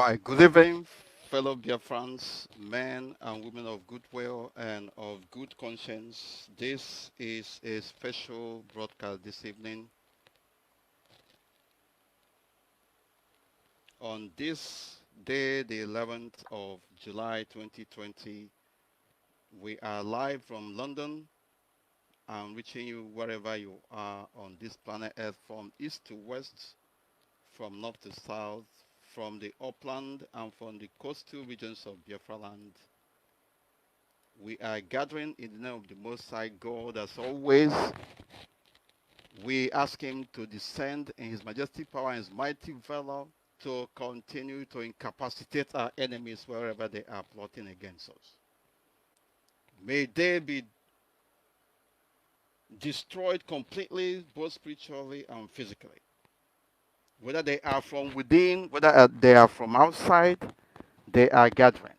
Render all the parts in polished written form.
Right. Good evening, fellow Biafrans, men and women of goodwill and of good conscience. This is a special broadcast this evening. On this day, the 11th of July 2020, we are live from London. I'm reaching you wherever you are on this planet Earth, from east to west, from north to south, from the upland and from the coastal regions of Biafra land. We are gathering in the name of the Most High God as always. We ask Him to descend in His majestic power and His mighty valor to continue to incapacitate our enemies wherever they are plotting against us. May they be destroyed completely, both spiritually and physically. Whether they are from within, whether they are from outside, they are gathering.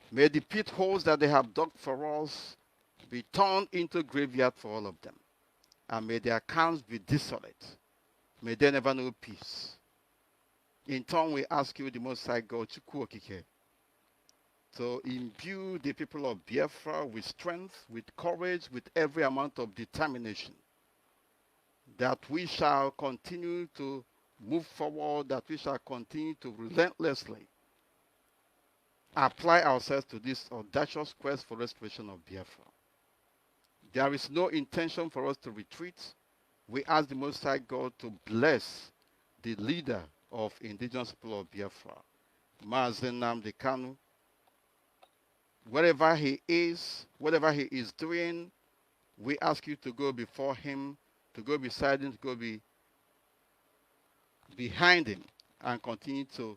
May the pit holes that they have dug for us be turned into graveyard for all of them. And may their camps be desolate. May they never know peace. In turn, we ask you, the Most High God, Chukwu Okike, to imbue the people of Biafra with strength, with courage, with every amount of determination, that we shall continue to move forward, that we shall continue to relentlessly apply ourselves to this audacious quest for restoration of Biafra. There is no intention for us to retreat. We ask the Most High God to bless the leader of indigenous people of Biafra, Mazi Nnamdi Kanu. Wherever he is, whatever he is doing, we ask you to go before him, to go beside him, to go behind him, and continue to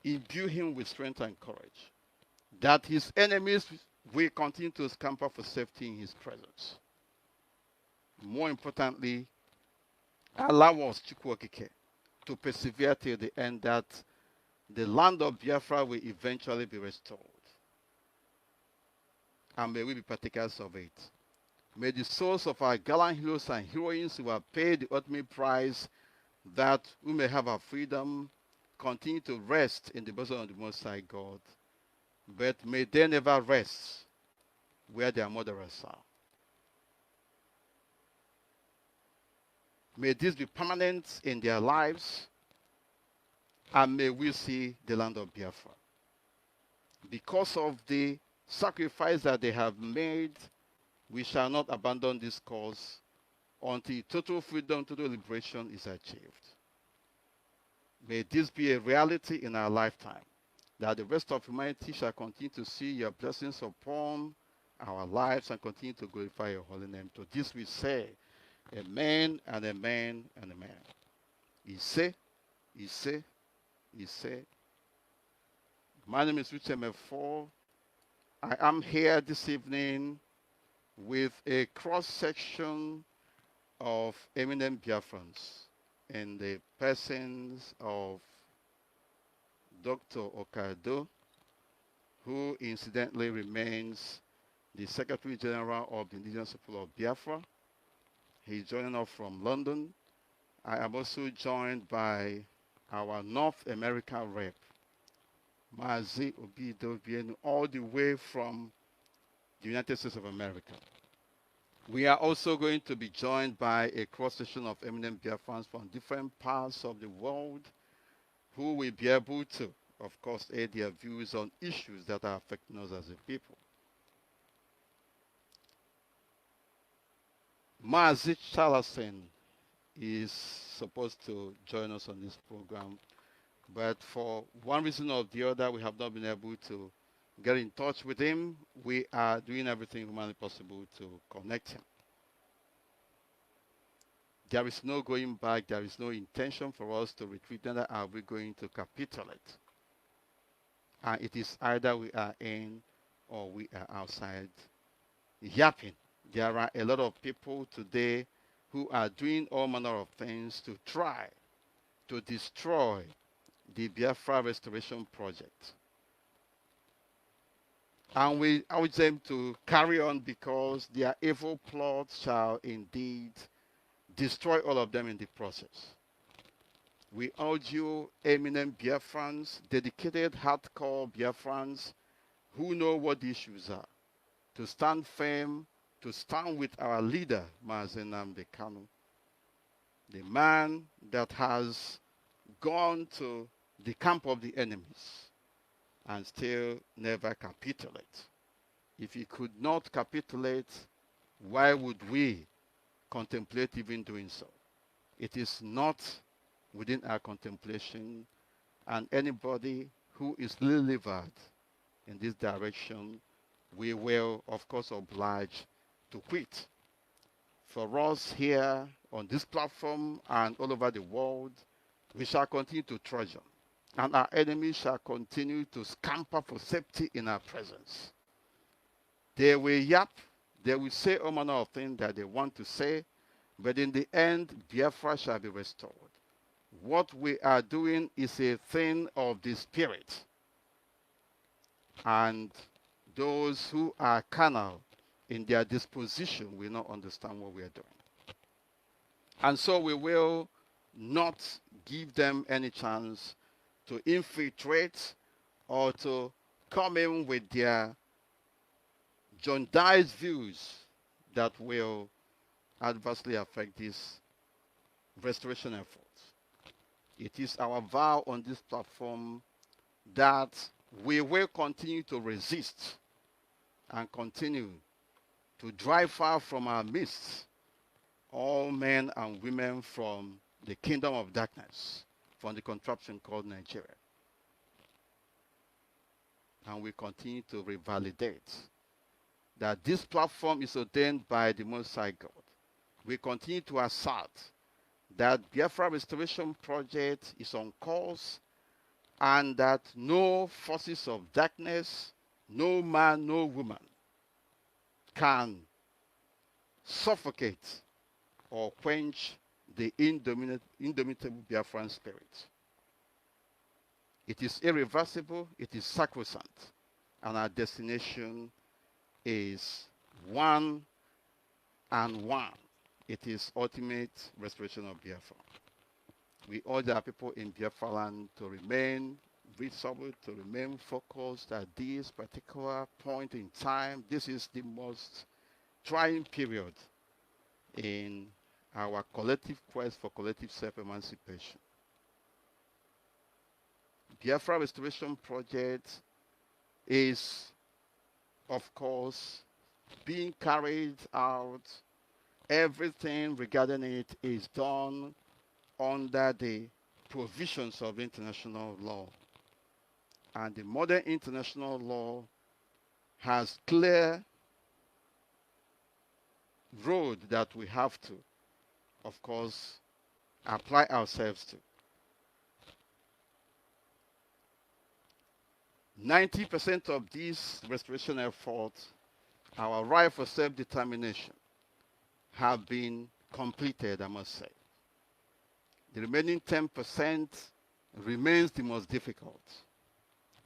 imbue him with strength and courage, that his enemies will continue to scamper for safety in his presence. More importantly, allow us, Chukwu Okike, to persevere till the end, that the land of Biafra will eventually be restored. And may we be partakers of it. May the souls of our gallant heroes and heroines who have paid the ultimate price, that we may have our freedom, continue to rest in the bosom of the Most High God. But may they never rest where their murderers are. May this be permanent in their lives, and may we see the land of Biafra. Because of the sacrifice that they have made, we shall not abandon this cause until total freedom, total liberation is achieved. May this be a reality in our lifetime, that the rest of humanity shall continue to see your blessings upon our lives and continue to glorify your holy name. To this we say, amen and amen and amen. Ise, Ise, Ise. My name is Uche Mefor. I am here this evening with a cross-section of eminent Biafrans in the persons of Dr. Okeadu, who incidentally remains the Secretary General of the Indigenous People of Biafra. He's joining us from London. I am also joined by our North America rep, Mazi, Obidi, Obienu, all the way from the United States of America. We are also going to be joined by a cross-section of eminent Biafrans from different parts of the world who will be able to, of course, aid their views on issues that are affecting us as a people. Mazi Charleston is supposed to join us on this program, but for one reason or the other, we have not been able to get in touch with him. We are doing everything humanly possible to connect him. There is no going back. There is no intention for us to retreat, neither are we going to capitulate. And it is either we are in or we are outside yapping. There are a lot of people today who are doing all manner of things to try to destroy the Biafra Restoration Project. And we urge them to carry on, because their evil plots shall indeed destroy all of them in the process. We urge you, eminent Biafrans, dedicated hardcore Biafrans who know what the issues are, to stand firm, to stand with our leader, Mazi Kanu, the man that has gone to the camp of the enemies and still never capitulate. If he could not capitulate, why would we contemplate even doing so? It is not within our contemplation, and anybody who is delivered in this direction, we will, of course, oblige to quit. For us here on this platform and all over the world, we shall continue to trudge on, and our enemies shall continue to scamper for safety in our presence. They will yap, they will say all manner of things that they want to say, but in the end, Biafra shall be restored. What we are doing is a thing of the spirit. And those who are carnal in their disposition will not understand what we are doing. And so we will not give them any chance to infiltrate or to come in with their jaundiced views that will adversely affect this restoration effort. It is our vow on this platform that we will continue to resist and continue to drive far from our midst all men and women from the kingdom of darkness, from the contraption called Nigeria. And we continue to revalidate that this platform is ordained by the Most High God. We continue to assert that Biafra Restoration Project is on course and that no forces of darkness, no man, no woman can suffocate or quench the indomitable Biafran spirit. It is irreversible, it is sacrosanct, and our destination is one and one. It is ultimate restoration of Biafra. We urge our people in Biafra land to remain resolute, to remain focused at this particular point in time. This is the most trying period in our collective quest for collective self-emancipation. Biafra Restoration Project is, of course, being carried out. Everything regarding it is done under the provisions of international law. And the modern international law has clear road that we have to, of course, apply ourselves to. 90% of these restoration efforts, our right for self-determination, have been completed, I must say. The remaining 10% remains the most difficult.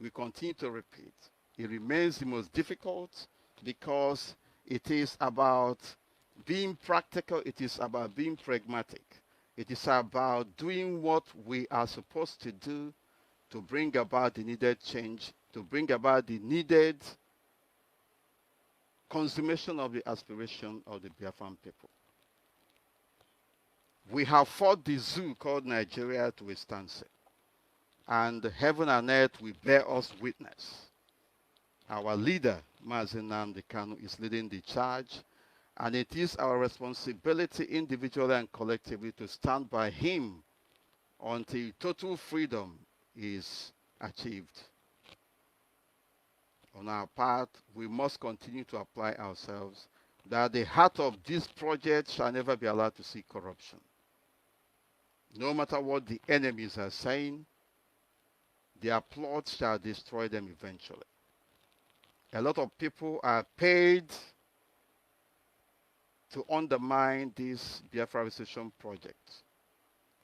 We continue to repeat. It remains the most difficult because it is about being practical. It is about being pragmatic. It is about doing what we are supposed to do to bring about the needed change, to bring about the needed consummation of the aspiration of the Biafran people. We have fought the zoo called Nigeria to a standstill, and heaven and earth will bear us witness. Our leader, Mazi Kanu, is leading the charge, and it is our responsibility individually and collectively to stand by him until total freedom is achieved. On our part, we must continue to apply ourselves that the heart of this project shall never be allowed to see corruption. No matter what the enemies are saying, their plots shall destroy them eventually. A lot of people are paid to undermine this Biafra Restoration project.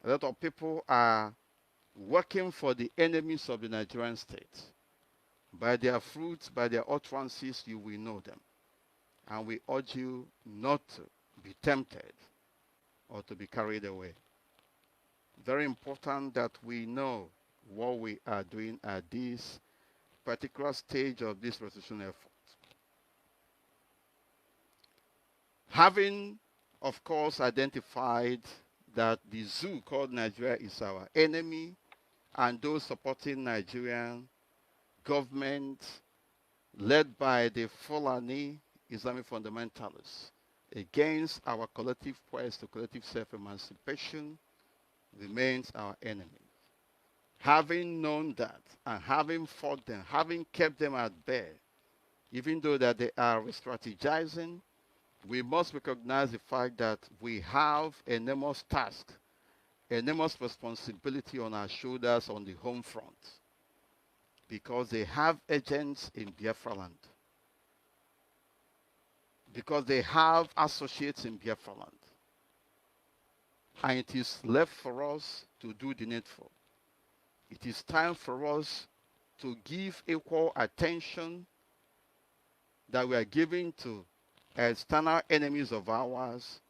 A lot of people are working for the enemies of the Nigerian state. By their fruits, by their utterances, you will know them. And we urge you not to be tempted or to be carried away. Very important that we know what we are doing at this particular stage of this restitution effort. Having, of course, identified that the zoo called Nigeria is our enemy, and those supporting Nigerian government led by the Fulani Islamic fundamentalists against our collective quest to collective self-emancipation remains our enemy. Having known that and having fought them, having kept them at bay, even though that they are re-strategizing, we must recognize the fact that we have enormous task, enormous responsibility on our shoulders on the home front, because they have agents in Biafra land, because they have associates in Biafra land, and it is left for us to do the needful. It is time for us to give equal attention that we are giving to external enemies of ours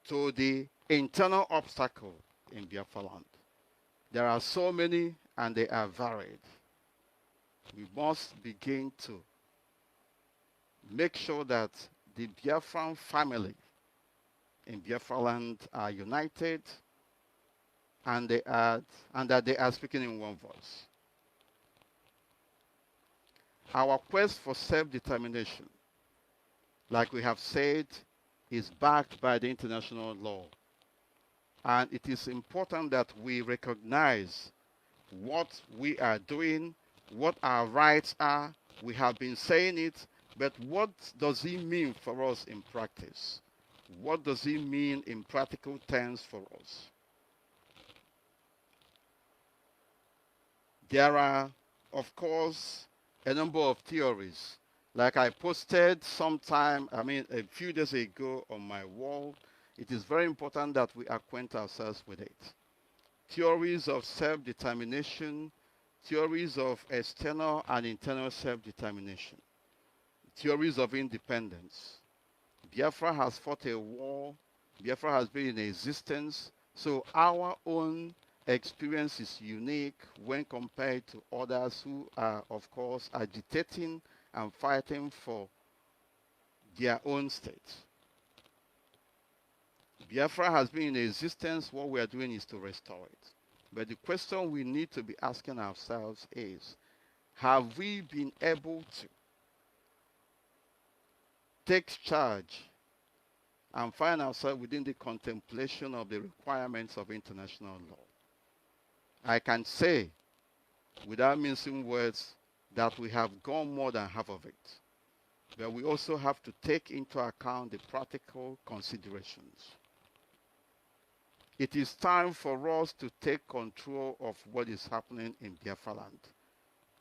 to the internal obstacle in Biafra land. There are so many and they are varied. We must begin to make sure that the Biafran family in Biafra land are united and that they are speaking in one voice. Our quest for self-determination, like we have said, is backed by the international law. And it is important that we recognize what we are doing, what our rights are. We have been saying it, but what does it mean for us in practice? What does it mean in practical terms for us? There are, of course, a number of theories. Like I posted a few days ago on my wall, it is very important that we acquaint ourselves with it. Theories of self-determination, theories of external and internal self-determination, theories of independence. Biafra has fought a war. Biafra has been in existence. So our own experience is unique when compared to others who are, of course, agitating and fighting for their own state. Biafra has been in existence. What we are doing is to restore it. But the question we need to be asking ourselves is, have we been able to take charge and find ourselves within the contemplation of the requirements of international law? I can say, without mincing words, that we have gone more than half of it. But we also have to take into account the practical considerations. It is time for us to take control of what is happening in Biafra land.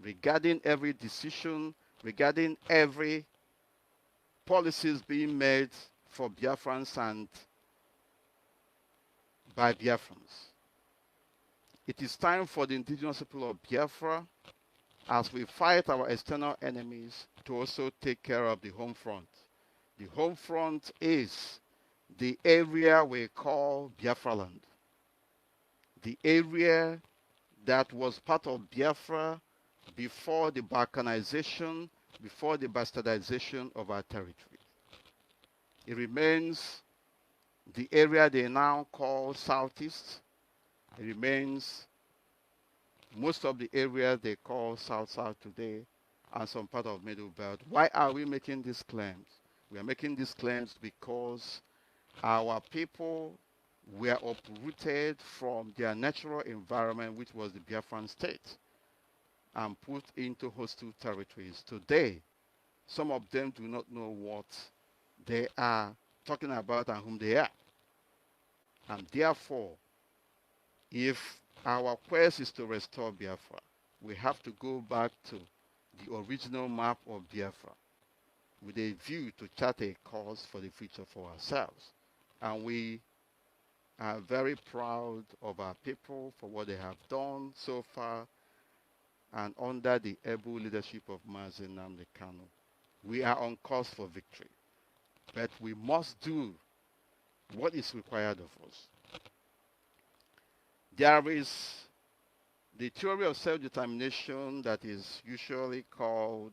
Regarding every decision, regarding every policies being made for Biafrans and by Biafrans. It is time for the indigenous people of Biafra, as we fight our external enemies, to also take care of the home front. The home front is the area we call Biafra land. The area that was part of Biafra before the balkanization, before the bastardization of our territory. It remains the area they now call Southeast. It remains most of the area they call South-South today, and some part of Middle Belt. Why are we making these claims? We are making these claims because our people were uprooted from their natural environment, which was the Biafran state, and put into hostile territories. Today, some of them do not know what they are talking about and whom they are. And therefore, if our quest is to restore Biafra, we have to go back to the original map of Biafra with a view to chart a course for the future for ourselves. And we are very proud of our people for what they have done so far, and under the able leadership of Mazi Nnamdi Kanu, we are on course for victory. But we must do what is required of us. There is the theory of self-determination that is usually called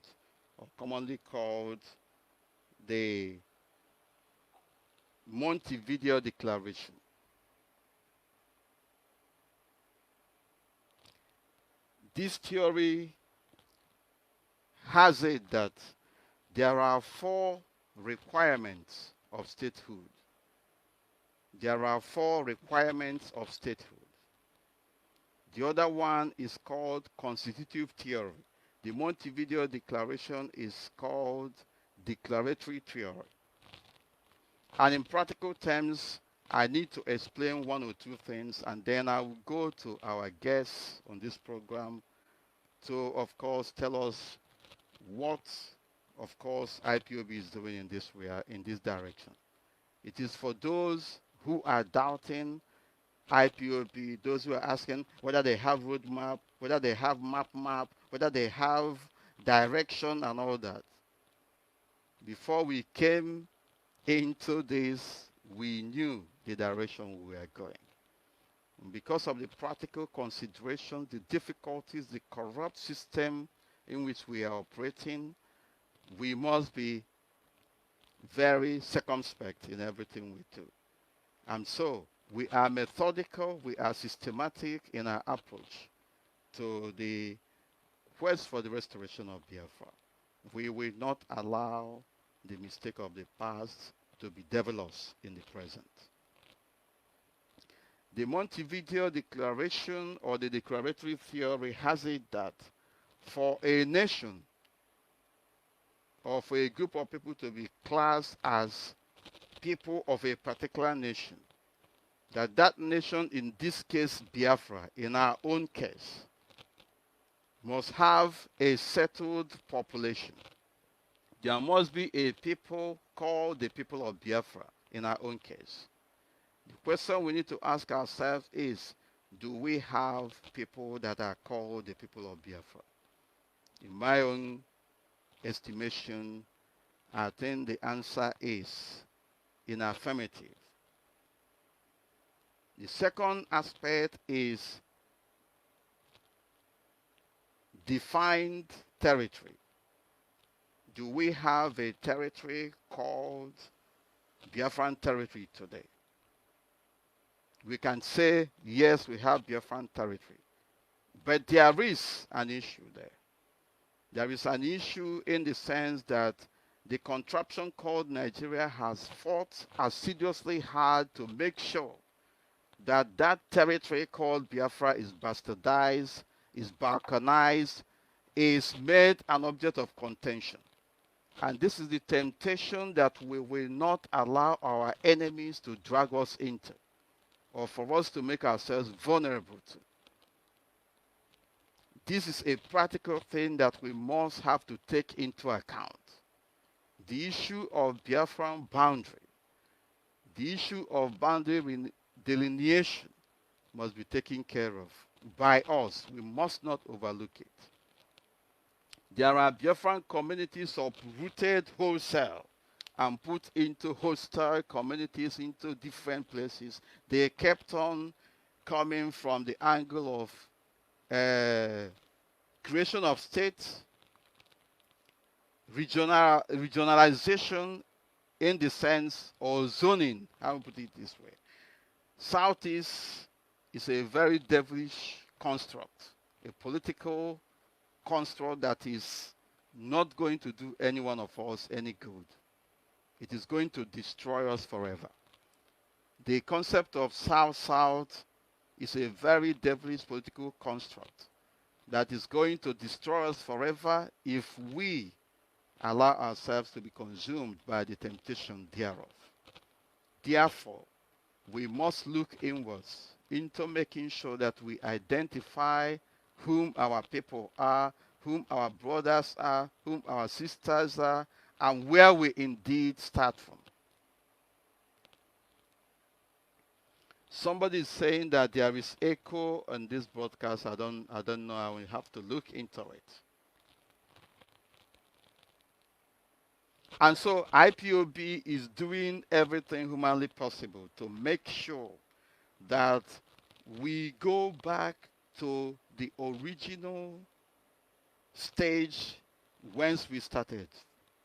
or commonly called the Montevideo Declaration. This theory has it that there are four requirements of statehood. There are four requirements of statehood. The other one is called constitutive theory. The Montevideo Declaration is called declaratory theory. And in practical terms, I need to explain one or two things, and then I will go to our guests on this program to, of course, tell us what, of course, IPOB is doing in this way, in this direction. It is for those who are doubting IPOB, those who are asking whether they have roadmap, whether they have map, whether they have direction and all that. Before we came into this, we knew the direction we were going. And because of the practical considerations, the difficulties, the corrupt system in which we are operating, we must be very circumspect in everything we do. And so, we are methodical, we are systematic in our approach to the quest for the restoration of Biafra. We will not allow the mistake of the past to be developed in the present. The Montevideo Declaration or the declaratory theory has it that for a nation or for a group of people to be classed as people of a particular nation, that nation, in this case Biafra, in our own case, must have a settled population. There must be a people called the people of Biafra in our own case. The question we need to ask ourselves is, do we have people that are called the people of Biafra? In my own estimation, I think the answer is in affirmative. The second aspect is defined territory. Do we have a territory called Biafran territory today? We can say, yes, we have Biafran territory. But there is an issue there. There is an issue in the sense that the contraption called Nigeria has fought assiduously hard to make sure that that territory called Biafra is bastardized, is balkanized, is made an object of contention. And this is the temptation that we will not allow our enemies to drag us into, or for us to make ourselves vulnerable to. This is a practical thing that we must have to take into account. The issue of Biafran boundary, the issue of boundary delineation must be taken care of by us. We must not overlook it. There are Biafran communities uprooted wholesale and put into hostile communities, into different places. They kept on coming from the angle of creation of states, regionalization in the sense, or zoning, I will put it this way. Southeast is a very devilish construct, a political construct that is not going to do any one of us any good. It is going to destroy us forever. The concept of South-South is a very devilish political construct that is going to destroy us forever if we allow ourselves to be consumed by the temptation thereof. Therefore, we must look inwards into making sure that we identify whom our people are, whom our brothers are, whom our sisters are, and where we indeed start from. Somebody is saying that there is echo on this broadcast. I don't know. I will have to look into it. And so IPOB is doing everything humanly possible to make sure that we go back to the original stage whence we started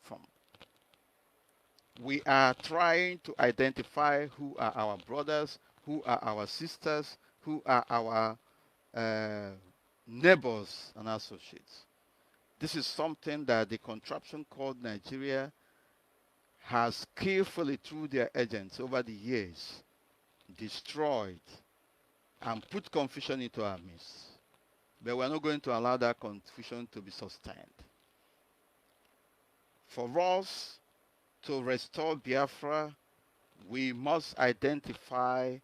from. We are trying to identify who are our brothers, who are our sisters, who are our uh, neighbors and associates. This is something that the contraption called Nigeria has carefully, through their agents over the years, destroyed and put confusion into our midst. But we're not going to allow that confusion to be sustained. For us to restore Biafra, we must identify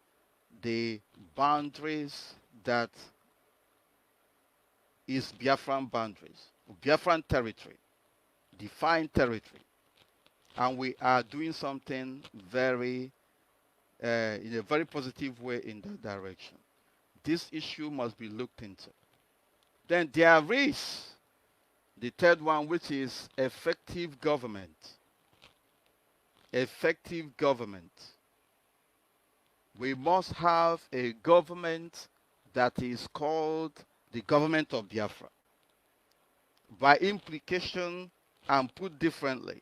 the boundaries that is Biafran boundaries, Biafran territory, defined territory. And we are doing something very, in a very positive way in that direction. This issue must be looked into. Then there is the third one, which is effective government. Effective government. We must have a government that is called the government of Biafra. By implication, and put differently,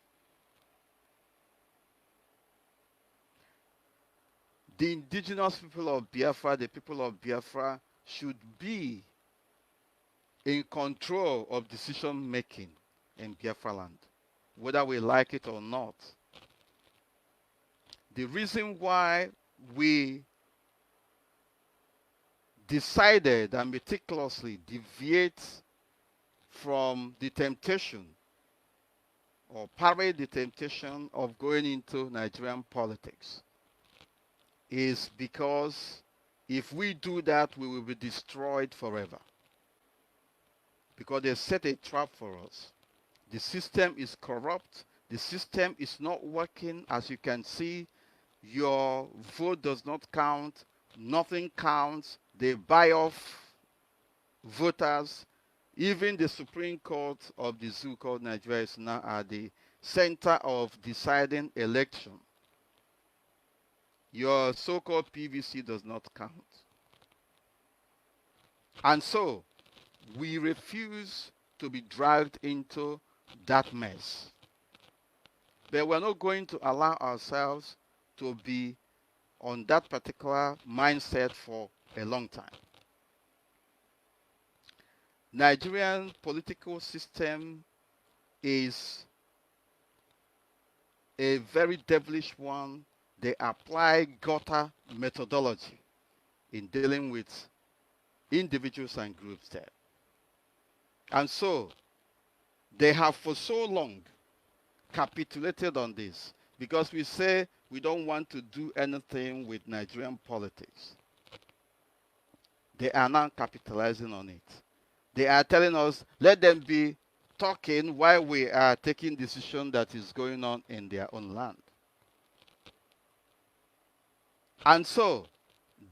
the indigenous people of Biafra, the people of Biafra, should be in control of decision making in Biafra land, whether we like it or not. The reason why we decided and meticulously deviate from the temptation or parry the temptation of going into Nigerian politics is because if we do that, we will be destroyed forever. Because they set a trap for us. The system is corrupt. The system is not working. As you can see, your vote does not count. Nothing counts. They buy off voters. Even the Supreme Court of the zoo called Nigeria is now at the center of deciding election. Your so-called PVC does not count. And so, we refuse to be dragged into that mess. But we're not going to allow ourselves to be on that particular mindset for a long time. Nigerian political system is a very devilish one. They apply gutter methodology in dealing with individuals and groups there. And so, they have for so long capitulated on this because we say we don't want to do anything with Nigerian politics. They are now capitalizing on it. They are telling us, let them be talking while we are taking decision that is going on in their own land. And so,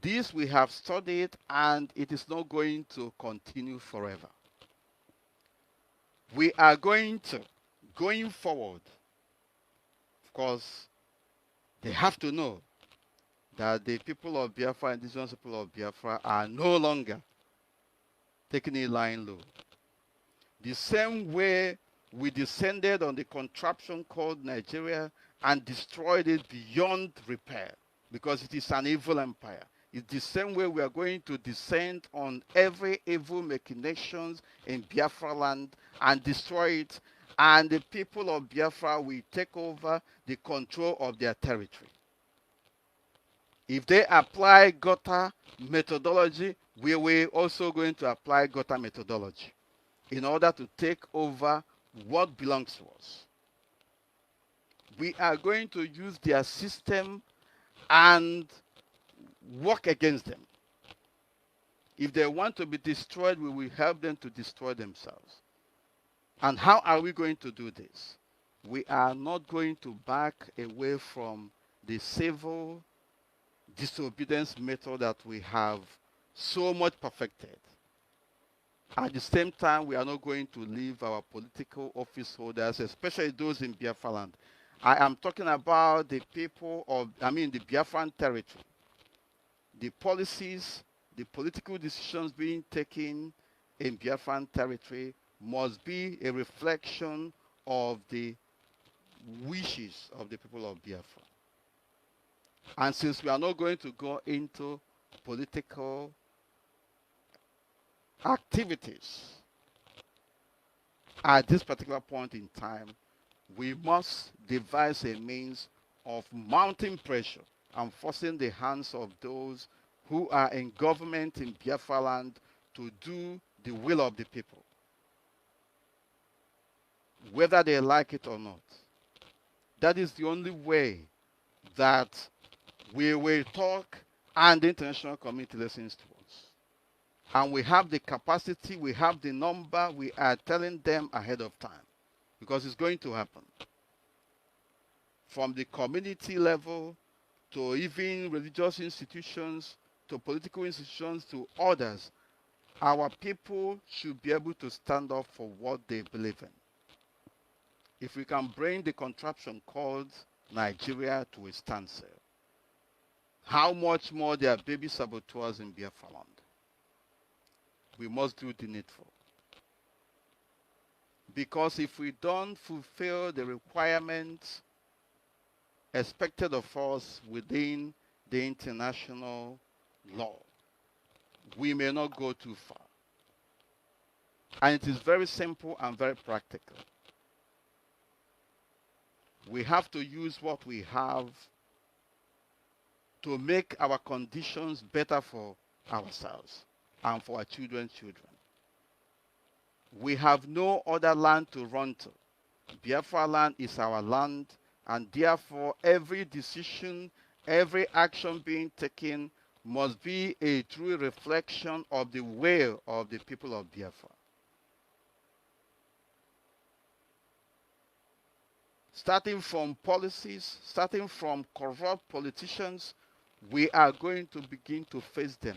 this we have studied and it is not going to continue forever. We are going forward, of course, they have to know that the people of Biafra, indigenous people of Biafra, are no longer taking it lying low. The same way we descended on the contraption called Nigeria and destroyed it beyond repair because it is an evil empire. It's the same way we are going to descend on every evil machinations in Biafra land and destroy it, and the people of Biafra will take over the control of their territory. If they apply gutter methodology, we will also going to apply gutter methodology in order to take over what belongs to us. We are going to use their system and work against them. If they want to be destroyed, we will help them to destroy themselves. And how are we going to do this? We are not going to back away from the civil disobedience method that we have so much perfected. At the same time, we are not going to leave our political office holders, especially those in Biafra land. I am talking about the people of, the Biafran territory. The policies the political decisions being taken in Biafran territory must be a reflection of the wishes of the people of Biafra. And since we are not going to go into political activities at this particular point in time, we must devise a means of mounting pressure and forcing the hands of those who are in government in Biafra land to do the will of the people, whether they like it or not. That is the only way that we will talk and the international community listens to us. And we have the capacity, we have the number, we are telling them ahead of time because it's going to happen. From the community level to even religious institutions to political institutions to others, our people should be able to stand up for what they believe in. If we can bring the contraption called Nigeria to a standstill, how much more there are baby saboteurs in Biafra land? We must do the needful. Because if we don't fulfill the requirements expected of us within the international law, we may not go too far. And it is very simple and very practical. We have to use what we have to make our conditions better for ourselves and for our children's children. We have no other land to run to. Biafra land is our land, and therefore every decision, every action being taken must be a true reflection of the will of the people of Biafra. Starting from policies, starting from corrupt politicians, we are going to begin to face them.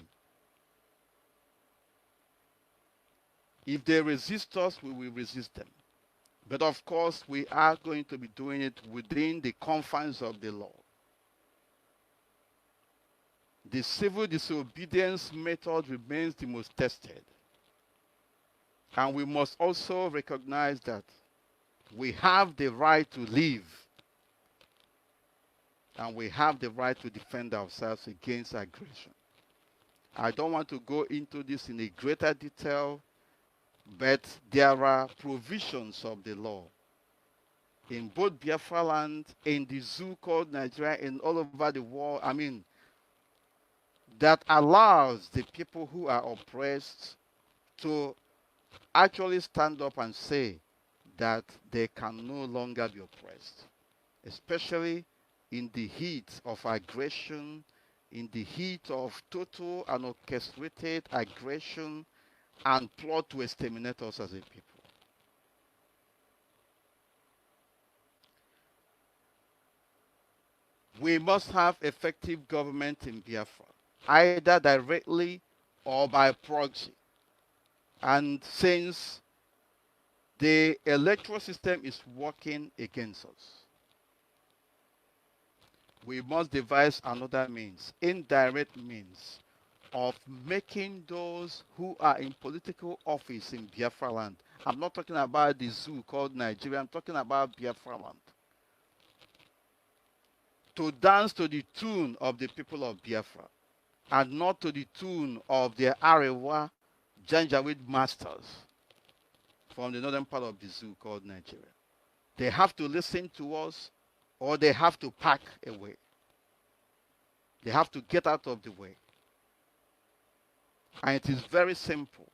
If they resist us, we will resist them. But of course, we are going to be doing it within the confines of the law. The civil disobedience method remains the most tested. And we must also recognize that we have the right to live. And we have the right to defend ourselves against aggression. I don't want to go into this in a greater detail, but there are provisions of the law in both Biafra land, in the zoo called Nigeria, and all over the world, that allows the people who are oppressed to actually stand up and say that they can no longer be oppressed, especially in the heat of aggression, in the heat of total and orchestrated aggression and plot to exterminate us as a people. We must have effective government in Biafra, either directly or by proxy. And since the electoral system is working against us, we must devise another means, indirect means, of making those who are in political office in Biafra land. I'm not talking about the zoo called Nigeria, I'm talking about Biafra land. To dance to the tune of the people of Biafra and not to the tune of their Arewa Janjaweed masters from the northern part of the zoo called Nigeria. They have to listen to us or they have to pack away. They have to get out of the way. And it is very simple.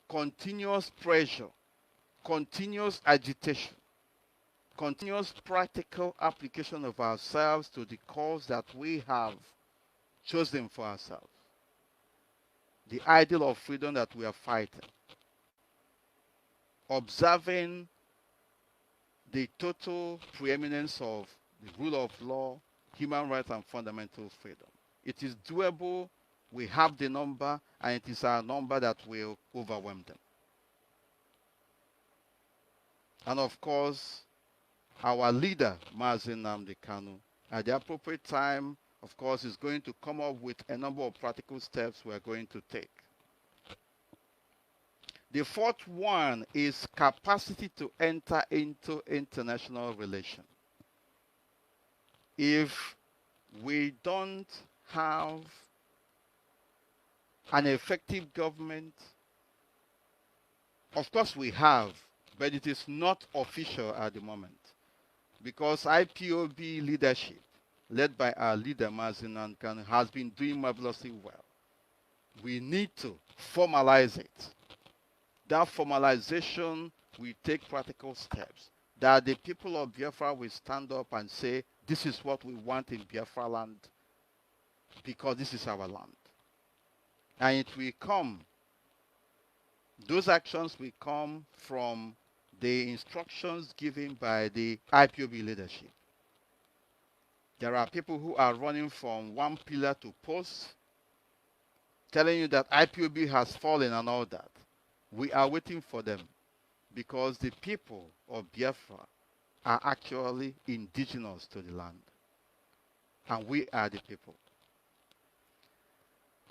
Continuous pressure, continuous agitation, continuous practical application of ourselves to the cause that we have chosen for ourselves. The ideal of freedom that we are fighting. Observing the total preeminence of the rule of law, human rights, and fundamental freedom. It is doable. We have the number, and it is our number that will overwhelm them. And of course, our leader, Mazi, at the appropriate time, of course, is going to come up with a number of practical steps we're going to take. The fourth one is capacity to enter into international relations. If we don't have an effective government, of course we have, but it is not official at the moment, because IPOB leadership, led by our leader Mazi, has been doing marvelously well. We need to formalize it. That formalization will take practical steps, that the people of Biafra will stand up and say, this is what we want in Biafra land, because this is our land. And it will come, those actions will come from the instructions given by the IPOB leadership. There are people who are running from one pillar to post, telling you that IPOB has fallen and all that. We are waiting for them, because the people of Biafra are actually indigenous to the land, and we are the people.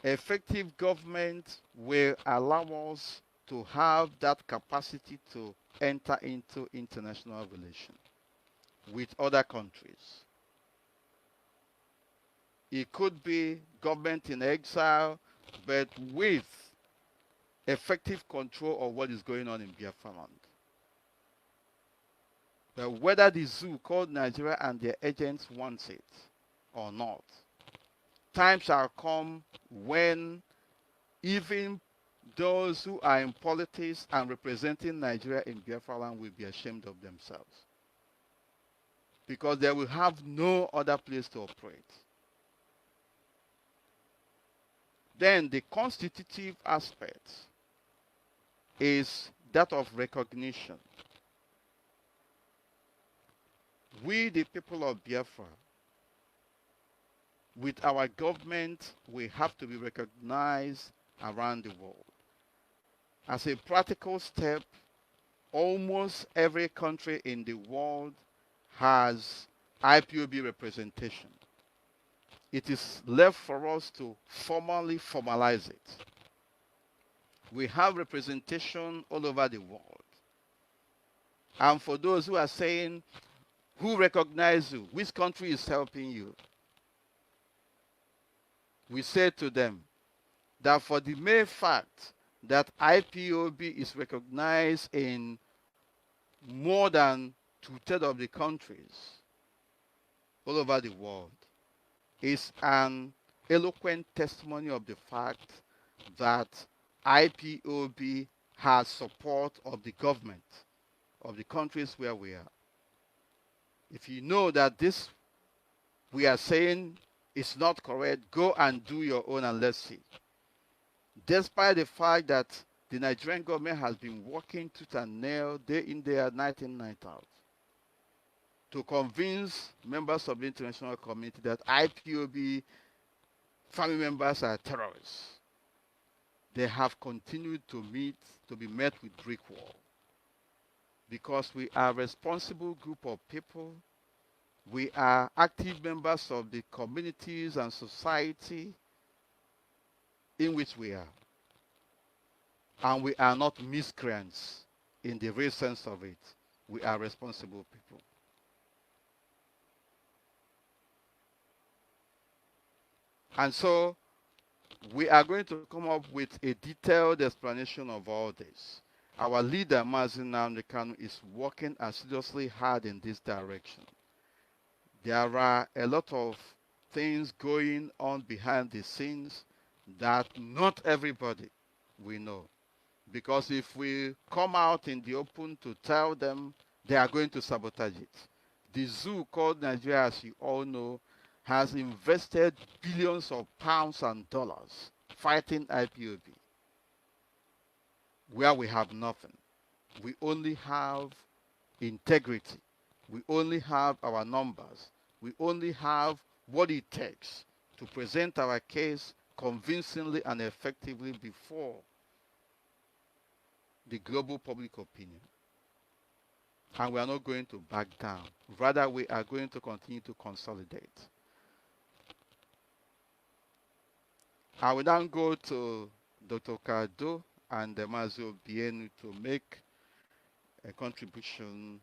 Effective government will allow us to have that capacity to enter into international relations with other countries. It could be government in exile, but with effective control of what is going on in Biafra land. But whether the zoo called Nigeria and their agents wants it or not, time shall come when even those who are in politics and representing Nigeria in Biafra land will be ashamed of themselves, because they will have no other place to operate. Then the constitutive aspect is that of recognition. We, the people of Biafra, with our government, we have to be recognized around the world. As a practical step, almost every country in the world has IPOB representation. It is left for us to formally formalize it. We have representation all over the world. And for those who are saying, who recognize you? Which country is helping you? We say to them that for the mere fact that IPOB is recognized in more than 2/3 of the countries all over the world is an eloquent testimony of the fact that IPOB has support of the government of the countries where we are. If you know that this we are saying is not correct, go and do your own and let's see. Despite the fact that the Nigerian government has been working tooth and nail, day in, day out, night in, night out, to convince members of the international community that IPOB family members are terrorists, they have continued to be met with brick wall. Because we are a responsible group of people, we are active members of the communities and society in which we are. And we are not miscreants in the real sense of it. We are responsible people. And so we are going to come up with a detailed explanation of all this. Our leader, Mazi is working assiduously hard in this direction. There are a lot of things going on behind the scenes that not everybody will know. Because if we come out in the open to tell them, they are going to sabotage it. The zoo called Nigeria, as you all know, has invested billions of pounds and dollars fighting IPOB, where we have nothing. We only have integrity. We only have our numbers. We only have what it takes to present our case convincingly and effectively before the global public opinion. And we are not going to back down. Rather, we are going to continue to consolidate. I will now go to Dr. Okeadu and Mazi Obienu to make a contribution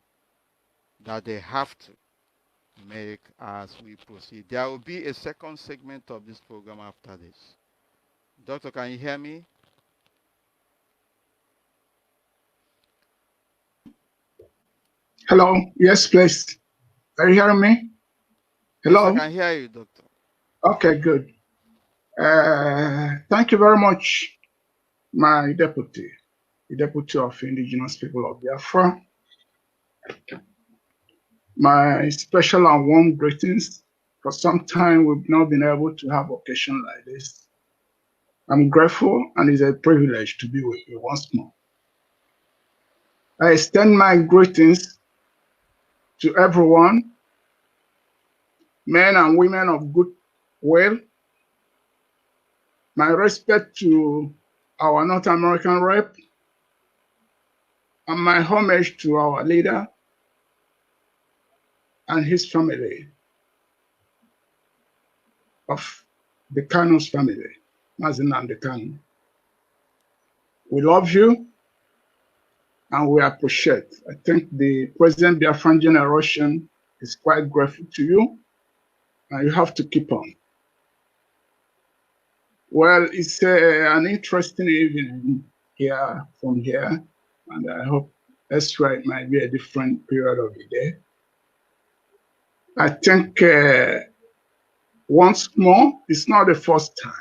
that they have to make as we proceed. There will be a second segment of this program after this. Doctor, can you hear me? Hello. Yes, please. Are you hearing me? Yes, I Hello. can hear you, Doctor. Okay, good. Thank you very much, my deputy, the deputy of Indigenous People of Biafra. My special and warm greetings. For some time, we've not been able to have occasion like this. I'm grateful, and it's a privilege to be with you once more. I extend my greetings to everyone, men and women of good will. My respect to our North American rep, and my homage to our leader and his family of the Kanu's family, Mazi and the Kanu. We love you and we appreciate. I think the present Biafran generation is quite grateful to you, and you have to keep on. Well, it's an interesting evening here from here, and I hope elsewhere it might be a different period of the day. I think once more, it's not the first time.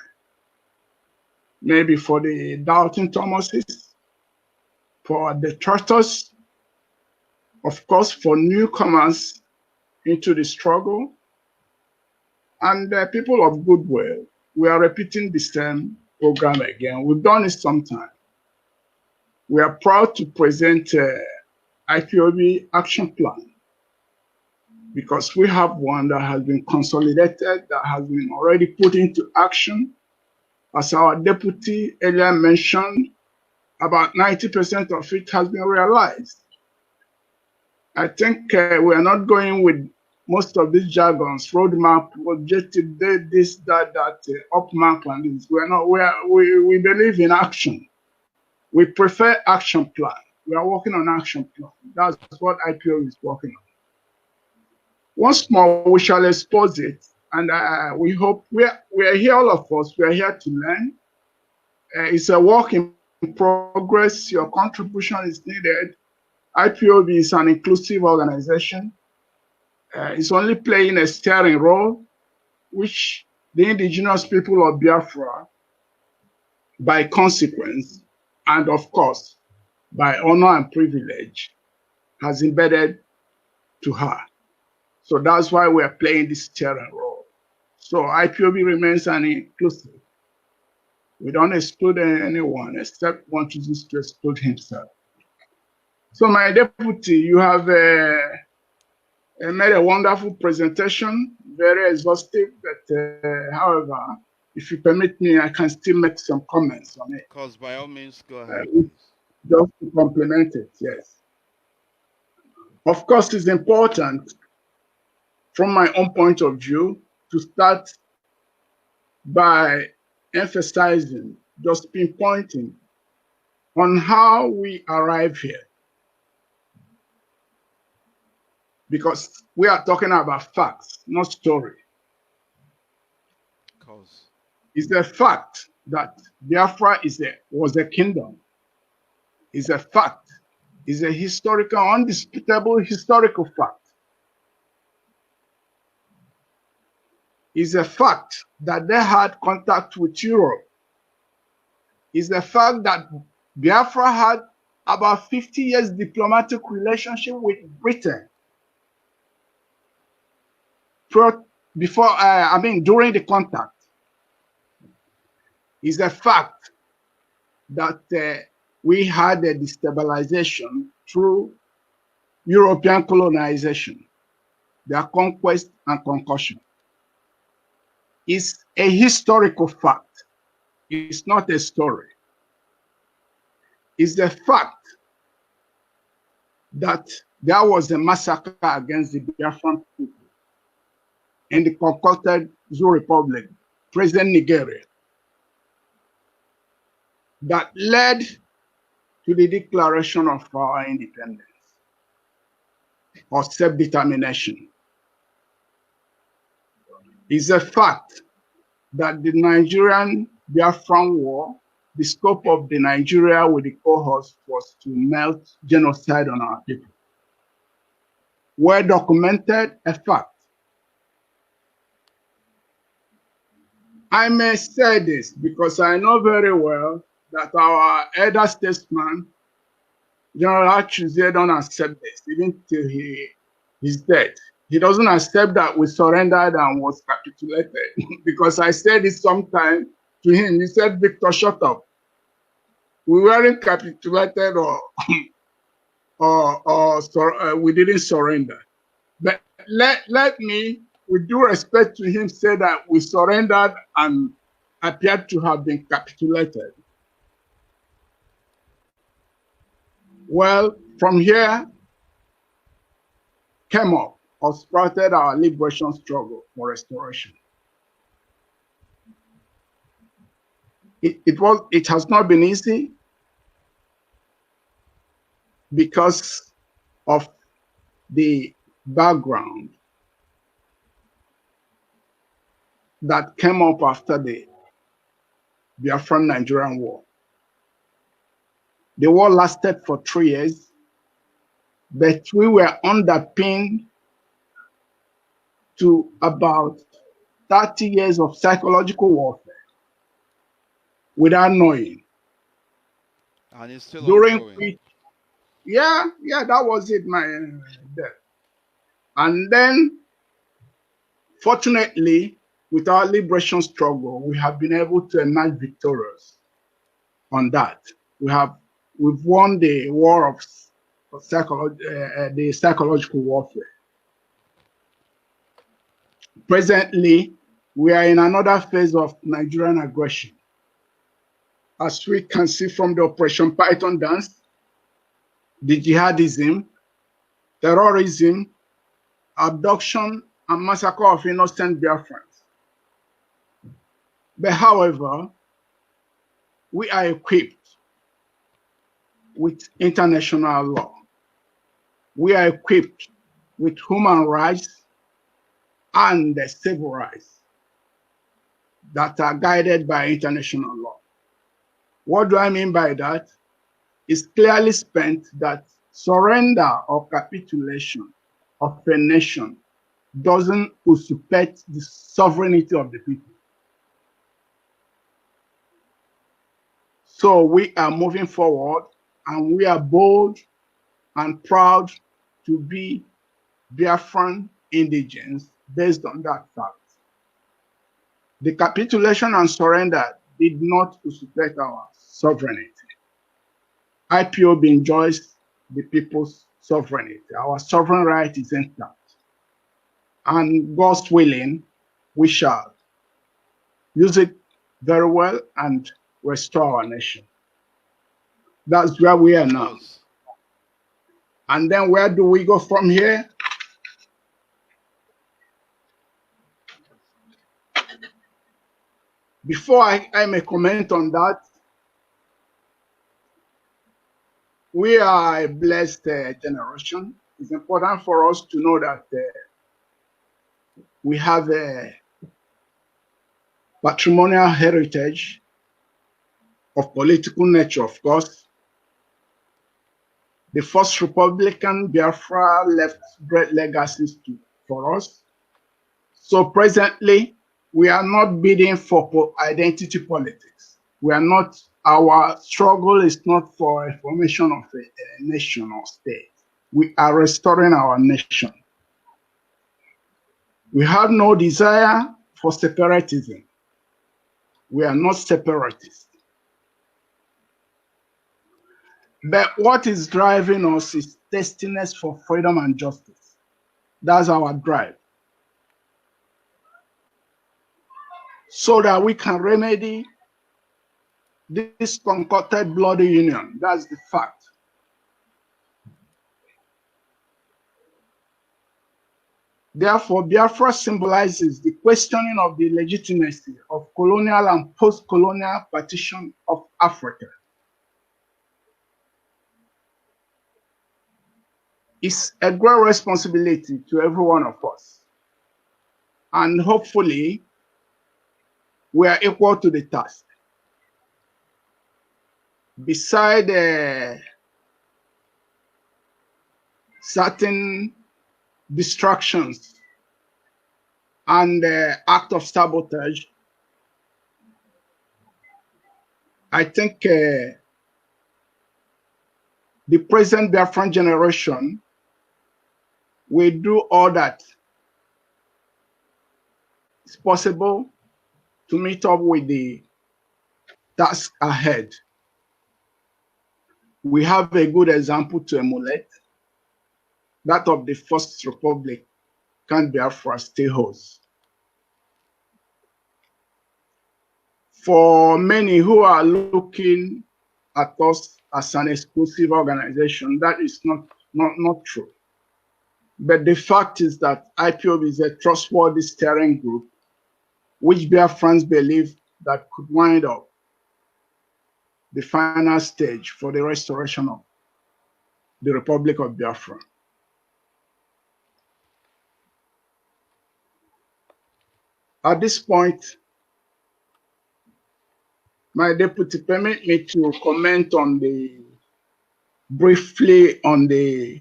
Maybe for the doubting Thomases, for the detractors, of course, for newcomers into the struggle, and people of goodwill. We are repeating the same program again. We've done it sometime. We are proud to present IPOB action plan because we have one that has been consolidated, that has been already put into action. As our deputy earlier mentioned, about 90% of it has been realized. I think we are not going with most of these jargons, roadmap, objective, this, that, up map, and this. We believe in action. We prefer action plan. We are working on action plan. That's what IPO is working on. Once more, we shall expose it, and we hope we are here, all of us. We are here to learn. It's a work in progress. Your contribution is needed. IPOB is an inclusive organization. It's only playing a steering role, which the indigenous people of Biafra, by consequence, and of course, by honor and privilege, has embedded to her. So that's why we're playing this steering role. So IPOB remains an inclusive. We don't exclude anyone except one chooses to exclude himself. So my deputy, you have made a wonderful presentation, very exhaustive, but however, if you permit me, I can still make some comments on it. Of course, by all means, go ahead. Just to complement it, yes. Of course, it's important from my own point of view to start by emphasizing, just pinpointing on how we arrive here. Because we are talking about facts, not story. Of course. It's a fact that Biafra was a kingdom. It's a fact. It's a historical, undisputable historical fact. It's a fact that they had contact with Europe. It's a fact that Biafra had about 50 years diplomatic relationship with Britain. During the contact. It's a fact that we had a destabilization through European colonization, their conquest and concussion. It's a historical fact. It's not a story. It's a fact that there was a massacre against the Biafran people in the concocted Zoo Republic, present Nigeria. that led to the declaration of our independence or self-determination. It's a fact that the Nigerian Biafran War, the scope of the Nigeria with the cohorts was to melt genocide on our people. Well documented, a fact. I may say this because I know very well that our elder statesman, General Achizie, don't accept this, even till he's dead. He doesn't accept that we surrendered and was capitulated. Because I said it sometime to him. He said, Victor, shut up. We weren't capitulated or we didn't surrender. But let me, with due respect to him, say that we surrendered and appeared to have been capitulated. Well, from here came up or sprouted our liberation struggle for restoration. It has not been easy because of the background that came up after the Biafran-Nigerian War. The war lasted for 3 years, but we were underpinned to about 30 years of psychological warfare without knowing. And it's still During ongoing. which, yeah, that was it, my death. And then, fortunately, with our liberation struggle, we have been able to emerge victorious on that. We've won the war of the psychological warfare. Presently, we are in another phase of Nigerian aggression. As we can see from the Operation Python dance, the jihadism, terrorism, abduction, and massacre of innocent Biafrans. But however, we are equipped with international law. We are equipped with human rights and civil rights that are guided by international law. What do I mean by that? It's clearly spent that surrender or capitulation of a nation doesn't usurpate the sovereignty of the people. So we are moving forward and we are bold and proud to be Biafran indigenes based on that fact. The capitulation and surrender did not usurpate our sovereignty. IPOB enjoys the people's sovereignty. Our sovereign right is intact. And God's willing, we shall use it very well and restore our nation. That's where we are now. And then where do we go from here? Before I may comment on that, we are a blessed generation. It's important for us to know that we have a patrimonial heritage of political nature, of course. The first Republican Biafra left great legacies for us. So presently, we are not bidding for identity politics. We are not, our struggle is not for a formation of a nation or state. We are restoring our nation. We have no desire for separatism. We are not separatists. But what is driving us is thirstiness for freedom and justice. That's our drive. So that we can remedy this concocted bloody union. That's the fact. Therefore, Biafra symbolizes the questioning of the legitimacy of colonial and post-colonial partition of Africa. It's a great responsibility to every one of us. And hopefully, we are equal to the task. Beside certain distractions and act of sabotage, I think the present Biafran generation will do all that is possible to meet up with the task ahead. We have a good example to emulate, that of the First Republic, can Biafra still holds. For many who are looking at us as an exclusive organization, that is not true. But the fact is that IPOB is a trustworthy steering group, which Biafrans believe that could wind up the final stage for the restoration of the Republic of Biafra. At this point, my deputy, permit me to comment on briefly on the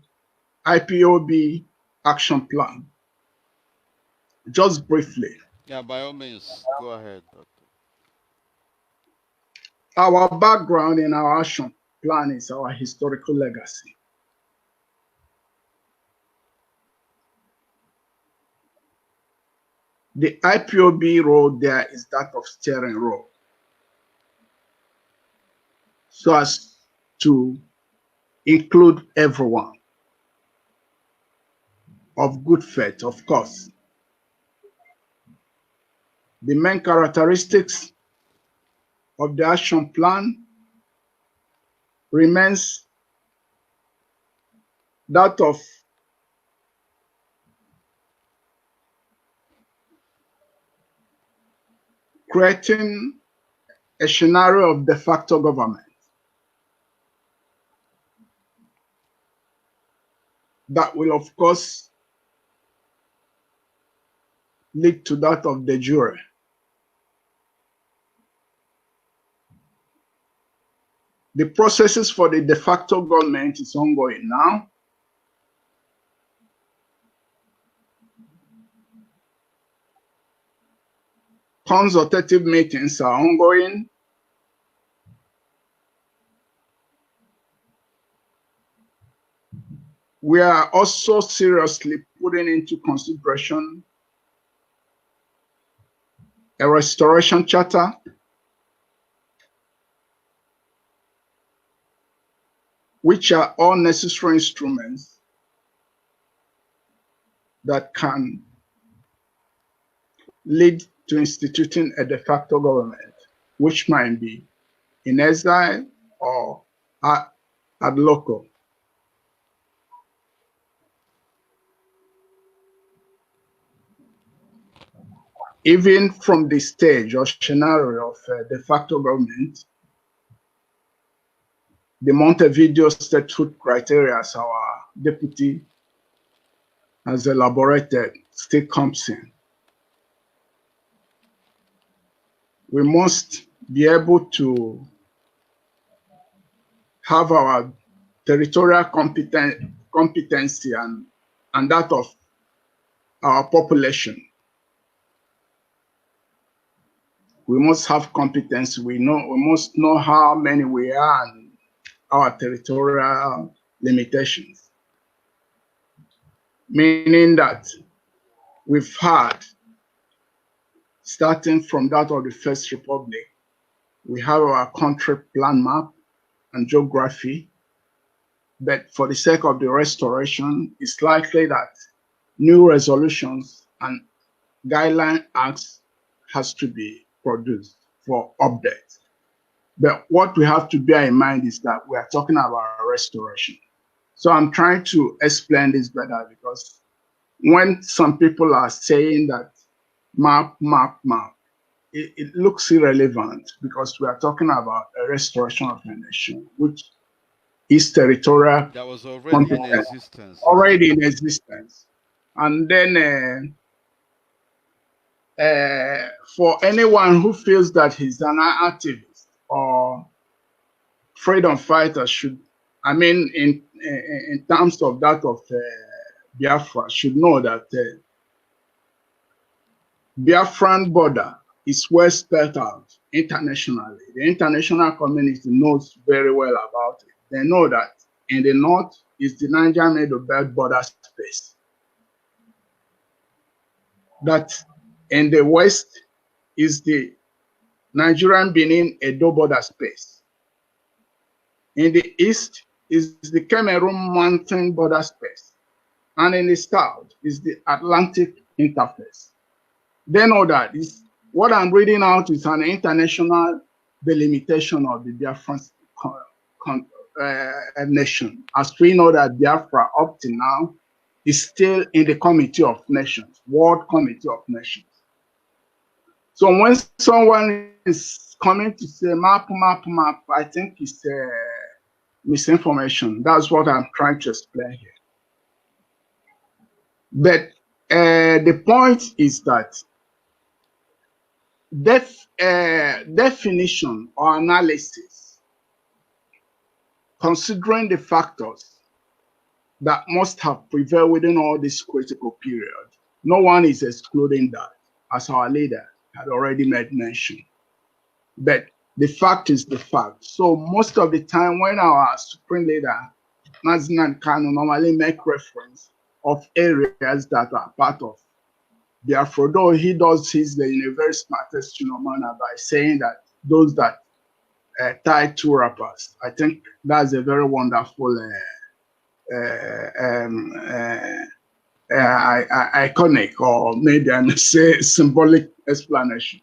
IPOB action plan. Just briefly. Yeah, by all means, go ahead, Doctor. Our background in our action plan is our historical legacy. The IPOB role there is that of steering role, so as to include everyone of good faith, of course. The main characteristics of the action plan remains that of creating a scenario of de facto government that will, of course, lead to that of de jure. The processes for the de facto government is ongoing now. Consultative meetings are ongoing. We are also seriously putting into consideration a restoration charter, which are all necessary instruments that can lead to instituting a de facto government, which might be in exile or ad loco. Even from the stage or scenario of de facto government, the Montevideo statehood criteria, as our deputy has elaborated, still comes in. We must be able to have our territorial competency and that of our population. We must have competence. We must know how many we are and our territorial limitations. Meaning that we've had, starting from that of the First Republic, we have our country plan map and geography, but for the sake of the restoration, it's likely that new resolutions and guideline acts has to be produced for update. But what we have to bear in mind is that we are talking about restoration. So I'm trying to explain this better, because when some people are saying that map, it looks irrelevant, because we are talking about a restoration of a nation, which its territorial That was already in competence, existence. already in existence. And then for anyone who feels that he's an activist or freedom fighter should, I mean, in terms of that of Biafra, should know that Biafran border is well spelled out internationally. The international community knows very well about it. They know that in the north is the Niger-Middle Belt border space. That in the west is the Nigerian-Benin Edo border space. In the east is the Cameroon Mountain border space. And in the south is the Atlantic interface. They know that what I'm reading out is an international delimitation of the Biafran nation. As we know that Biafra up to now is still in the Committee of Nations, World Committee of Nations. So when someone is coming to say map, I think it's misinformation. That's what I'm trying to explain here. But the point is that definition or analysis, considering the factors that must have prevailed within all this critical period, no one is excluding that, as our leader had already made mention. But the fact is the fact. So most of the time when our supreme leader, Mazi Kanu, normally make reference of areas that are part of Biafra, though he does his in a very smartest manner by saying that those that tie two rappers, I think that's a very wonderful iconic, or maybe I may say symbolic explanation.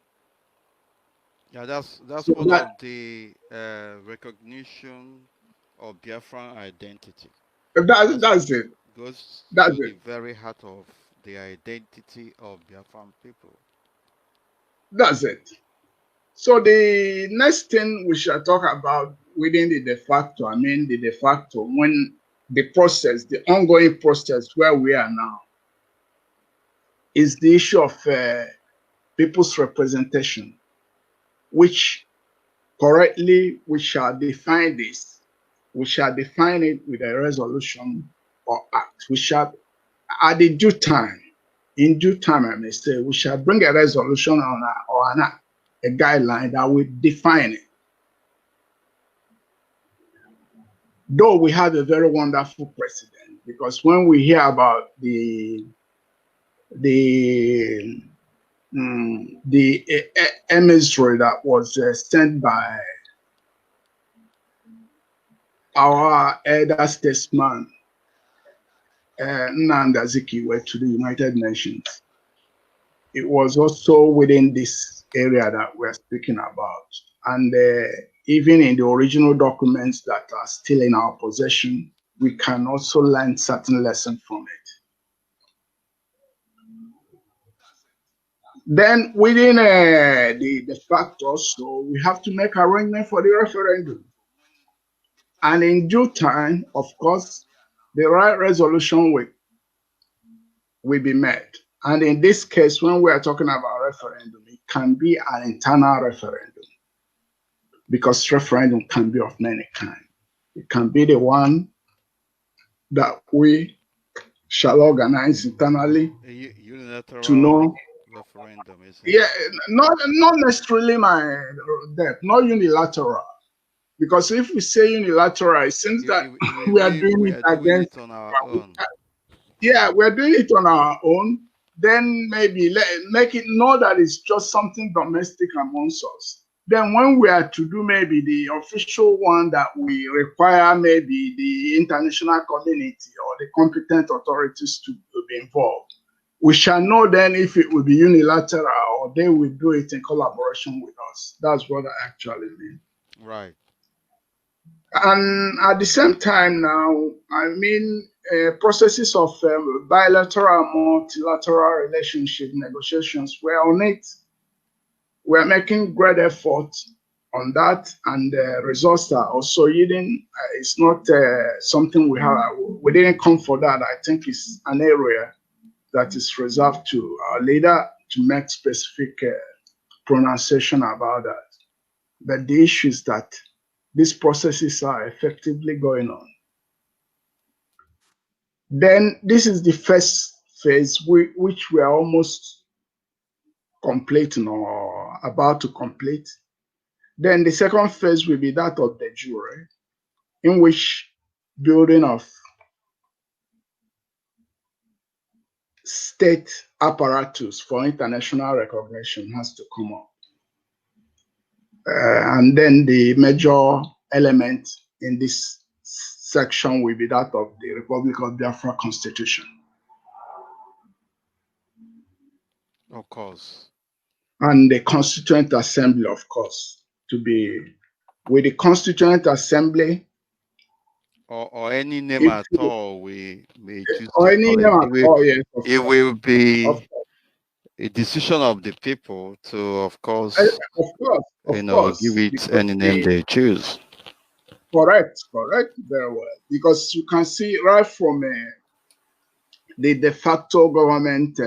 Yeah, that's so one of the recognition of Biafran identity. That's it. Goes That's to it. the very heart of the identity of Biafran people. That's it. So the next thing we shall talk about within the de facto, I mean the de facto, when the process, the ongoing process where we are now, is the issue of people's representation, which correctly we shall define this. We shall define it with a resolution or act. We shall, at the due time, in due time, I may say, we shall bring a resolution on or an act, a guideline that will define it. Though we have a very wonderful precedent, because when we hear about the emissary that was sent by our elder statesman, Nnamdi Azikiwe, to the United Nations, it was also within this area that we're speaking about. And even in the original documents that are still in our possession, we can also learn certain lessons from it. Then within the factors, so we have to make arrangement for the referendum. And in due time, of course, the right resolution will be made. And in this case, when we are talking about referendum, it can be an internal referendum, because referendum can be of many kinds. It can be the one that we shall organize internally Unilateral to know referendum, isn't Yeah, it? not necessarily my depth, not unilateral. Because if we say unilateral, it seems that we are doing it against. On our own. Yeah, we're doing it on our own. Then maybe make it know that it's just something domestic amongst us. Then when we are to do maybe the official one that we require maybe the international community or the competent authorities to be involved, we shall know then if it will be unilateral or they will do it in collaboration with us. That's what I actually mean. Right. And at the same time now, I mean, processes of bilateral, multilateral relationship negotiations, we're on it. We're making great efforts on that, and the results are also yielding. It's not something we didn't come for that. I think it's an area that is reserved to our leader to make specific pronunciation about that. But the issue is that these processes are effectively going on. Then this is the first phase, which we are almost completing or about to complete. Then the second phase will be that of the jury, in which building of state apparatus for international recognition has to come up. And then the major element in this section will be that of the Republic of Biafra Constitution. Of course. And the Constituent Assembly, of course, to be with the Constituent Assembly. Or any name at all we may choose or to any call name it. at all, yes. It will be a decision of the people to, of course, give it any name they choose. Correct, very well. Because you can see right from the de facto government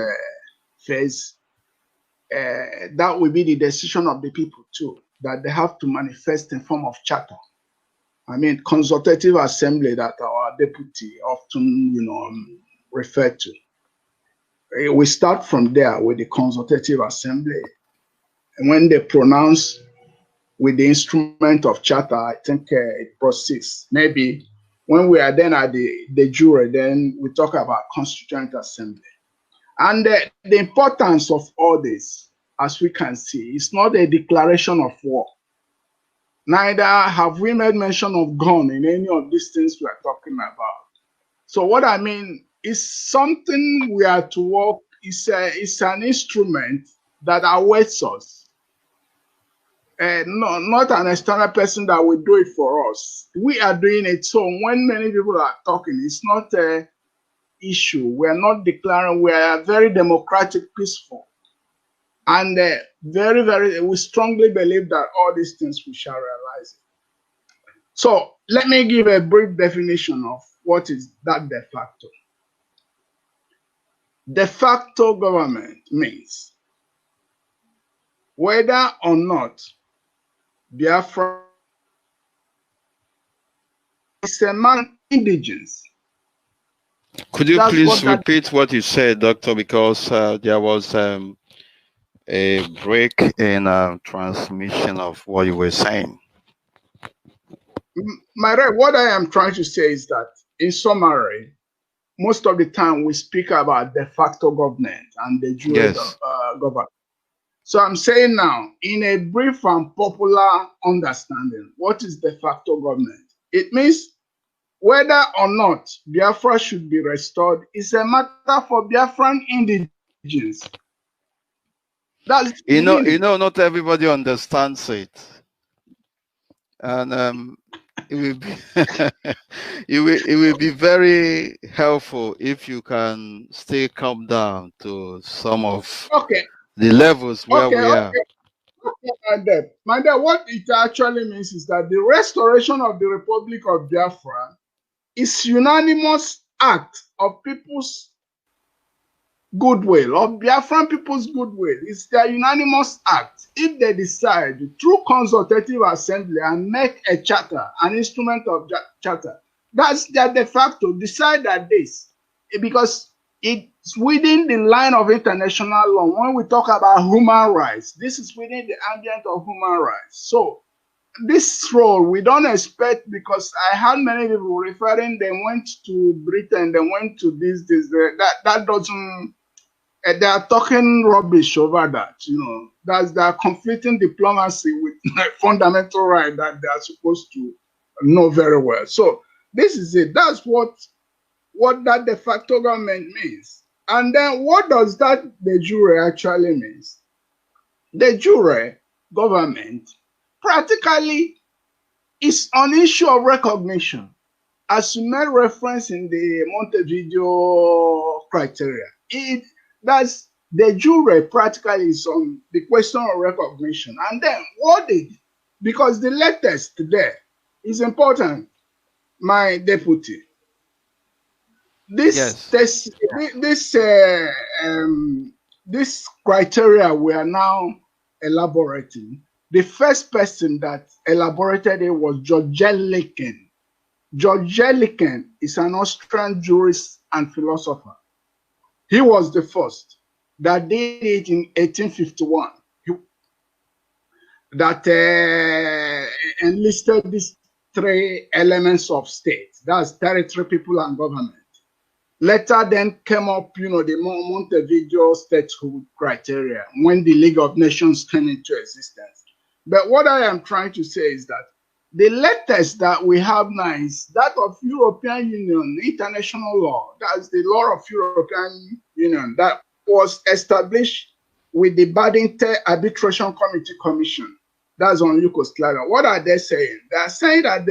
phase, that will be the decision of the people too, that they have to manifest in form of charter. I mean, consultative assembly that our deputy often, refer to. We start from there with the consultative assembly. And when they pronounce with the instrument of charter, I think it proceeds. Maybe when we are then at the jury, then we talk about constituent assembly. And the importance of all this, as we can see, is not a declaration of war. Neither have we made mention of gun in any of these things we are talking about. So what I mean is something we are to work, it's an instrument that awaits us. Not an external person that will do it for us. We are doing it. So when many people are talking, it's not an issue. We are not declaring, we are very democratic, peaceful. And we strongly believe that all these things we shall realize it. So let me give a brief definition of what is that de facto. De facto government means whether or not Biafra is a man indigenous. Could you please repeat what you said, Doctor, because there was a break in transmission of what you were saying. What I am trying to say is that, in summary, most of the time we speak about de facto government and the jure government. So I'm saying now, in a brief and popular understanding, what is de facto government? It means whether or not Biafra should be restored is a matter for Biafran indigenes. That's not everybody understands it, and it will be it will be very helpful if you can stay calm down to some of the levels where we are. My dad, what it actually means is that the restoration of the Republic of Biafra is unanimous act of people's goodwill, of Biafran people's goodwill. It's their unanimous act. If they decide through consultative assembly and make a charter, an instrument of charter, that's their de facto. Decide that this, because it's within the line of international law. When we talk about human rights, this is within the ambient of human rights. So this role we don't expect, because I had many people referring, they went to Britain, they went to this, that doesn't, they are talking rubbish over that, that's their conflicting diplomacy with fundamental right that they are supposed to know very well. So this is it. That's what that de facto government means. And then what does that de jure actually means? De jure government practically is an issue of recognition, as you made reference in the Montevideo criteria. That's the jure practically is on the question of recognition. And then what the because the latest there is important, my deputy. This Yes. this criteria we are now elaborating. The first person that elaborated it was George Jelliken. George Jelliken is an Austrian jurist and philosopher. He was the first that did it in 1851. That enlisted these three elements of state. That's territory, people, and government. Later then came up, the Montevideo statehood criteria when the League of Nations came into existence. But what I am trying to say is that the latest that we have now is that of European Union, international law. That's the law of European Union that was established with the Badington Arbitration Committee Commission. That's on Yugoslavia. What are they saying? They are saying that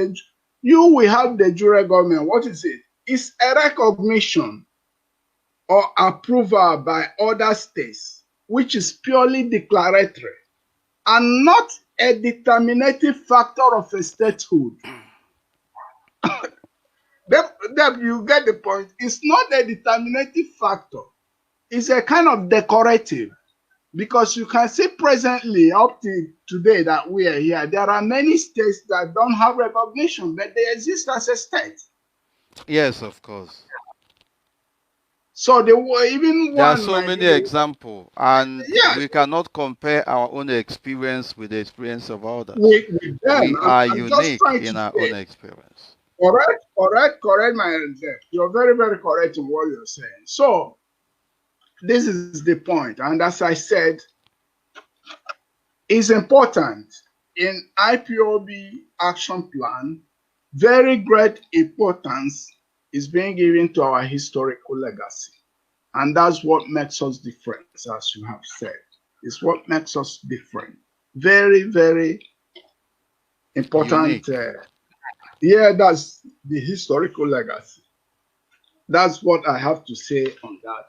you will have the jure government. What is it? It's a recognition or approval by other states, which is purely declaratory and not a determinative factor of a statehood. You get the point. It's not a determinative factor. It's a kind of decorative. Because you can see presently, up to today that we are here, there are many states that don't have recognition, but they exist as a state. Yes, of course. So there were even There are one. so many examples, and we cannot compare our own experience with the experience of others. With them. We are I'm unique in our own experience. Correct, my friend. You're very, very correct in what you're saying. So this is the point. And as I said, it's important in IPOB action plan, very great importance is being given to our historical legacy. And that's what makes us different, as you have said. It's what makes us different. Very, very important. That's the historical legacy. That's what I have to say on that.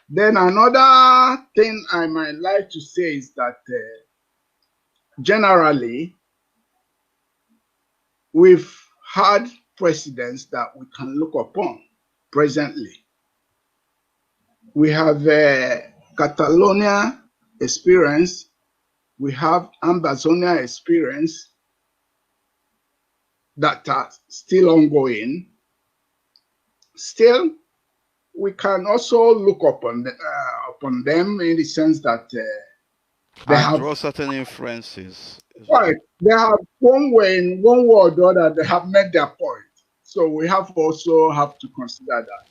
Then another thing I might like to say is that generally, we've had presidents that we can look upon presently. We have Catalonia experience. We have Ambazonia experience that are still ongoing. Still, we can also look upon them in the sense that they have draw certain inferences. Right. They have one way or the other, they have made their point. So we also have to consider that.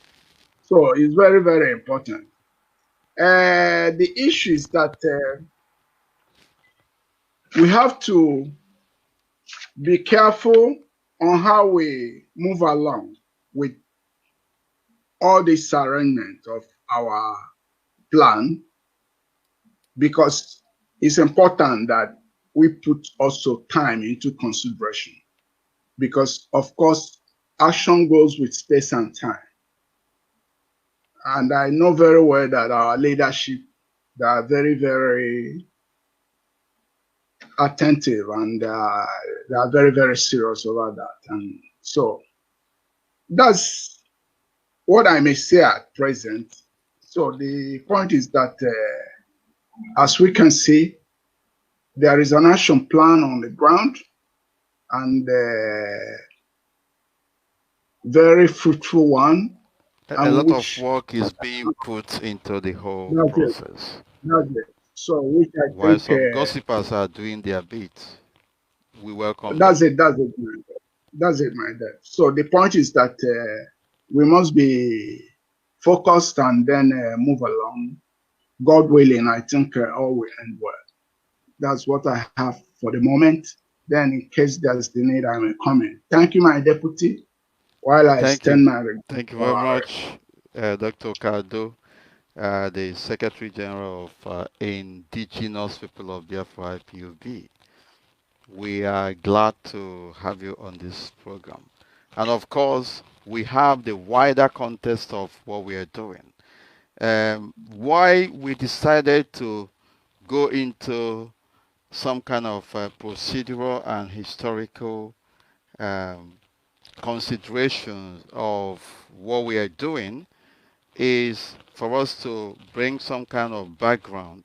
So it's very, very important. The issue is that we have to be careful on how we move along with all this arrangement of our plan, because it's important that we put also time into consideration, because of course action goes with space and time. And I know very well that our leadership, they are very, very attentive, and they are very, very serious about that. And so that's what I may say at present. So the point is that as we can see, there is an action plan on the ground, and very fruitful one. A lot of work is being put into the whole process. That's it. So which I while think some gossipers are doing their bit, we welcome that's them. That's it, my dad. So the point is that we must be focused and then move along. God willing, I think all will end well. That's what I have for the moment. Then in case there's the need, I may comment. Thank you, my deputy. While I extend my regard. Thank you very much, Dr. Okeadu, the Secretary General of Indigenous People of Biafra IPOB. We are glad to have you on this program. And of course, we have the wider context of what we are doing. Why we decided to go into some kind of procedural and historical um, considerations of what we are doing is for us to bring some kind of background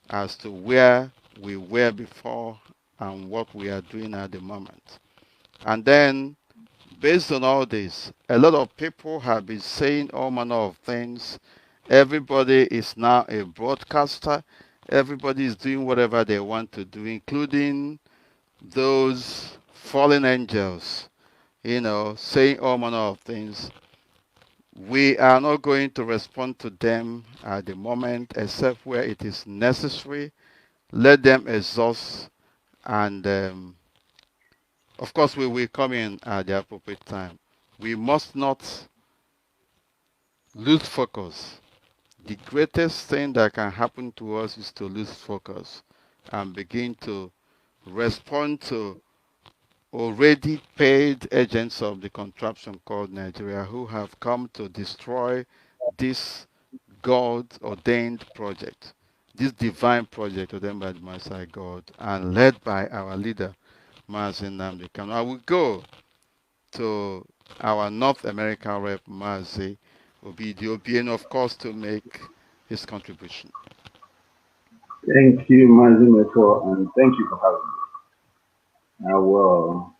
as to where we were before and what we are doing at the moment. And then, based on all this, a lot of people have been saying all manner of things. Everybody is now a broadcaster. Everybody is doing whatever they want to do, including those fallen angels, saying all manner of things. We are not going to respond to them at the moment, except where it is necessary. Let them exhaust, and of course, we will come in at the appropriate time. We must not lose focus. The greatest thing that can happen to us is to lose focus and begin to respond to already paid agents of the contraption called Nigeria who have come to destroy this God ordained project, this divine project ordained by the Most High God and led by our leader, Mazi. I will go to our North American rep, Mazi Obidi, Obienu, of course, to make his contribution. Thank you, Mazi Mefor, and thank you for having me. I will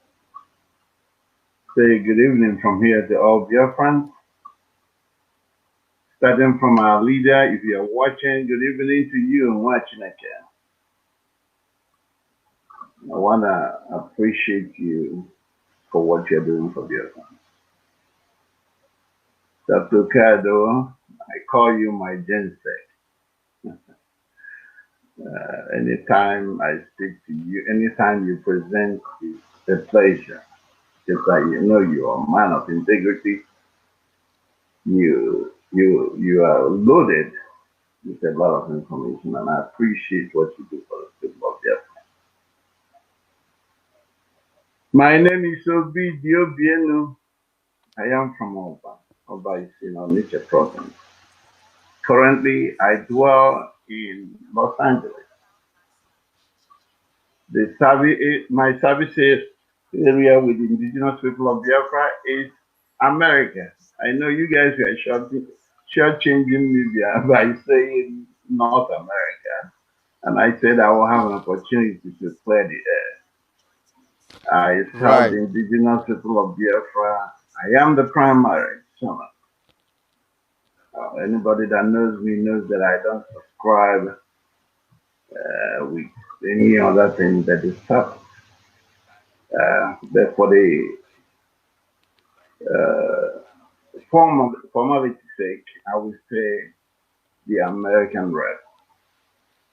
say good evening from here to all Biafrans. Starting from our leader, if you are watching, good evening to you and watching again. I want to appreciate you for what you're doing for Biafra. Dr. Okeadu, I call you my gensec. Anytime I speak to you, anytime you present, it's a pleasure. Just like you know you are a man of integrity. You are loaded with a lot of information, and I appreciate what you do for the people of Biafra. My name is Obidi Obienu. I am from Oba is in Onitsha province. Currently, I dwell in Los Angeles. My service area with the indigenous people of Biafra is America. I know you guys were shortchanging me by saying North America, and I said I will have an opportunity to clear the air. I serve the indigenous people of Biafra. I am the primary shaman. Anybody that knows me knows that I don't subscribe with any other thing that is tough. Therefore, the formality's sake, I would say the American rep.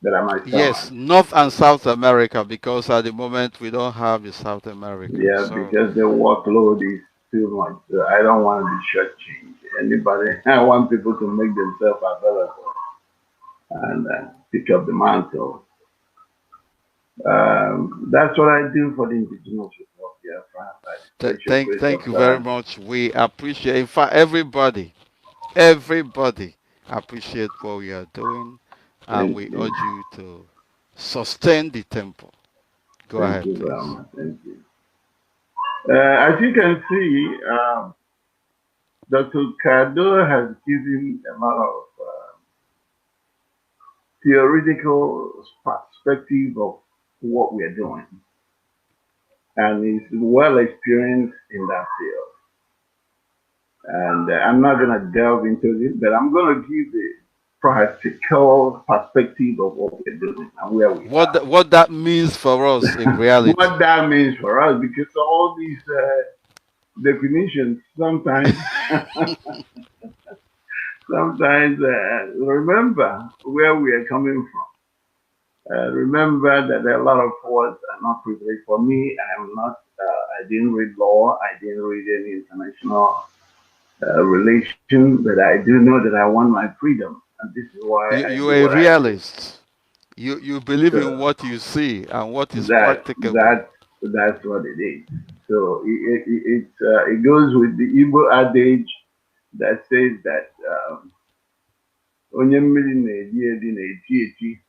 That I might Yes, North and South America, because at the moment we don't have the South America. Yeah, so because the workload is too much. So I don't want to be shortchanged. Anybody, I want people to make themselves available and pick up the mantle. That's what I do for the indigenous people of Biafra. Thank you very much. We appreciate, in fact, everybody appreciate what we are doing, and we urge you to sustain the temple. Go ahead, please. Thank you very much. Thank you. As you can see, Dr. Okeadu has given a lot of theoretical perspective of what we are doing, and he's well experienced in that field. And I'm not going to delve into it, but I'm going to give the practical perspective of what we're doing and where we are. What that means for us in reality. What that means for us, because all these definitions sometimes remember where we are coming from. Remember that there are a lot of words are not privileged. For me, I didn't read law, I didn't read any international relation, but I do know that I want my freedom, and this is why you are a realist. You believe in what you see and what is practicable. That's what it is. So it goes with the Igbo adage that says that onye mmiri na-edi edi na-eti eti.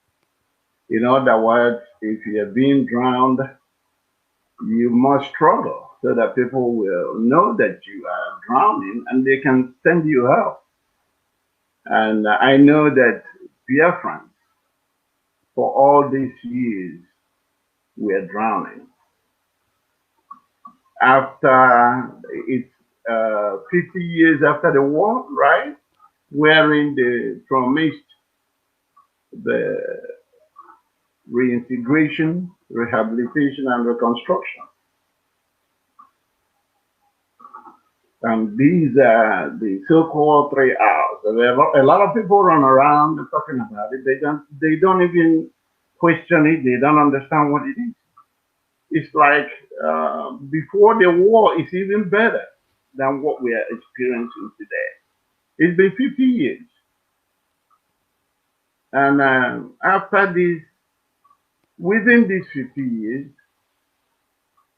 In other words, if you're being drowned, you must struggle so that people will know that you are drowning and they can send you help. And I know that Biafrans, for all these years, were drowning. After it's 50 years after the war, right? Wherein they promised the reintegration, rehabilitation, and reconstruction. And these are the so-called 3 R's. A lot of people run around talking about it. They don't even question it. They don't understand what it is. It's like before the war is even better than what we are experiencing today. It's been 50 years. And after this, within these 50 years,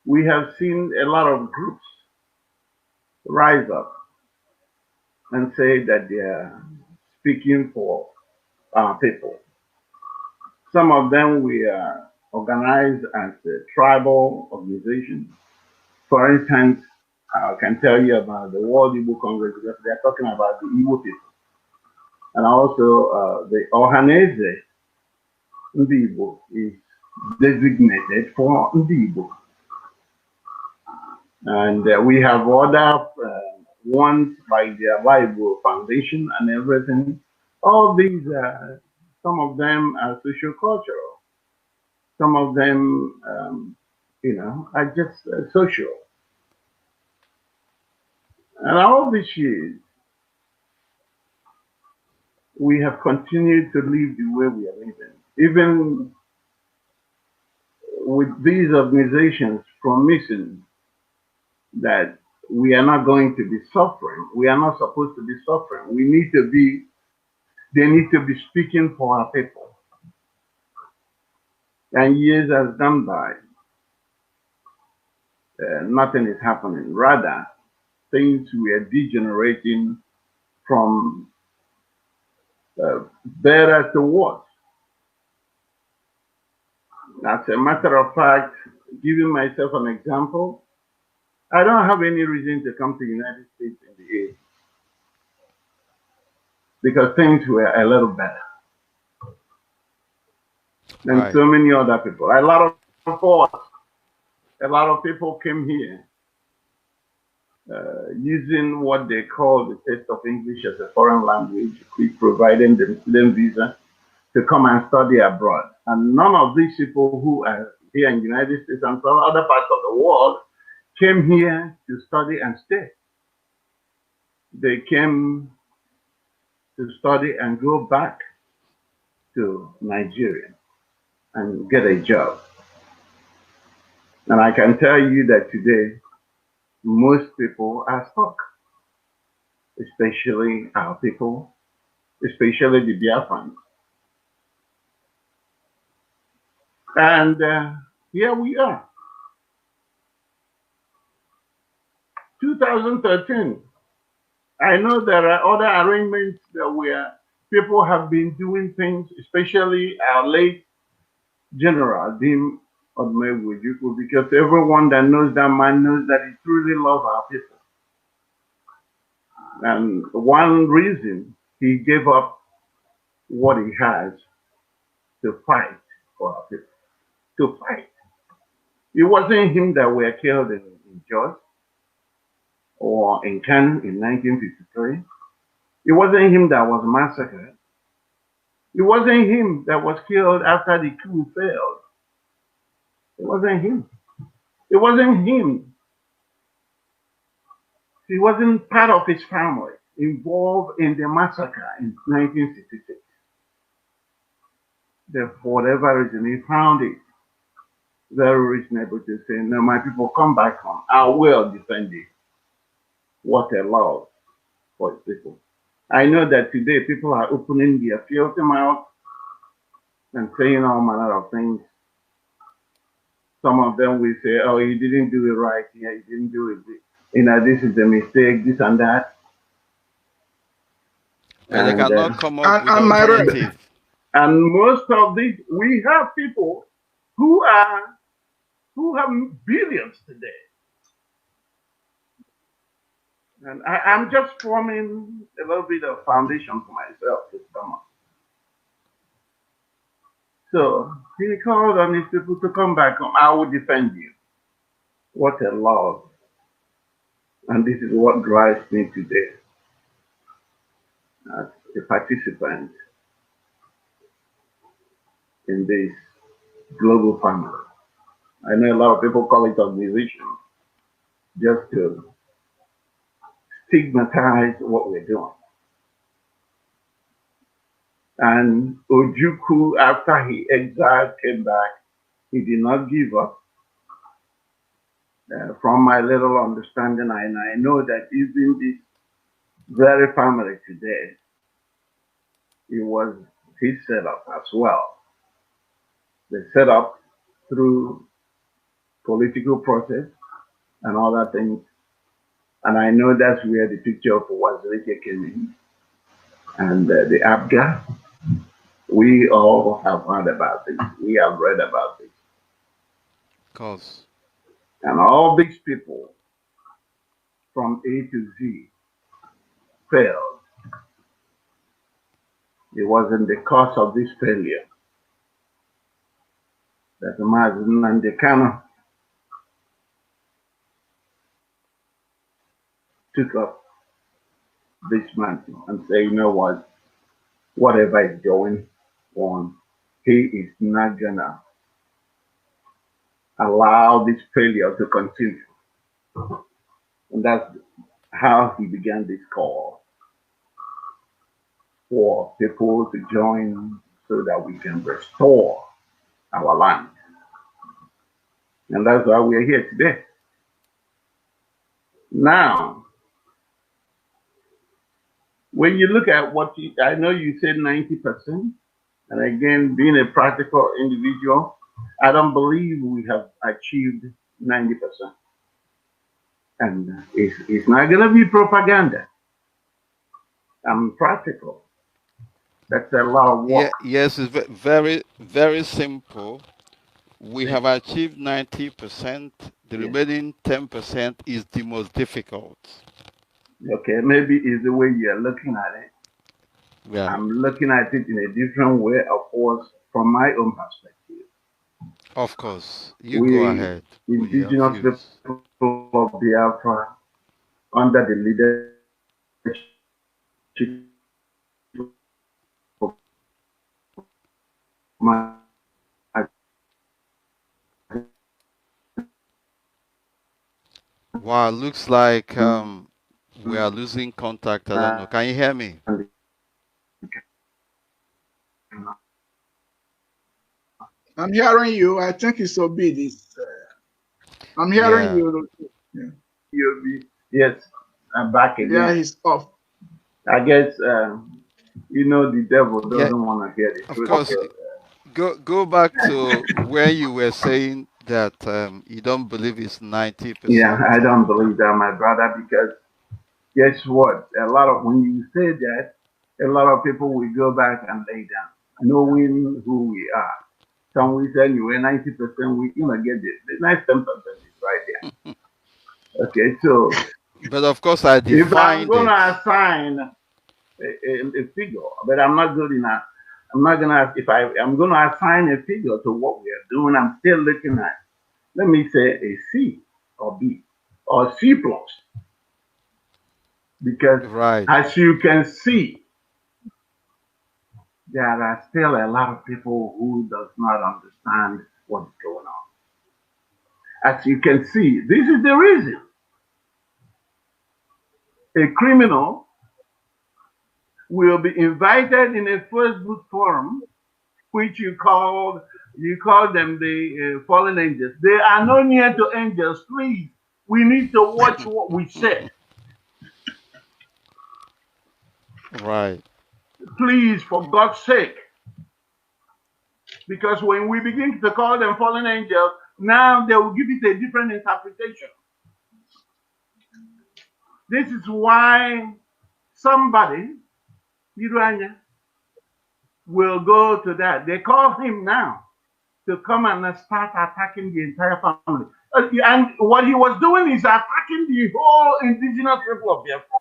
we have seen a lot of groups rise up and say that they are speaking for our people. Some of them we are organized as a tribal organization. For instance, I can tell you about the World Igbo Congress because they are talking about the Igbo people. And also the Ohaneze Ndi Igbo is designated for Ndi Igbo. And we have other ones like the Bible Foundation and everything. All these, some of them are socio-cultural. Some of them, are just social. And all these years, we have continued to live the way we are living. Even with these organizations promising that we are not going to be suffering. We are not supposed to be suffering. They need to be speaking for our people. And years has gone by. Nothing is happening. Rather, things were degenerating from better to worse. As a matter of fact, giving myself an example, I don't have any reason to come to the United States in the 80s because things were a little better than so many other people. A lot of people came here using what they call the test of English as a foreign language, which provided them student visa to come and study abroad. And none of these people who are here in the United States and some other parts of the world came here to study and stay. They came to study and go back to Nigeria and get a job. And I can tell you that today, most people are stuck, especially our people, especially the Biafrans. And here we are. 2013. I know there are other arrangements where people have been doing things, especially our late General Dim Odumegwu, because everyone that knows that man knows that he truly loves our people. And one reason he gave up what he has to fight for our people, to fight. It wasn't him that were killed in Jos or in Kano in 1953. It wasn't him that was massacred. It wasn't him that was killed after the coup failed. It wasn't him. It wasn't him. He wasn't part of his family involved in the massacre in 1966. Therefore, for whatever reason, he found it very reasonable to say, no, my people, come back home. I will defend you. What a love for his people. I know that today people are opening their filthy mouth and saying all manner of things. Some of them will say, oh, you didn't do it right here, you didn't do it. This is a mistake, this and that. And they cannot come up with an alternative. And most of these, we have people who have billions today. And I'm just forming a little bit of foundation for myself this summer. So he called on his people to come back home. I will defend you. What a love. And this is what drives me today as a participant in this global family. I know a lot of people call it organization just to stigmatize what we're doing. And Ojukwu, after he exiled, came back. He did not give up. From my little understanding, and I know that even this very family today, it was his setup as well. The setup through political process and other things. And I know that's where the picture of Wazirike came in. And the ABGA, we all have heard about this. We have read about this. Of course. And all these people from A to Z failed. It wasn't the cause of this failure that Mazi and the Kano took up this mantle and say, you know what, whatever is going on, he is not gonna allow this failure to continue. And that's how he began this call for people to join so that we can restore our land. And that's why we're here today. Now, when you look at what I know you said 90%, and again, being a practical individual, I don't believe we have achieved 90%. And it's not going to be propaganda. I'm practical. That's a lot of work. Yes, it's very, very simple. We have achieved 90%. The remaining 10% is the most difficult. Okay, maybe it's the way you're looking at it. Yeah. I'm looking at it in a different way, of course, from my own perspective. Of course. You go ahead. Indigenous people of Biafra, under the leadership of Mazi, Wow, looks like we are losing contact. I don't know. Can you hear me? I'm hearing you. I think it's Obidi. I'm hearing you. Yeah. Yes, I'm back again. Yeah, he's off. I guess the devil doesn't want to hear the truth. Of course. Go back to where you were saying that you don't believe it's 90%. Yeah, I don't believe that, my brother, because guess what? When you say that, a lot of people will go back and lay down, knowing who we are. Some we say you were 90%, we get the nice 10% is right there. Okay, so but of course I defined if I'm gonna assign a figure, but I'm not good enough. I'm not gonna I'm gonna assign a figure to what we are doing, I'm still looking at, let me say, a C or B or C plus. Because as you can see, there are still a lot of people who does not understand what's going on. As you can see, this is the reason a criminal will be invited in a Facebook forum, which you call them the fallen angels. They are not near to angels. Please, we need to watch what we say. Right. Please, for God's sake. Because when we begin to call them fallen angels, now they will give it a different interpretation. This is why somebody, Iranya, will go to that. They call him now to come and start attacking the entire family. And what he was doing is attacking the whole indigenous people of Biafra,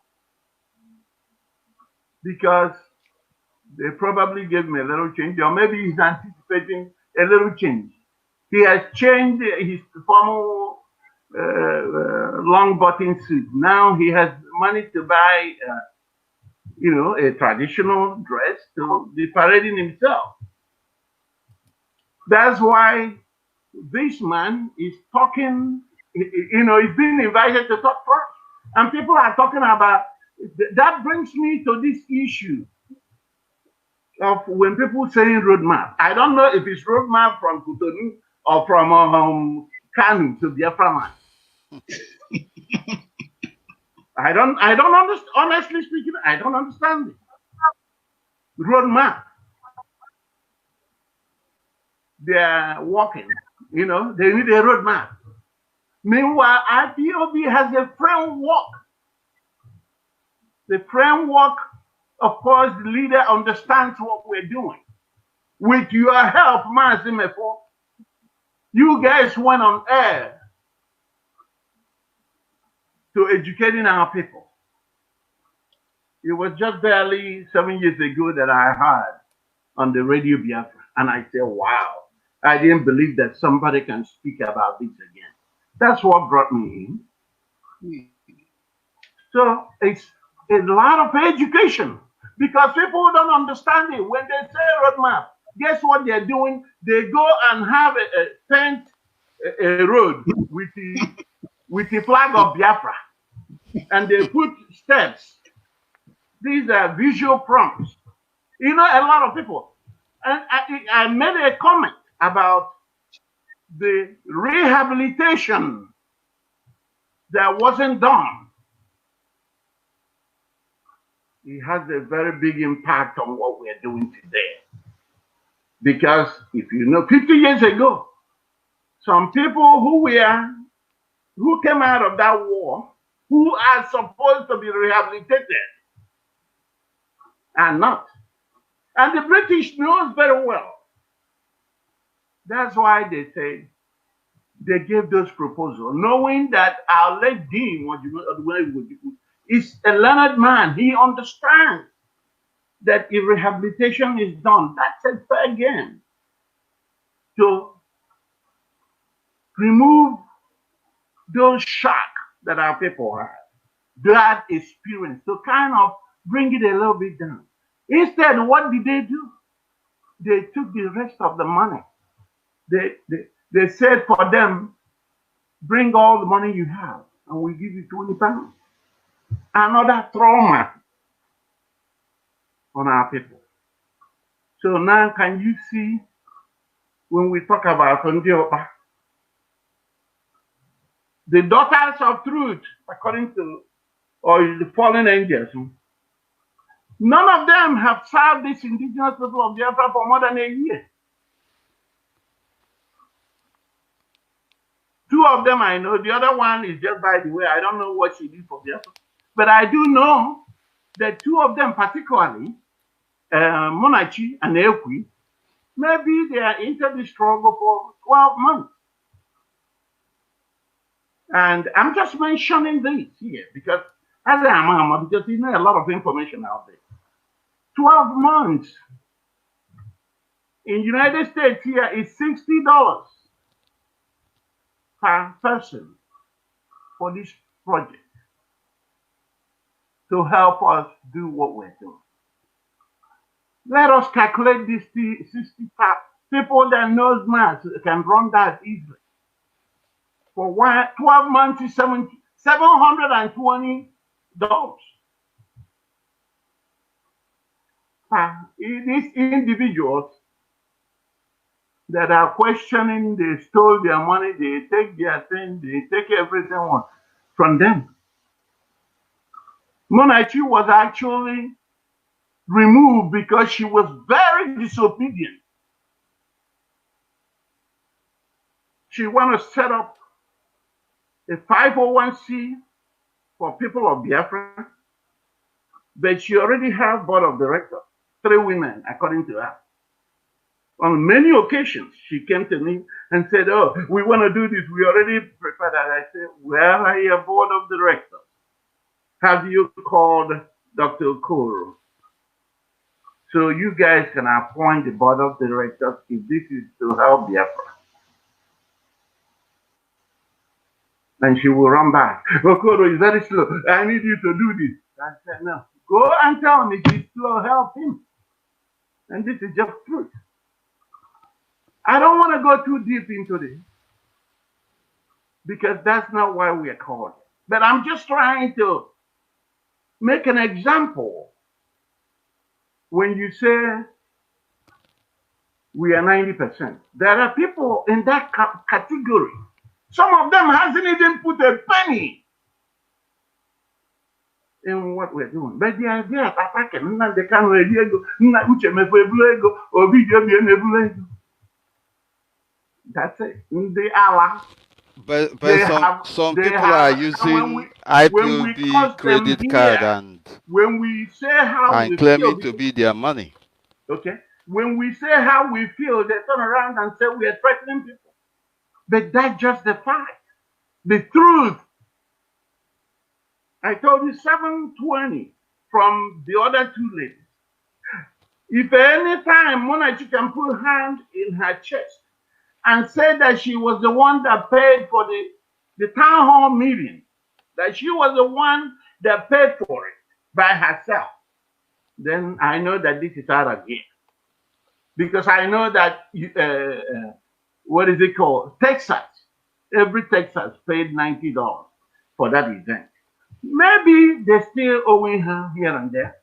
because they probably gave him a little change, or maybe he's anticipating a little change. He has changed his formal long button suit. Now he has money to buy, a traditional dress to be parading himself. That's why this man is talking, he's being invited to talk first. And people are talking about, that brings me to this issue of when people saying roadmap. I don't know if it's roadmap from Cotonou or from Kanu to Biafra land. I don't understand, honestly speaking, I don't understand it. Roadmap. They're walking, they need a roadmap. Meanwhile, IPOB has a framework. The framework, of course, the leader understands what we're doing. With your help, Mazi, Mefor, you guys went on air to educating our people. It was just barely 7 years ago that I heard on the radio Biafra, and I said, wow, I didn't believe that somebody can speak about this again. That's what brought me in. So it's a lot of education, because people don't understand it. When they say roadmap, guess what they're doing? They go and have a fence, a road with the flag of Biafra, and they put steps. These are visual prompts. A lot of people. And I made a comment about the rehabilitation that wasn't done. It has a very big impact on what we're doing today. Because if 50 years ago, some people who came out of that war, who are supposed to be rehabilitated, are not. And the British knows very well. That's why they say they gave those proposals, knowing that our late Dean is a learned man. He understands that if rehabilitation is done, that's a fair game to remove those shock that our people have, that experience, to kind of bring it a little bit down. Instead, what did they do? They took the rest of the money. They said for them, bring all the money you have, and we'll give you 20 pounds. Another trauma on our people. So now, can you see, when we talk about Ondiopa, the daughters of truth, according to, or the fallen angels, none of them have served this indigenous people of Biafra for more than a year. 2 of them I know. The other one is just by the way. I don't know what she did for Biafra. But I do know that 2 of them, particularly, Monachi and Ekwi, maybe they are into the struggle for 12 months. And I'm just mentioning this here because as because there's a lot of information out there. 12 months in the United States here is $60 per person for this project to help us do what we're doing. Let us calculate this 60 people that knows math can run that easily. For 12 months is $720. These individuals that are questioning, they stole their money, they take their thing, they take everything from them. Monachi was actually removed because she was very disobedient. She wanted to set up a 501c for people of Biafra, but she already has board of directors. 3 women, according to her. On many occasions, she came to me and said, oh, we want to do this. We already prepared that. I said, well, are you a board of directors? Have you called Dr. Okoro? So you guys can appoint the board of directors if this is to help Biafra. And she will run back. Okoro is very slow. I need you to do this. I said, no. Go and tell him if he's slow, help him. And this is just truth. I don't want to go too deep into this because that's not why we are called. But I'm just trying to make an example. When you say we are 90%, there are people in that category. Some of them hasn't even put a penny in what we're doing. But they are there attacking. They can't really go. Uche, Mefor, Obidi, Obienu. That's it. They are. But some people are using IPOB credit card and when we say how we claiming feel, to be their money. Okay. When we say how we feel, they turn around and say we are threatening people. But that's just the fact. The truth. I told you 720 from the other 2 ladies. If any time Monachi can put her hand in her chest and say that she was the one that paid for the town hall meeting, that she was the one that paid for it by herself, then I know that this is out of here. Because I know that, what is it called? Texas. Every Texas paid $90 for that event. Maybe they're still owing her here and there.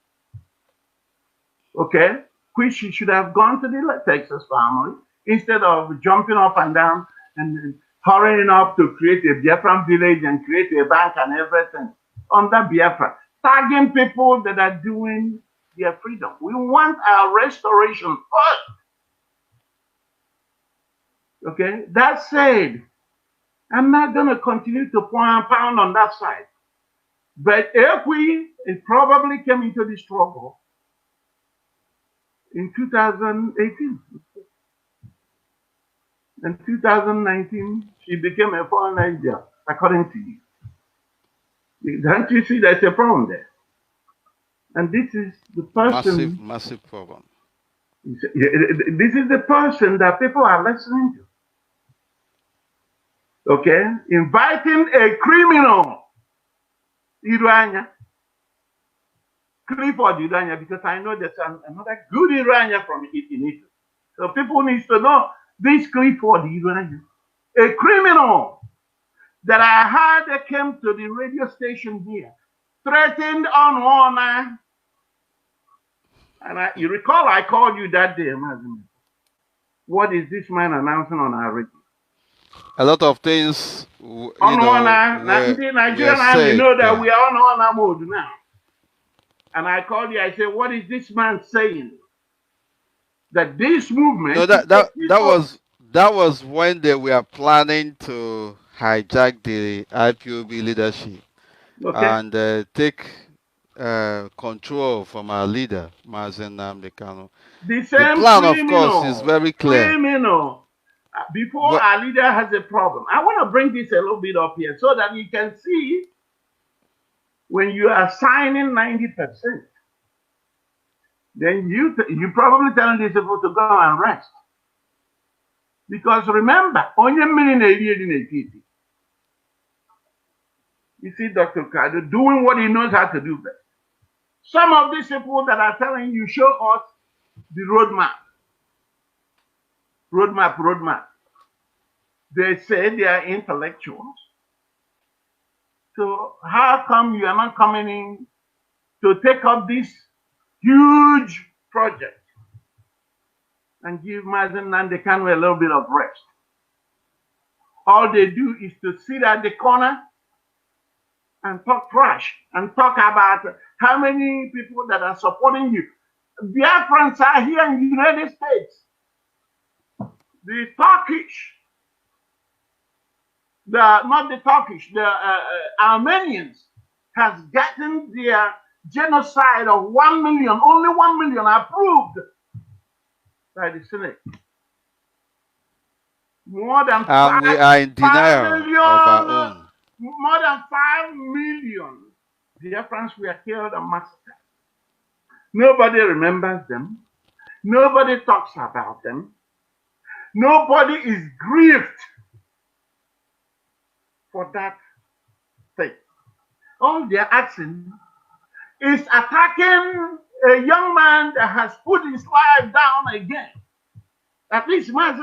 Okay? Which she should have gone to the Texas family instead of jumping up and down and hurrying up to create a Biafran village and create a bank and everything under Biafra. Tagging people that are doing their freedom. We want our restoration first. Okay? That said, I'm not going to continue to pound on that side. But if it probably came into the struggle in 2018. In 2019, she became a foreign Niger, according to you. Don't you see there's a problem there? And this is the person. Massive problem. This is the person that people are listening to. Okay? Inviting a criminal, Irania, Clifford Irania, because I know there's another good Irania from it in Italy. So people need to know this Clifford Irania, a criminal that I heard that came to the radio station here, threatened on honor. And you recall I called you that day, Mazi. What is this man announcing on our radio? A lot of things, on honor. The Nigerian army know that we are on honor mode now. And I called you, I said, what is this man saying? That this movement... No, that was when they were planning to hijack the IPOB leadership, okay, and take control from our leader, Mazi. The plan, of course, is very clear. Before our leader has a problem. I want to bring this a little bit up here so that you can see when you are signing 90%, then you probably telling these people to go and rest. Because remember, you see Dr. Okeadu doing what he knows how to do best. Some of these people that are telling you, show us the roadmap. Roadmap. They say they are intellectuals. So how come you are not coming in to take up this huge project and give Mazi and the Kanu a little bit of rest? All they do is to sit at the corner and talk trash and talk about how many people that are supporting you. Biafrans are here in the United States. The Turkish, not the Turkish, the Armenians has gotten their genocide of 1 million, only 1 million approved by the Senate. More than And we are in denial of our own. More than 5 million Biafrans were killed and massacred. Nobody remembers them. Nobody talks about them. Nobody is grieved for that thing. All they're asking is attacking a young man that has put his life down again. At least Mazi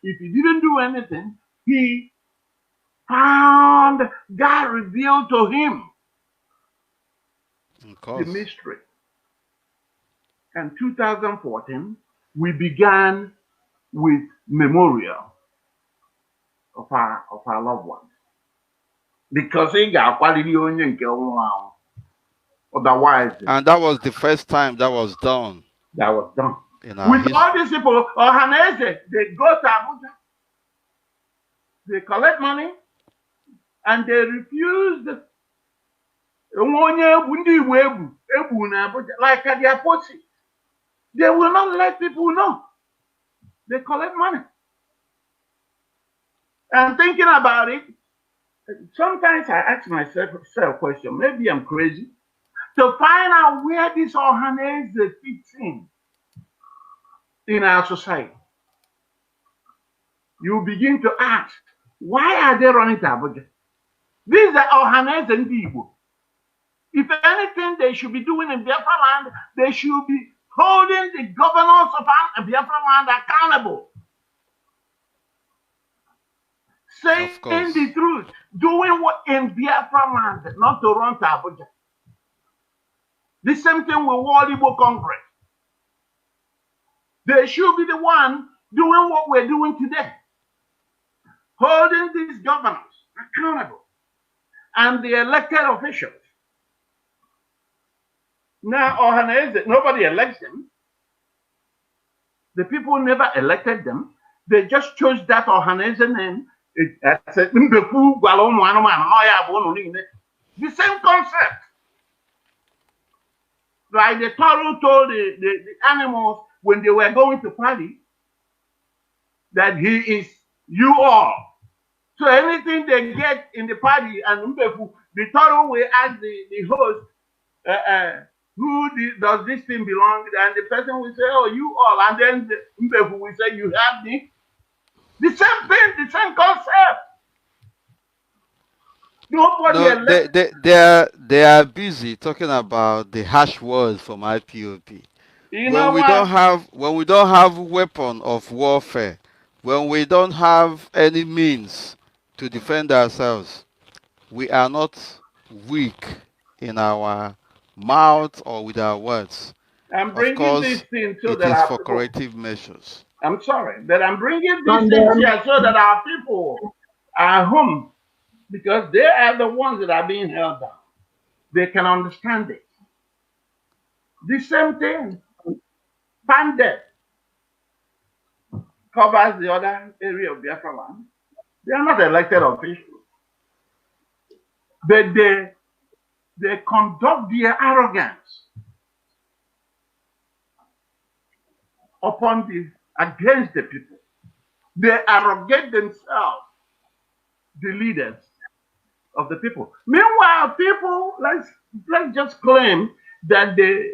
if he didn't do anything, he found God revealed to him the mystery. And 2014, we began with memorial of our loved ones. Because he got quality onion otherwise. And that was the first time that was done. That was done. With history. All these people, Ohaneze, they go to Abuja, they collect money, and they refuse like at the opposite. They will not let people know. They collect money. And thinking about it, sometimes I ask myself a question, maybe I'm crazy, to find out where this Ohaneze fits in our society. You begin to ask, why are they running to Abuja? These are Ohaneze and Igbo. If anything they should be doing in Biafra land, they should be holding the governors of Biafra land accountable. Saying the truth, doing what in Biafra land, not to run to Abuja. The same thing with World Igbo Congress. They should be the one doing what we're doing today. Holding these governors accountable and the elected officials. Now, Ohaneze, nobody elects them. The people never elected them. They just chose that Ohaneze name. The same concept. Like the Toro told the animals when they were going to party that he is you all. So anything they get in the party and the Toro will ask the host, does this thing belong? And the person will say, oh, you all. And then the Mbefu will say, you have me. The same thing, the same concept. No, they are busy talking about the harsh words from IPOB. When we don't have weapon of warfare, when we don't have any means to defend ourselves, we are not weak in our mouth or with our words. I'm bringing of course, this thing so it that is for corrective measures. I'm sorry, that I'm bringing these things here so that our people are home, because they are the ones that are being held down. They can understand it. The same thing, Pandit covers the other area of Biafra land. They are not elected officials, but they conduct their arrogance against the people. They arrogate themselves, the leaders of the people. Meanwhile, people, let's just claim that they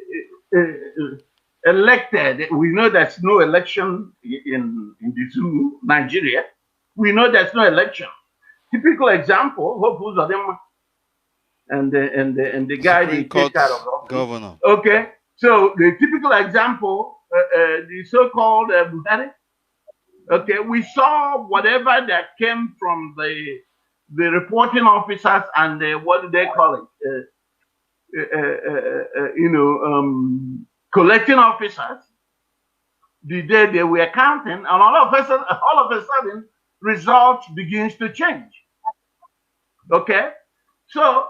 elected. We know there's no election in the zoo, Nigeria. We know there's no election. Typical example, and the guy they take out of office. Governor. Okay, so the typical example, the so-called Buhari. Okay, we saw whatever that came from the reporting officers and what do they call it? Collecting officers. The day they were counting, and all of a sudden, results begins to change. Okay, so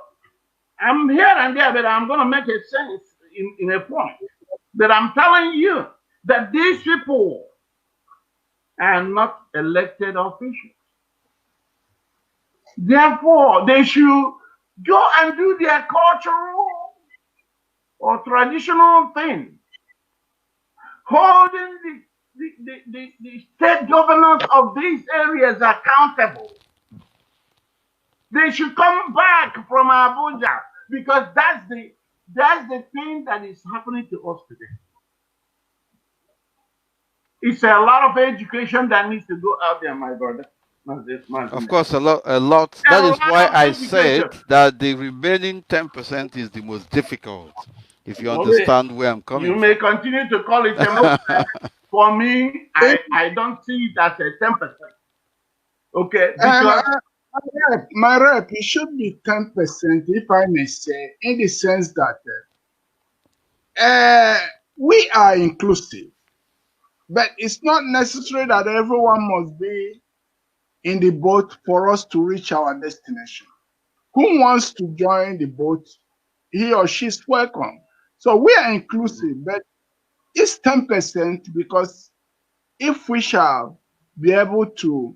I'm here and there, but I'm going to make a sense in a point that I'm telling you that these people are not elected officials. Therefore, they should go and do their cultural or traditional thing, holding the state governors of these areas accountable. They should come back from Abuja, because that's the thing that is happening to us today. It's a lot of education that needs to go out there, my brother. Of course, a lot. That is why I said that the remaining 10% is the most difficult. If you understand where I'm coming from. You may continue to call it 10%. For me, I don't see it as a 10%. Okay, because my rep, it should be 10%, if I may say, in the sense that we are inclusive, but it's not necessary that everyone must be in the boat for us to reach our destination. Who wants to join the boat, he or she is welcome. So we are inclusive, but it's 10%, because if we shall be able to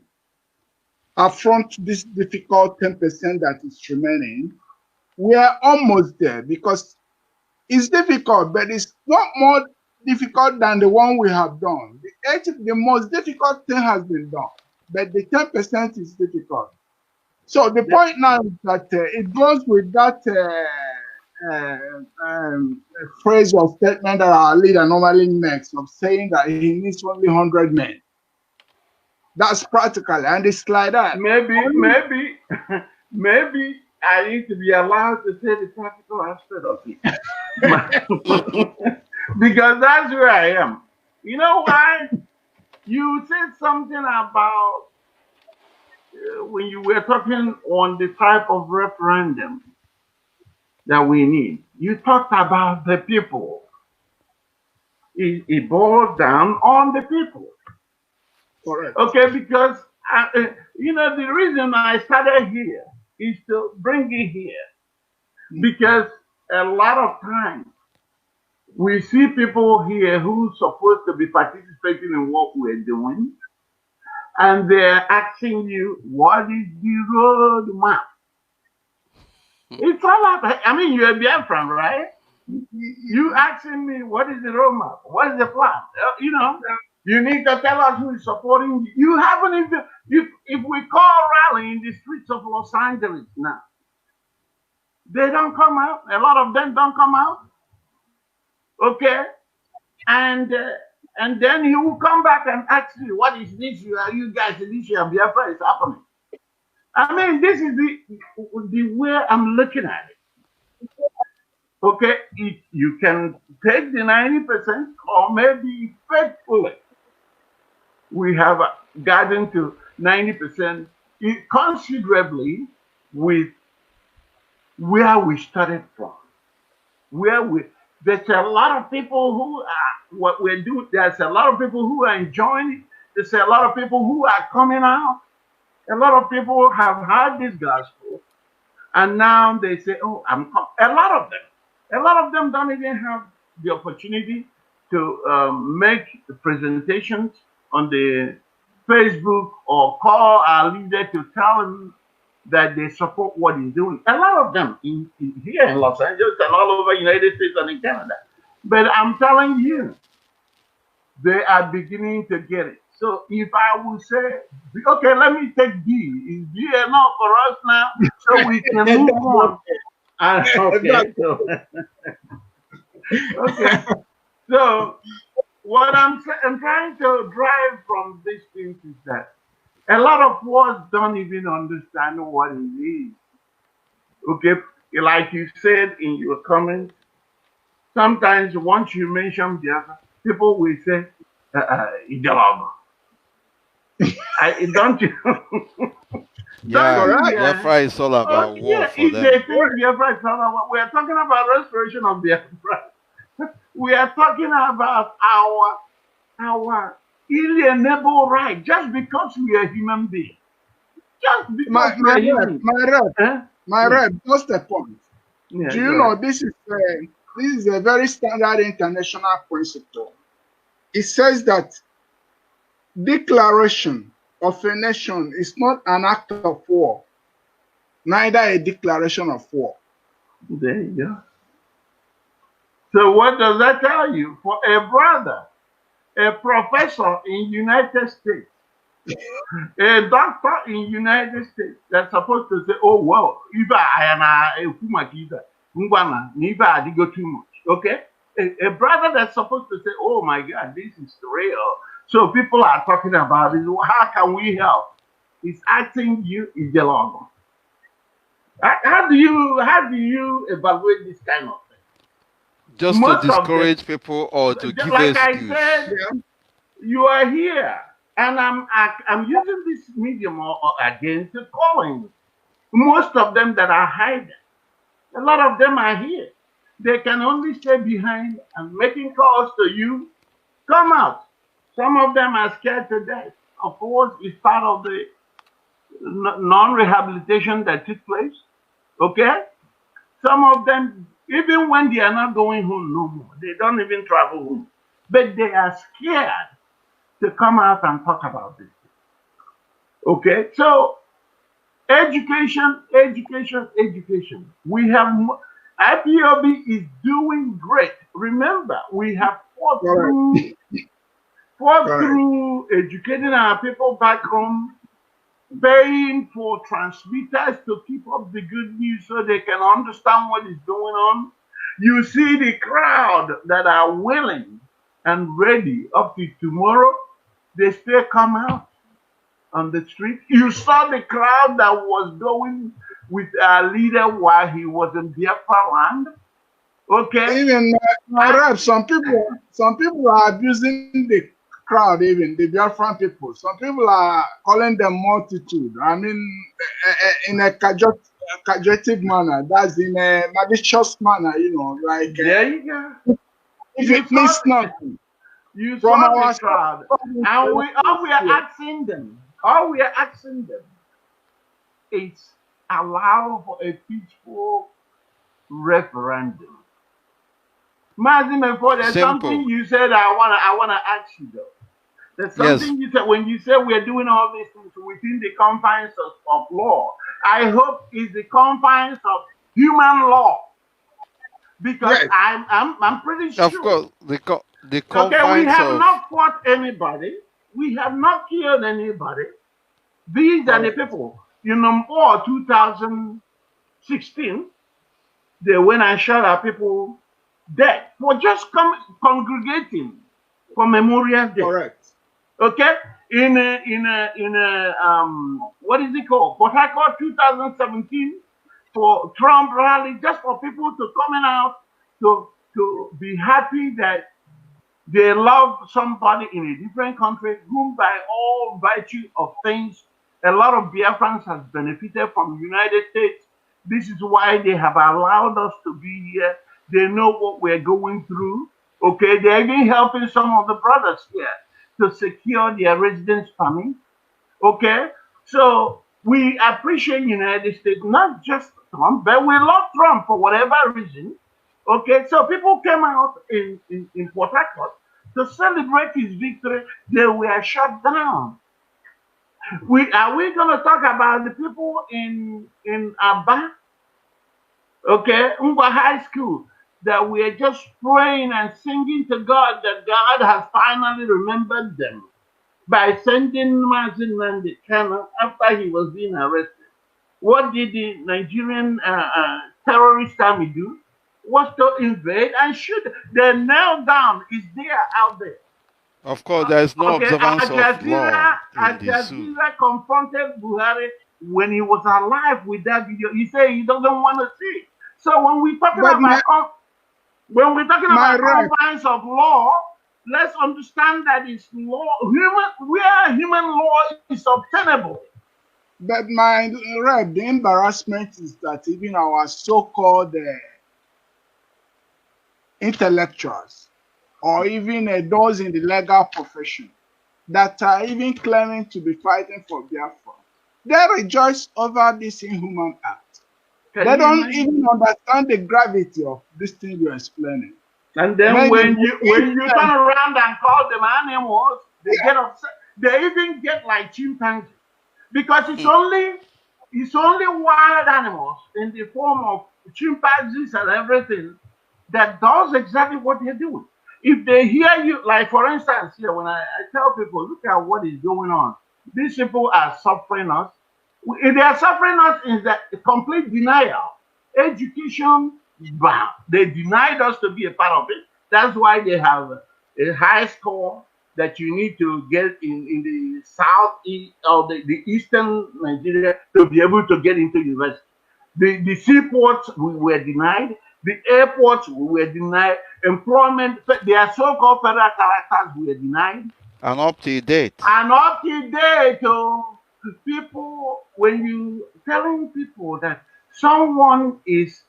affront this difficult 10% that is remaining, we are almost there, because it's difficult, but it's not more difficult than the one we have done. The most difficult thing has been done, but the 10% is difficult. So the point now is that it goes with that phrase or statement that our leader normally makes of saying that he needs only 100 men. That's practical, and it's like that. Maybe I need to be allowed to say the practical aspect of it. Because that's where I am. You know why? You said something about when you were talking on the type of referendum that we need. You talked about the people. It boils down on the people. Correct. Okay, because the reason I started here is to bring it here, because a lot of times we see people here who's supposed to be participating in what we're doing, and they're asking you, what is the road map? It's all about, I mean, you're a Biafran, right? You asking me, what is the road map? What is the plan? You need to tell us who is supporting you. You haven't even, if we call rally in the streets of Los Angeles now, they don't come out. A lot of them don't come out. Okay? And then he will come back and ask you, what is this? You guys, this year, Biafra is happening. I mean, this is the way I'm looking at it. Okay? You can take the 90% or maybe faithfully. We have gotten to 90% considerably with where we started from. There's a lot of people who are what we're doing. There's a lot of people who are enjoying it. There's a lot of people who are coming out. A lot of people have heard this gospel, and now they say, "Oh, I'm." A lot of them don't even have the opportunity to make the presentations on the Facebook or call our leader to tell him that they support what he's doing. A lot of them here in Los Angeles and all over the United States and in Canada. But I'm telling you, they are beginning to get it. So if I would say, okay, let me take D. Is D enough for us now? So we can move on. Okay. So what I'm trying to drive from these things is that a lot of us don't even understand what it is. Okay, like you said in your comments, sometimes once you mention Biafra, people will say, Idologo. Don't you? Biafra is all about war for them. They think Biafra is all about, we are talking about restoration of Biafra. We are talking about our inalienable right, just because we are human beings. Just because we are human beings. My rep, just a point. Yeah, do you know this is a very standard international principle. It says that declaration of a nation is not an act of war, neither a declaration of war. There you go. So what does that tell you? For a brother, a professor in United States, a doctor in United States that's supposed to say, oh, well, if I am a go too much, okay? A brother that's supposed to say, oh my God, this is real. So people are talking about it. How can we help? It's asking you, is the Lord. How do you evaluate this kind of thing? Just to discourage people or to give like excuse. I said, you are here, and I'm using this medium against the calling. Most of them that are hiding, a lot of them are here. They can only stay behind and making calls to you. Come out. Some of them are scared to death. Of course, it's part of the non-rehabilitation that took place. Okay? Some of them, even when they are not going home no more, they don't even travel home. But they are scared to come out and talk about this. Okay? So, education. We have, IPOB is doing great. Remember, we have fought through educating our people back home, paying for transmitters to keep up the good news so they can understand what is going on. You see the crowd that are willing and ready up to tomorrow, they still come out on the street. You saw the crowd that was going with our leader while he was in Biafra land. Okay. Even some people are abusing the crowd, even the Biafran people. Some people are calling them multitude. I mean, in a cajotic manner. That's in a malicious manner, you know. Like there you go. If it means nothing. You saw the crowd, and all we are asking them is allow for a peaceful referendum. Mazi, Mefor, there's something you said I wanna ask you though. There's something you said when you said we're doing all these things within the confines of law. I hope it's the confines of human law. Because I'm pretty sure. Of course, the confines we have not fought anybody. We have not killed anybody. These are the people. You know, 2016, they went and shot our people dead for just congregating for Memorial Day. Correct. Okay? In what is it called? Port Harcourt 2017 for Trump rally, just for people to coming out to be happy that they love somebody in a different country whom by all virtue of things, a lot of Biafrans has benefited from the United States. This is why they have allowed us to be here. They know what we're going through. Okay, they're even helping some of the brothers here to secure their residence permit. Okay, so we appreciate United States, not just Trump, but we love Trump for whatever reason. Okay, so people came out in Port Harcourt to celebrate his victory. They were shut down. Are we going to talk about the people in Aba? Okay, Ngwa High School, that we are just praying and singing to God that God has finally remembered them by sending Mazi Nnamdi Kanu after he was being arrested. What did the Nigerian terrorist army do? Was to invade and shoot. They knelt down. It's there out there. Of course, there is no observance of law Al Jazeera confronted Buhari when he was alive with that video. He said he doesn't want to see. So when we're talking about confines of law, let's understand that it's law. Where human law is obtainable. But the embarrassment is that even our so-called intellectuals, or even those in the legal profession, that are even claiming to be fighting for Biafra, they rejoice over this inhuman act. They don't even understand the gravity of this thing you're explaining. And then when you turn around and call them animals, they get upset. They even get like chimpanzees, because it's only wild animals in the form of chimpanzees and everything that does exactly what they're doing. If they hear you, like for instance, here when I tell people, look at what is going on. These people are suffering us. They are suffering us in the complete denial. Education, bam, they denied us to be a part of it. That's why they have a high score that you need to get in the southeast or the eastern Nigeria to be able to get into university. The seaports we were denied. The airports we were denied. Employment, their so-called federal characters we were denied. And up to date. And up to date, people, when you telling people that someone is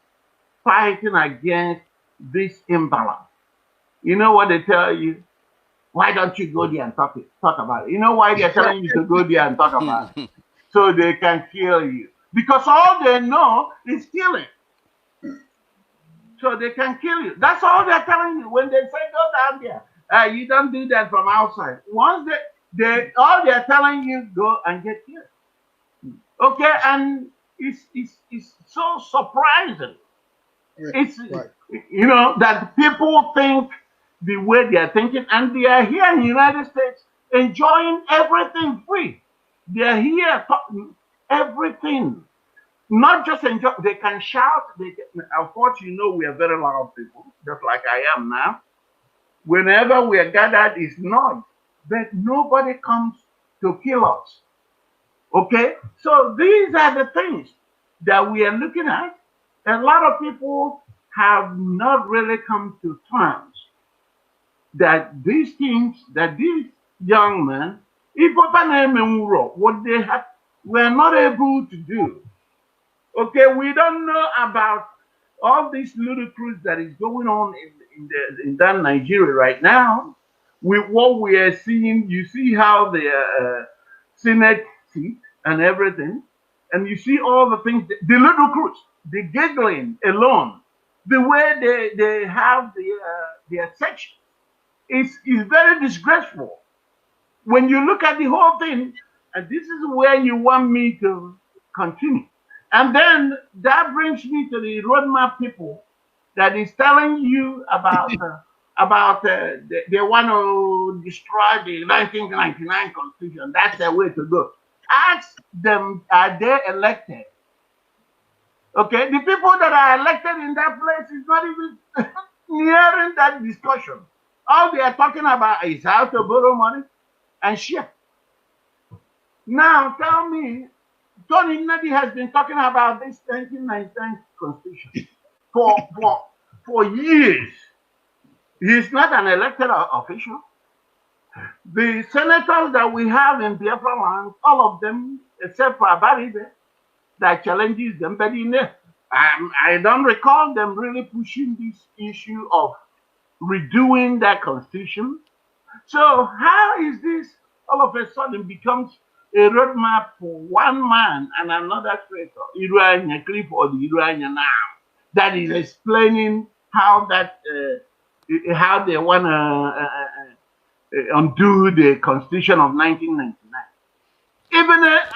fighting against this imbalance, you know what they tell you? Why don't you go there and talk about it? You know why they're telling you to go there and talk about it? So they can kill you. Because all they know is killing. So they can kill you. That's all they're telling you. When they say go down there, you don't do that from outside. Once all they're telling you, go and get killed. Okay, and it's so surprising. It's you know that people think the way they are thinking, and they are here in the United States enjoying everything free. They are here everything. Not just enjoy, they can shout. Of course, you know we are very loud people, just like I am now. Whenever we are gathered, it's noise, but nobody comes to kill us. Okay? So these are the things that we are looking at. A lot of people have not really come to terms that these things, that these young men, what they have, were not able to do. Okay, we don't know about all this ludicrous that is going on in that Nigeria right now. With what we are seeing, you see how the Senate seat and everything, and you see all the things, the ludicrous, the giggling alone, the way they have their section is very disgraceful. When you look at the whole thing, and this is where you want me to continue. And then that brings me to the roadmap people that is telling you about they want to destroy the 1999 Constitution. That's their way to go. Ask them, are they elected? Okay, the people that are elected in that place is not even nearing that discussion. All they are talking about is how to borrow money and share. Now tell me, Tony Nadi has been talking about this 1999 Constitution for years. He's not an elected official. The senators that we have in Biafra land, all of them, except for Abaribe, that challenges them, but I don't recall them really pushing this issue of redoing that constitution. So how is this all of a sudden becomes a roadmap for one man and another creator, Iruanya Clip or the Iruanya now, that is explaining how that how they want to undo the Constitution of 1999.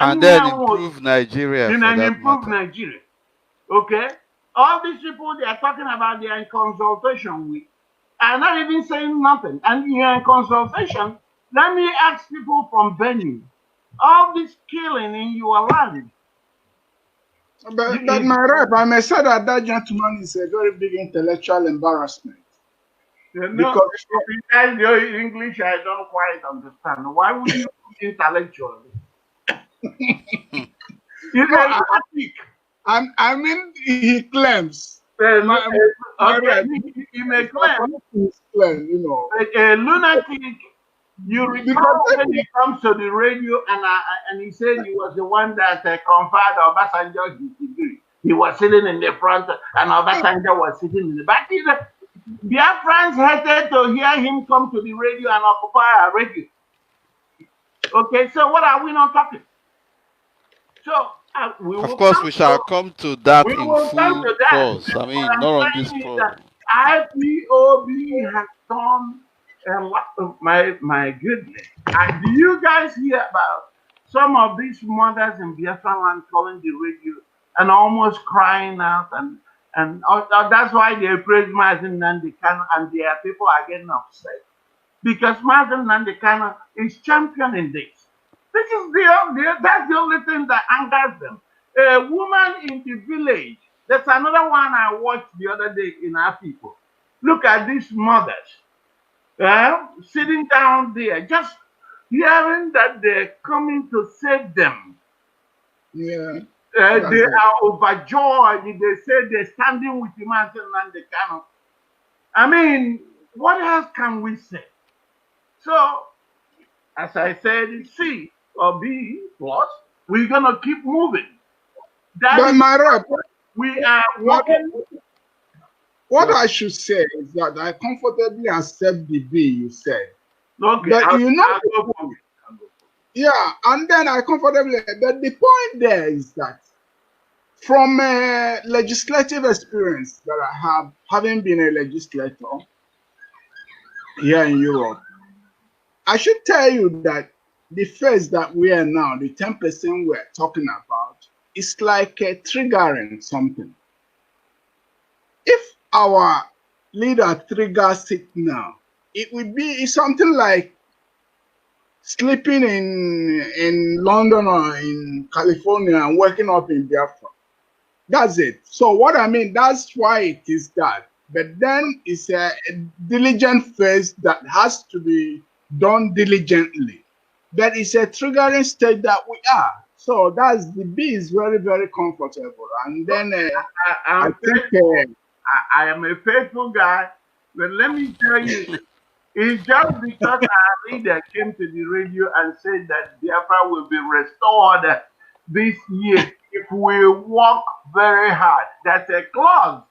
And then improve Nigeria. And improve Nigeria. Okay? All these people they are talking about, they are in consultation with, are not even saying nothing. And you are in consultation. Let me ask people from Benin, all this killing in your land. But my rep, I may say that that gentleman is a very big intellectual embarrassment. Because your English, I don't quite understand. Why would you be intellectual? I mean, he claims. He may claim. You know. A lunatic. You recall when he comes to the radio and he said he was the one that conferred Obasanjo his degree. He was sitting in the front and Obasanjo was sitting in the back. Biafrans hated to hear him come to the radio and occupy a radio. Okay, so what are we not talking? So of course, we shall come to that in full course. I mean, not on this program. IPOB has done a lot of my goodness. And do you guys hear about some of these mothers in Biafra land calling the radio and almost crying out And that's why they praise Mazi Nnamdi Kanu, and their people are getting upset. Because Mazi Nnamdi Kanu is championing this. This is that's the only thing that angers them. A woman in the village. There's another one I watched the other day in our people. Look at these mothers sitting down there, just hearing that they're coming to save them. Yeah. They are overjoyed. They say they're standing with Mazi Nnamdi Kanu. I mean, what else can we say? So, as I said, C or B plus, we're gonna keep moving. But my rep, we are working. What I should say is that I comfortably accept the B you said. Okay, but you know, yeah, and then I comfortably. But the point there is that from a legislative experience that I have, having been a legislator here in Europe, I should tell you that the phase that we are now, the 10% we're talking about, is like triggering something. If our leader triggers it now, it would be something like sleeping in London or in California and waking up in Biafra. That's it. So what I mean, that's why it is that. But then it's a diligent phase that has to be done diligently. That is a triggering state that we are. So that's the B is very, very comfortable. And then I think I am a faithful guy, but let me tell you, it's just because our leader came to the radio and said that Biafra will be restored this year if we work very hard. That's a clause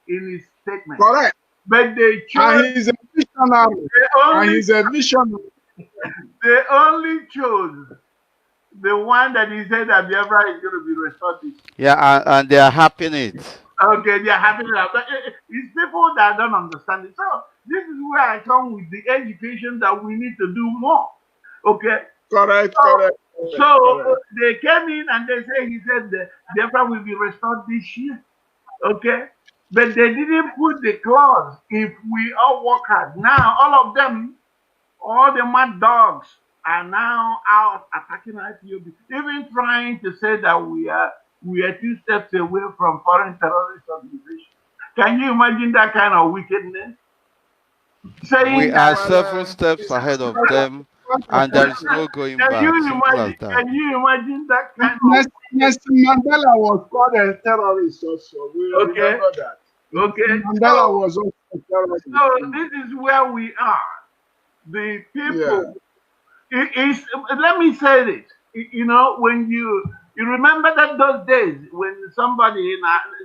in his statement. Correct. But they chose. And he's a visionary. They only chose the one that he said that Biafra is going to be restored this year. Yeah, and they are happy in it. Okay, they are happy with that. But it's people that don't understand it. So this is where I come with the education that we need to do more. Okay. Correct. So they came in and they say he said the Biafra will be restored this year. Okay. But they didn't put the clause if we all work hard. Now all of them, all the mad dogs are now out attacking IPOB, even trying to say that we are 2 steps away from foreign terrorist organization. Can you imagine that kind of wickedness? Saying we are several steps ahead of them, and there is no going back. Can you imagine that kind of? Nelson Mandela was called a terrorist also. We remember that. Okay. Mandela was also a terrorist. So this is where we are. The people. Yeah. Let me say this. You know, when you remember that those days when somebody,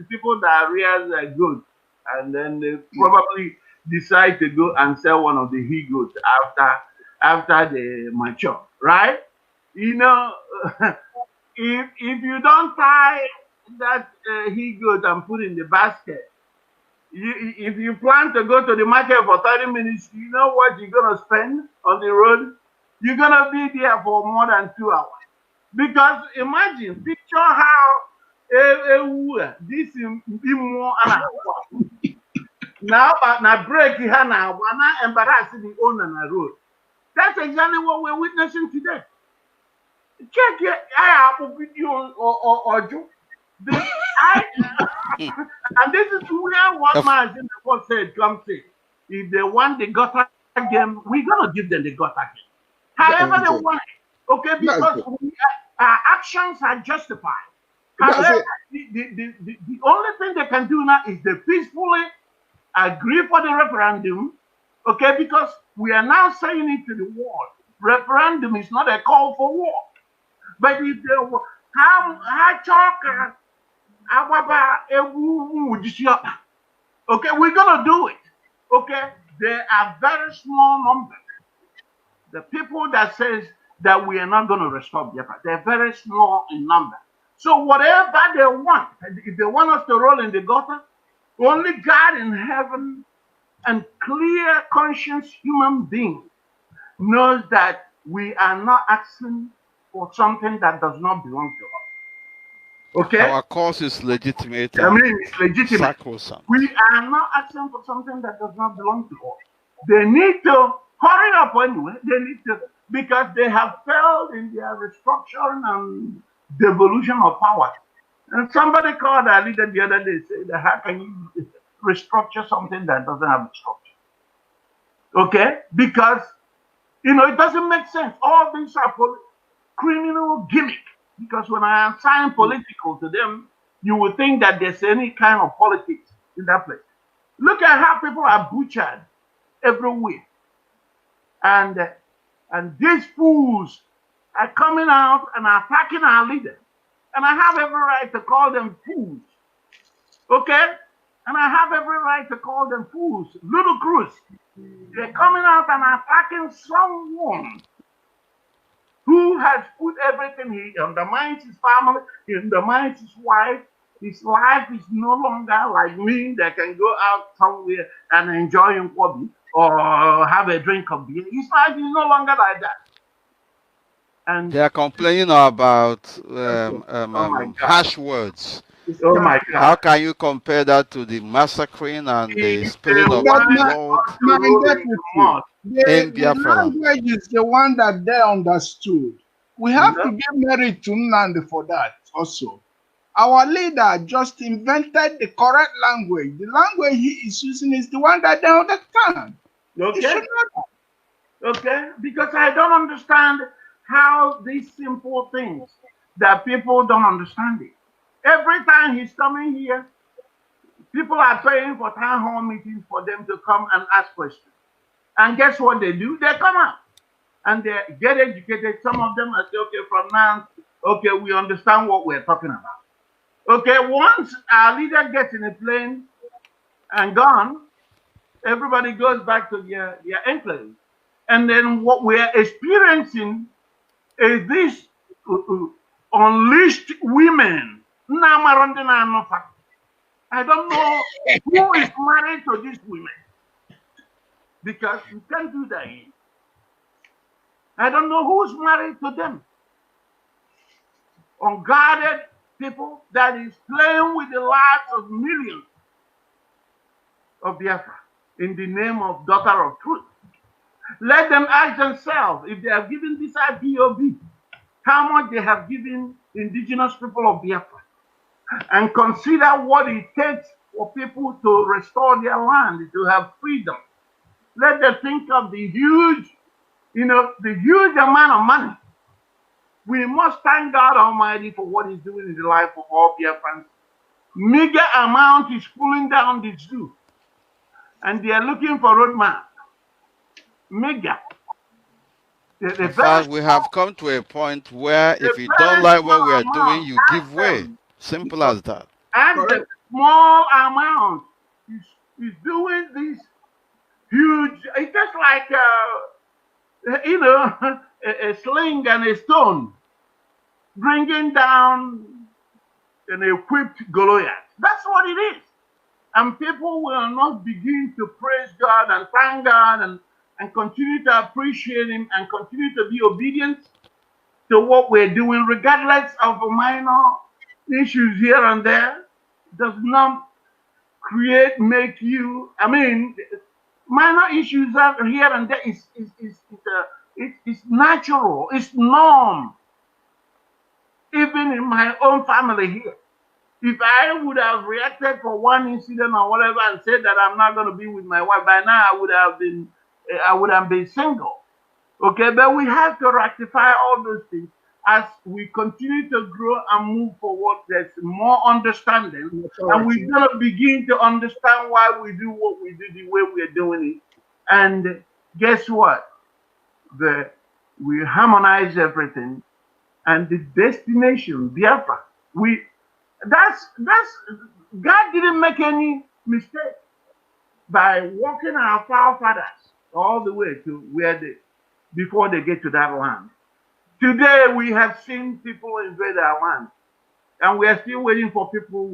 people that rears a goat, and then they probably decide to go and sell one of the he goats after they mature, right? You know, if you don't tie that he goat and put in the basket, if you plan to go to the market for 30 minutes, you know what you're gonna spend on the road? You're gonna be there for more than 2 hours. Because imagine, picture how this be more now break here now, embarrass the owner on the road. That's exactly what we're witnessing today. Check it, I have a video or joke. And this is where what Mazi said comes in. If they want the gutter game, we're gonna give them the gutter game. However they want it. Okay, because our actions are justified. However, the only thing they can do now is they peacefully agree for the referendum, okay, because we are now saying it to the world. Referendum is not a call for war. But if they okay, we're gonna do it. Okay, there are very small numbers. The people that says that we are not going to restore Biafra, they're very small in number. So whatever they want, if they want us to roll in the gutter, only God in heaven and clear conscious human being knows that we are not asking for something that does not belong to us. Okay? Our cause is legitimate. I mean, it's legitimate. Sacrosanct. We are not asking for something that does not belong to us. They need to hurry up anyway. They need to, because they have failed in their restructuring and devolution of power. And somebody called our leader the other day, said, how can you restructure something that doesn't have a structure? Okay? Because, it doesn't make sense. All these are criminal gimmick. Because when I assign political to them, you would think that there's any kind of politics in that place. Look at how people are butchered everywhere. And these fools are coming out and attacking our leader. And I have every right to call them fools. Okay? And I have every right to call them fools. Ludicrous. They're coming out and attacking someone who has put everything. He undermines his family, he undermines his wife. His life is no longer like me that can go out somewhere and enjoy IPOB or have a drink of beer. His life is no longer like that. And they are complaining about harsh words. Oh my God. How can you compare that to the massacring and the spilling of blood in Biafra land? The language is the one that they understood. We have to give merit to Nnamdi for that also. Our leader just invented the correct language. The language he is using is the one that they understand. Okay. Okay? Because I don't understand how these simple things that people don't understand it. Every time he's coming here, people are praying for town hall meetings for them to come and ask questions. And guess what they do? They come out and they get educated. Some of them are say, okay, from now, okay, we understand what we're talking about. Okay, once our leader gets in a plane and gone, everybody goes back to their enclave. And then what we're experiencing is these unleashed women. I don't know who is married to these women. Because you can't do that here. I don't know who's married to them. Unguarded people that is playing with the lives of millions of Biafra in the name of daughter of truth. Let them ask themselves if they have given this IPOB, how much they have given indigenous people of Biafra, and consider what it takes for people to restore their land, to have freedom. Let them think of the huge, the huge amount of money. We must thank God Almighty for what He's doing in the life of all Biafrans. Mega amount is pulling down the zoo, and they are looking for roadmap. Mega. In fact, we have come to a point where if you don't like what we are doing, you give way. Simple as that. And the small amount is doing this huge. It's just like a sling and a stone bringing down an equipped Goliath. That's what it is. And people will not begin to praise God and thank God and continue to appreciate Him and continue to be obedient to what we're doing, regardless of minor issues here and there. Does not make you, minor issues here and there it's natural, it's norm. Even in my own family here, if I would have reacted for one incident or whatever and said that I'm not going to be with my wife, by now I would have been single. Okay, but we have to rectify all those things as we continue to grow and move forward. There's more understanding, and we're going to begin to understand why we do what we do the way we're doing it. And guess what? We harmonize everything, and the destination, Biafra. God didn't make any mistake by walking our forefathers all the way to where before they get to that land. Today we have seen people invade our land, and we are still waiting for people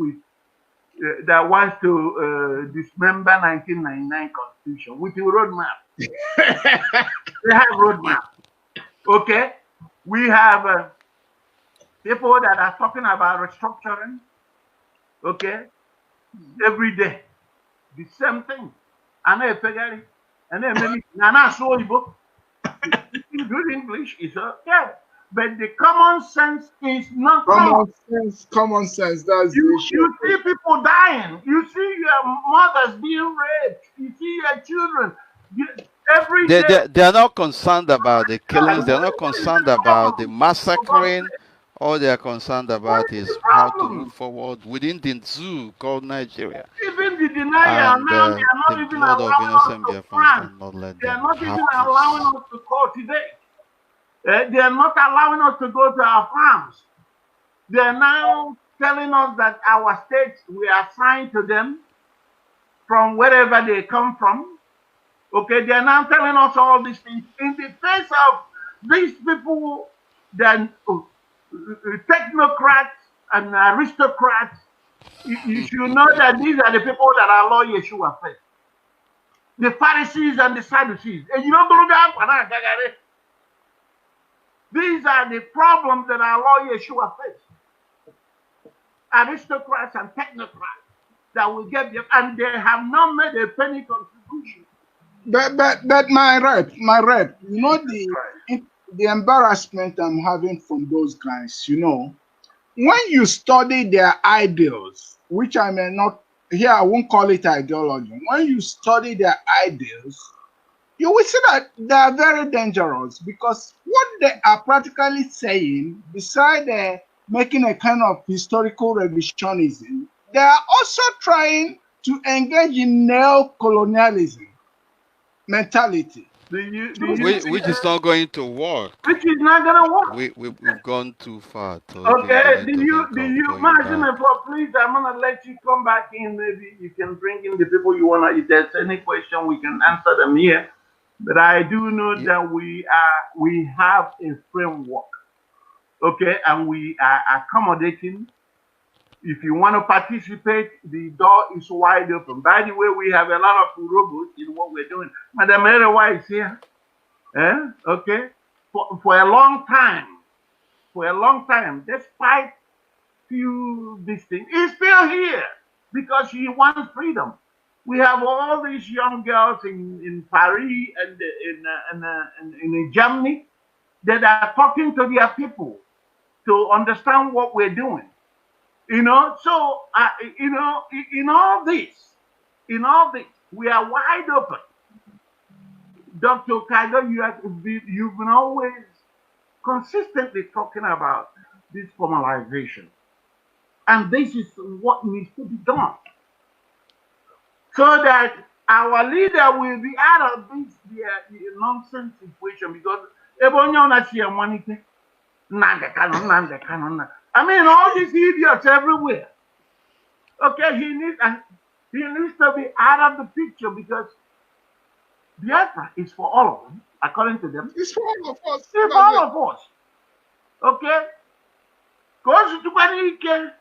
that wants to dismember 1999 Constitution with a roadmap. They have roadmap. Okay, we have People that are talking about restructuring, okay, every day, the same thing. And I figure it, and then maybe Nana so Igbo, good English is okay, but the common sense is not common. Common sense. That's the issue. You see people dying. You see your mothers being raped. You see your children. Every day. They are not concerned about the killings. They're not concerned about the massacring. All they are concerned What about is the is how to move problem? forward within the zoo called Nigeria. Even the denial And now, they are the not even blood of allowing us innocent to Biafrans plant. cannot let They are them not even have allowing peace. us to cultivate. They are not allowing us to go to our farms. They are now telling us that our states we are assigned to them from wherever they come from. Okay, they are now telling us all these things in the face of these people, the technocrats and aristocrats. You should know that these are the people that are Lord Yeshua faced. The Pharisees and the Sadducees. And you don't go down. These are the problems that our Lord Yeshua faced. Aristocrats and technocrats that will get them, and they have not made a penny contribution. But my rep, you know the embarrassment I'm having from those guys, you know, when you study their ideals, which I may not here, I won't call it ideology. When you study their ideals, you will see that they are very dangerous because what they are practically saying, beside making a kind of historical revisionism, they are also trying to engage in neo-colonialism mentality. Which is not going to work. Which is not going to work. We've gone too far to Okay, even begin to think of going Mazi, back. Mefor, please, I'm going to let you come back in. Maybe you can bring in the people you want to, if there's any question, we can answer them here. But I do know Yeah. that we have a framework, okay, and we are accommodating. If you want to participate, the door is wide open. By the way, we have a lot of robots in what we're doing. Madam Erewa is here, okay, for a long time, despite few this thing, is still here because she wants freedom. We have all these young girls in Paris and in Germany that are talking to their people to understand what we're doing. You know, so you know, in all this, we are wide open. Dr. Okafor, you've been always consistently talking about this formalization. And this is what needs to be done. So that our leader will be out of this nonsense situation because I mean, all these idiots everywhere. Okay, he needs to be out of the picture because Biafra is for all of them, according to them. It's for all of us. It's for all of us. Okay? Goes to Banike.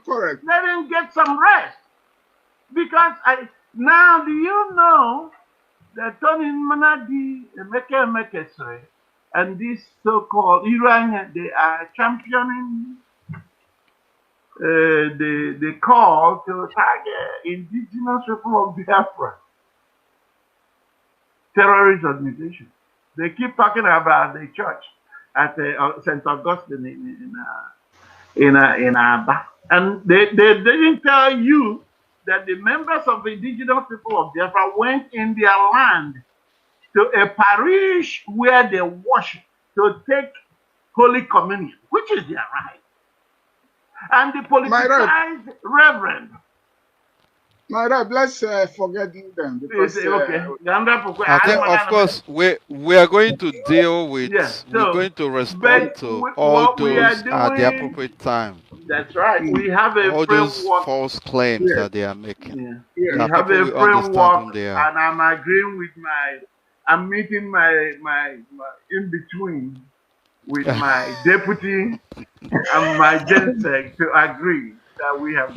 Correct. Let him get some rest. Because now do you know that Tony Manadi, Emeke and this so-called Iranian, they are championing the call to target indigenous people of Biafra. Terrorist organization. They keep talking about the church at St. Augustine in Aba. And they didn't tell you that the members of the indigenous people of Biafra went in their land to a parish where they worship to take Holy Communion, which is their right. And the politicized reverend. My Rab, let's forget them because Okay. I think, of course, we are going to deal with. We're going to respond to all those at the appropriate time. That's right. We have a all framework. Those false claims that they are making. Yeah. Yeah. We have a framework, and I'm agreeing with I'm meeting my in between with my deputy and my gensec to agree that we have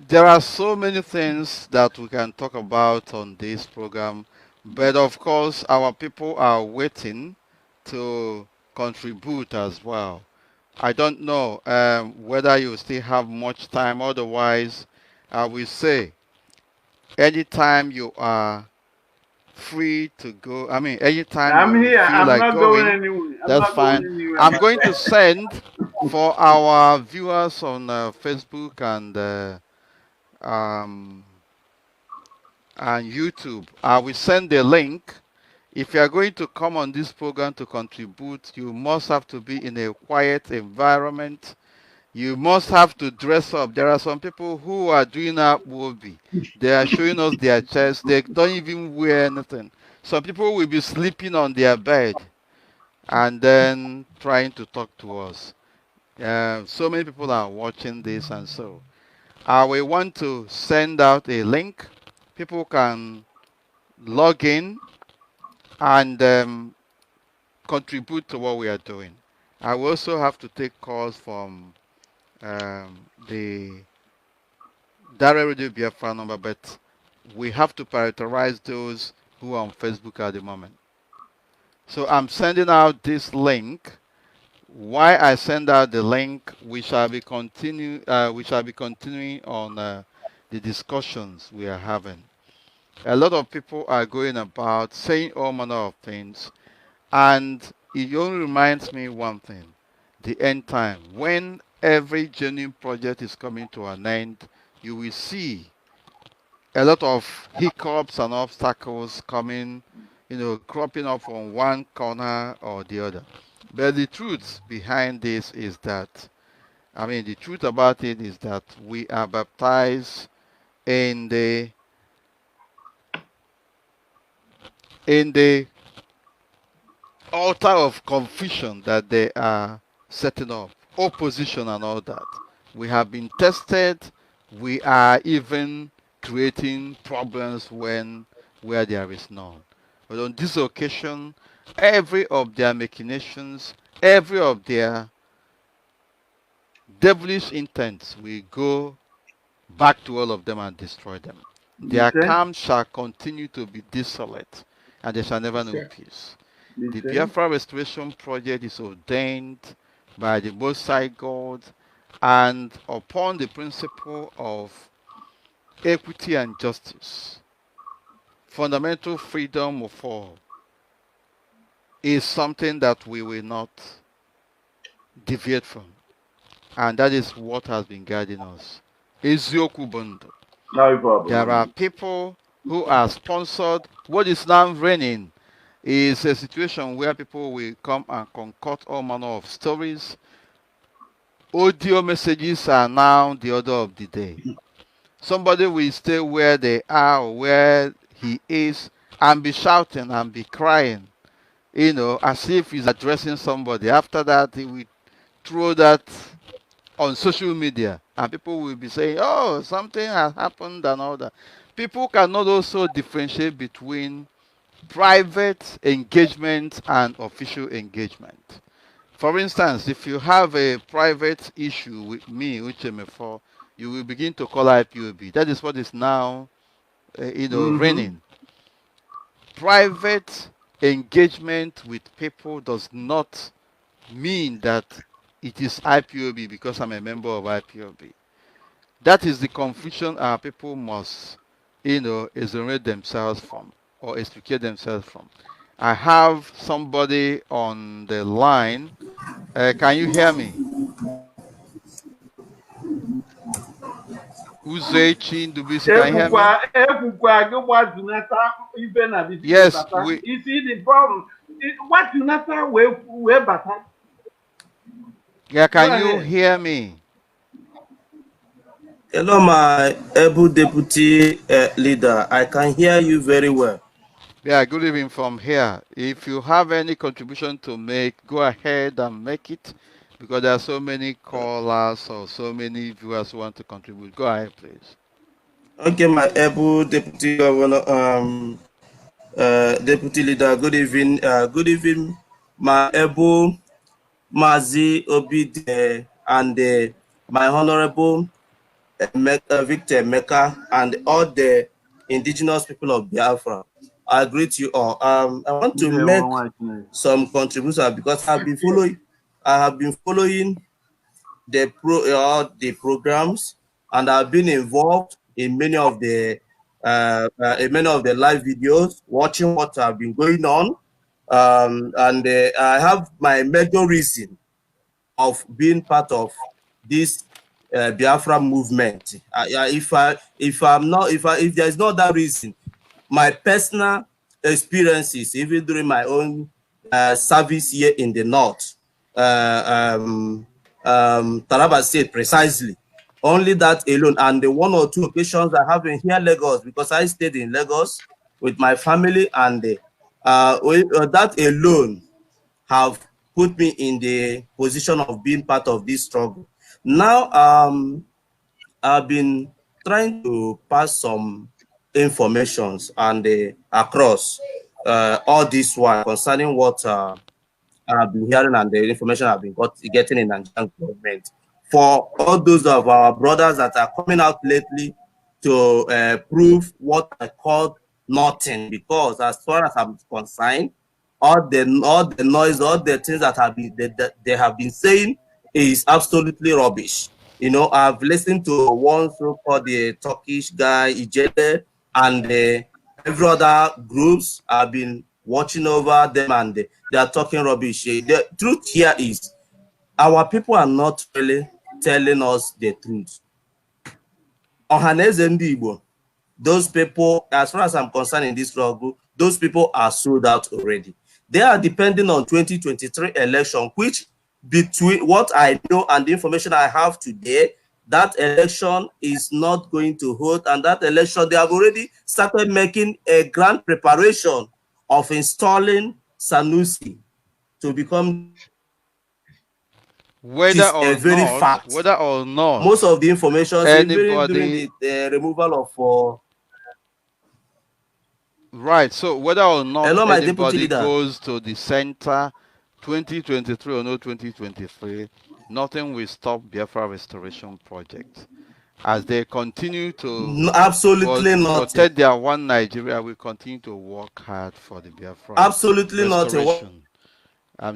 There are so many things that we can talk about on this program. But of course, our people are waiting to contribute as well. I don't know whether you still have much time. Otherwise, I will say anytime you are free to go. I mean, anytime I'm you here. feel I'm like not going going, anywhere. I'm that's not going fine. anywhere, I'm my going to friend. send for our viewers on Facebook um, and YouTube. I will send the link. If you are going to come on this program to contribute, you must have to be in a quiet environment. You must have to dress up. There are some people who are doing IPOB. They are showing us their chest. They don't even wear anything. Some people will be sleeping on their bed and then trying to talk to us. So many people are watching this, and so I will want to send out a link. People can log in and contribute to what we are doing. I will also have to take calls from the Direct Radio Biafra number, but we have to prioritize those who are on Facebook at the moment. So I'm sending out this link. Why I send out the link, we shall be continuing on the discussions we are having. A lot of people are going about saying all manner of things, and it only reminds me one thing: the end time. When every genuine project is coming to an end, you will see a lot of hiccups and obstacles coming, cropping up from one corner or the other. But the truth behind this is that, the truth about it is that we are baptized in the altar of confusion that they are setting up, opposition and all that. We have been tested. We are even creating problems where there is none. But on this occasion, every of their machinations, every of their devilish intents, we go back to all of them and destroy them. Their Listen, camp shall continue to be desolate, and they shall never know Sir. peace. The listen. Biafra Restoration Project is ordained by the Most High God and upon the principle of equity and justice. Fundamental freedom of all is something that we will not deviate from. And that is what has been guiding us. Ezioku Bondo. No There are problem. people who are sponsored. What is now reigning is a situation where people will come and concoct all manner of stories. Audio messages are now the order of the day. Somebody will stay where they are or where he is and be shouting and be crying, as if he's addressing somebody. After that, he will throw that on social media and people will be saying, oh, something has happened and all that. People cannot also differentiate between private engagement and official engagement. For instance, if you have a private issue with me, Uche Mefor, you will begin to call IPOB. That is what is now, Mm-hmm. reigning. Private engagement with people does not mean that it is IPOB because I'm a member of IPOB. That is the confusion our people must, exonerate themselves from or extricate themselves from. I have somebody on the line. Can you hear me? Uzechi Ndubisi, can you hear me? Ekwukwa gị gbazunata ibe na bitige Yes, bata. You see the problem. Gbazunata wee bata. yeah, Go can you ahead. hear me? Hello, my able deputy leader. I can hear you very well. Yeah, good evening from here. If you have any contribution to make, go ahead and make it because there are so many callers or so many viewers who want to contribute. Go ahead, please. Okay, my able deputy governor, deputy leader. Good evening. Good evening, my able Mazi Obidi and my honorable Victor Meka and all the indigenous people of Biafra. I greet you all. I want to make some contributions because I have been following the programs, and I've been involved in many of the live videos, watching what have been going on, and I have my major reason of being part of this Biafra movement. If there is not that reason, my personal experiences, even during my own service here in the north, Taraba State precisely, only that alone, and the one or two occasions I have been here, Lagos, because I stayed in Lagos with my family, and that alone have put me in the position of being part of this struggle. Now, I've been trying to pass some informations and across all this while concerning what I've been hearing and the information I've been getting in Nigerian government. For all those of our brothers that are coming out lately to prove what I call nothing, because as far as I'm concerned, all the noise, all the things that they have been saying is absolutely rubbish. You know, I've listened to one so-called the Turkish guy, Ijele, and every other groups. I've been watching over them, and they are talking rubbish. The truth here is our people are not really telling us the truth. Ohaneze ndị Igbo, those people, as far as I'm concerned in this struggle, those people are sold out already. They are depending on 2023 election, which between what I know and the information I have today, that election is not going to hold, and that election, they have already started making a grand preparation of installing Sanusi to become whether or not, most of the information anybody during the removal of right. So whether or not hello, anybody goes to the center 2023 or no 2023, nothing will stop Biafra Restoration Project. As they continue to protect their one Nigeria, we continue to work hard for the Biafra restoration.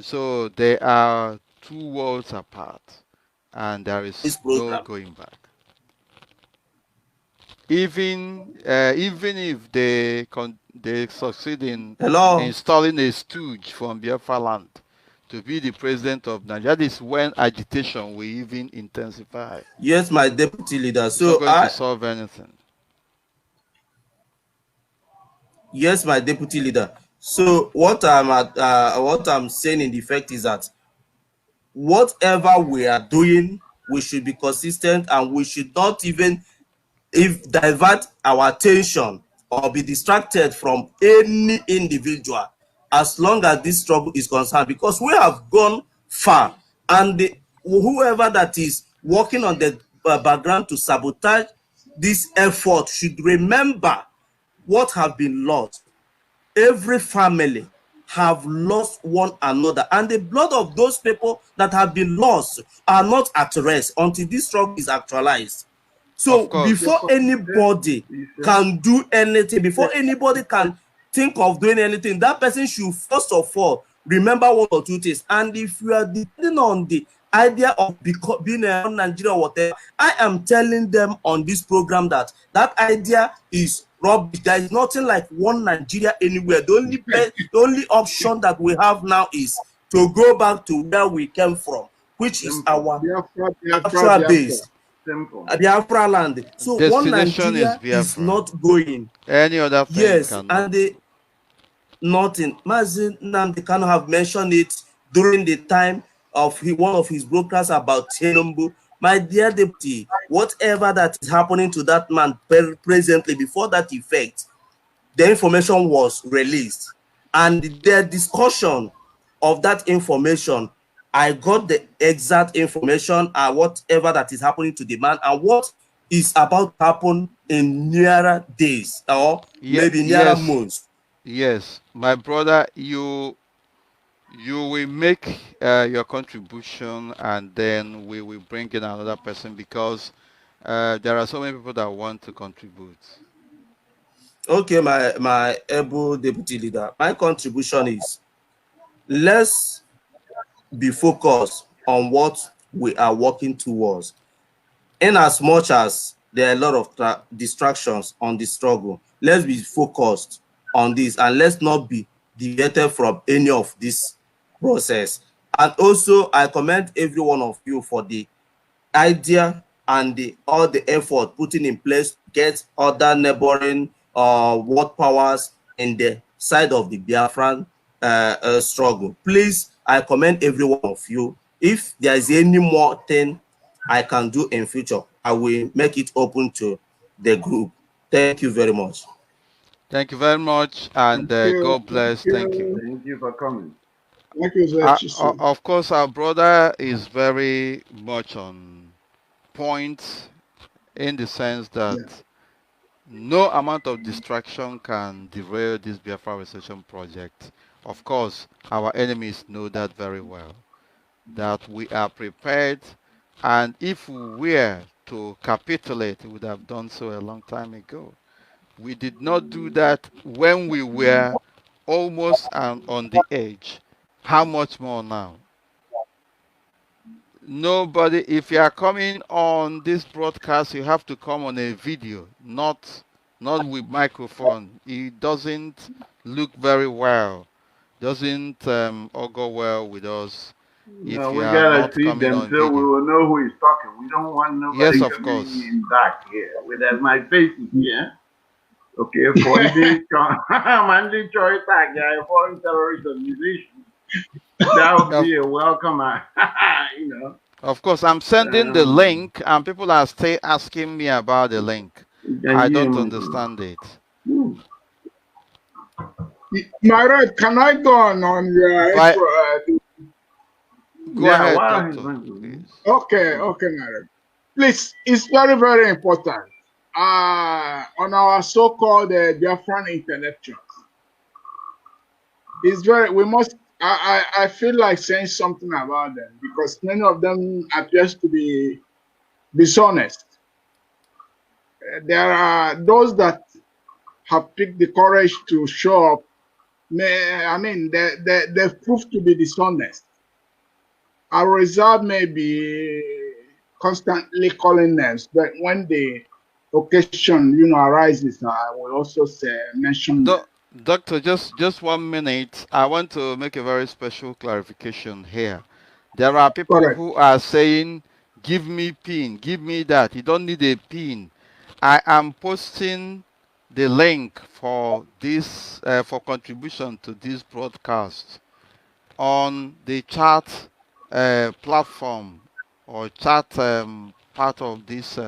So they are two worlds apart, and there is no going back. Even if they succeed in installing a stooge from Biafra land to be the president of Nigeria, that is when agitation will even intensify. Yes, my deputy leader. It's not going to solve anything. Yes, my deputy leader. So what I'm saying in effect is that whatever we are doing, we should be consistent, and we should not even divert our attention or be distracted from any individual as long as this struggle is concerned, because we have gone far, and whoever that is working on the background to sabotage this effort should remember what have been lost. Every family have lost one another, and the blood of those people that have been lost are not at rest until this struggle is actualized. So before anybody can do anything, before anybody can think of doing anything, that person should first of all remember one or two things. And if you are depending on the idea of being a Nigeria or whatever, I am telling them on this program that that idea is rubbish. There is nothing like one Nigeria anywhere. The only option that we have now is to go back to where we came from, which is our Biafra base. Biafra land. So one Nigeria is not going. Any other thing? Yes, and nothing. Mazi Nnamdi Kanu have mentioned it during the time of one of his broadcasts about Tinubu. My dear deputy, whatever that is happening to that man presently, before that effect, the information was released, and the discussion of that information, I got the exact information and whatever that is happening to the man and what is about to happen in nearer days or maybe nearer months. Yes, my brother, you will make your contribution, and then we will bring in another person, because there are so many people that want to contribute. Okay, my able deputy leader, my contribution is let's be focused on what we are working towards. In as much as there are a lot of distractions on the struggle, let's be focused on this and let's not be deviated from any of this process. And also, I commend every one of you for the idea and all the effort putting in place to get other neighboring world powers in the side of the Biafran struggle. Please, I commend every one of you. If there is any more thing I can do in future, I will make it open to the group. Thank you very much. Thank you very much, and Thank you. God bless. Thank Thank you. you. Thank you for coming. Thank you, Chisu. Of course, our brother is very much on point in the sense that Yeah. no amount of distraction can derail this Biafra Restoration project. Of course, our enemies know that very well, that we are prepared, and if we were to capitulate, we would have done so a long time ago. We did not do that when we were almost on the edge. How much more now? Nobody, if you are coming on this broadcast, you have to come on a video, not with microphone. It doesn't look very well, doesn't augur well with us if No, you we are gotta not see coming them on so we video. will know who is talking. We don't want Yes, nobody of coming course. in back here. With my face is here. Okay, for the Monday choice tag, yeah, foreign terrorist organization. That would Of, be a welcome, you know. of course, I'm sending the Um, link, and people are still asking me about the link. I don't understand it. My right, can I go on your By go yeah, ahead, well, he's doctor, going to. please. Okay, my right. Please, it's very, very important. On our so-called Biafran intellectuals, it's very. We must. I feel like saying something about them because many of them appears to be dishonest. There are those that have picked the courage to show up. I mean, they've proved to be dishonest. Our reserve may be constantly calling names, but when the occasion, arises, I will also say mention them. Doctor, just 1 minute. I want to make a very special clarification here. There are people Correct. who are saying, "Give me pin, give me that." You don't need a pin. I am posting the link for this for contribution to this broadcast on the chat platform or chat part of this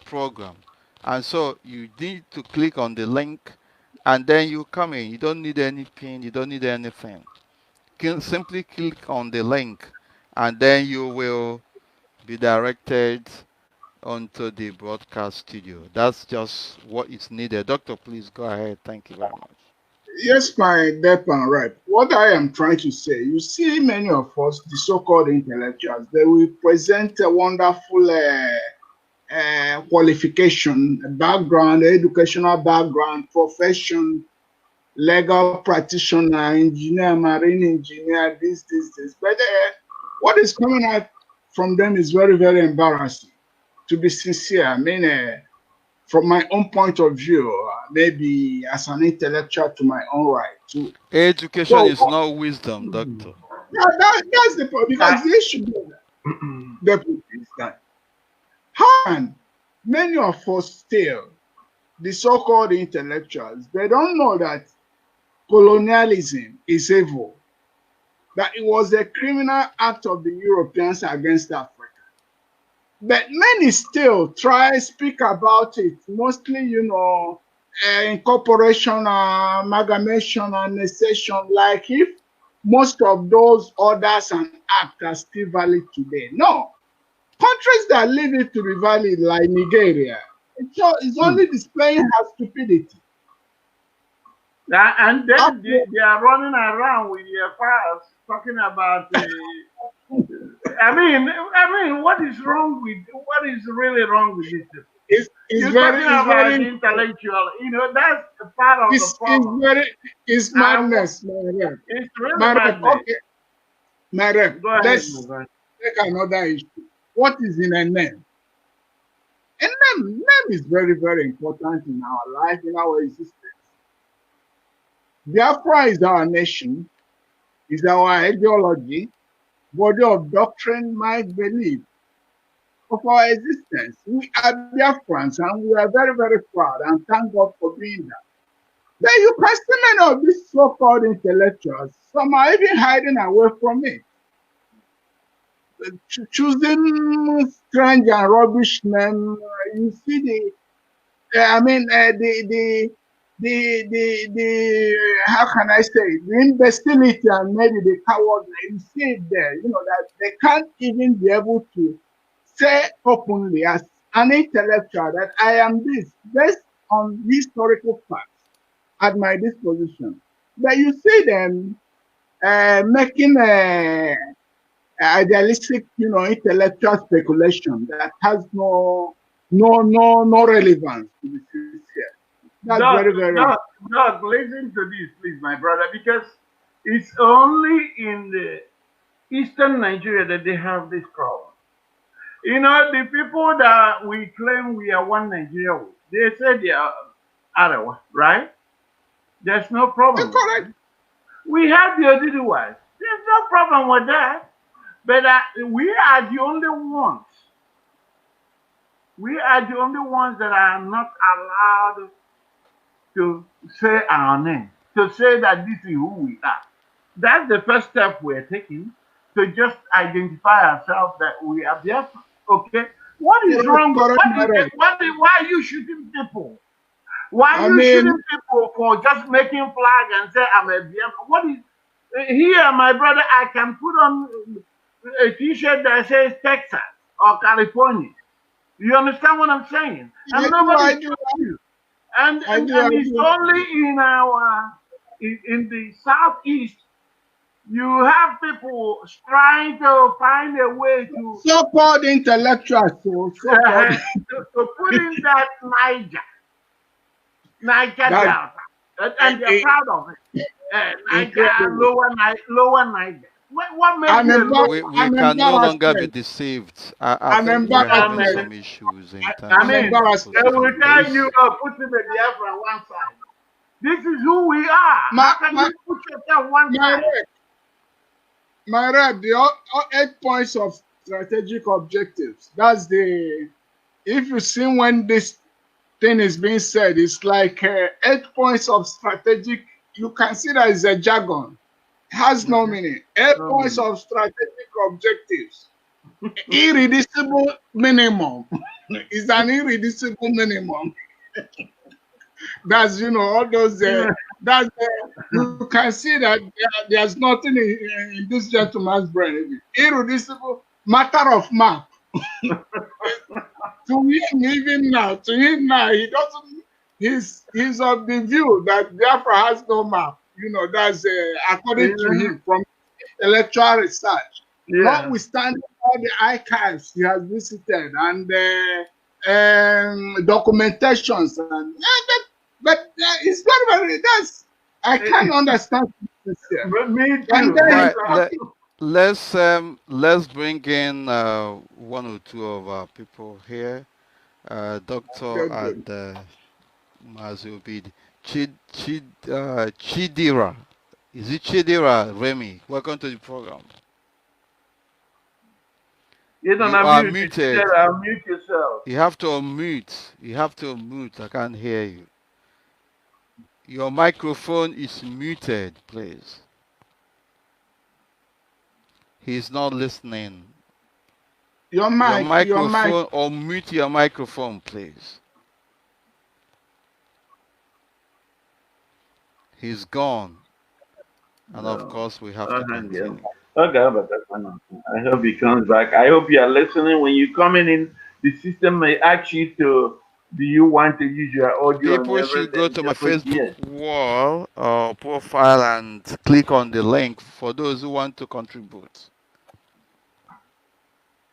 program. And so you need to click on the link and then you come in. You don't need any pin, you don't need anything. Simply click on the link and then you will be directed onto the broadcast studio. That's just what is needed. Doctor, please go ahead. Thank you very much. Yes, my deaf and right. What I am trying to say, you see, many of us, the so-called intellectuals, they will present a wonderful qualification, background, educational background, profession, legal practitioner, engineer, marine engineer, this. But what is coming out from them is very, very embarrassing. To be sincere, I mean, from my own point of view, maybe as an intellectual to my own right. Education is not wisdom, doctor. That's the point, because the issue is that how can many of us still, the so-called intellectuals, they don't know that colonialism is evil, that it was a criminal act of the Europeans against Africa. But many still try speak about it, mostly, incorporation, amalgamation, annexation, like if most of those orders and acts are still valid today. No, countries that leave it to be valid, like Nigeria, it's only displaying how stupidity. And then they are running around with their files talking about. I mean, what is wrong with? What is really wrong with this? You're talking about the intellectual. You know, that's a part of the problem. It's madness, my rep. It's really My rep, madness. okay. My rep, Go ahead, let's take another issue. What is in a name? A name is very, very important in our life, in our existence. Biafra is our nation, is our ideology, body of doctrine, mind, belief of our existence. We are Biafrans and we are very, very proud and thank God for being that. Then you can see many of these so-called intellectuals, some are even hiding away from it. Choosing strange and rubbish names, you see the how can I say it? The imbecility and maybe the cowardly, you see it there, you know, that they can't even be able to say openly as an intellectual that I am this based on historical facts at my disposition. But you see them making a idealistic, you know, intellectual speculation that has no relevance to the sincere. That's very, very Doug, listen to this, please, my brother, because it's only in the eastern Nigeria that they have this problem. You know, the people that we claim we are one Nigeria with, they say they are Arawa, right? There's no problem. correct. We have the Odiduwas. There's no problem with that. But we are the only ones. We are the only ones that are not allowed to say our name, to say that this is who we are. That's the first step we're taking, to just identify ourselves that we are Biafra. Okay? What is wrong with why are you shooting people? Why are you shooting people for just making flag and say I'm a Biafra? What is here, my brother? I can put on a t-shirt that says Texas or California. You understand what I'm saying? And nobody tells you. And it's only in our in the southeast you have people trying to find a way to so-called intellectuals to put in that Niger Delta, and they're proud of it. Niger, lower Niger. What makes we can no longer be deceived. I think we're having some issues in terms I mean, they will tell you, put in the Biafra on one side. This is who we are. How can you put yourself one side? My rep, the 8 points of strategic objectives. That's the, if you see when this thing is being said, it's like 8 points of strategic, you can see that it's a jargon. It has no meaning. 8 points of strategic objectives. Irreducible minimum. It's an irreducible minimum. That's, you know, all those, you can see that there's nothing in this gentleman's brain. Irreducible matter of map. To him, even now, he doesn't, he's of the view that Biafra has no map. You know, that's according to him from electoral research. Notwithstanding all the archives he has visited and documentations and but it's very, very, I can't understand this. Me too. Let's bring in one or two of our people here. Doctor and Mazi Obidi. Chidira. Is it Chidira Remy? Welcome to the program. You don't are muted. Unmute yourself. You have to unmute. You have to unmute. I can't hear you. Your microphone is muted, please. He's not listening. Your microphone, or mute your microphone, please. He's gone. And of course, we have to continue. Okay, but that's fine. I hope he comes back. I hope you are listening. When you coming in, the system may ask you to, do you want to use your audio? People should go to my Facebook wall or profile and click on the link for those who want to contribute.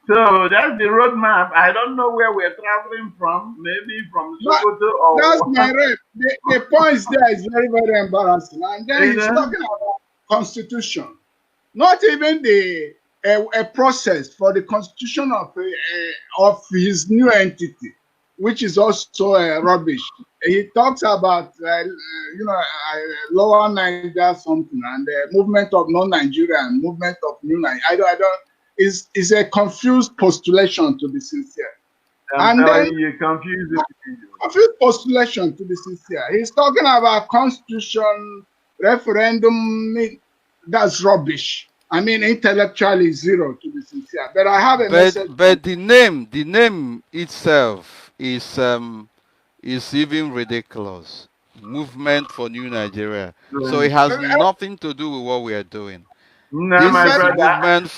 So that's the roadmap. I don't know where we're traveling from. Maybe from But Sokoto or that's my rep. The points there is very, very embarrassing. And then you he's know. talking about constitution, not even the a process for the constitution of his new entity, which is also rubbish. He talks about lower Niger something and the movement of non-Nigerian, movement of new Nigeria. I don't. Is a confused postulation, to be sincere. I'm And telling then you, confused. confused postulation, to be sincere. He's talking about constitution, referendum. That's rubbish. I mean, intellectually zero, to be sincere. But I have a message. But the name itself is even ridiculous. Movement for New Nigeria. So it has nothing to do with what we are doing. No, This my is a brother. movement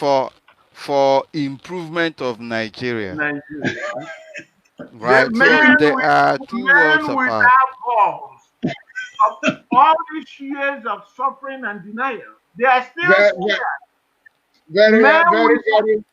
for improvement of Nigeria. Nigeria. The Right? So men there are two worlds apart. without balls of all these years of suffering and denial, they are still Very, very, men very, with very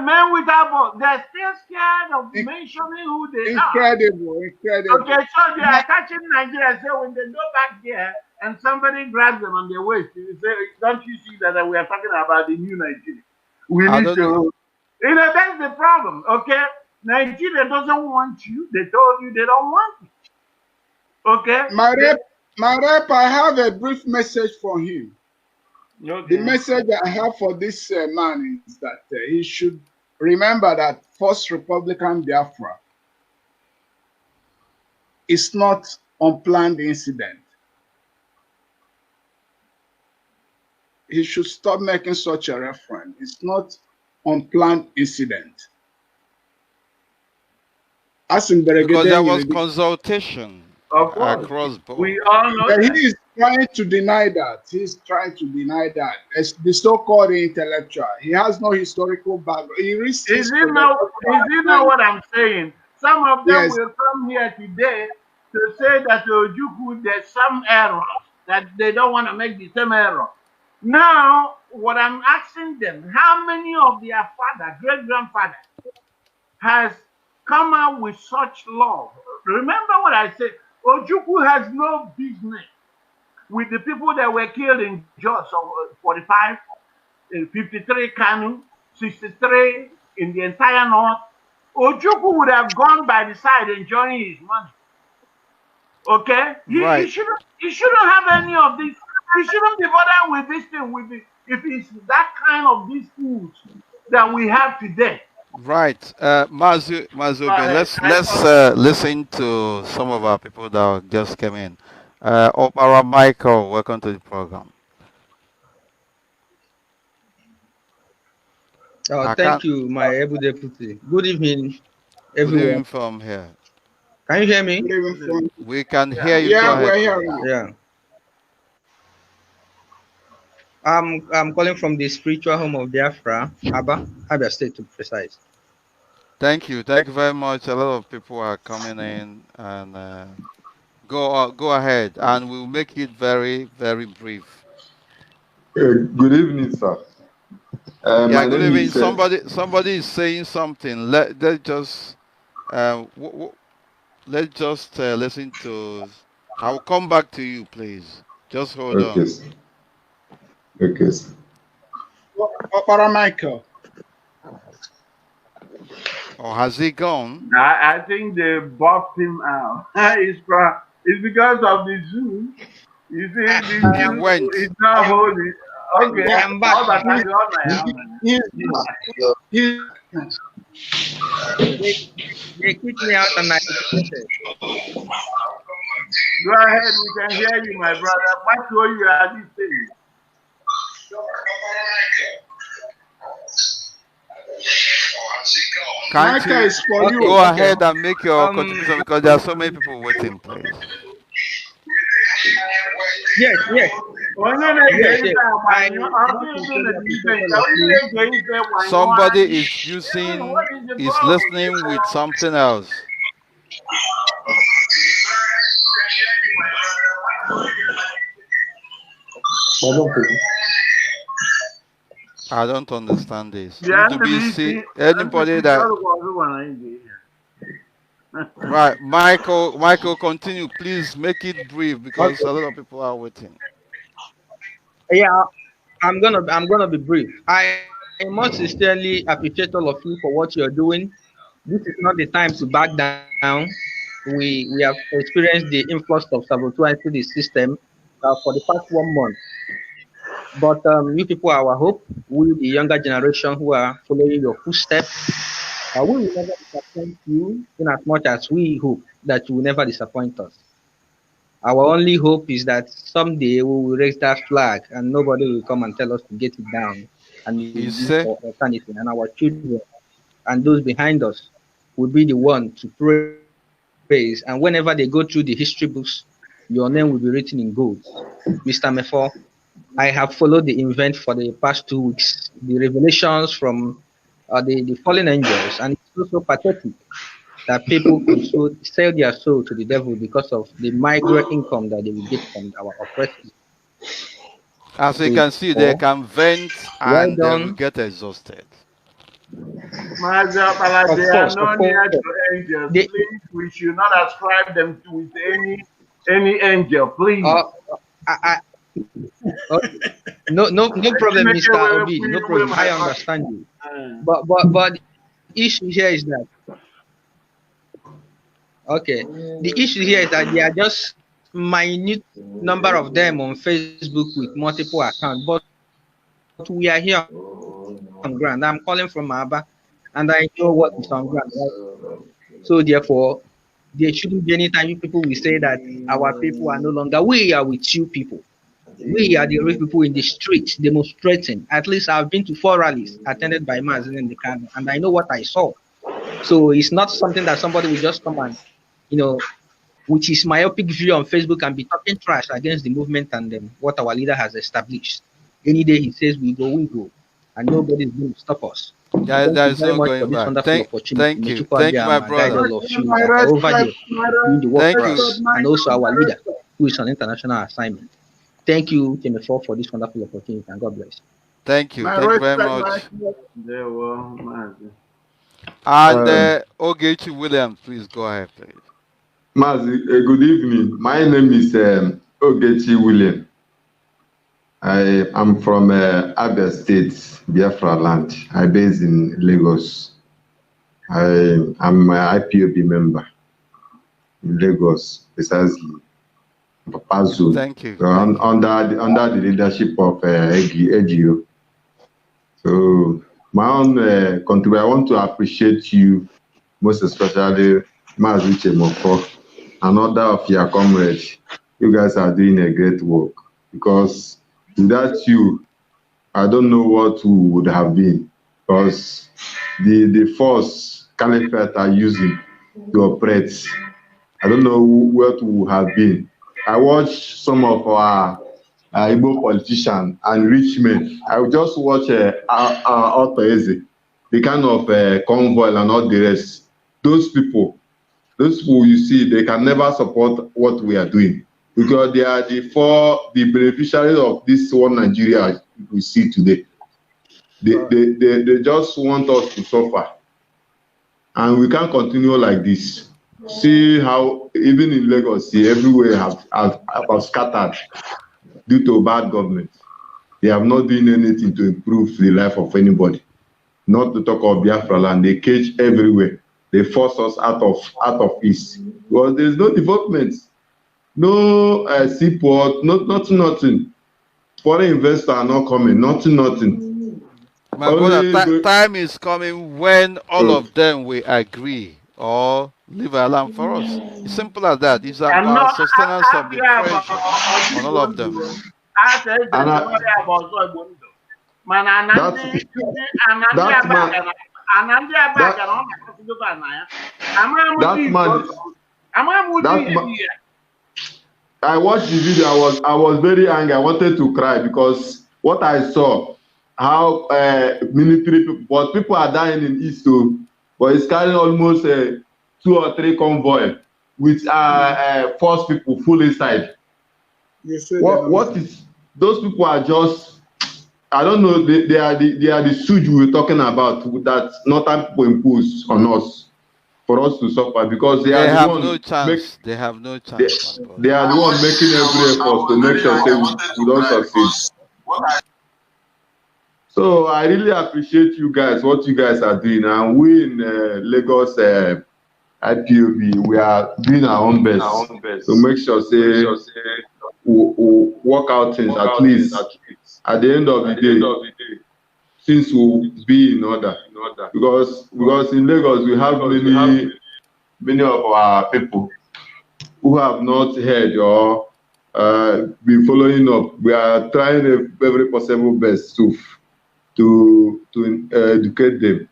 men without balls. They're still scared of mentioning who they incredible, incredible. Okay, so they are touching Nigeria. So when they go back there and somebody grabs them on their waist, you say, "Don't you see that we are talking about the new Nigeria? We I need don't to." know. You know, that's the problem. Okay, Nigeria doesn't want you. They told you they don't want you. Okay. My rep, I have a brief message for him. Okay. The message I have for this man is that he should remember that First Republican Biafra is not unplanned incident. He should stop making such a reference. It's not unplanned incident. Because there was consultation across board. We all know but that. he is trying to deny that. He's trying to deny that. As the so-called intellectual, he has no historical background. Is he know what I'm saying? Some of them will come here today to say that Ojukwu, there's some errors, that they don't want to make the same error. Now, what I'm asking them, how many of their father, great-grandfather, has come out with such law? Remember what I said, Ojukwu has no business with the people that were killed in Jos of 45, 53 Kanu, 63 in the entire north. Ojukwu would have gone by the side enjoying his money. Okay? Right. He shouldn't have any of this. He shouldn't be bothered with this thing, if it's that kind of dispute that we have today. Right. Mazi, let's listen to some of our people that just came in. Opera Michael, welcome to the program. Thank you, my able deputy. Good evening, everyone. Good evening from here. Can you hear me? We can hear you. Yeah, we're hearing you. Yeah. I'm calling from the spiritual home of Biafra, Abia State to be precise. Thank you very much. A lot of people are coming in, and go ahead, and we'll make it very, very brief. Good evening, sir. Yeah, good evening. Somebody is saying something. Let's just listen to. I'll come back to you, please. Just hold on. Okay, sir. Opera Michael. Or has he gone? I think they buffed him out. It's because of the Zoom. You see, the Zoom is not holy. Okay, I'm back. They kicked me out and I Go ahead, we can hear you, my brother. What show you are this thing? Can't you go ahead and make your contribution, because there are so many people waiting, please. Yes. Somebody is listening with something else. I don't understand this. Yeah, To be see anybody that right, Michael, continue. Please make it brief because Okay. a lot of people are waiting. Yeah, I'm gonna be brief. I most sincerely appreciate all of you for what you're doing. This is not the time to back down. We have experienced the influx of sabotage into the system for the past 1 month. But you people are our hope. We, the younger generation who are following your footsteps, we will never disappoint you in as much as we hope that you will never disappoint us. Our only hope is that someday we will raise that flag and nobody will come and tell us to get it down and we will You live say for eternity. And our children and those behind us will be the one to praise. And whenever they go through the history books, your name will be written in gold. Mr. Mefor, I have followed the event for the past 2 weeks, the revelations from the fallen angels, and it's so pathetic that people could sell their soul to the devil because of the migrant income that they will get from our oppressors. as you So can see, they therefore, can vent well and they will done. get exhausted. Mazi, Of they are course, of no course. near to angels. They, Please, we should not ascribe them to with any angel, please. I, uh, no problem, Mr. Obidi. No problem. I understand you. But the issue here is that okay. The issue here is that there are just minute number of them on Facebook with multiple accounts. But we are here on ground. I'm calling from Aba, and I know what is on ground, right? So therefore, there shouldn't be any time you people will say that our people are no longer. We are with you people. We are the real people in the street demonstrating. At least I've been to 4 rallies attended by Mazi in the Kano, and I know what I saw. So it's not something that somebody will just come and, you know, with his myopic view on Facebook and be talking trash against the movement and what our leader has established. Any day he says we go, and nobody's going to stop us. Thank you very There's much no for this going back. wonderful opportunity. May Thank you, my Chukwuabiama guide brother. all of you My that are over there respect, doing the work Thank for you. us, and also our leader who is on international assignment. Thank you, Mefor, for this wonderful opportunity, and God bless. Thank you. my Thank you very respect, much. They were Mazi. And Um, Ogechi Williams, please go ahead, please. Mazi, good evening. My name is Ogechi William. I am from Abia State, Biafra land. I based in Lagos. I'm an IPOB member in Lagos, precisely Papa Zone, Thank you. under the leadership of Egio. So my own country, I want to appreciate you, most especially Mazi Uche Mefor and other of your comrades. You guys are doing a great work because without you, I don't know what we would have been, because the force caliphate are using to operate, I don't know what we would have been. I watched some of our Igbo politicians and rich men. I would just watch Otto Eze, the kind of convoy and all the rest. Those people you see, they can never support what we are doing because they are the beneficiaries of this one Nigeria we see today. They just want us to suffer, and we can't continue like this. See how even in Lagos, everywhere have scattered due to bad government. They have not done anything to improve the life of anybody. Not to talk of Biafra land, they cage everywhere. They force us out of peace. Well, there's no development, no seaport, nothing. Foreign investors are not coming, nothing. My brother, Only time is coming when all of them will agree or leave a lamp for us. It's simple as that. It's I'm not about sustenance of the happy about pressure on all of them. I said and about Obienu. Man, Anandi that man, I watched the video. I was very angry. I wanted to cry because what I saw, how military people, but people are dying in East too, but it's carrying almost 2 or 3 convoy with force people full inside. You say What is, those people are just, I don't know. They are the suit we were talking about that northern people impose on us for us to suffer because they are the have one no chance. They have no they, chance, my brother. they are the one making every effort to make sure say we don't succeed. So I really appreciate you guys, what you guys are doing, and we in Lagos IPOB, we are doing our own best to make sure say we work out things at least at the end of the day. Things will be in order because in Lagos we have many of our people who have not heard or been following up. We are trying every possible best to educate them,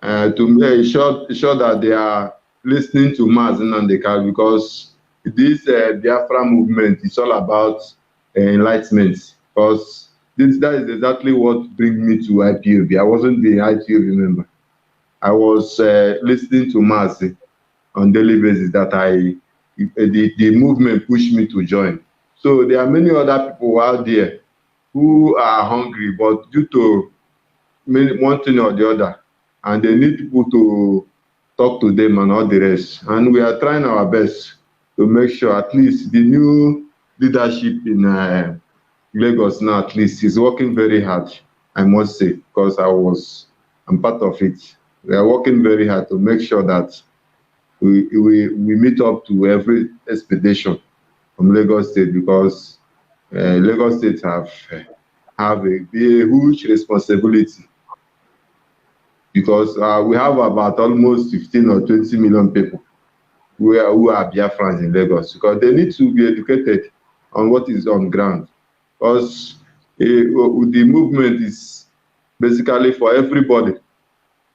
to ensure that they are listening to Mazi and the car because this Biafra movement is all about enlightenment. Because that is exactly what brings me to IPOB. I wasn't the IPOB member. I was listening to Mazi on daily basis that the movement pushed me to join. So there are many other people out there who are hungry, but due to one thing or the other, and they need people to talk to them and all the rest. And we are trying our best to make sure at least the new leadership in Lagos now at least is working very hard, I must say, because I'm part of it. We are working very hard to make sure that we meet up to every expectation from Lagos State because Lagos State have a huge responsibility because we have about almost 15 or 20 million people who are Biafrans in Lagos because they need to be educated on what is on ground because the movement is basically for everybody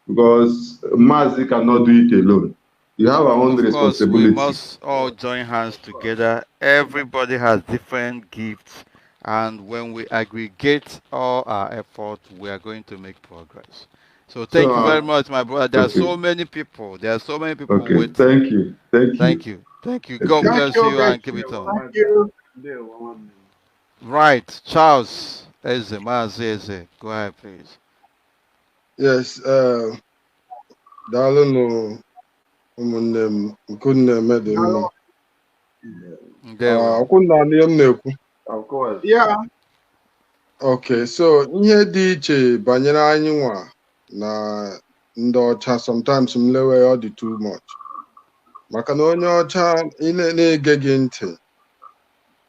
because Mazi cannot do it alone. You have our own responsibility. We must all join hands together. Everybody has different gifts, and when we aggregate all our efforts, we are going to make progress. So thank you very much, my brother. There are so many people. There are so many people waiting. Thank you. Thank you. Thank you. God bless you and keep it on. Thank you. Right, Charles Eze, Mazi Eze. Go ahead, please. Yes, Dalano ụmụnne nkunne dị mma. Akwụna n'ihe m na-ekwu. Of course. Yeah. Okay, so ihe dị iche banyere anyị nwa na ndị ọcha sometimes m lewe ọ dị too much. Maka na onye ọcha ị na-ege gị ntị.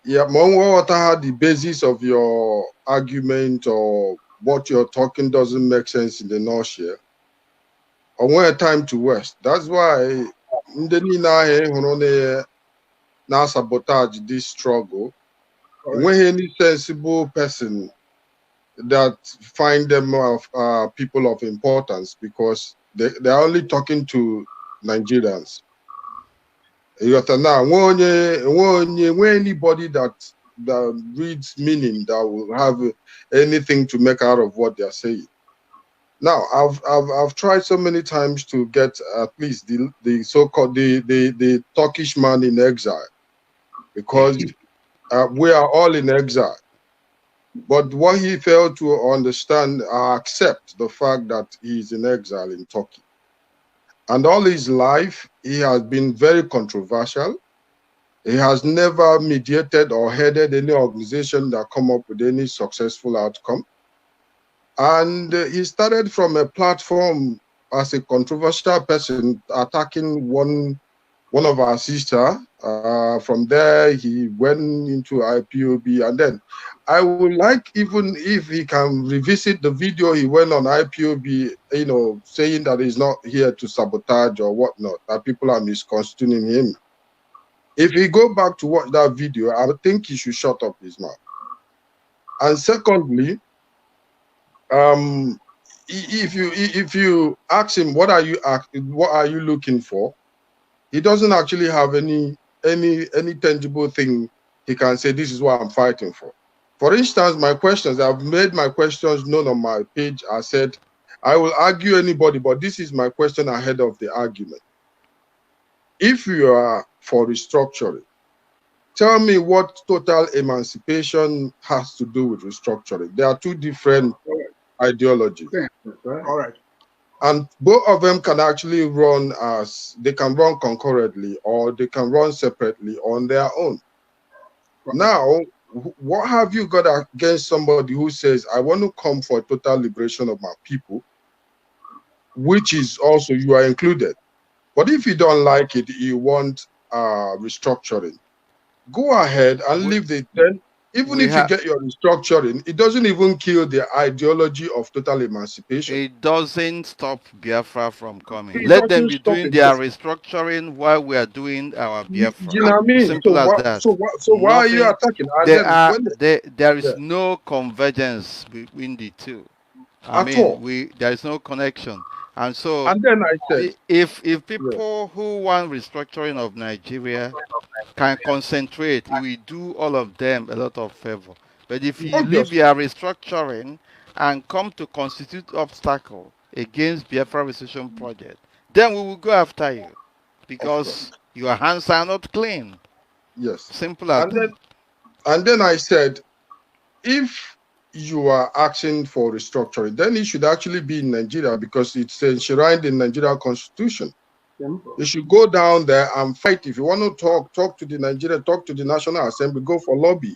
Yeah, ma onwe ghọta ha the basis of your argument or what you're talking doesn't make sense in the nutshell. Or when time to waste. That's why now sabotage this struggle. When any sensible person that find them people of importance because they're only talking to Nigerians. You got now when anybody that reads meaning that will have anything to make out of what they're saying. Now I've tried so many times to get at least the so-called the Turkish man in exile because we are all in exile. But what he failed to understand or accept the fact that he's in exile in Turkey. And all his life he has been very controversial. He has never mediated or headed any organization that come up with any successful outcome. And he started from a platform as a controversial person attacking one of our sisters. From there, he went into IPOB. And then I would like, even if he can revisit the video he went on IPOB, you know, saying that he's not here to sabotage or whatnot, that people are misconstruing him. If he go back to watch that video, I think he should shut up his mouth. And secondly, if you ask him what are you looking for, he doesn't actually have any tangible thing he can say this is what I'm fighting for. For instance, my questions, I've made my questions known on my page. I said I will argue anybody, but this is my question ahead of the argument. If you are for restructuring, tell me what total emancipation has to do with restructuring. There are two different ideologies. All right. And both of them can actually run they can run concurrently or they can run separately on their own. Now, what have you got against somebody who says, I want to come for total liberation of my people, which is also, you are included. But if you don't like it, you want restructuring, go ahead and leave the 10. Even if you get your restructuring, it doesn't even kill the ideology of total emancipation. It doesn't stop Biafra from coming. Let them be doing their restructuring while we are doing our Biafra. You know what I mean? Simple as that. So why are you attacking? There is no convergence between the two. There is no connection. And so, and then I said, if people who want restructuring of Nigeria can concentrate, we do all of them a lot of favor. But if you leave your restructuring and come to constitute obstacle against Biafra Restoration Project, then we will go after you because your hands are not clean. Yes. Simple as that. And then I said, if you are asking for restructuring, then it should actually be in Nigeria because it's enshrined in Nigerian constitution. You should go down there and fight. If you want to talk to the Nigerian, talk to the National Assembly, go for lobby.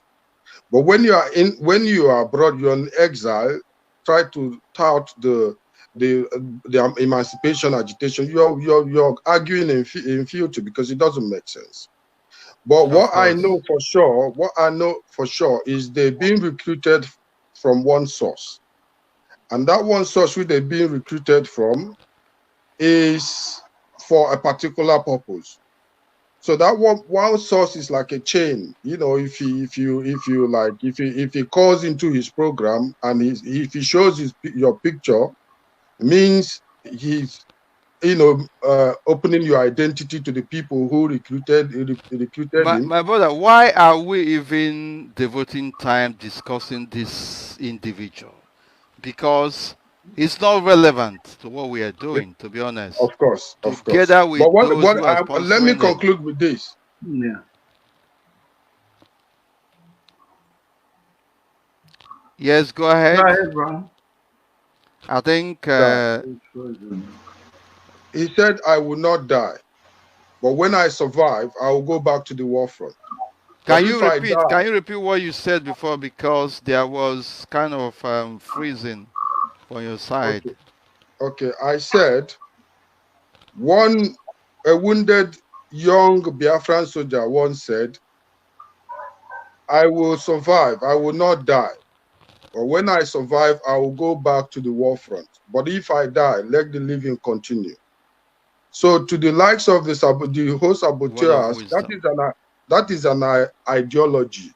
But when you are abroad, you're in exile, try to tout the emancipation agitation. You're arguing in future because it doesn't make sense. But what I know for sure is they're being recruited from one source, and that one source which they're being recruited from is for a particular purpose. So that one source is like a chain. You know, if he calls into his program and if he shows your picture, means he's opening your identity to the people who recruited him. My brother, why are we even devoting time discussing this individual? Because it's not relevant to what we are doing, to be honest. Of course. Together with those who are sponsoring let me conclude with this. Yeah. Yes, go ahead. Go ahead, bro. I think he said, I will not die, but when I survive, I will go back to the war front. Can you repeat what you said before, because there was kind of freezing on your side. Okay. I said a wounded young Biafran soldier once said, I will survive, I will not die. But when I survive, I will go back to the war front. But if I die, let the living continue. So to the likes of the whole saboteurs, that is an ideology.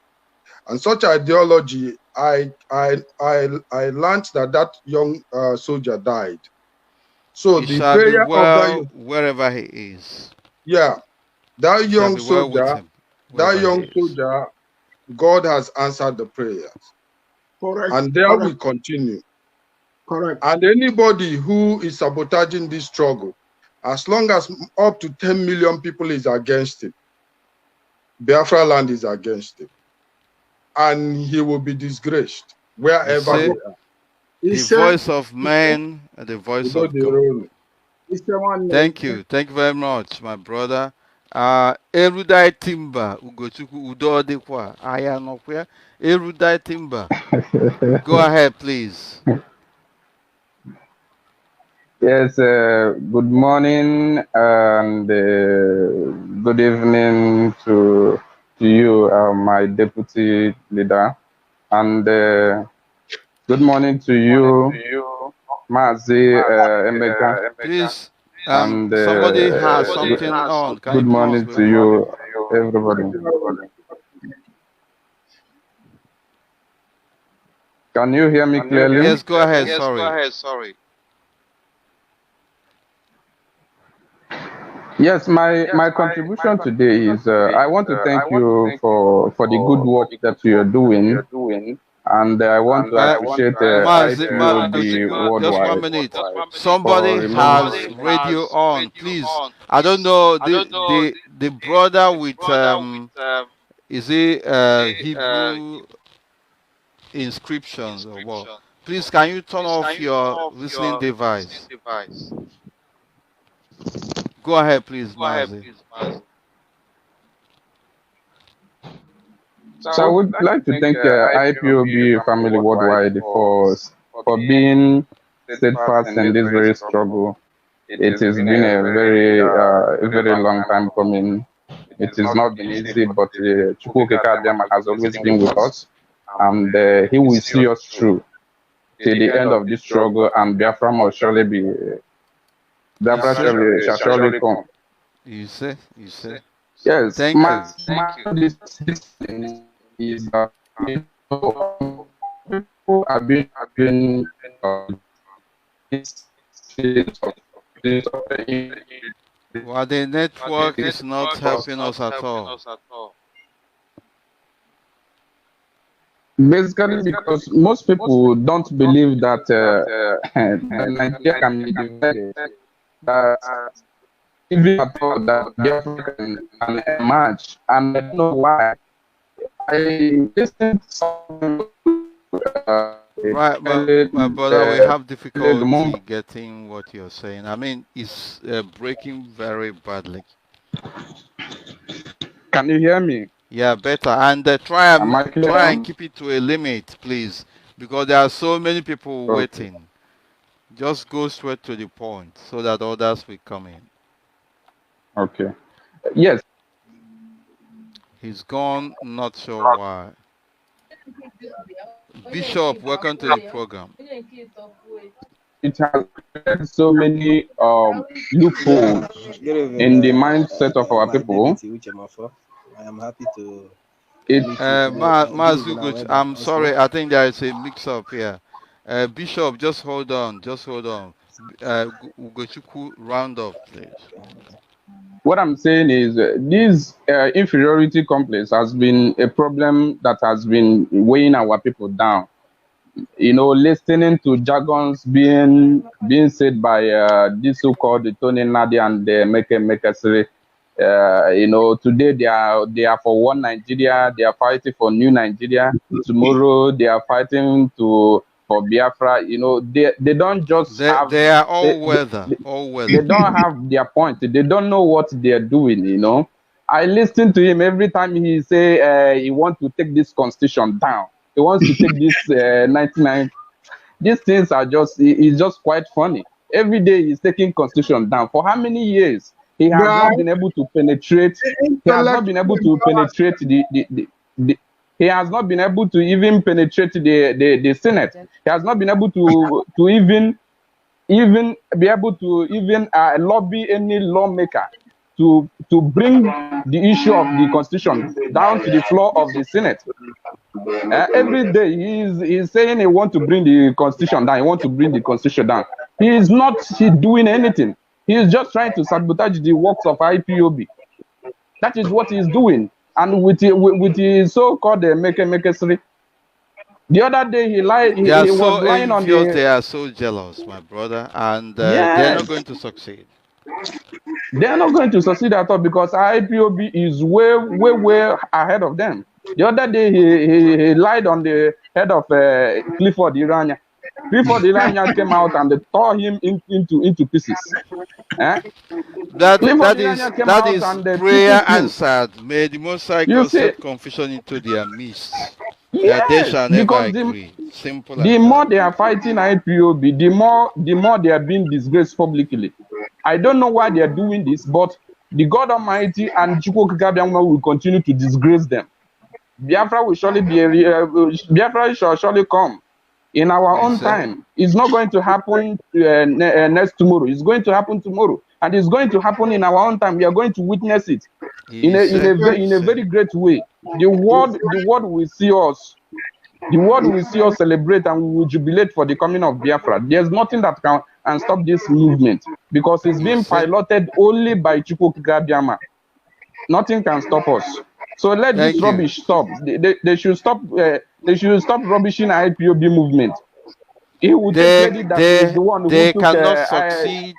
And such ideology, I learned that young soldier died. So he shall be well wherever he is. Yeah, that young soldier, God has answered the prayers. Correct. And there we continue. Correct. And anybody who is sabotaging this struggle, as long as up to 10 million people is against it, Biafra land is against it. And he will be disgraced wherever he is. The voice of man and the voice of God. Thank you. Thank you very much, my brother. Erudite Timber, Ugochukwu Udodekwa, Ayanokwe, Erudite Timber. Go ahead, please. Yes, good morning and good evening to you, my deputy leader, and good morning to you, Mazi, Emeka. Please, somebody has something on. Good morning to you, everybody. Can you hear me clearly? Yes, go ahead. Sorry. Yes, my contribution today is I want to thank you for the good work that you are doing, and I want to appreciate IPOB worldwide. Just 1 minute. Somebody has radio on, please. I don't know the brother with Is it Hebrew inscriptions or what? Please, can you turn off your listening device? Go ahead, please, Mazi. So I would like to thank IPOB family worldwide for being steadfast in this very struggle. It has been a very long time coming. It has not been easy, but Chukwu Okeadu has always been with us, and he will see us through till the end of this struggle, and Biafra must surely be. Biafra shall surely come. You say? Yes. Thank you. This thing is people have been well, the network is not helping us at all. Basically, because most people don't believe that Nigeria can be divided. That even at all that Biafra can emerge, and I don't know why. I listened to some. Right, my brother, we have difficulty getting what you're saying. I mean, it's breaking very badly. Can you hear me? Yeah, better. And try and keep it to a limit, please, because there are so many people waiting. Just go straight to the point so that others will come in. Okay. Yes. He's gone, not sure why. Bishop, welcome to the program. It has created so many loopholes in the mindset of our people. I am happy to. Mazi, I'm sorry, I think there is a mix-up here. Bishop, just hold on. Ugochukwu, round up, please. What I'm saying is this inferiority complex has been a problem that has been weighing our people down. You know, listening to jargons being said by this so-called Tony Nadi and Mekesiri. You know, today they are for one Nigeria. They are fighting for new Nigeria. Tomorrow they are fighting for Biafra. You know, they don't just they are all weather. They don't have their point. They don't know what they are doing. You know, I listen to him every time he say he wants to take this constitution down. He wants to take this 99. These things are it's just quite funny. Every day he's taking constitution down. For how many years? He has not been able to penetrate. He has not been able to penetrate he has not been able to even penetrate the Senate. He has not been able to even be able to even lobby any lawmaker to bring the issue of the constitution down to the floor of the Senate. Every day he's saying he wants to bring the constitution down. He wants to bring the constitution down. He is not doing anything. He is just trying to sabotage the works of IPOB. That is what he's doing. And with his so-called Mekesiri. The other day he lied. He was lying on the. They are so jealous, my brother, and they're not going to succeed. They are not going to succeed at all because IPOB is way ahead of them. The other day he lied on the head of Clifford Irania. Clifford Irania came out and they tore him into pieces. That is prayer answered. May the Most High God set confusion into their midst. Yes, they shall never agree. Simple. The more they are fighting IPOB, the more they are being disgraced publicly. I don't know why they are doing this, but the God Almighty and Chukwu Okeadu will continue to disgrace them. Biafra will surely Biafra shall surely come in our own time. It's not going to happen next tomorrow. It's going to happen tomorrow, and it's going to happen in our own time. We are going to witness it in a very great way. The world will see us. The world will see us celebrate and we will jubilate for the coming of Biafra. There's nothing that can stop this movement because it's being piloted only by Chukwu Okeadu. Nothing can stop us. So let this rubbish stop. They should stop. They should stop rubbishing IPOB movement. He will take credit that he's the one who took, cannot succeed.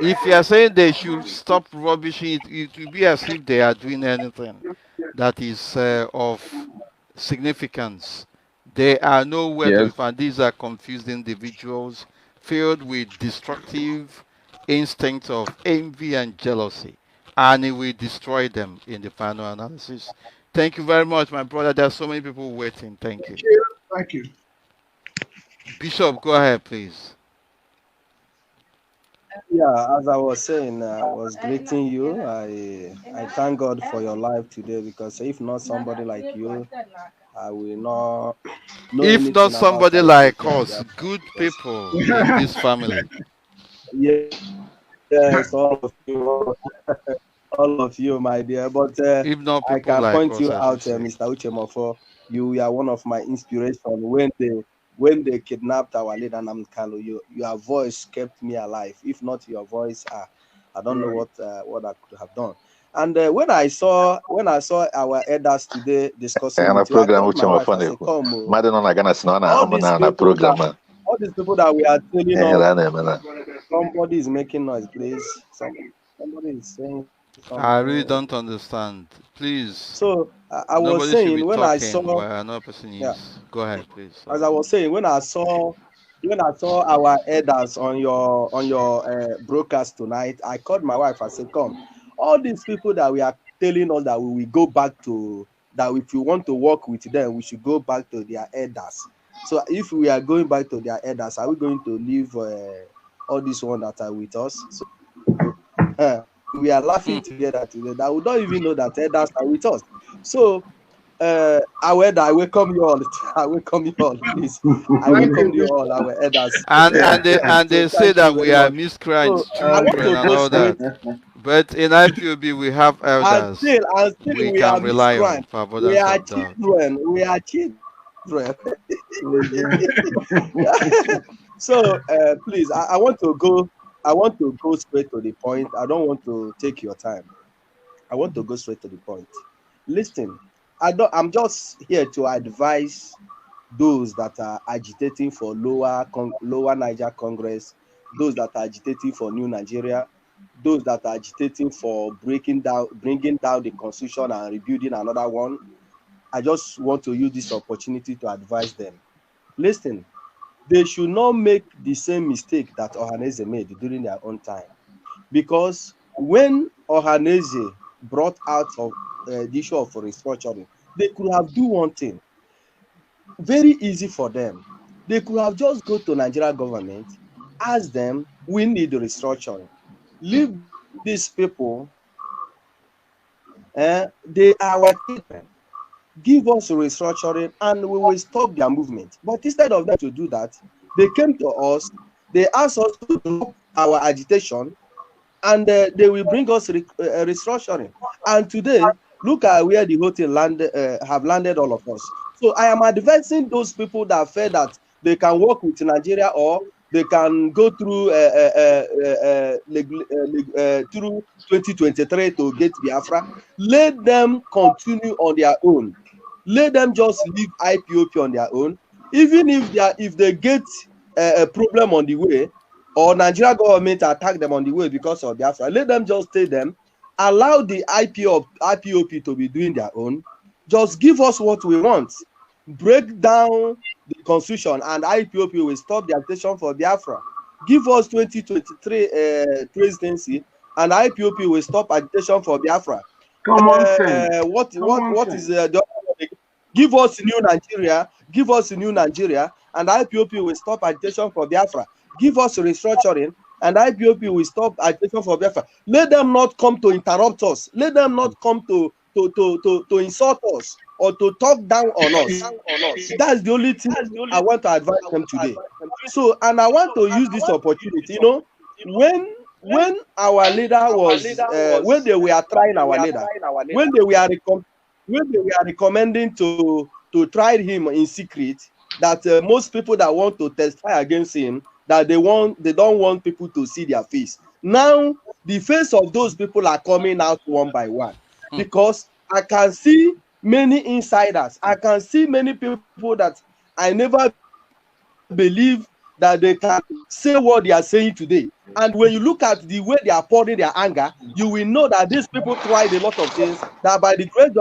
If you are saying they should stop rubbishing, it will be as if they are doing anything. that is of significance. They are nowhere to be Yes. found. These are confused individuals filled with destructive instincts of envy and jealousy, and it will destroy them in the final analysis. Thank you very much, my brother. There are so many people waiting. Thank you. Thank you. Thank you. Bishop, go ahead, please. Yeah, as I was saying, I was greeting you. I thank God for your life today, because if not somebody like you, I will not know If not anything about somebody like salvation in us, Biafra. good Because people in this family. yes, all of you, all of you, my dear. But If not I people can like point us, you as you out, say. Mr. Uche. You are one of my inspiration. When they kidnapped our leader Namkalo, your voice kept me alive. If not your voice, I don't know what I could have done. And when I saw our elders today discussing na with you, I program called uche my wife. I mafọ said, na-ekwu "Come, mmadụ nọ na Ghana si na ọ all na-ahụ these na people program a that we are telling ehere us." a na-eme na Somebody is making noise, please. Somebody is saying I really something. don't understand. Please, So I was nobody should be saying when I talking saw, while another person yeah, is. Go ahead, please. as Sorry. I was saying when I saw our elders on your broadcast tonight, I called my wife. I said, "Come, all these people that we are telling us that we will go back to, that if we want to work with them, we should go back to their elders. So if we are going back to their elders, are we going to leave all these ones that are with us?" So we are laughing together today. That we don't even know that elders are with us. So I welcome you all. I welcome you all, please. I Thank welcome you, you all, Bishop. our elders. And they So say thank that you we very are much. miscreants, So I want children, to and go all straight. that. But in IPOB, we have And elders still we we are can rely on miscreant. for We avoidance are of doubt. children. We are children. So please, I want to go. I want to go straight to the point. I don't want to take your time. I want to go straight to the point. Listen, I'm just here to advise those that are agitating for lower Niger Congress, those that are agitating for New Nigeria, those that are agitating for bringing down the constitution and rebuilding another one. I just want to use this opportunity to advise them. Listen, they should not make the same mistake that Ohaneze made during their own time. Because when Ohaneze brought out of the issue of restructuring, they could have do one thing. Very easy for them. They could have just go to Nigeria government, ask them, we need restructuring. Leave these people, they are our children. Give us restructuring and we will stop their movement. But instead of them to do that, they came to us, they asked us to drop our agitation, and they will bring us restructuring. And today, look at where the hotel have landed all of us. So I am advising those people that feel that they can work with Nigeria or they can go through through 2023 to get Biafra. Let them continue on their own. Let them just leave IPOP on their own. Even if they get a problem on the way, or Nigeria government attack them on the way because of Biafra, let them just stay them. Allow the IPOP to be doing their own. Just give us what we want. Break down the constitution and IPOP will stop the agitation for Biafra. Give us 2023 presidency and IPOP will stop agitation for Biafra. Common sense. What is the give us new Nigeria, and IPOP will stop agitation for Biafra. Give us restructuring, and IPOP will stop agitation for Biafra. Let them not come to interrupt us. Let them not come to insult us or to talk down on us. That's the only thing I want to advise them today. So, and I want to use this opportunity, when our leader was, when they were trying our leader, when they were recommending to try him in secret, that most people that want to testify against him, that they don't want people to see their face. Now the face of those people are coming out one by one, because I can see many insiders. I can see many people that I never believe that they can say what they are saying today. And when you look at the way they are pouring their anger, you will know that these people tried a lot of things that by the grace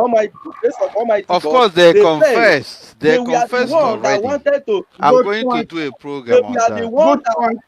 of Almighty Of God, course, they they failed. confessed. They They were the confessed one that already. wanted to. I'm Good going to point. do a They program on were the that. one Good that point.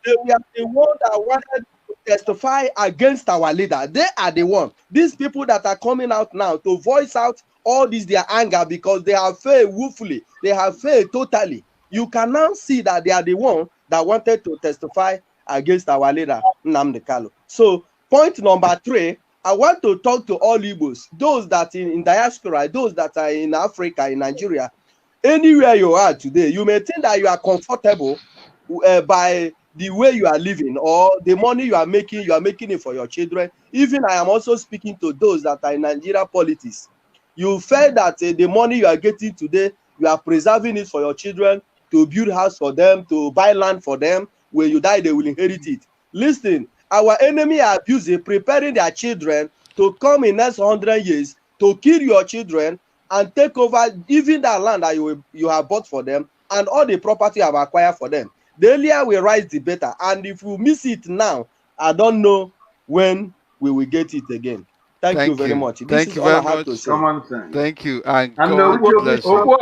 they were the one that wanted to testify against our leader. They are the one. These people that are coming out now to voice out all this their anger because they have failed woefully. They have failed totally. You can now see that they are the one that wanted to testify against our leader, Nnamdi Kanu. So, point number 3, I want to talk to all Igbos, those that in diaspora, those that are in Africa, in Nigeria, anywhere you are today. You may think that you are comfortable by the way you are living or the money you are making it for your children. Even I am also speaking to those that are in Nigeria politics. You feel that the money you are getting today, you are preserving it for your children, to build house for them, to buy land for them. When you die, they will inherit it. Listen, our enemy are abusing, preparing their children to come in next 100 years to kill your children and take over even that land that you have bought for them and all the property you have acquired for them. The earlier we rise, the better. And if we miss it now, I don't know when we will get it again. Thank you very much. This Thank is you all very I have to much. say. Common sense. Thank you, and And God bless you.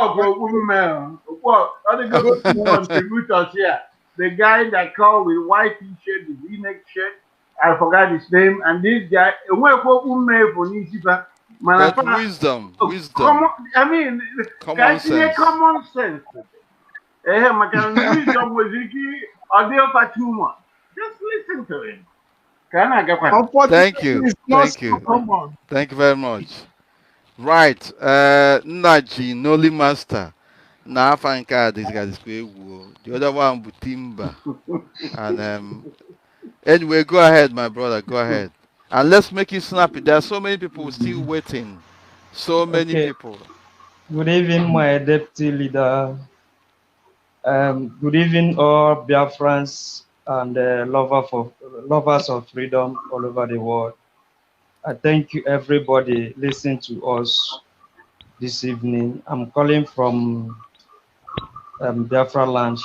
Good point. contributors here. The guy that called with white t-shirt, the V-neck shirt, I forgot his name, and this guy, But wisdom, common, I mean, common sense. common sense. Wisdom was audio for 2 months. Just listen to him. Unfortunately, Thank you. it's not Thank so you. common. Thank you very much. Right. Naji, Noli Master. Na Afanka, this guy is great. The other one, Butimba. And anyway, go ahead, my brother. Go ahead. And let's make it snappy. There are so many people still waiting. So many Okay. people. Good evening, my deputy leader. Good evening, all Biafrans and lovers of freedom all over the world. I thank you, everybody, listening to us this evening. I'm calling from Biafra land.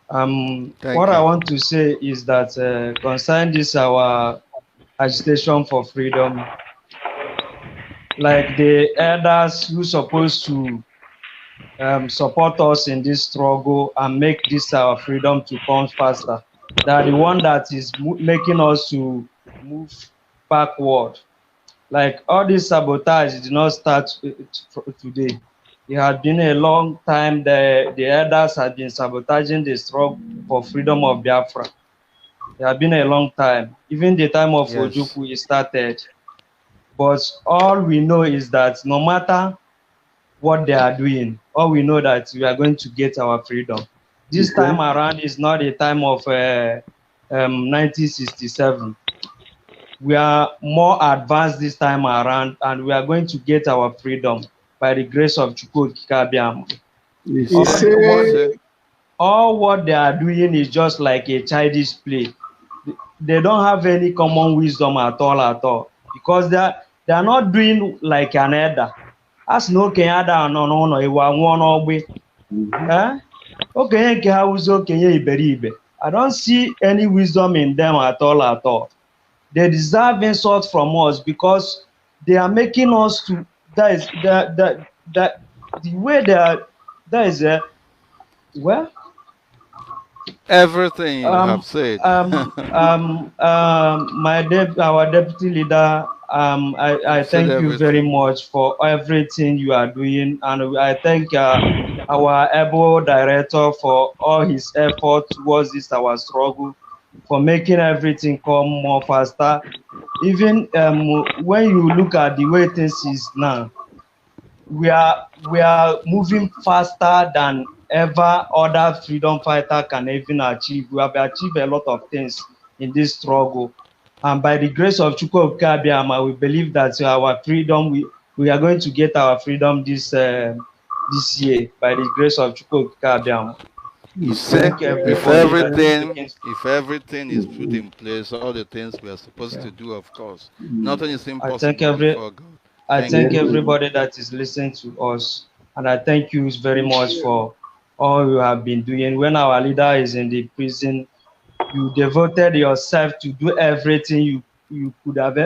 What I want to say is that concerning this our agitation for freedom, like the elders who supposed to support us in this struggle and make this our freedom to come faster. They are the one that is making us to move backward. Like all this sabotage did not start today. It had been a long time. The elders had been sabotaging the struggle for freedom of Biafra. It had been a long time. Even the time of Ojukwu, it started. But all we know is that no matter what they are doing, all we know that we are going to get our freedom. This time around is not a time of 1967. We are more advanced this time around, and we are going to get our freedom by the grace of Chukwu Kikabiam. All what they are doing is just like a childish play. They don't have any common wisdom at all, because they are not doing like an elder. As no Kenyada no iwa one ogbe. Okay, iberibe. I don't see any wisdom in them at all. They deserve insult from us because they are making us to the way they are. That is well. Everything you have said. Our deputy leader, I thank you very much for everything you are doing, and I thank our able director for all his effort towards this our struggle, for making everything come more faster. Even when you look at the way things is now, we are moving faster than ever other freedom fighter can even achieve. We have achieved a lot of things in this struggle, and by the grace of Chukwu Kabiama, we believe that our freedom, we are going to get our freedom this year by the grace of Chukwu Kabiama. You say if everything is put in place, all the things we are supposed to do, of course, nothing is impossible before God. I thank everybody that is listening to us, and I thank you very much for all you have been doing. When our leader is in the prison, you devoted yourself to do everything you could have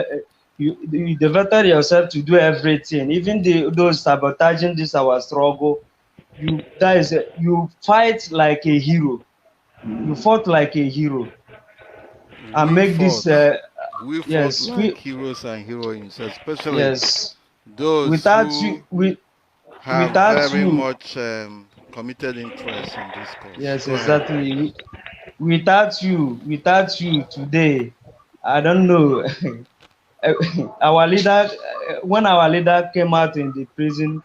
you devoted yourself to do everything, even those sabotaging this our struggle. You fight like a hero. You fought like a hero, and make this. We fought Yes, like heroes and heroines, especially yes. those Without who you, have without very you. much committed interest in this cause. Yes, Go ahead. exactly. Without you today, I don't know. Our leader, when our leader came out in the prison,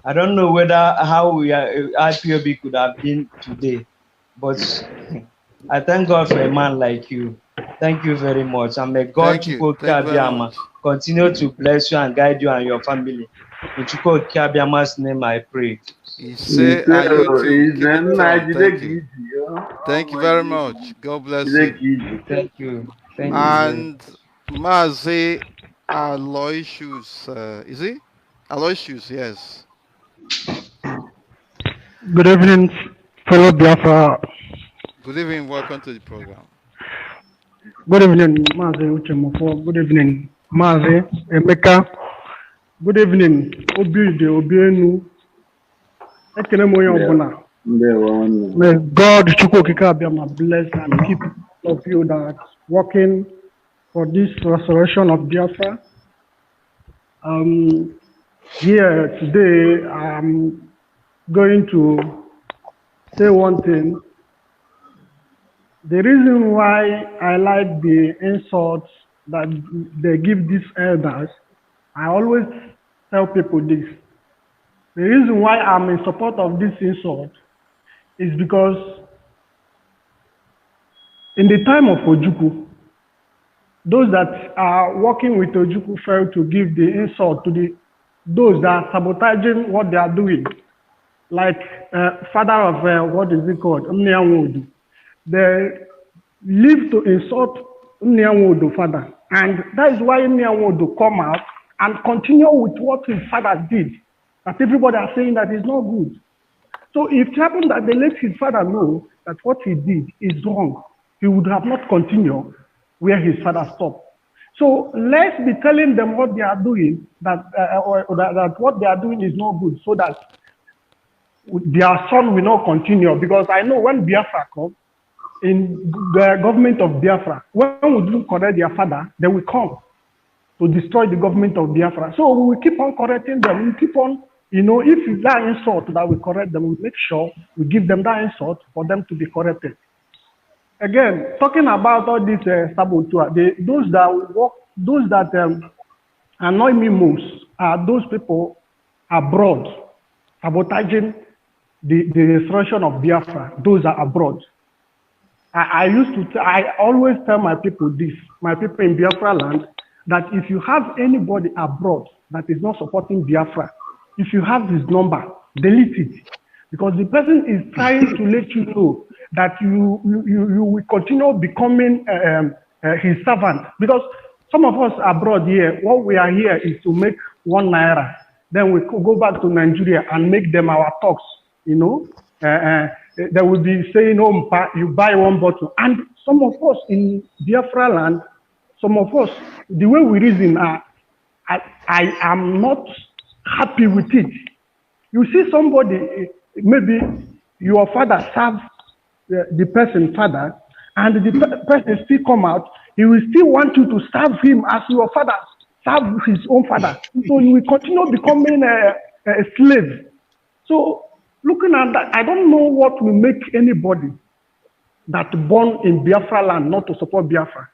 I don't know how IPOB could have been today, but I thank God for a man like you. Thank you very much, and may God Thank you very much. continue to bless you and guide you and your family. In Chukwu Abiyama's name, I pray. He say, and you too, keep it on. Thank you. Thank you very much. God bless you. Thank you. Thank you. And Mazi Aloysius, is he? Aloysius, yes. Good evening, fellow Biafra. Good evening. Welcome to the program. Good evening, Mazi Uche Mefor. Good evening, Mazi Emeka. Good evening, Obidi, Obienu. May God bless and keep all of you that working for this restoration of Biafra. Here today, I'm going to say one thing. The reason why I like the insults that they give these elders, I always tell people this. The reason why I'm in support of this insult is because in the time of Ojukwu, those that are working with Ojukwu failed to give the insult to those that are sabotaging what they are doing. Like father of what is it called? Okeadu. They live to insult Okeadu father. And that is why Okeadu come out and continue with what his father did. That everybody are saying that is not good. So if it happened that they let his father know that what he did is wrong, he would have not continued where his father stopped. So let's be telling them what they are doing, that what they are doing is not good, so that their son will not continue. Because I know when Biafra comes, in the government of Biafra, when we do correct their father, they will come to destroy the government of Biafra. So we will keep on correcting them. We keep on, if that insult that we correct them, we make sure we give them that insult for them to be corrected. Again, talking about all this saboteur, those that annoy me most are those people abroad sabotaging the restoration of Biafra. Those are abroad. I always tell my people this, my people in Biafra land, that if you have anybody abroad that is not supporting Biafra, if you have his number, delete it. Because the person is trying to let you know that you will continue becoming his servant. Because some of us abroad here, what we are here is to make 1 naira. Then we go back to Nigeria and make them our talks, They will be saying, oh, you buy 1 bottle. And some of us in Biafra land, some of us, the way we reason, I am not happy with it. You see somebody, maybe your father serves the person's father, and the person still come out, he will still want you to serve him as your father serve his own father. So you will continue becoming a slave. So looking at that, I don't know what will make anybody that born in Biafra land not to support Biafra.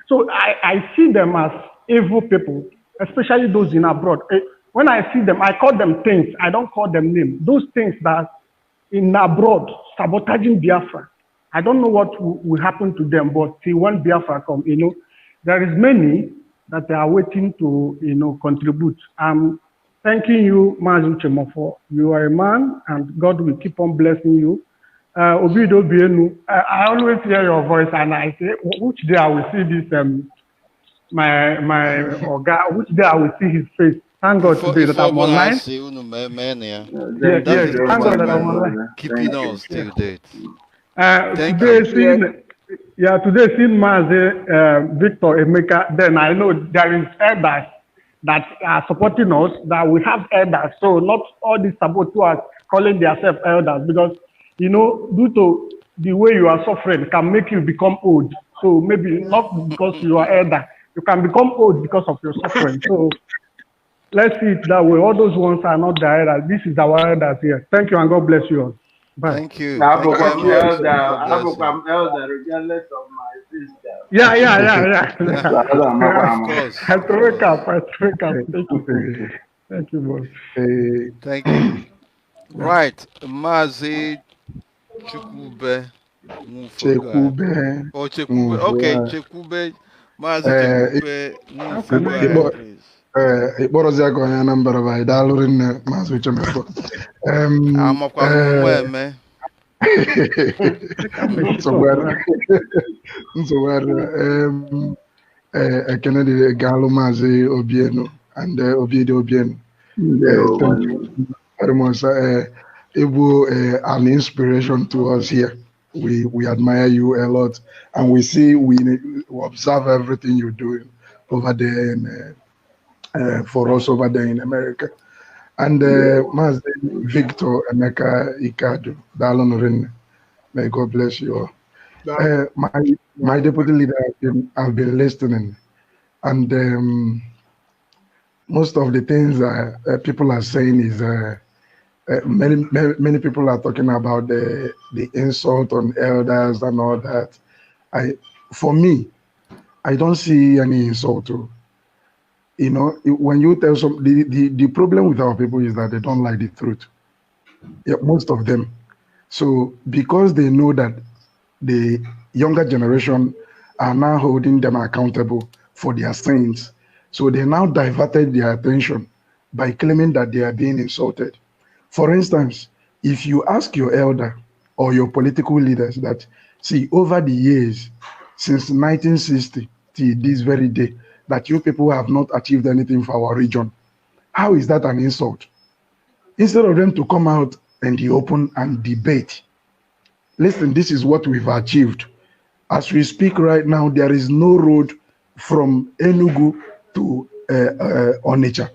So I see them as evil people, especially those in abroad. When I see them, I call them things. I don't call them names. Those things that in abroad sabotaging Biafra. I don't know what will happen to them, but till when Biafra come, there is many that are waiting to, contribute. I'm thanking you, Mazi Uche Mefor. You are a man, and God will keep on blessing you. Obienu, I always hear your voice, and I say, which day I will see this, my Oga, which day I will see his face. Thank God today that I'm online. Yes, thank God that I'm online. Keeping us till date. Today, Yeah, today seeing Mazi, Victor, Emeka, then I know there is elders that are supporting us, that we have elders. So not all these support who are calling themselves elders, because, you know, due to the way you are suffering can make you become old. So maybe not because you are elder, you can become old because of your suffering. So let's see it that way. All those ones are not the elders. This is our elders here. Thank you and God bless you all. Bye. Thank you. Thank you very much. God bless you. Elder, regardless of my sister. Yeah. Of course. I have to wake up. Thank you. Thank you, boss. Thank you. Right. Mazi Chukube Mufogua. Oh, Chekube. Okay, Chekube. Mazi Chekube Mufogua, please. Ikpọrọzi aka onye Anambra bụ anyị daalụ rinne Maazị Uche Mefor. Amakwa mmemme. Nsogbu adịghị. Ekene dị gaalụ Maazị Obienu and Obidi Obienu. Thank you very much. Ibu an inspiration to us here. We admire you a lot, and we see we observe everything you're doing over there in for us over there in America. And Mazi Victor Emeka Okeadu, Dalon, may God bless you all. My deputy leader, I've been listening, and most of the things people are saying is many people are talking about the insult on elders and all that. For me, I don't see any insult. You know, when you tell some, the problem with our people is that they don't like the truth. Yeah, most of them. So because they know that the younger generation are now holding them accountable for their sins, so they now diverted their attention by claiming that they are being insulted. For instance, if you ask your elder or your political leaders that, see, over the years, since 1960 till this very day, that you people have not achieved anything for our region, how is that an insult? Instead of them to come out in the open and debate, listen, this is what we've achieved. As we speak right now, there is no road from Enugu to Onitsha.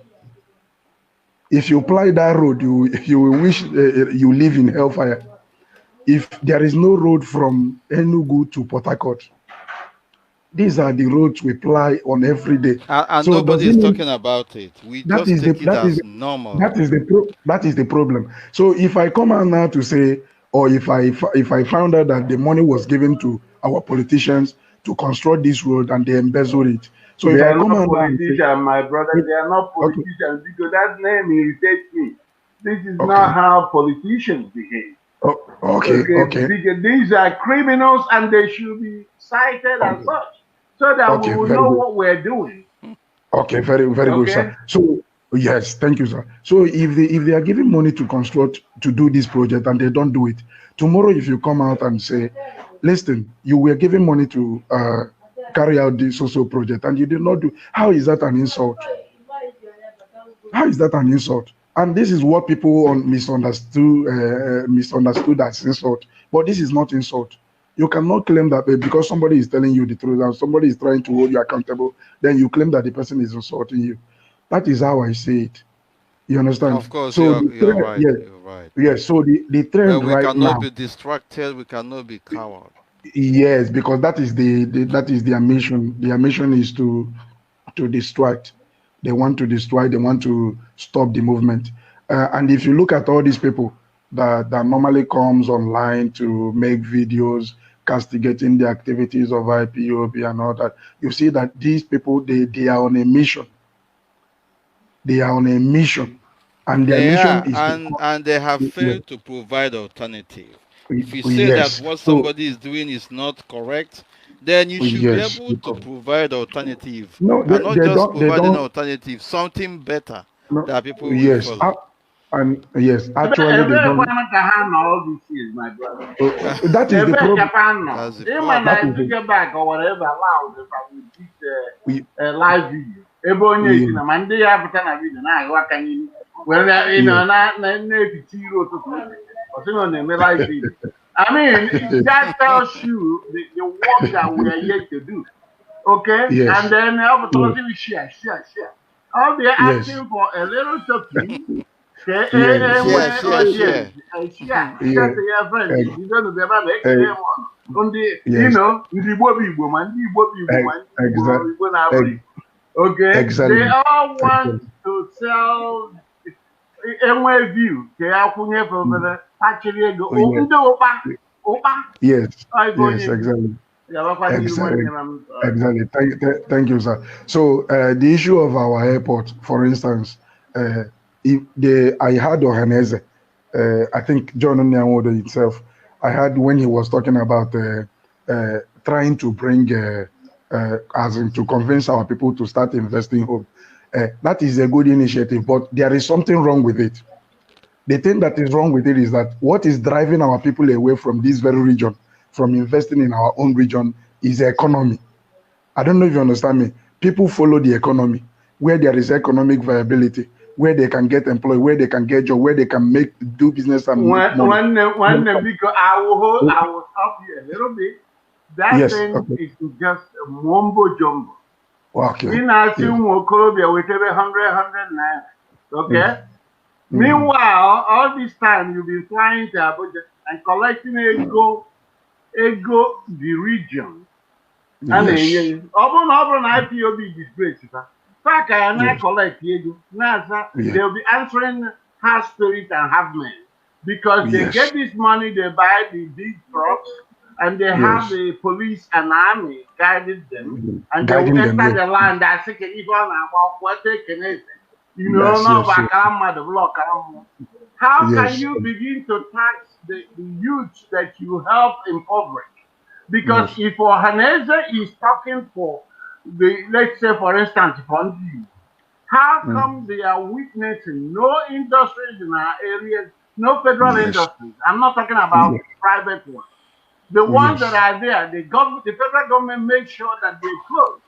If you apply that road, you will wish you live in hellfire. If there is no road from Enugu to Port Harcourt, these are the roads we ply on every day. And so nobody is talking about it. We just take it as normal. That is the problem. So if I come out now to say, or if I found out that the money was given to our politicians to construct this road and they embezzled it. So they if are I come not out politicians, and say, my brother, they are not politicians, because that name irritates me. This is okay, not how politicians behave. Okay. Because these are criminals and they should be cited as such, so that we will know what we're doing. Okay, very good, sir. So yes, thank you, sir. So if they are giving money to construct, to do this project, and they don't do it, tomorrow if you come out and say, listen, you were giving money to carry out this social project and you did not do, how is that an insult? How is that an insult? And this is what people misunderstood as insult. But this is not insult. You cannot claim that because somebody is telling you the truth and somebody is trying to hold you accountable, then you claim that the person is insulting you. That is how I see it. You understand? Of course, so you're right. Yes, you're right. Yes, so the trend right now. We cannot be distracted. We cannot be coward. Yes, because that is their mission. Their mission is to distract. They want to destroy. They want to stop the movement. And if you look at all these people that normally comes online to make videos castigating the activities of IPOB and all that, you see that these people they are on a mission. They are on a mission, and their mission is and they have failed to provide alternative. If you say that what somebody is doing is not correct, then you should be able to provide alternative. No, and not just providing alternative, something better that people will follow. And yes, actually, they don't. My brother. That is the problem. That's the problem. To get back or whatever allowed if I would teach a live video. Everybody in a Monday after a video. Now, what can you? Well, you know, not 0 to 2. Or live video. I mean, that tells you the work that we are here to do. Okay? Yes. And then everybody share. All they're Yes. asking for a little token. Okay, Yes. audience, Yeah. just your friend. You don't know about it. On the, you know, the Bobby woman, okay, Exactly. they all want to sell a view. They are actually go Yes. Yes. Exactly. Exactly. Thank you, sir. So the issue of our airport, for instance, I had Ohaneze, I think John Onyanwodo himself, I had when he was talking about trying to bring, as in to convince our people to start investing home. That is a good initiative, but there is something wrong with it. The thing that is wrong with it is that what is driving our people away from this very region, from investing in our own region, is the economy. I don't know if you understand me. People follow the economy. Where there is economic viability, where they can get employed, where they can get job, where they can do business and make money. Because I will help you a little bit. That thing is just a mumbo jumbo. Okay. In Okorobia, we take 100 naira. Okay? Meanwhile, all this time you've been flying to Abuja and collecting ego the region. And then IPOB disgrace. Fact, I am not collect ego. They'll be answering half spirit and half men. Because they get this money, they buy the big trucks, and they have the police and army guiding them, and they will enter the land. That's it. You know, how can you begin to tax the youth that you help impoverish? Because if Ohaneze is talking for the, let's say for instance, for you, how come they are witnessing no industries in our areas, no federal industries? I'm not talking about private ones. The ones that are there, the federal government makes sure that they close.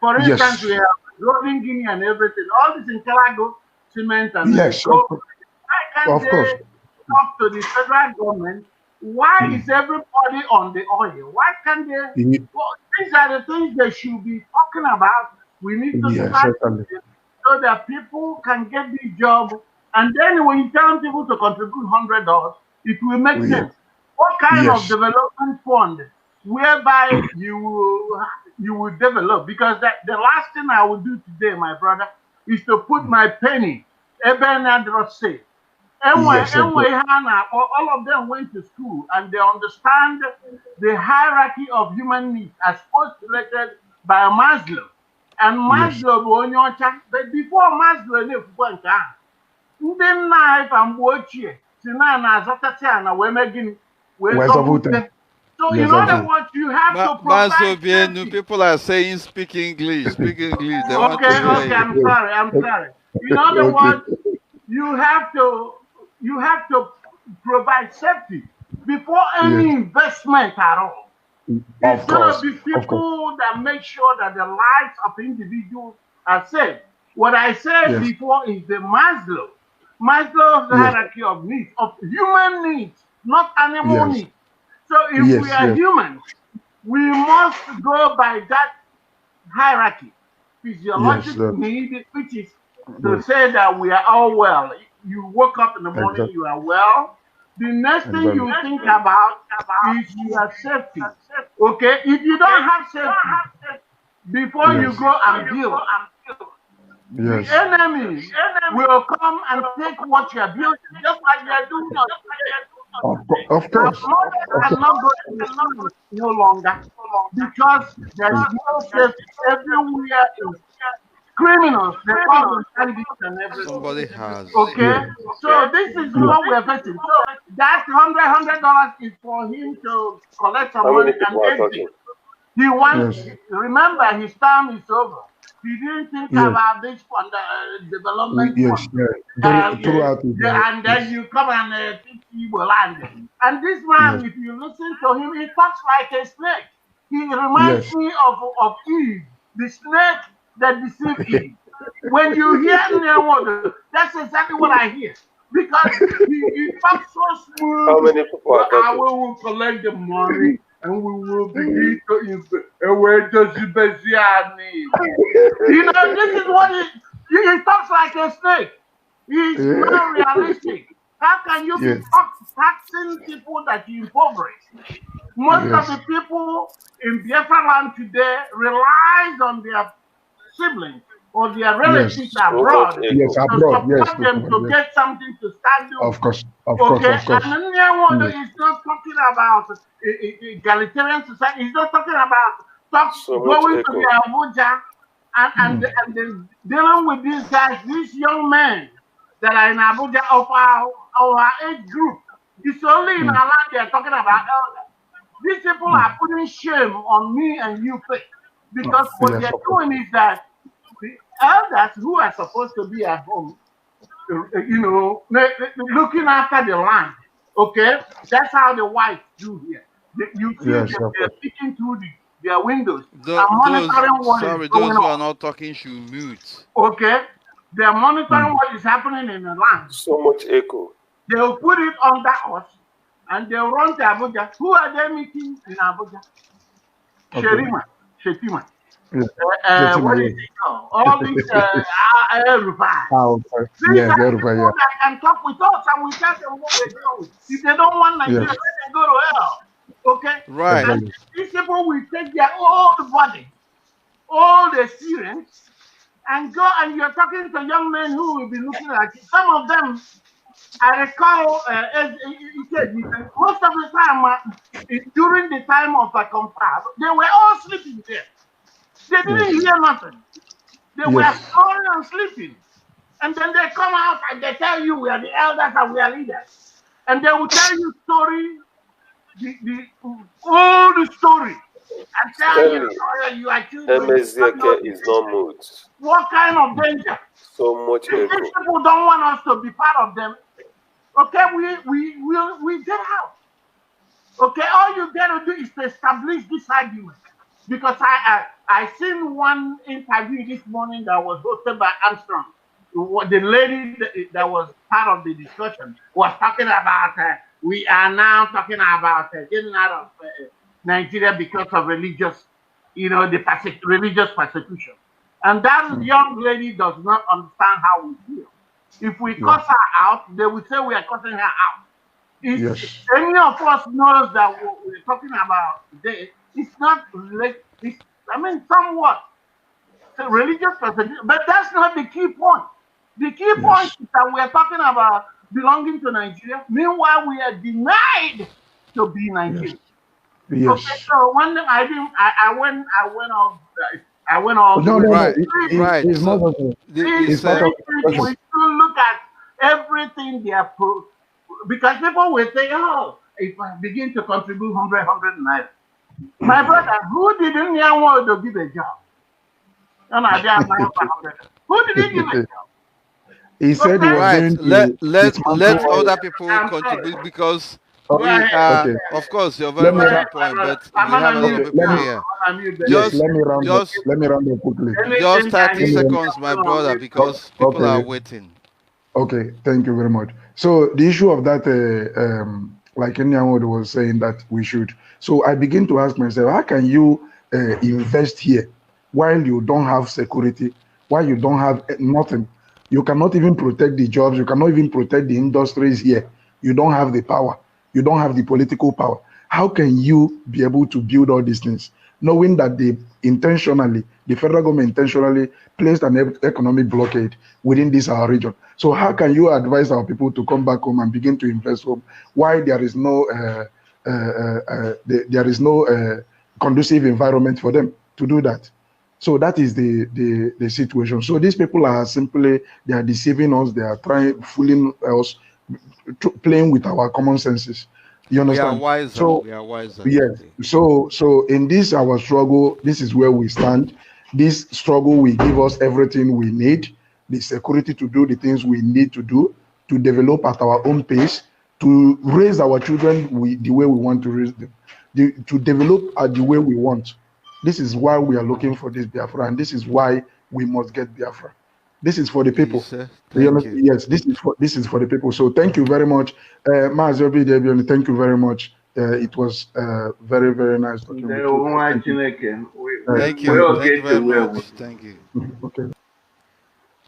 For instance, we have Golden Guinea and everything. All this in Calago, cement and gold. Why can't they talk to the federal government? Why is everybody on the oil? Why can't they? Well, these are the things they should be talking about. We need to start so that people can get the job. And then when you tell people to contribute $100, it will make sense. What kind of development fund whereby you will develop? Because the last thing I will do today, my brother, is to put my penny. Say. All of them went to school and they understand the hierarchy of human needs as postulated by Maslow. And Maslow, but before Maslow, so in other words, you have to provide Obienu, people are saying speak English. They want to I'm sorry. In other words, you have to provide safety before any investment at all. It's going to be people that make sure that the lives of individuals are safe. What I said before is the Maslow's hierarchy of needs, of human needs, not animal needs. So if we are humans, we must go by that hierarchy. Physiological need, which is to say that we are all well. You woke up in the morning, you are well. The next thing you think about is your safety. Okay? If you don't have safety, before you go and build, the enemy will come and take what you are building, just like they are doing. Of course. I'm not going to no longer because there is no safety everywhere. Criminals, they call them and everything. Somebody has. Okay, so this is what we're facing. So that $100 is for him to collect some money and exit. He wants. Remember, his time is over. He didn't think about this fund, development fund. And then you come and think he will land. And this man, if you listen to him, he talks like a snake. He reminds me of Eve, the snake that deceived Eve. When you hear Nyawodo, that's exactly what I hear. because he talks so smooth. How many people are I talking? will collect the money and we will begin to invest. Where does he You know, this is what he talks like a snake. He's not realistic. How can you be taxing people that you impoverish? Most of the people in Biafra land today relies on their siblings or their relatives abroad to support them to get something to stand up. Of course. And then he's not talking about egalitarian society. He's not talking about going to the Abuja and then dealing with these guys, these young men that are in Abuja of our age group. It's only in our land they are talking about elders. These people are putting shame on me and you, because what they're doing is that the elders who are supposed to be at home, you know, looking after the land, okay? That's how the whites do here. You see they're peeking through their windows and monitoring what is going those who on. are not talking should mute. Okay? They're monitoring what is happening in the land. So much echo. They'll put it under us and they'll run to Abuja. Who are they meeting in Abuja? Shetima. What is it called? All these Rufai. These are people that can talk with us and we tell them what they're doing. If they don't want Nigeria, let them go to hell. Okay? Right. And these people will take their old body, all the Syrians, and go, and you're talking to young men who will be looking at it. Some of them, I recall, most of the time, during the time of a confab, they were all sleeping there. They didn't hear nothing. They were snoring and sleeping. And then they come out and they tell you we are the elders and we are leaders. And they will tell you the old story. And tell you are children. MSZK is not moved. What kind of danger? So much echo. If these people don't want us to be part of them, okay, we get out. Okay, all you got to do is to establish this argument. Because I seen one interview this morning that was hosted by Armstrong. The lady that was part of the discussion was talking about we are now talking about getting out of Nigeria because of religious, you know, the religious persecution. And that young lady does not understand how we feel. If we cuss her out, they will say we are cussing her out. If any of us knows that what we're talking about today, it's not related. I mean, somewhat religious persecution, but that's not the key point. The key point is that we are talking about belonging to Nigeria. Meanwhile, we are denied to be Nigerian. Okay, so one thing I went off. No, right. It's not We should look at everything they are because people will say, oh, if I begin to contribute 100 naira. My brother, who didn't want to give a job? No, who didn't give a job? He said he was going to let other people contribute because we are, of course, you're very much on point, but we have a lot of people here. Let me round up quickly. Just 30 seconds, my brother, because people are waiting. Okay, thank you very much. So the issue of that, like Kenyan was saying that we should. So I begin to ask myself, how can you invest here while you don't have security, while you don't have nothing? You cannot even protect the jobs. You cannot even protect the industries here. You don't have the power. You don't have the political power. How can you be able to build all these things, knowing that the federal government intentionally placed an economic blockade within this our region? So how can you advise our people to come back home and begin to invest home? Why there is no conducive environment for them to do that? So that is the situation. So these people are simply, they are deceiving us. They are fooling us, playing with our common senses. You understand? We are wiser. So, we are wiser. Yes. So in this our struggle, this is where we stand. This struggle will give us everything we need, the security to do the things we need to do, to develop at our own pace, to raise our children the way we want to raise them, to develop the way we want. This is why we are looking for this Biafra, and this is why we must get Biafra. This is for the people. Thank you. Yes, this is for the people. So thank you very much, Mazi Obidi. Thank you very much. It was very, very nice talking with you. Thank you. Thank you. Thank Thank you very much. Thank you. Okay.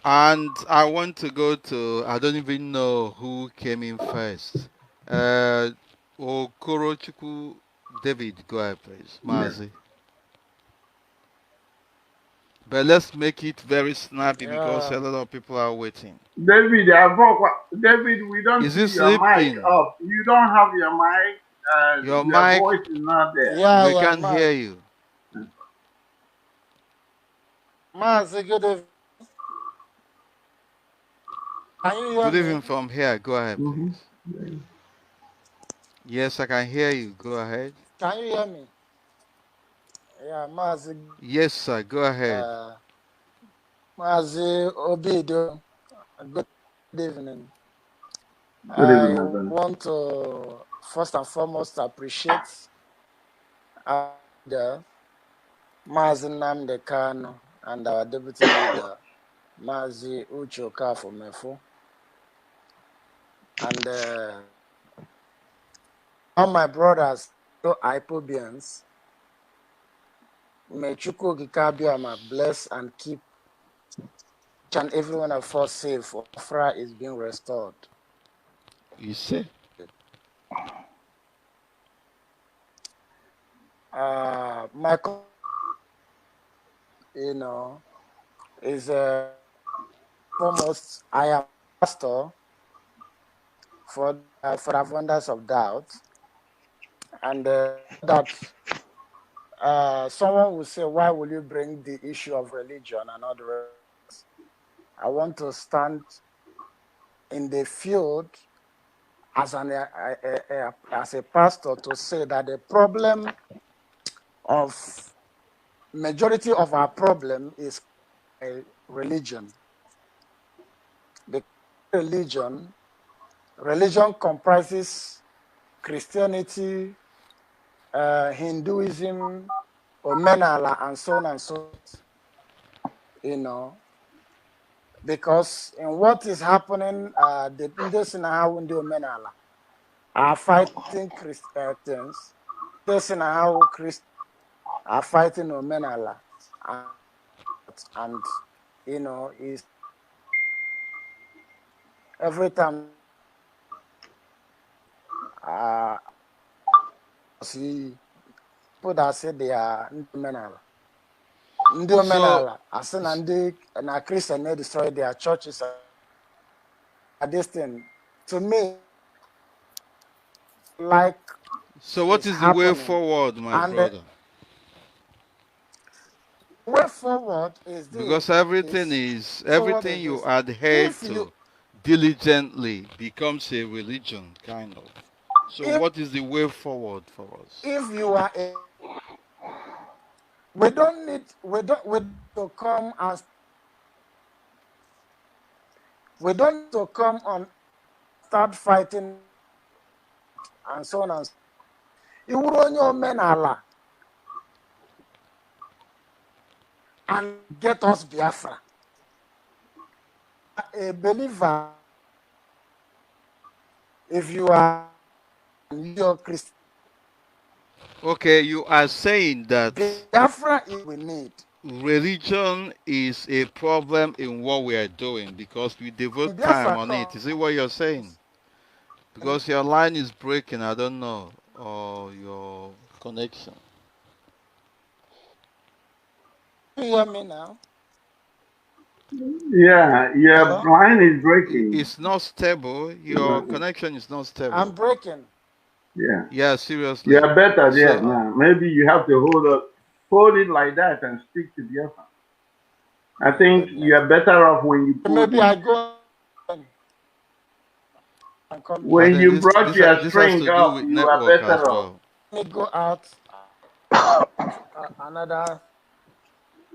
And I want to go to, I don't even know who came in first. Okorochukwu David, go ahead, please. Mazi. But let's make it very snappy because a lot of people are waiting. David, David, we don't Is see he your mic sleeping? up. You don't have your mic. Your Your mic, voice is not there. we can't hear you. Mazi, good evening. Can you hear Good me? evening from here. Go ahead, please. Yes, I can hear you. Go ahead. Can you hear me? Yeah, Mazi. Yes, sir. Go ahead. Mazi Obidi, good evening. Good evening, my I brother. want to first and foremost appreciate the Mazi Nnamdi Kanu and our deputy leader, Mazi Uche Okafor Mefor, and all my brothers, IPOBians. May Chukwu Gikabiama bless and keep each and every one of us safe. Ofra is being restored. You see? My, is foremost, I am pastor for abundance of doubt, and that someone will say, why will you bring the issue of religion and all the rest? I want to stand in the field as as a pastor to say that the problem of majority of our problem is religion. The religion comprises Christianity, Hinduism, Omenala, and so on and so forth. Because in what is happening, the Omenala are fighting Christians. How Christians are fighting Omenala, and is every time see people that say they are Omenala. Ndị Omenala, as na Christian they destroy their churches. This thing, to me, like. So what is the way forward, my brother? The way forward is this. Because everything you adhere to diligently becomes a religion, kind of. So what is the way forward for us? If you are we don't need to come and we don't need to come and start fighting and so on and so on. And get us Biafra. A believer, if you are your Christian. Okay, you are saying that Biafra we need. Religion is a problem in what we are doing because we devote time on it. Is it what you're saying? Because your line is breaking, I don't know, or your connection. You hear me now? Yeah, your line is breaking. It's not stable. Your connection is not stable. I'm breaking. Yeah. Yeah, seriously. You're better there now. Maybe you have to hold it like that and speak to the other. I think you're better off when you put maybe I go when you brought your string up, you are better off. Let me go out another.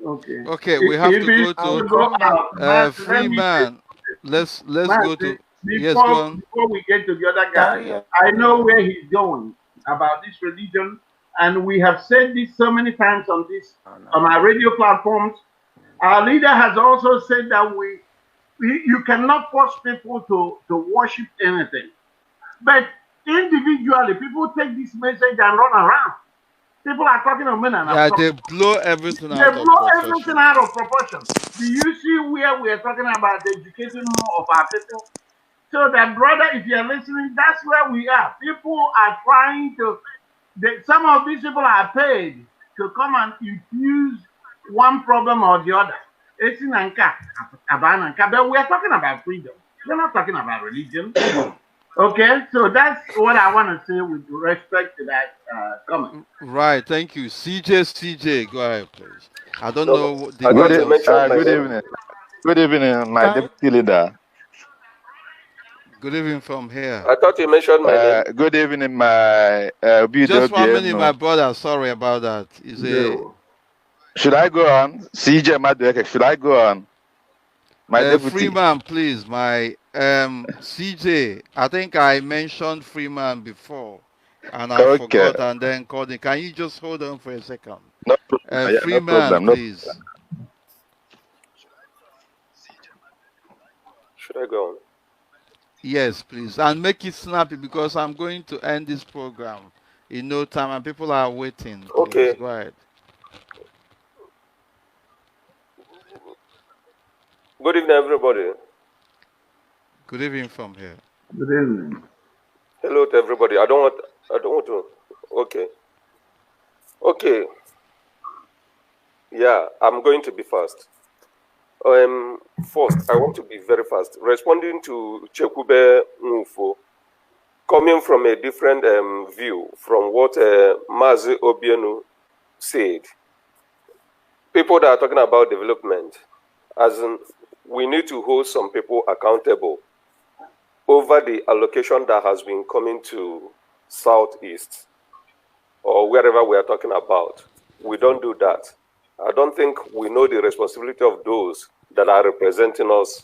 Okay. Okay, we have to go to Freeman. Let's go to yes, go on. Before we get to the other guy, I know where he's going about this religion, and we have said this so many times on our radio platforms. Our leader has also said that You cannot force people to worship anything. But individually, people take this message and run around. People are talking of men and Yeah, they blow everything they out of blow everything proportion. out of proportion. Do you see where we are talking about educating more of our people? So that, brother, if you're listening, that's where we are. People are trying to, some of these people are paid to come and infuse one problem or the other. But we are talking about freedom. We're not talking about religion. Okay, so that's what I want to say with respect to that comment. Right, thank you. CJ, go ahead, please. I don't No, know the I thought you details. mentioned my Good name. evening. Good evening, my Can, deputy leader. Good evening from here. I thought you mentioned my name. Good evening, my Just 1 minute, my Obienu. brother. Sorry about that. Is a Should I go on? CJ Madueke, should I go on? My deputy. Freeman, please. My CJ. I think I mentioned Freeman before, and I Okay. forgot and then called him. Can you just hold on for a second? No problem. Yeah, no Freeman, problem. No. please. Should I go on? Yes, please, and make it snappy because I'm going to end this program in no time, and people are waiting. Please Okay. go ahead. Good evening, everybody. Good evening from here. Good evening. Hello to everybody. I don't want to. Okay. Yeah, I'm going to be fast. First, I want to be very fast. Responding to Chekube Mufo, coming from a different view from what Mazi Obienu said. People that are talking about development, as in, we need to hold some people accountable over the allocation that has been coming to Southeast or wherever we are talking about. We don't do that. I don't think we know the responsibility of those that are representing us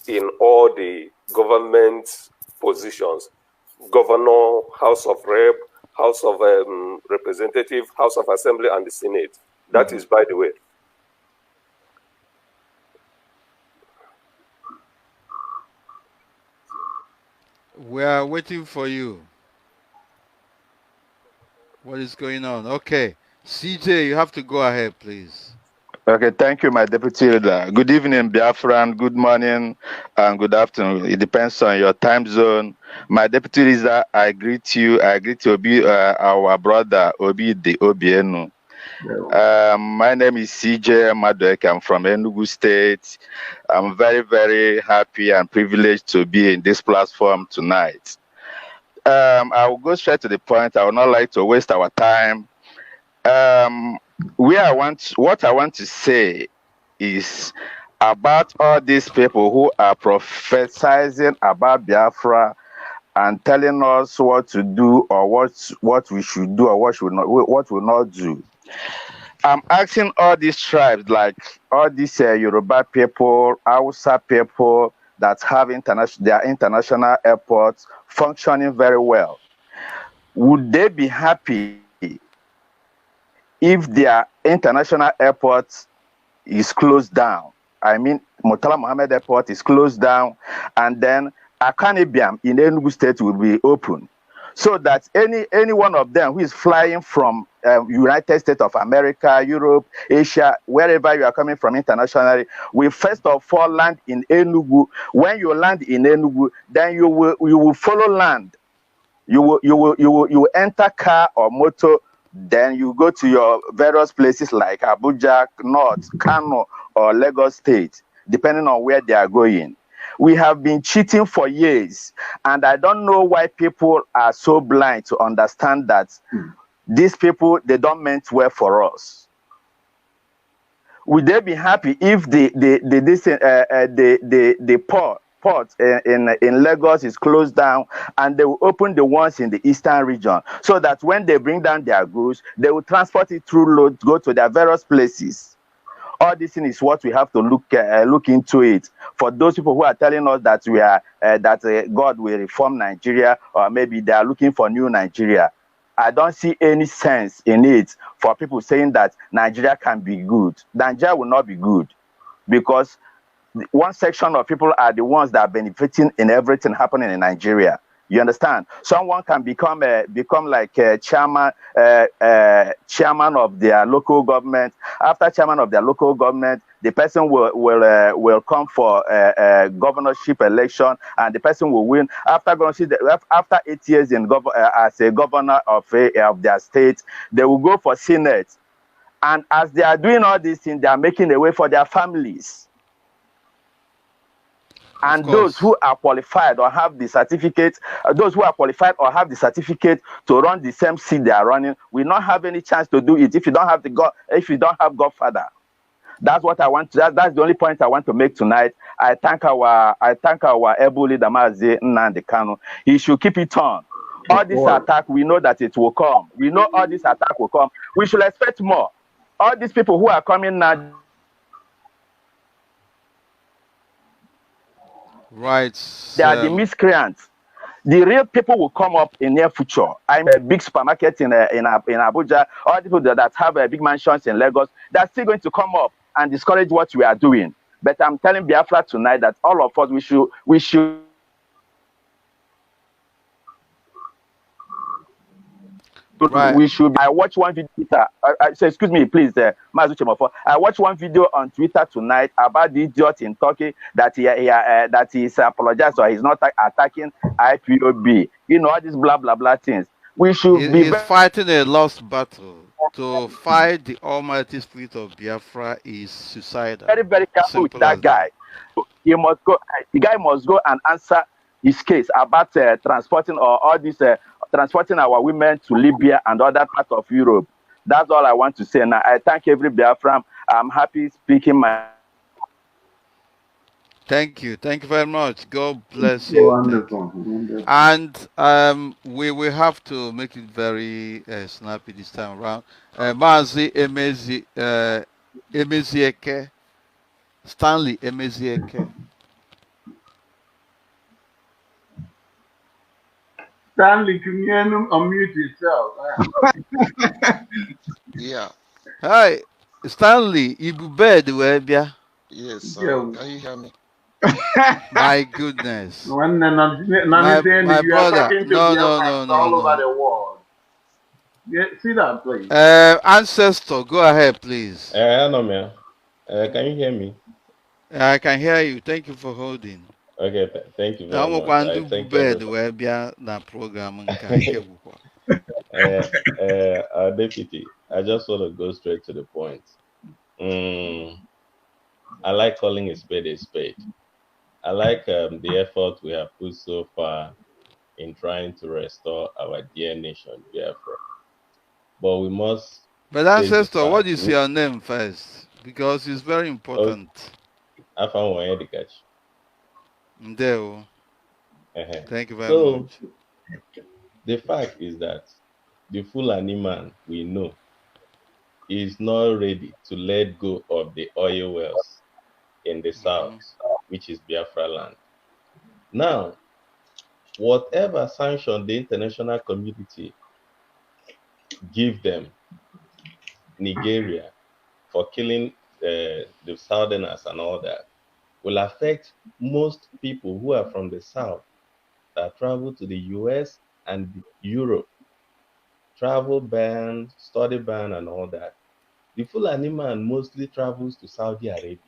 in all the government positions. Governor, House of Rep, House of Representative, House of Assembly, and the Senate. That is, by the way. We are waiting for you. What is going on? Okay. CJ, you have to go ahead, please. Okay, thank you, my deputy leader. Good evening, Biafran. Good morning and good afternoon. It depends on your time zone. My deputy leader, I greet you. I greet our brother, Obidi, Obienu. My name is CJ Madueke. I'm from Enugu State. I'm very, very happy and privileged to be in this platform tonight. I will go straight to the point. I would not like to waste our time. What I want to say is about all these people who are prophesizing about Biafra and telling us what to do or what we should do or what we not do. I'm asking all these tribes, like all these Yoruba people, Hausa people that have their international airports functioning very well. Would they be happy if their international airport is closed down? I mean, Murtala Mohammed Airport is closed down, and then Akanibiam in Enugu State will be open, so that any one of them who is flying from United States of America, Europe, Asia, wherever you are coming from internationally, will first of all land in Enugu. When you land in Enugu, then you will follow land. You will enter car or motor. Then you go to your various places like Abuja, North, Kano, or Lagos State, depending on where they are going. We have been cheating for years, and I don't know why people are so blind to understand that these people, they don't mean well for us. Would they be happy if the port in Lagos is closed down, and they will open the ones in the eastern region, so that when they bring down their goods, they will transport it through road, go to their various places? All this thing is what we have to look into it. For those people who are telling us that we are God will reform Nigeria, or maybe they are looking for new Nigeria, I don't see any sense in it for people saying that Nigeria can be good. Nigeria will not be good, because one section of people are the ones that are benefiting in everything happening in Nigeria. You understand? Someone can become like a chairman of their local government. After chairman of their local government, the person will come for a governorship election, and the person will win. After 8 years as a governor of their state, they will go for Senate. And as they are doing all these things, they are making a way for their families. And those who are qualified or have the certificate, to run the same seat they are running, will not have any chance to do it if you don't have Godfather. That's what I want to. That's the only point I want to make tonight. I thank our able leader Mazi Nnamdi Kanu. He should keep it on. All this attack, we know that it will come. We know all this attack will come. We should expect more. All these people who are coming now. Right. They are the miscreants. The real people will come up in near future. I'm a big supermarket in Abuja. All the people that have big mansions in Lagos, they're still going to come up and discourage what we are doing. But I'm telling Biafra tonight that all of us, we should. Right. We should. I watched one video. So excuse me, please, Mazi Uche Mefor. I watched one video on Twitter tonight about the idiot in Turkey that he's apologized or he's not attacking IPOB. You know all these blah blah blah things. We should be. He's fighting a lost battle. To fight the almighty spirit of Biafra is suicidal. Very, very careful with that guy. He must go. The guy must go and answer his case about transporting transporting our women to Libya and other parts of Europe. That's all I want to say. Now I thank every Biafran. I'm happy speaking my. Thank you very much. God bless you. Wonderful. And we will have to make it very snappy this time around. Mazi Emezieke, Stanley Emezieke. Stanley, can you unmute yourself? Yeah. Hi, Stanley. Ibubed Webia. Yes, sir. Can you hear me? My goodness. My brother. No. All over the world. Yeah, see that, please. Ancestor, go ahead, please. No, man. Can you hear me? I can hear you. Thank you for holding. Okay, thank you very much. I thank our deputy, I just want to go straight to the point. I like calling a spade a spade. I like the effort we have put so far in trying to restore our dear nation, Biafra. But we must. But Ancestor, what is your name first? Because it's very important. I found one edikach. Ndeo. Thank you very much. The fact is that the Fulani man we know is not ready to let go of the oil wells in the south, which is Biafra land. Now, whatever sanction the international community give them, Nigeria, for killing the southerners and all that, will affect most people who are from the south that travel to the US and Europe. Travel ban, study ban, and all that. The Fulani man mostly travels to Saudi Arabia.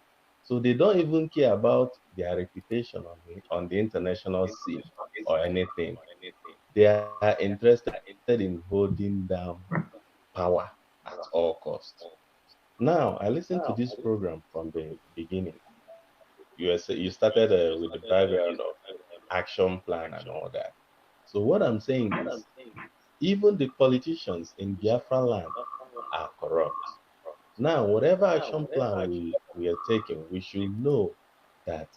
So they don't even care about their reputation on the international scene or anything. They are interested in holding down power at all costs. Now, I listened to this program from the beginning. You started with the background of action plan and all that. So what I'm saying is, even the politicians in Biafra land are corrupt. Now, whatever action plan we are taking, we should know that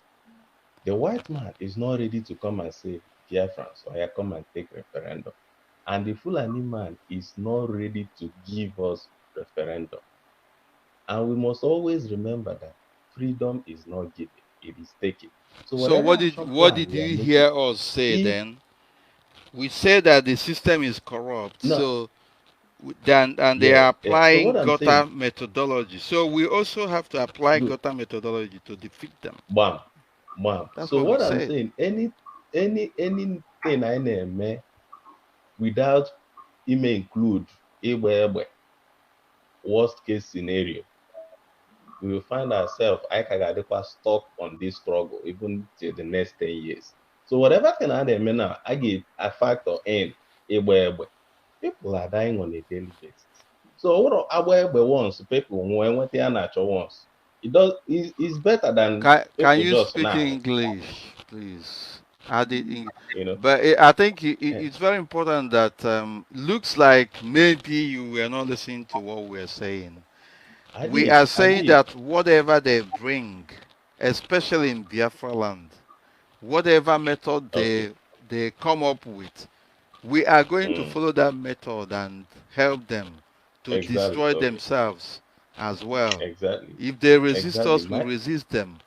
the white man is not ready to come and say, Biafrans, or come and take referendum. And the Fulani man is not ready to give us referendum. And we must always remember that freedom is not given, it is taken. So what did you hear us say then? We say that the system is corrupt. No. So And they are So what applying I'm Gotha saying, methodology. So we also have to apply good, Gotha methodology to defeat them. bam, bam. That's So what we what I'm said. saying, anything I name without it may include a worst case scenario, we will find ourselves stuck on this struggle even till the next 10 years. So whatever can I name now, I get a factor in people are dying on a daily basis. So what are once people when they are natural once? It's better than Can people you just speak now. English, please? Add it in. You know. But I think it's very important that looks like maybe you were not listening to what we're saying. We are saying that whatever they bring, especially in Biafra land, whatever method they come up with, we are going to follow that method and help them to destroy themselves as well. Exactly. If they resist Exactly. us, we resist them.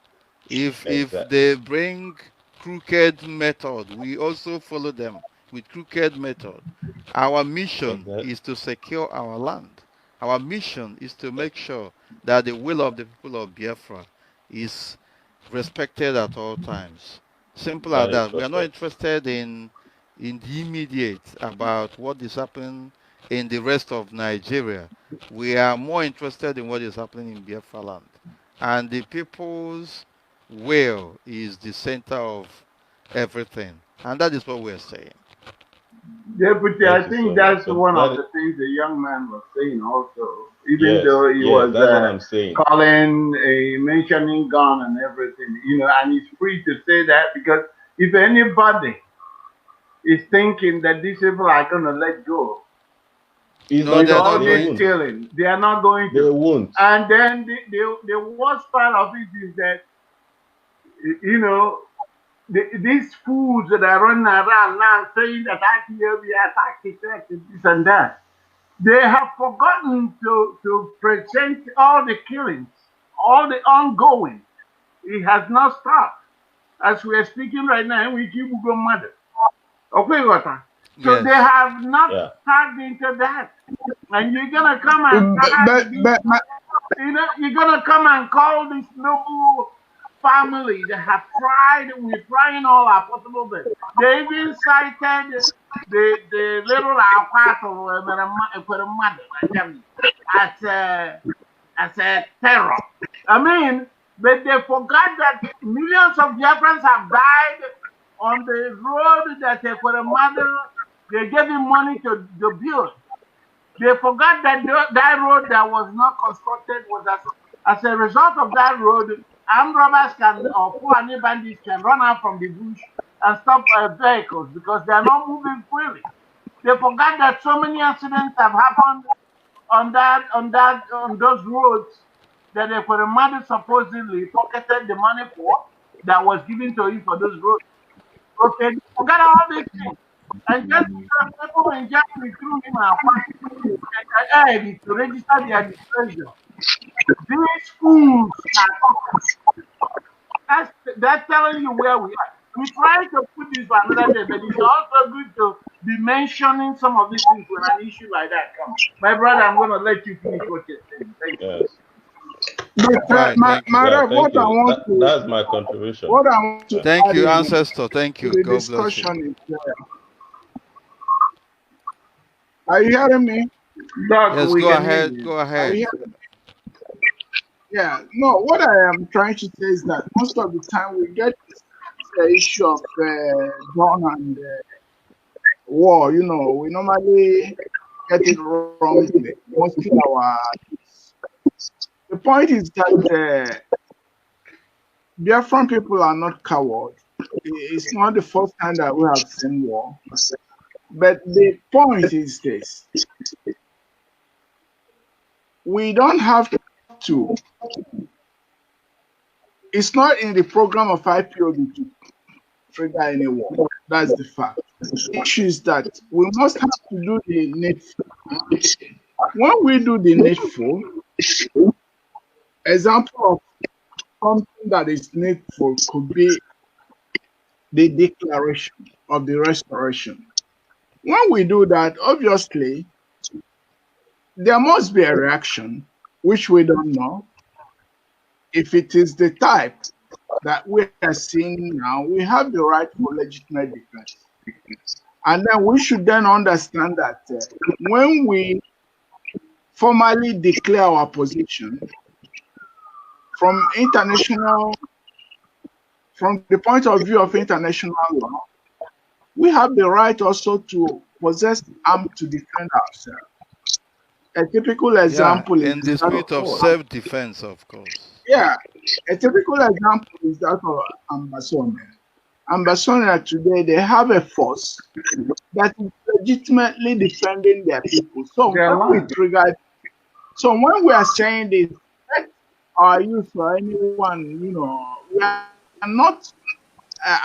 If Exactly. they bring crooked method, we also follow them with crooked method. Our mission is to secure our land. Our mission is to make sure that the will of the people of Biafra is respected at all times. Simple as that. We are not interested in the immediate about what is happening in the rest of Nigeria. We are more interested in what is happening in Biafra land. And the people's will is the center of everything. And that is what we're saying. Deputy, I think that's one of the things the young man was saying also, even though he was that's what I'm saying. calling, mentioning gun and everything, and he's free to say that, because if anybody is thinking that these people are going to let go, no, with all this killing, they are not going to. They won't. And then the worst part of it is that, these fools that are running around now saying that IPOB attacked this and that, they have forgotten to present all the killings, all the ongoing. It has not stopped. As we are speaking right now, we keep going mad. Okay, so they have not tagged into that. And you're gonna come and you're gonna come and call this noble family that have tried, we're trying all our possible best. They even cited the little Okafor as a terror. I mean, but they forgot that millions of Biafrans have died on the road that they gave him money to build. They forgot that that road that was not constructed was as a result of that road, armed robbers or Fulani bandits can run out from the bush and stop vehicles because they are not moving freely. They forgot that so many accidents have happened on those roads that the Kuremadu supposedly pocketed the money for that was given to him for those roads. Okay, they forgot all these things. And just because people in Germany threw him to register their displeasure, these fools are that's telling you where we are. We try to put this for another day, but it's also good to be mentioning some of these things when an issue like that comes. My brother, I'm going to let you finish what you're saying. Thank you. That's my contribution. What I want to thank you, ancestor. Thank you. The God discussion is are you hearing me? Doc, yes, go ahead. Go ahead. Yeah, no, what I am trying to say is that most of the time we get the issue of gun and war, we normally get it wrong, mostly our. The point is that Biafran people are not cowards. It's not the first time that we have seen war. But the point is this. We don't have to. It's not in the program of IPOB to trigger any war. That's the fact. The issue is that we must have to do the needful. When we do the needful, example of something that is needful could be the declaration of the restoration. When we do that, obviously, there must be a reaction, which we don't know. If it is the type that we are seeing now, we have the right for legitimate defense. And then we should then understand that when we formally declare our position from the point of view of international law, we have the right also to possess arms to defend ourselves. A typical example in the spirit of self-defense, of course. Yeah, a typical example is that of Ambazonia. Ambazonia today, they have a force that is legitimately defending their people. So when we are saying this, let our youth or anyone, we are not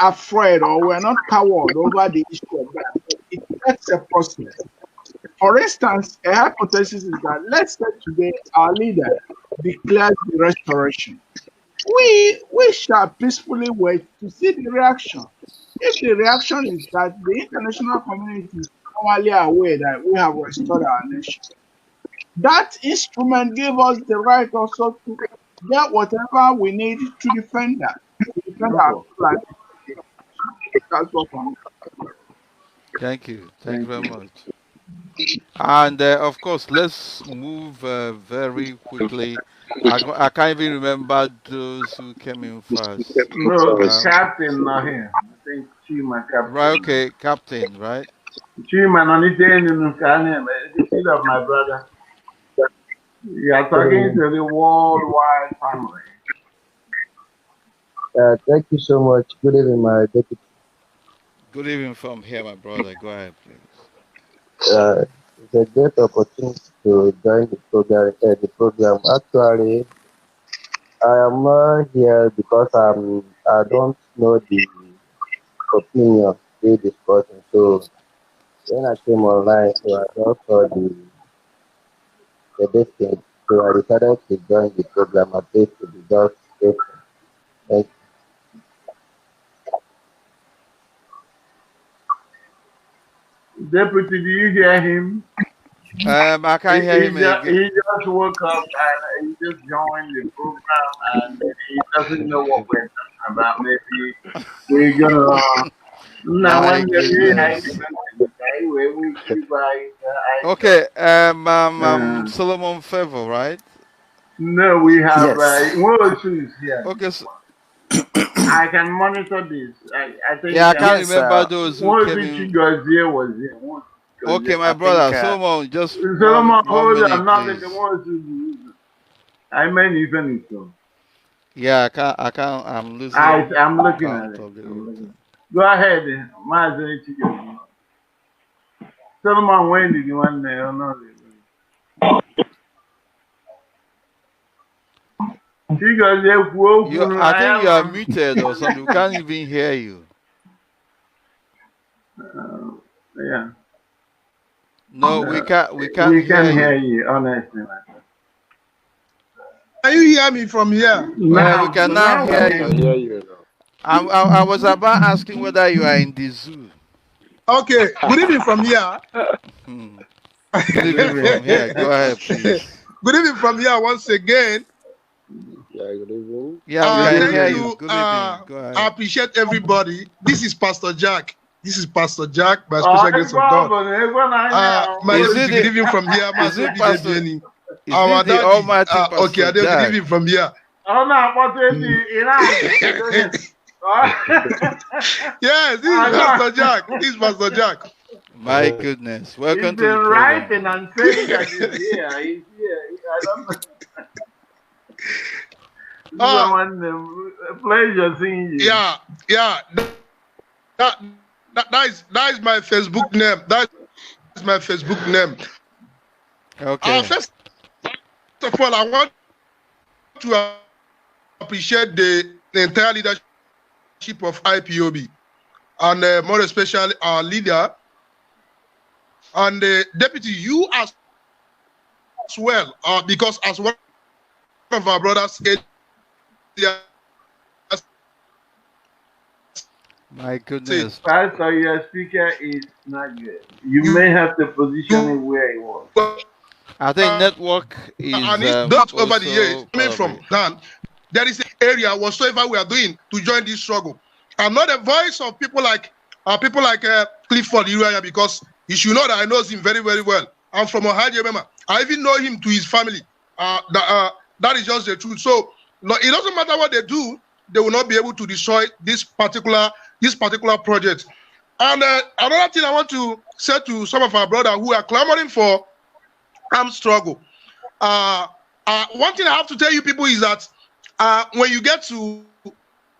afraid or we're not coward over the issue of that. It takes a process. For instance, a hypothesis is that let's say today our leader declares the restoration. We shall peacefully wait to see the reaction. If the reaction is that the international community is normally aware that we have restored our nation, that instrument gives us the right also to get whatever we need to defend that. To defend our life. That's what I'm saying. Thank you. Thank you very much. And of course, let's move very quickly. I can't even remember those who came in first. No, Captain not here. I think Chima Captain. Right, okay, Captain, right? Chima on the day in the seat of my brother. You are talking to the worldwide family. Thank you so much. Good evening, my deputy. Good evening from here, my brother. Go ahead, please. It's a great opportunity to join the program. Actually, I am not here because I don't know the opinion they discussing. So when I came online, so I just saw the distance. So I decided to join the program at least to be just listening. Thank you. Deputy, do you hear him? I can't hear him again. He just woke up and he just joined the program and he doesn't know what we're talking about. Maybe we're gonna Okay, Solomon Favor, right? No, we have Yes. here. Okay, so I can monitor this. I think yeah, I can't remember those who came in. was here. Okay, my brother, Solomon, just Solomon, one minute, please. I mean, even so. Yeah, I can't. I'm losing. I'm looking at it. Go ahead, Mazi. Solomon, when did you want to I think you are muted or something. We can't even hear you. Yeah. No, we can't. We can't hear you, honestly. Can you hear me from here? No, we cannot hear you. I hear you now. I was about asking whether you are in the zoo. Okay. Good evening from here. Good evening from here. Go ahead, please. Good evening from here once again. Yeah, good evening. Yeah, we can hear you. Good evening. Go ahead. I appreciate everybody. This is Pastor Jack. By special grace of God. Good evening from here. Is it the Almighty Pastor Jack? Good evening from here. Yes, this is Pastor Jack. Pastor Jack. My goodness. Welcome to the program. Writing and saying that he's here. He's here. I don't know. Pleasure seeing you. Yeah. That is my Facebook name. That is my Facebook name. Okay. First of all, I want to appreciate the entire leadership of IPOB, and more especially our leader and the deputy. You as well, because as one of our brothers said, my goodness. Pastor, your speaker is not good. You may have to position it where it was. I think network is and it's not over the years coming from Dan. There is an area whatsoever we are doing to join this struggle. I'm not a voice of people like Clifford Uriah, because you should know that I know him very, very well. I'm from Ohio. I even know him to his family. That is just the truth. So no, it doesn't matter what they do, they will not be able to destroy this particular project. And another thing I want to say to some of our brothers who are clamoring for armed struggle. One thing I have to tell you people is that when you get to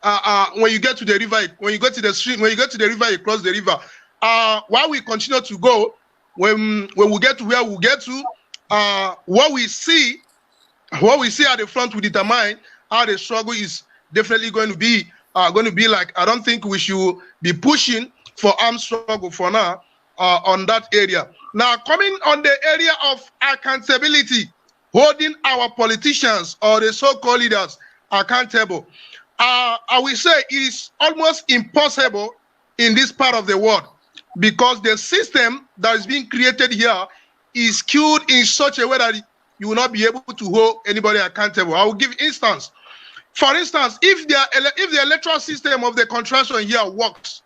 the river, when you go to the stream, when you get to the river, you cross the river. While we continue to go, when we get to where we get to, what we see at the front will determine how the struggle is definitely going to be like. I don't think we should be pushing for armed struggle for now on that area. Now, coming on the area of accountability, holding our politicians or the so-called leaders accountable, I will say it is almost impossible in this part of the world, because the system that is being created here is skewed in such a way that you will not be able to hold anybody accountable. I will give instance. For instance, if the electoral system of the contraction here works,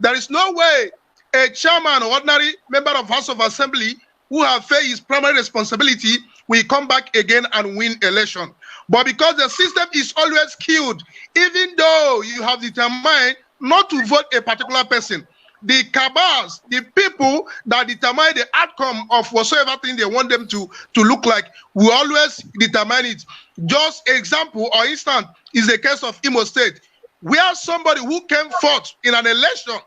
there is no way a chairman or ordinary member of House of Assembly who have failed his primary responsibility will come back again and win election. But because the system is always skewed, even though you have determined not to vote a particular person, the cabals, the people that determine the outcome of whatsoever thing they want them to look like, will always determine it. Just example or instance is the case of Imo State, where somebody who came forth in an election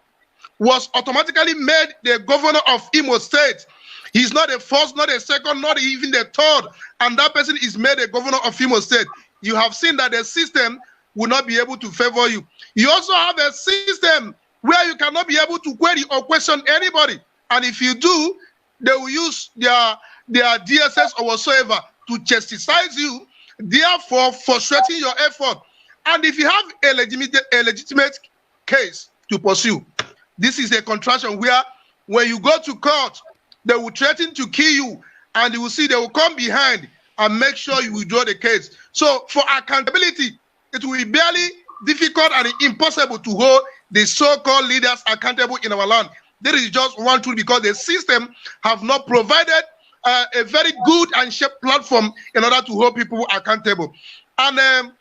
was automatically made the governor of Imo State. He's not a first, not a second, not even the third, and that person is made a governor of Imo State. You have seen that the system will not be able to favor you. You also have a system where you cannot be able to query or question anybody, and if you do, they will use their DSS or whatsoever to chastise you, therefore frustrating your effort. And if you have a legitimate case to pursue, this is a contraction where when you go to court, they will threaten to kill you, and you will see they will come behind and make sure you withdraw the case. So for accountability, it will be barely difficult and impossible to hold the so-called leaders accountable in our land. There is just one truth, because the system have not provided a very good and shaped platform in order to hold people accountable. And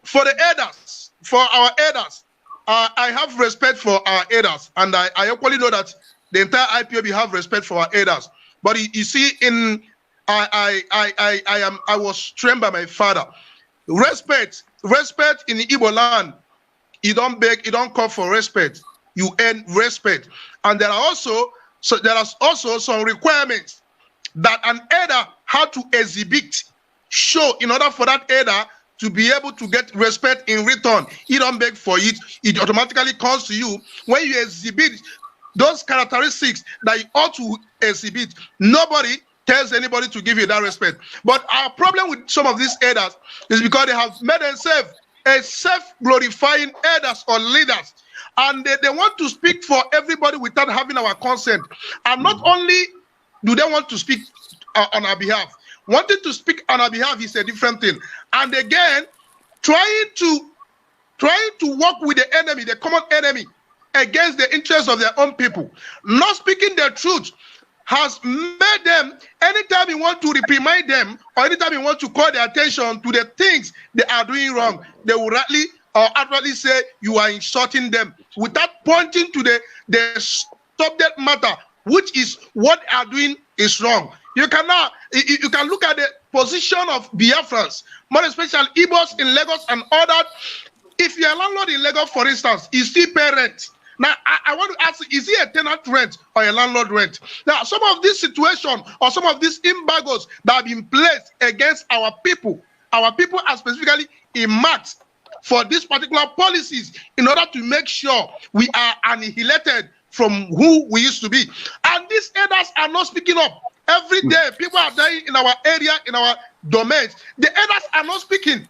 for the elders, for our elders, I have respect for our elders, and I equally know that the entire IPOB have respect for our elders. But you see, I was trained by my father. Respect in the Igbo land. You don't beg, you don't call for respect. You earn respect, and there are also some requirements that an elder had to exhibit, show in order for that elder to be able to get respect in return. You don't beg for it, it automatically comes to you when you exhibit those characteristics that you ought to exhibit. Nobody tells anybody to give you that respect. But our problem with some of these elders is because they have made themselves a self-glorifying elders or leaders, and they want to speak for everybody without having our consent. And not only do they want to speak on our behalf, wanting to speak on our behalf is a different thing. And again, trying to work with the enemy, the common enemy, against the interests of their own people, not speaking the truth, has made them, anytime you want to reprimand them, or anytime you want to call their attention to the things they are doing wrong, they will rightly or outrightly say you are insulting them, without pointing to the subject matter, which is what they are doing is wrong. You can look at the position of Biafrans, more especially Igbos in Lagos and all that. If you are a landlord in Lagos, for instance, you still pay rent. Now, I want to ask, is it a tenant rent or a landlord rent? Now, some of this situation or some of these embargoes that have been placed against our people are specifically earmarked for these particular policies in order to make sure we are annihilated from who we used to be. And these elders are not speaking up. Every day, people are dying in our area, in our domains. The elders are not speaking.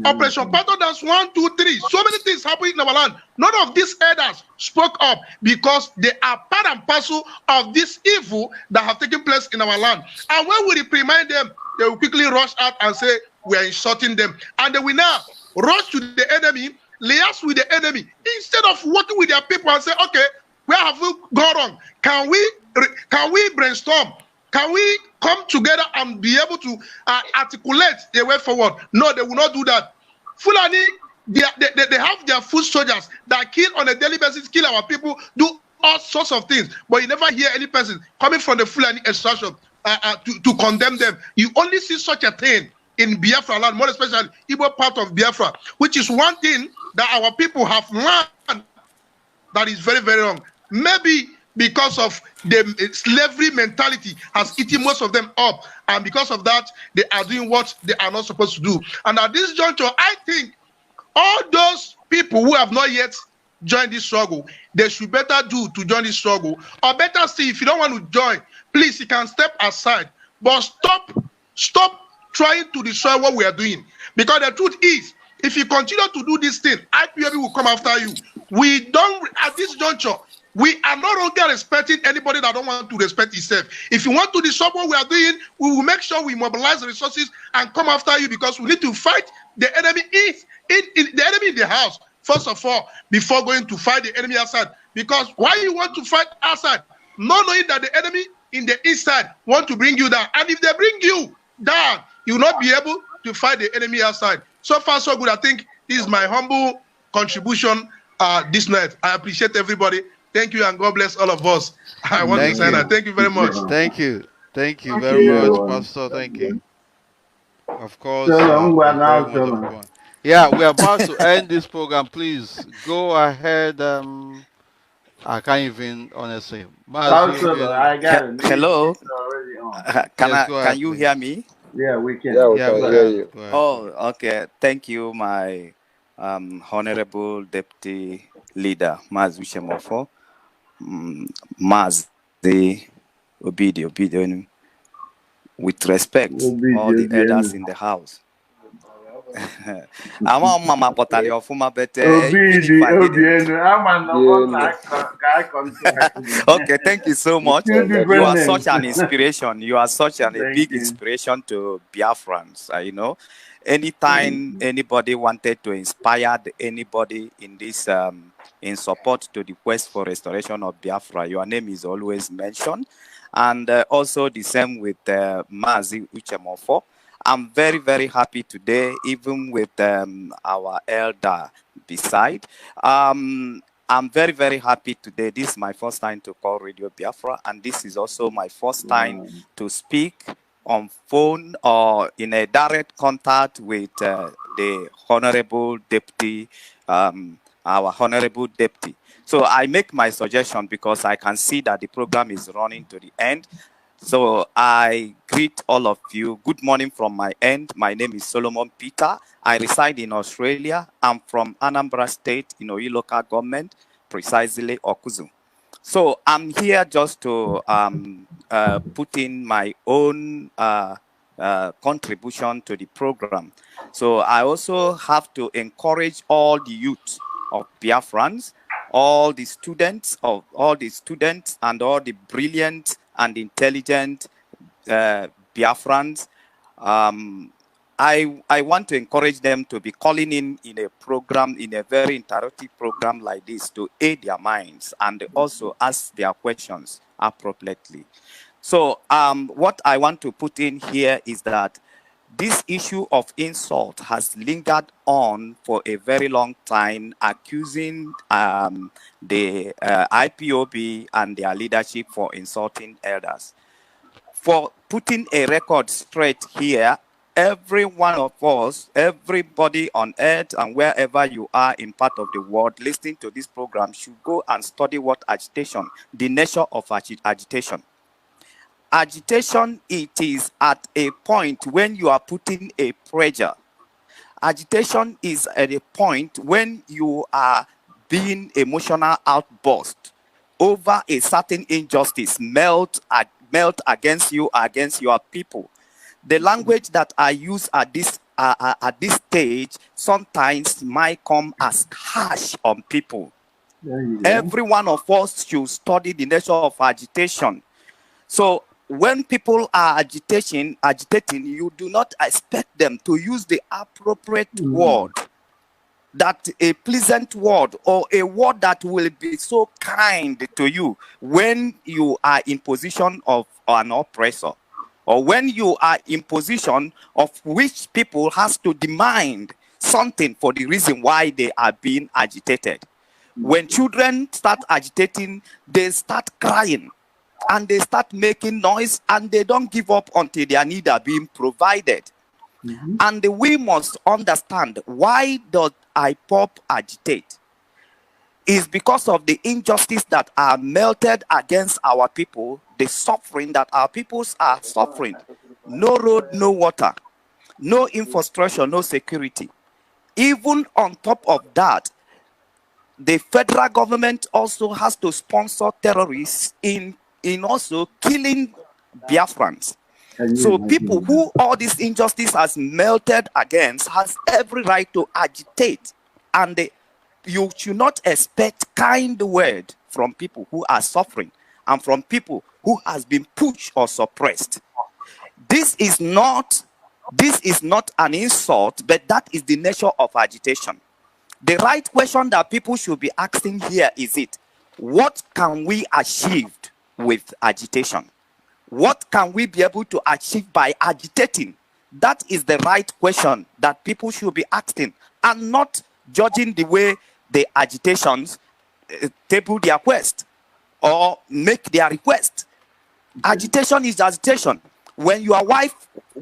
Operation Pato Dance 1, 2, 3. So many things happening in our land. None of these elders spoke up because they are part and parcel of this evil that have taken place in our land. And when we reprimand them, they will quickly rush out and say, we are insulting them. And they will now rush to the enemy, liaise with the enemy, instead of working with their people and say, okay, where have we gone wrong? Can we brainstorm? Can we come together and be able to articulate the way forward? No, they will not do that. Fulani, they have their foot soldiers that kill on a daily basis, kill our people, do all sorts of things. But you never hear any person coming from the Fulani extraction to condemn them. You only see such a thing in Biafra land, more especially Igbo part of Biafra, which is one thing that our people have learned that is very, very wrong. Maybe because of the slavery mentality has eaten most of them up, and because of that, they are doing what they are not supposed to do. And at this juncture, I think all those people who have not yet joined this struggle, they should better do to join this struggle. Or better still, if you don't want to join, please, you can step aside. But stop trying to destroy what we are doing. Because the truth is, if you continue to do this thing, IPOB will come after you. We don't, at this juncture, we are no longer respecting anybody that don't want to respect itself. If you want to destroy what we are doing, we will make sure we mobilize the resources and come after you, because we need to fight the enemy the enemy in the house, first of all, before going to fight the enemy outside. Because why you want to fight outside? Not knowing that the enemy in the inside want to bring you down. And if they bring you down, you will not be able to fight the enemy outside. So far, so good. I think this is my humble contribution this night. I appreciate everybody. Thank you, and God bless all of us. I want to say that. Thank you very much. Thank you. Thank you very much, Pastor. Thank you. Of course. Yeah, we're about to end this program. Please go ahead. I can't even honestly. Mazi, hello. Can you hear me? Yeah, we can. Yeah, we can hear you. Oh, okay. Thank you, my honorable deputy leader, Mazi Uche, Mazi Obidi, with respect, all the elders in the house. I'm on Mama Potali of Fuma Okay, thank you so much. You are such an inspiration. You are such a big inspiration to Biafrans. You know, anytime anybody wanted to inspire anybody in this in support to the quest for restoration of Biafra, your name is always mentioned. And also the same with Mazi Uche. I'm very, very happy today, even with our elder beside. I'm very, very happy today. This is my first time to call Radio Biafra, and this is also my first time to speak on phone or in a direct contact with the Honorable Deputy, our Honorable Deputy. So I make my suggestion because I can see that the program is running to the end. So I greet all of you. Good morning from my end. My name is Solomon Peter. I reside in Australia. I'm from Anambra State in Oyi local government, precisely Okuzu. So I'm here just to put in my own contribution to the program. So I also have to encourage all the youth of Biafrans, all the students and all the brilliant and intelligent Biafrans. I want to encourage them to be calling in a program, in a very interactive program like this, to aid their minds and also ask their questions appropriately. So what I want to put in here is that this issue of insult has lingered on for a very long time, accusing the IPOB and their leadership for insulting elders. For putting a record straight here, every one of us, everybody on earth and wherever you are in part of the world listening to this program should go and study what agitation, the nature of agitation. Agitation, it is at a point when you are putting a pressure. Agitation is at a point when you are being emotional outburst over a certain injustice melt against you, against your people. The language that I use at at this stage sometimes might come as harsh on people. Every one of us should study the nature of agitation. So when people are agitating, you do not expect them to use the appropriate word, that a pleasant word or a word that will be so kind to you when you are in position of an oppressor, or when you are in position of which people has to demand something for the reason why they are being agitated. When children start agitating, they start crying and they start making noise, and they don't give up until their needs are being provided. And we must understand, why does IPOB agitate? Is because of the injustice that are melted against our people, the suffering that our peoples are suffering. No road, no water, no infrastructure, no security. Even on top of that, the federal government also has to sponsor terrorists in also killing Biafrans. So people who all this injustice has melted against has every right to agitate, and you should not expect kind word from people who are suffering and from people who has been pushed or suppressed. This is not an insult, but that is the nature of agitation. The right question that people should be asking here is what can we achieve with agitation? What can we be able to achieve by agitating? That is the right question that people should be asking, and not judging the way the agitations table their quest or make their request. Agitation is agitation. When your wife,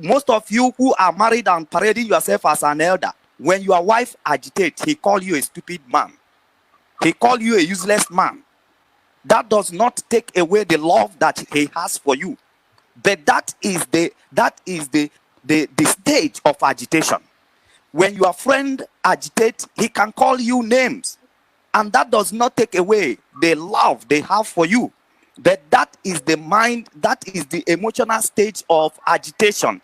most of you who are married and parading yourself as an elder, when your wife agitates, he call you a stupid man. He call you a useless man. That does not take away the love that he has for you. But that is the stage of agitation. When your friend agitates, he can call you names. And that does not take away the love they have for you. But that is the mind, that is the emotional stage of agitation.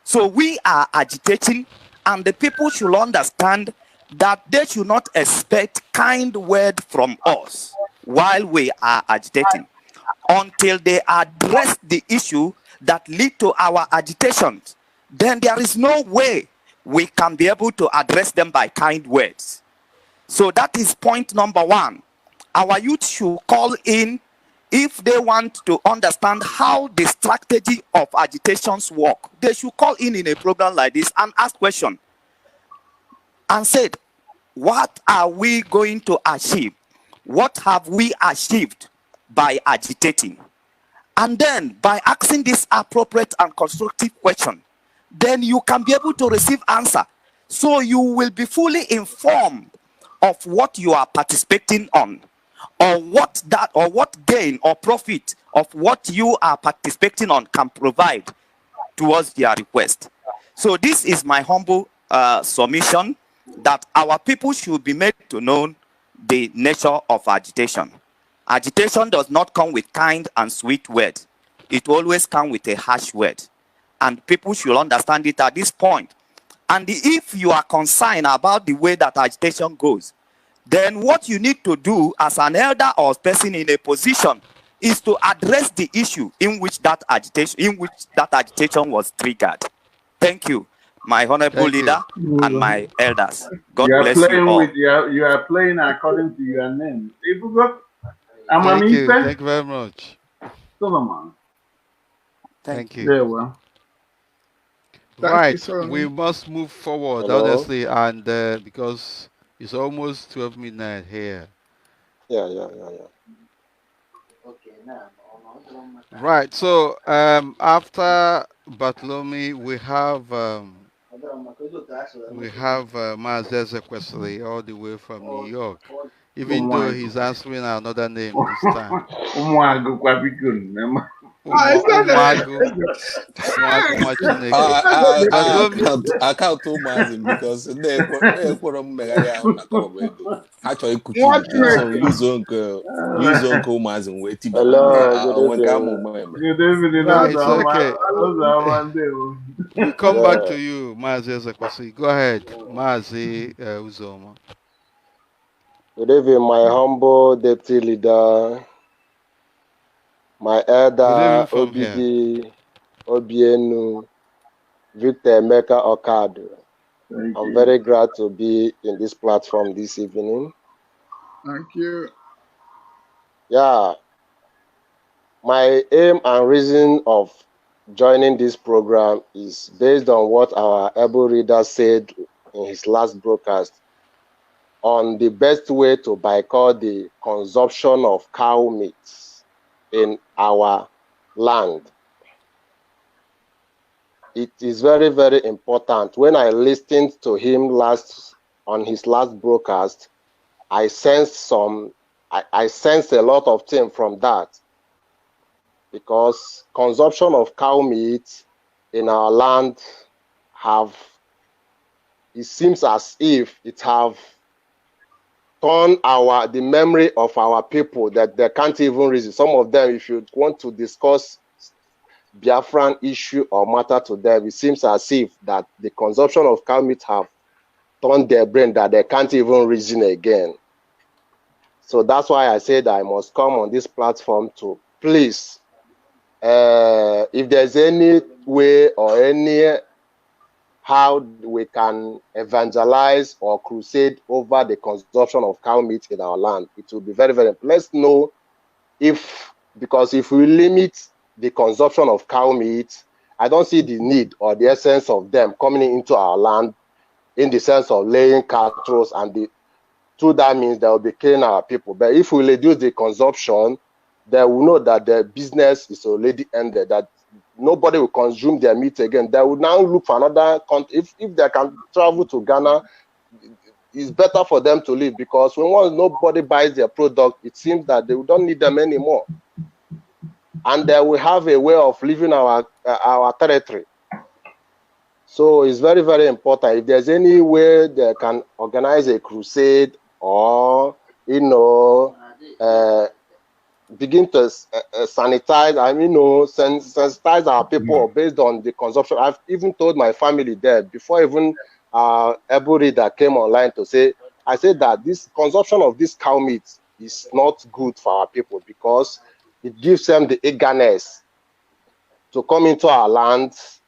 So we are agitating, and the people should understand that they should not expect kind word from us while we are agitating, until they address the issue that lead to our agitations. Then there is no way we can be able to address them by kind words. So that is point number one. Our youth should call in if they want to understand how the strategy of agitations work. They should call in a program like this and ask questions and said, what are we going to achieve? What have we achieved by agitating? And then by asking this appropriate and constructive question, then you can be able to receive answer. So you will be fully informed of what you are participating on, or what gain or profit of what you are participating on can provide towards their request. So this is my humble submission, that our people should be made to know the nature of agitation. Agitation does not come with kind and sweet words. It always comes with a harsh word. And people should understand it at this point. And if you are concerned about the way that agitation goes, then what you need to do as an elder or person in a position is to address the issue in which that agitation was triggered. Thank you, my honorable leader and my elders. God bless you all. You are playing according to your name. Thank you very much. Solomon. Thank you. Very well. Right, we must move forward, Hello? honestly, and because it's almost 12 midnight here. Yeah. Right, so after Bartholomew, we have Mazi Ezekwesili all the way from New York, even though he's answering another name this time. I can't tell Mazi because they put Megari out na Kobedo. Actually, Kuchi. So use uncle Mazi and wait. Hello, good evening. No, it's okay. We'll come back to you, Mazi Ezekwasi. Go ahead, Mazi Uzoma. Good evening, my humble deputy leader, my elder Obidi, Obienu, Victor Emeka Okeadu. I'm very glad to be in this platform this evening. Thank you. Yeah, my aim and reason of joining this program is based on what our able reader said in his last broadcast on the best way to boycott the consumption of cow meat in our land. It is very, very important. When I listened to him on his last broadcast, I sensed I sensed a lot of things from that, because consumption of cow meat in our land it seems as if it have turned the memory of our people that they can't even reason. Some of them, if you want to discuss Biafran issue or matter to them, it seems as if that the consumption of cow meat have turned their brain that they can't even reason again. So that's why I said I must come on this platform to please, if there's any way or any how we can evangelize or crusade over the consumption of cow meat in our land, it will be very, very important. Let's know because if we limit the consumption of cow meat, I don't see the need or the essence of them coming into our land in the sense of laying cattle, and through that means they will be killing our people. But if we reduce the consumption, they will know that their business is already ended, that nobody will consume their meat again. They will now look for another country. If they can travel to Ghana, it's better for them to live, because once nobody buys their product, it seems that they don't need them anymore. And they will have a way of living our territory. So it's very, very important. If there's any way they can organize a crusade or, begin to sanitize, sensitize our people based on the consumption. I've even told my family there, before even able reader came online to say, I said that this consumption of this cow meat is not good for our people, because it gives them the eagerness to come into our lands,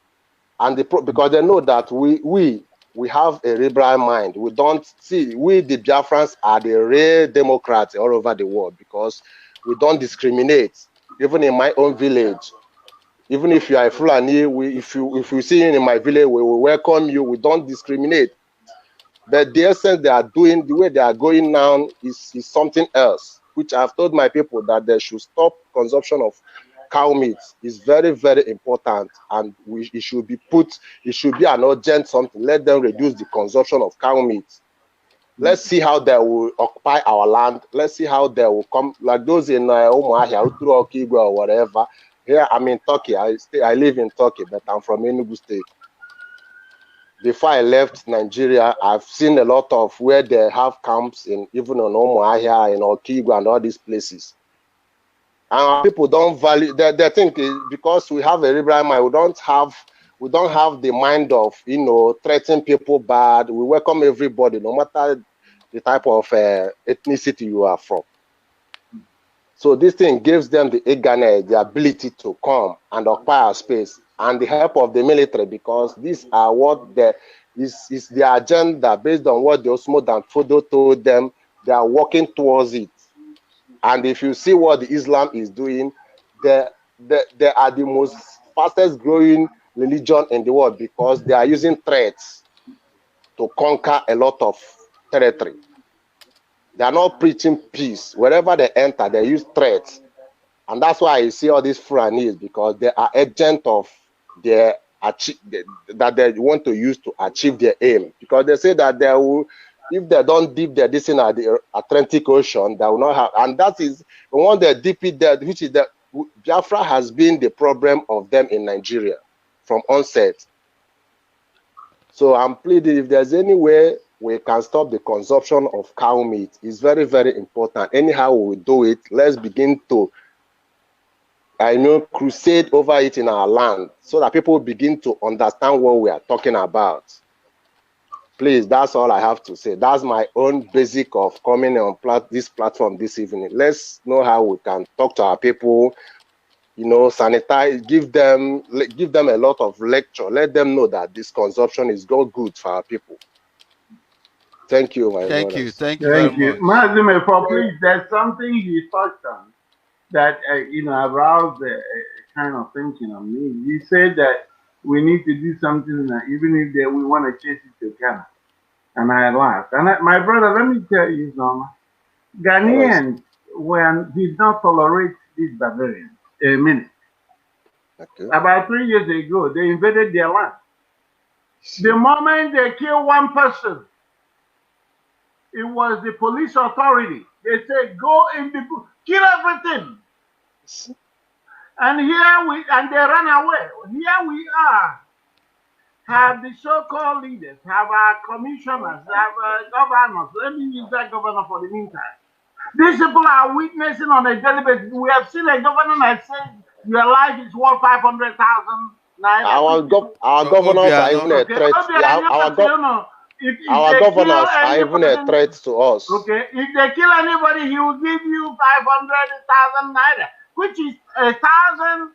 and because they know that we have a liberal mind. We don't see, the Biafrans are the real Democrats all over the world, because we don't discriminate. Even in my own village, even if you are a Fulani, if you see you in my village, we will welcome you. We don't discriminate. But the essence they are doing, the way they are going now, is something else, which I've told my people that they should stop consumption of cow meat. Is very, very important, and it should be an urgent something. Let them reduce the consumption of cow meat. Let's see how they will occupy our land. Let's see how they will come, like those in Umuahia, Uturuki, or whatever. Here, I'm in Turkey. I live in Turkey, but I'm from Enugu State. Before I left Nigeria, I've seen a lot of where they have camps even on Umuahia, in Okigwe, and all these places. And people don't value. They think because we have a liberal mind, we don't have the mind of threatening people bad. We welcome everybody, no matter the type of ethnicity you are from. So this thing gives them the eagerness, the ability to come and occupy our space, and the help of the military, because these are what is the agenda based on what the Osmo and Fodo told them. They are working towards it. And if you see what the Islam is doing, they are the most fastest growing religion in the world, because they are using threats to conquer a lot of territory. They are not preaching peace. Wherever they enter, they use threats. And that's why you see all these Fulanis, because they are agents of that they want to use to achieve their aim. Because they say that they will, if they don't dip this in the Atlantic Ocean, they will not have. And that is the one they dip it there, which is Biafra has been the problem of them in Nigeria from onset. So I'm pleading, if there's any way we can stop the consumption of cow meat, it's very, very important. Anyhow we do it, let's begin to, crusade over it in our land so that people begin to understand what we are talking about. Please, that's all I have to say. That's my own basic of coming on this platform this evening. Let's know how we can talk to our people, sanitize, give them a lot of lecture. Let them know that this consumption is not good for our people. Thank you, my brothers. Thank you very much. Mazi Mefor, please, there's something you touched on that, aroused kind of thinking on me. You said that we need to do something, even if we want to chase it to Ghana. And I laughed. And my brother, let me tell you something. Ghanaians did not tolerate these barbarians a minute. Okay. About 3 years ago, they invaded their land. The moment they kill one person, it was the police authority. They said, go in the bush, kill everything. And they ran away. Here we are, have the so-called leaders, have our commissioners, have governors. Let me use that governor for the meantime. These people are witnessing on a daily basis. We have seen a governor that said your life is worth 500,000 naira. Our governors are even a threat. Our governors are even a threat to us. Okay, if they kill anybody, he will give you 500,000 naira, which is $1,200.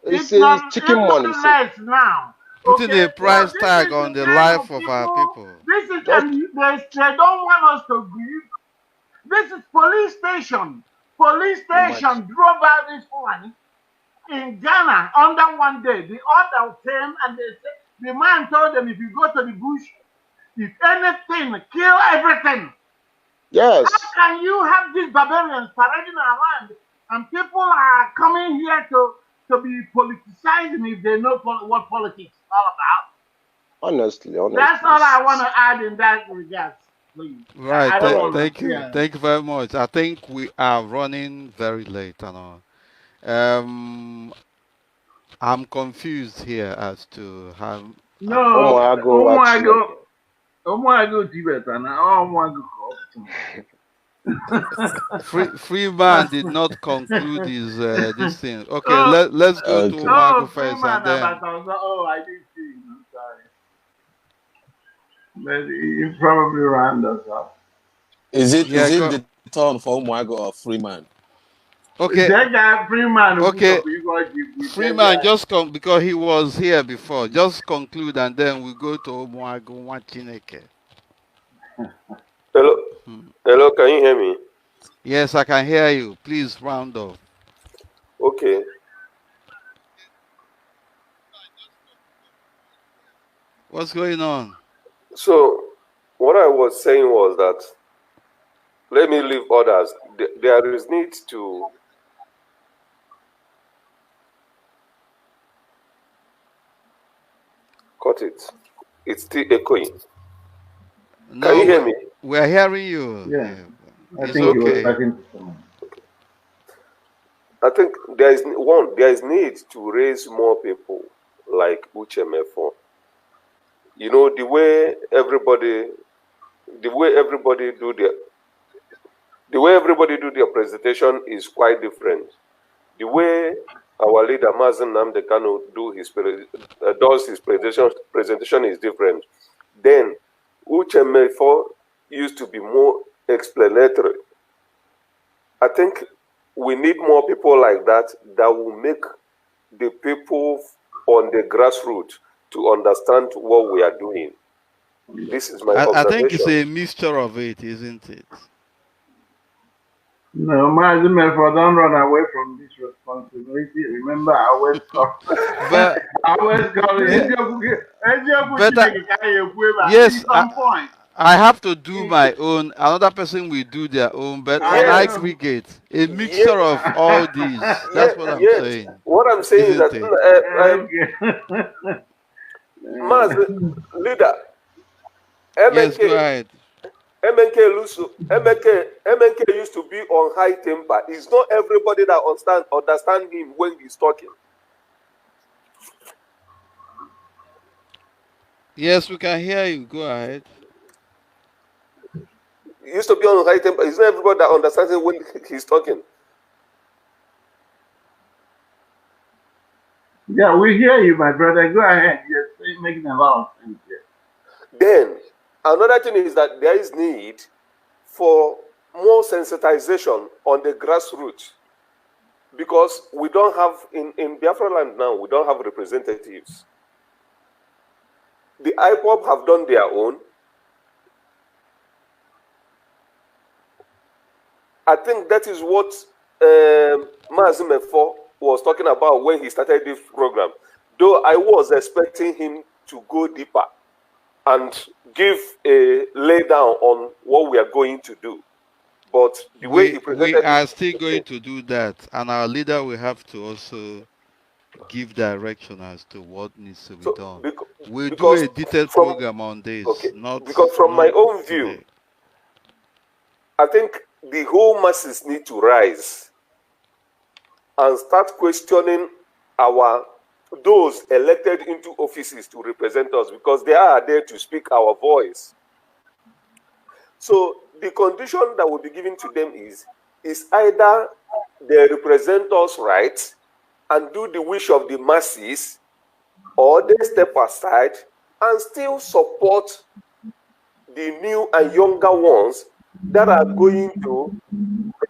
It's chicken money. Less now. Putting a price tag on the life of our people. This is they don't want us to grieve. This is police station. Police station drove out this one in Ghana under one day. The order came and they said, the man told them, if you go to the bush, if anything, kill everything. Yes. How can you have these barbarians parading around and people are coming here to be politicizing if they know what politics is all about? Honestly. That's all I want to add in that regard, please. Right. Thank you. Thank you very much. I think we are running very late and all. I'm confused here as to how. Freeman did not conclude his this thing. Okay, let's go to Umago first and then. I didn't see him. I'm sorry. But you probably round us up. Is it the turn for Umago or Freeman? Okay. That guy Freeman. Okay. Freeman, just come because he was here before. Just conclude and then we go to Umago Wachineke. Hello. Hello, can you hear me? Yes, I can hear you. Please round off. Okay. What's going on? So, what I was saying was that, let me leave others. There is need to cut it. It's still echoing. No, can you hear me? We're hearing you. Yeah. I it's think okay. you were talking to someone. I think there is need to raise more people like Uche Mefor. You know, the way everybody do their presentation is quite different. The way our leader Mazi Nnamdi Kanu does his presentation is different. Then Uche Mefor used to be more explanatory. I think we need more people like that will make the people on the grassroots to understand what we are doing. This is my observation. I think it's a mixture of it, isn't it? No, Mazi Mefor, don't run away from this responsibility. Remember, I always call. But yes, I have to do my own. Another person will do their own. But on aggregate, a mixture of all these. That's what I'm saying. What I'm saying is that Yes, go ahead. MNK used to be on high temper. It's not everybody that understand him when he's talking. Yes, we can hear you. Go ahead. He used to be on high temper. It's not everybody that understands him when he's talking. Yeah, we hear you, my brother. Go ahead. You're making a lot of sense here. Then, another thing is that there is need for more sensitization on the grassroots, because we don't have, in Biafra land now, we don't have representatives. The IPOB have done their own. I think that is what Mazi Mefor was talking about when he started this program. Though I was expecting him to go deeper and give a lay down on what we are going to do. But the way he presented we are still going to do that, and our leader will have to also give direction as to what needs to be done. We'll do a detailed program on this. Okay, because from my own view, I think the whole masses need to rise and start questioning those elected into offices to represent us, because they are there to speak our voice. So the condition that will be given to them is either they represent us right and do the wish of the masses, or they step aside and still support the new and younger ones that are going to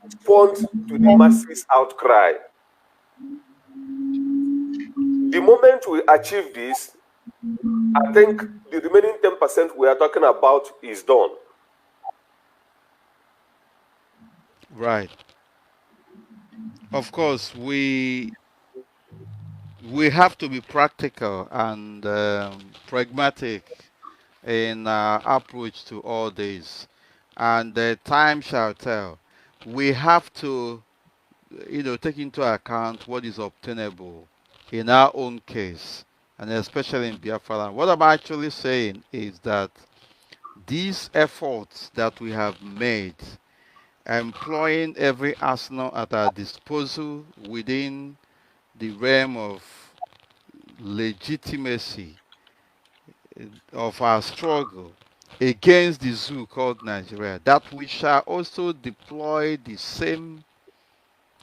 respond to the masses' outcry. The moment we achieve this, I think the remaining 10% we are talking about is done. Right. Of course, we have to be practical and pragmatic in our approach to all this, and the time shall tell. We have to, take into account what is obtainable in our own case, and especially in Biafra land. What I'm actually saying is that these efforts that we have made, employing every arsenal at our disposal within the realm of legitimacy of our struggle against the zoo called Nigeria, that we shall also deploy the same,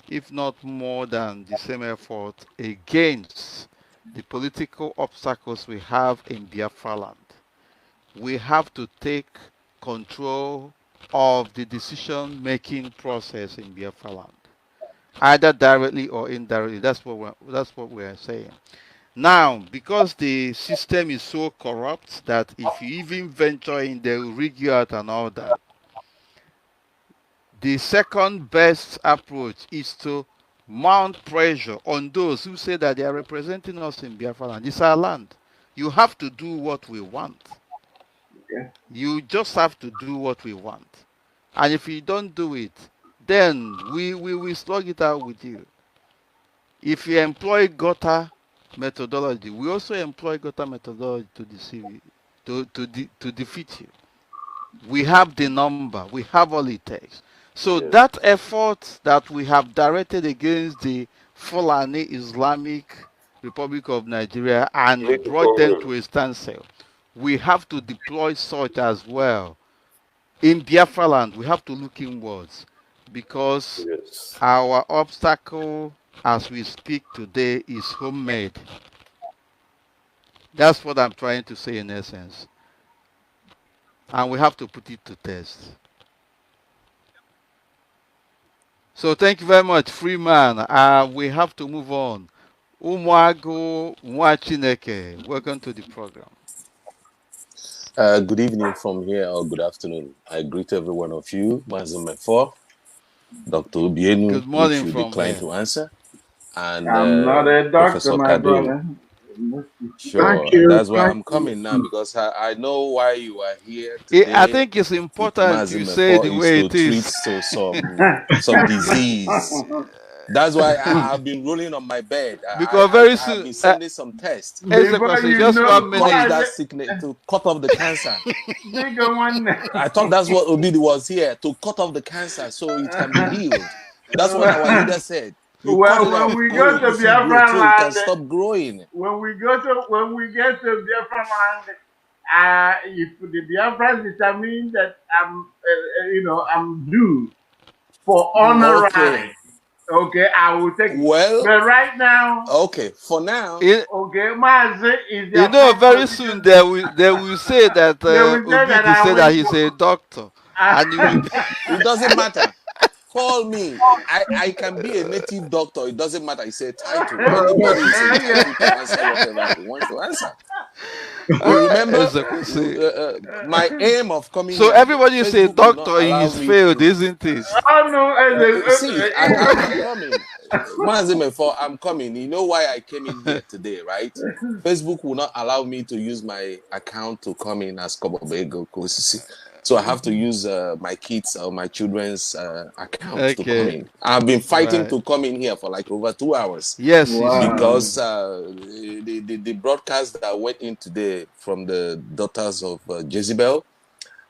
if not more than the same effort against the political obstacles we have in Biafra land. We have to take control of the decision-making process in Biafra land, either directly or indirectly. That's what we're saying. Now, because the system is so corrupt that if you even venture in, they will rig you out and all that. The second best approach is to mount pressure on those who say that they are representing us in Biafra land. It's our land. You have to do what we want. Okay. You just have to do what we want. And if you don't do it, then we will slug it out with you. If you employ gutter methodology, we also employ gutter methodology to deceive you, to defeat you. We have the number, we have all it takes. So that effort that we have directed against the Fulani Islamic Republic of Nigeria and brought them to a standstill, we have to deploy such as well. In Biafra land, we have to look inwards, because our obstacle as we speak today is homemade. That's what I'm trying to say in essence. And we have to put it to test. So thank you very much, Freeman. We have to move on. Umuago Mwachineke, welcome to the program. Good evening from here, or good afternoon. I greet every one of you, Mazi Mefor, Dr. Obienu, good morning which you from declined here. to answer, and I'm not a doctor, Professor my Okeadu. brother. Sure, Thank you. that's why Thank I'm coming now, because I know why you are here I today. think it's important Mazi to say Mefor the is way to it treat is. some disease. That's why I've been rolling on my bed. Because very I soon, have been sending some tests Before you just know, 1 to cut minute. that sickness, to cut off the cancer. Bigger one. I thought that's what Obidi was here, to cut off the cancer so it can be healed. That's what our leader said. You cut it When off, we you go to will see growth, Biafra so it can land, stop growing. when we get to Biafra land, if the Biafrans determine that I'm due for honor ride, okay, I will take it. Well, but right now, okay, for now, okay, Mazi is their Very soon they will say that they will say that Obidi I said that went he's for a doctor, and he will. it doesn't matter. Call me. I can be a native doctor. It doesn't matter. It's a title. Anybody is entitled to answer whatever he wants to answer. You remember my aim of coming So here. everybody is a Facebook will not doctor in allow his me field, to. isn't it? Oh no! See, I'm coming. Mazi Mefor, I'm coming. You know why I came in here today, right? Facebook will not allow me to use my account to come in as Kobobego Kosisi. So I have to use my kids or my children's accounts to come in. I've been fighting to come in here for like over 2 hours. Yes, because the broadcast that went in today from the daughters of Jezebel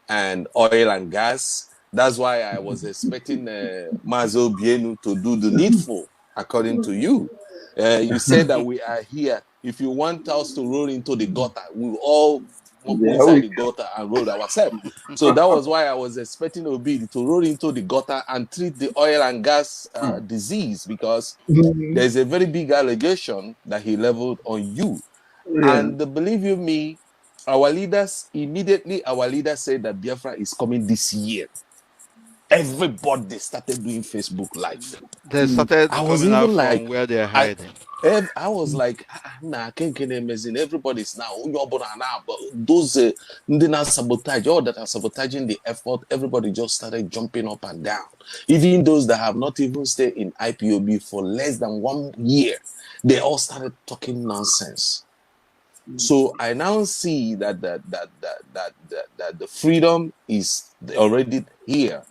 and oil and gas. That's why I was expecting Mazi Obienu to do the needful, according to you. You said that we are here. If you want us to roll into the gutter, we'll all go inside the gutter and roll ourselves. So that was why I was expecting Obidi to roll into the gutter and treat the oil and gas disease, because there's a very big allegation that he leveled on you. And believe you me, our leader said that Biafra is coming this year. Everybody started doing Facebook Live. They started I was coming out even like, from where they're hiding. I was like, nah, everybody's now, but those sabotage, all that are sabotaging the effort, everybody just started jumping up and down. Even those that have not even stayed in IPOB for less than 1 year, they all started talking nonsense. So I now see that the freedom is already here.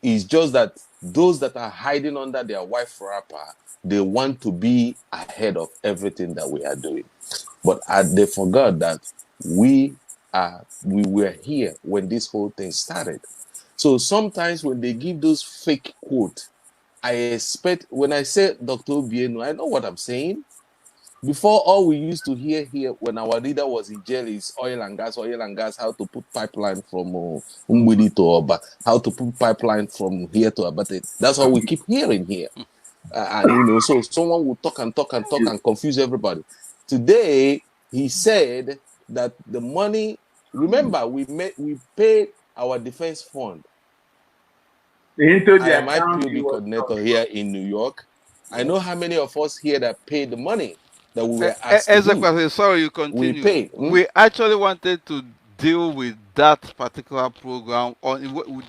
It's just that those that are hiding under their wife wrapper, they want to be ahead of everything that we are doing. But they forgot that we were here when this whole thing started. So sometimes when they give those fake quotes, I expect, when I say Dr. Obienu, I know what I'm saying. Before, all we used to hear here when our leader was in jail is oil and gas, how to put pipeline from Umbudi to Oba, how to put pipeline from here to Abate. That's all we keep hearing here. So someone will talk and confuse everybody. Today, he said that the money, remember, we paid our defense fund. I am IPOB coordinator here in New York. I know how many of us here that paid the money that we were asked to do. Sorry, you continue. We paid. We actually wanted to deal with that particular program, or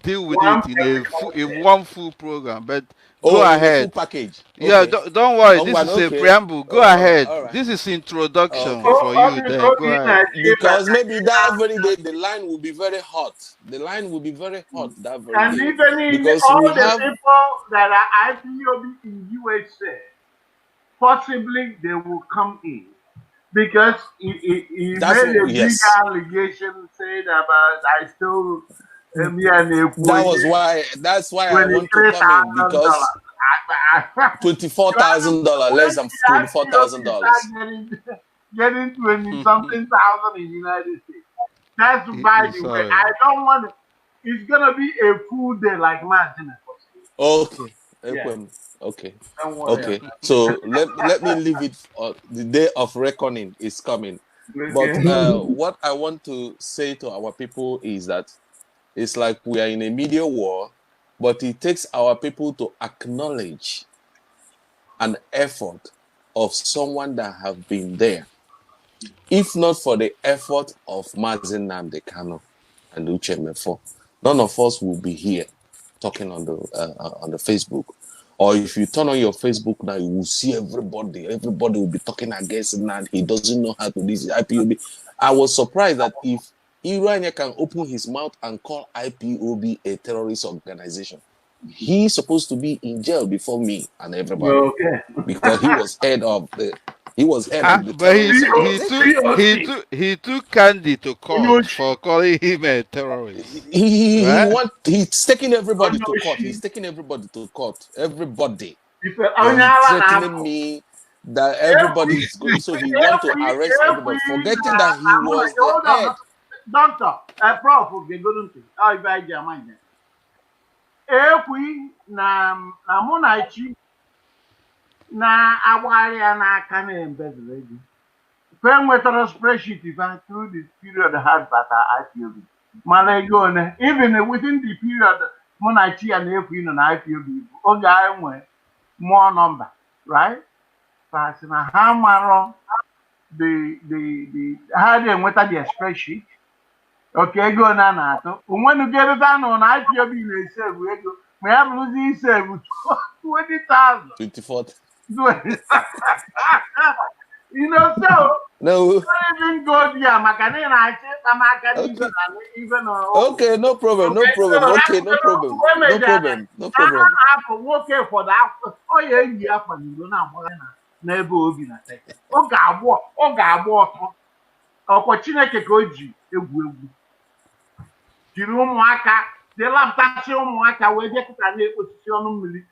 deal with it in one full program, but go ahead. In a full package. Okay. Yeah, don't worry. This is a preamble. Go ahead. All right. This is introduction for you. Then go ahead. Because maybe that very day the line will be very hot. The line will be very hot that very and day. even in because all the people that are IPOB in USA, possibly they will come in. Because he made a big allegation saying about I stole me and That's why I want to come in, because $24,000, less than $24,000. Getting 20-something thousand in the United States. That's by the way. I don't want to. It's gonna be a full day like Mazi. Okay. Okay. So let me leave it. The day of reckoning is coming. But what I want to say to our people is that it's like we are in a media war, but it takes our people to acknowledge an effort of someone that have been there. If not for the effort of Mazi Nnamdi Kanu and Uche Mefor, none of us will be here talking on the Facebook. Or if you turn on your Facebook now, you will see everybody. Everybody will be talking against him, and he doesn't know how to do this IPOB. I was surprised that if Irania can open his mouth and call IPOB a terrorist organization. He's supposed to be in jail before me and everybody. Okay. Because he was head of the But terrorist organization. he took Candy to court for calling him a terrorist. Right? He's taking everybody to court. He's taking everybody to court. Everybody. He's Threatening me that everybody is going. So he want to arrest everybody, forgetting that he was the head. Doctor, Prof, if I get mind. Na Munachi na awari aka na embezzle ego. When we throw spreadsheet through the period had that IPOB. Malego, even within the period Munachi and Equi and IPOB, okay, more number, right? But na how many the how they went at the spreadsheet. Okay, go na to. When you get it down on IPOB, they say we go. We have losing say 20,000. 24. You know, so no. Even go there, Okay, no problem, no problem. Okay, no problem, no problem, no problem. Okay, for that. Oh yeah, yeah, for you na ebe obi na take. O ga-agbo ọkwa Chineke ka o ji egwu jiri ụmụaka dị lapụtachi ụmụaka wee jekụta na-ekpochichi ọnụ mmiri.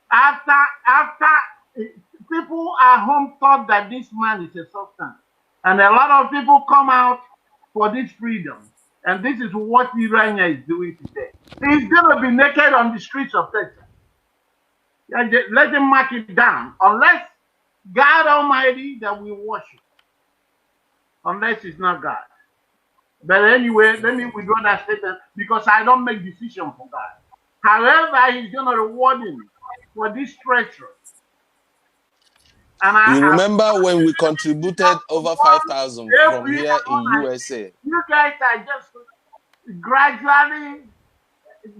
After people at home thought that this man is a substance, and a lot of people come out for this freedom, and this is what Irania is doing today. He's gonna be naked on the streets of Texas. Let him mark it down. Unless God Almighty that we worship, unless it's not God. But anyway, let me withdraw that statement because I don't make decisions for God. However, He's gonna reward him for this treachery. And you remember when we contributed over 5,000 from here in USA? You guys are just gradually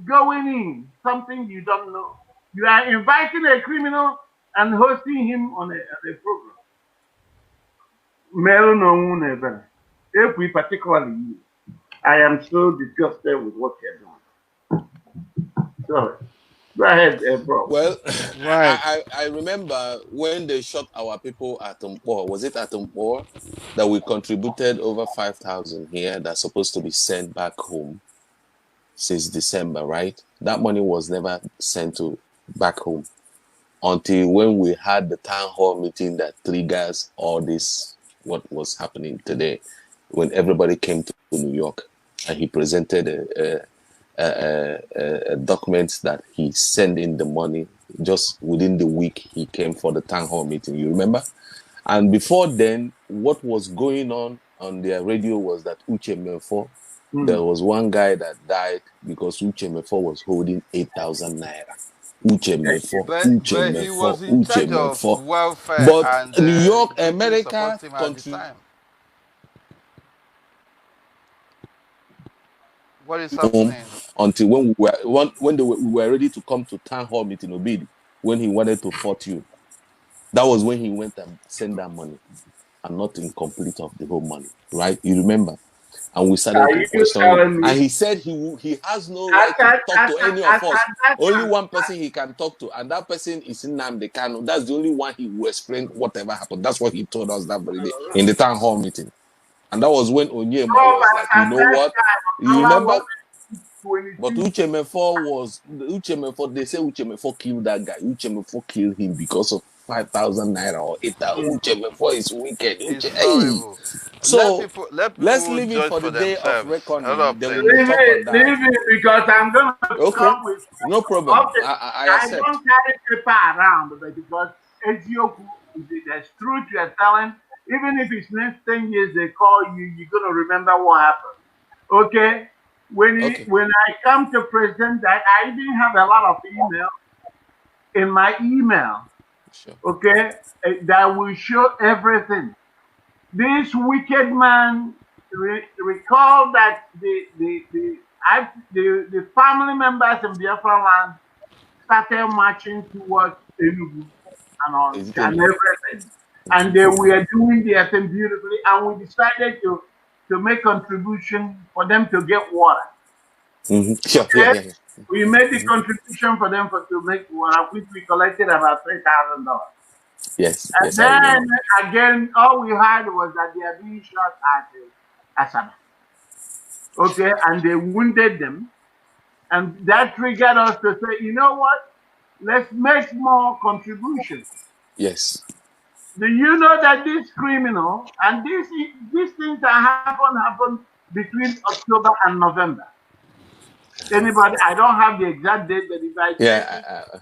going in something you don't know. You are inviting a criminal and hosting him on a program. If we particularly you, I am so disgusted with what you're doing. Sorry. Go ahead, bro. Well, right. I remember when they shot our people at Mpor. Was it at Mpor that we contributed over 5,000 here that's supposed to be sent back home since December, right? That money was never sent back home until when we had the town hall meeting that triggers all this, what was happening today, when everybody came to New York and he presented a document that he sent in the money just within the week he came for the town hall meeting. You remember? And before then, what was going on their radio was that Uche Mefor, there was one guy that died because Uche Mefor was holding 8,000 naira. Uche Mefor, Uche Mefor, he was in charge of welfare, but and New York, America, what is happening? Until when we were ready to come to town hall meeting, Obidi, when he wanted to fort you, that was when he went and sent that money, and not incomplete of the whole money, right? You remember? And we started to question him, and he said he has no right to talk to any of us. Only one person he can talk to, and that person is Nnamdi Kanu. That's the only one he will explain whatever happened. That's what he told us that very day in the town hall meeting. And that was when Onyema was like, you know what? You remember? But Uche Mefor, they say Uche Mefor killed that guy. Uche Mefor killed him because of 5,000 naira or 8,000. Uche Mefor is wicked. So let's leave it for the day of reckoning. Then we'll talk on that. Leave it because I'm going to come with... No problem. Okay. I accept. I don't carry paper around, but because there's truth you're telling. Even if it's next 10 years they call you, you're going to remember what happened. Okay? When I come to present that, I even have a lot of email in my email, okay, that will show everything. This wicked man recall that the family members in Biafra land started marching towards Enugu and everything. And they were doing their thing beautifully, and we decided to make contribution for them to get water. Sure. Okay? Yeah. We made the contribution for them to make one, which we collected about $3,000. Yes, And yes, I remember. then again, all we had was that they are being shot at Asaba. Okay, and they wounded them. And that triggered us to say, you know what? Let's make more contributions. Yes. Do you know that this criminal and these things that happen between October and November? Anybody? I don't have the exact date, but if I check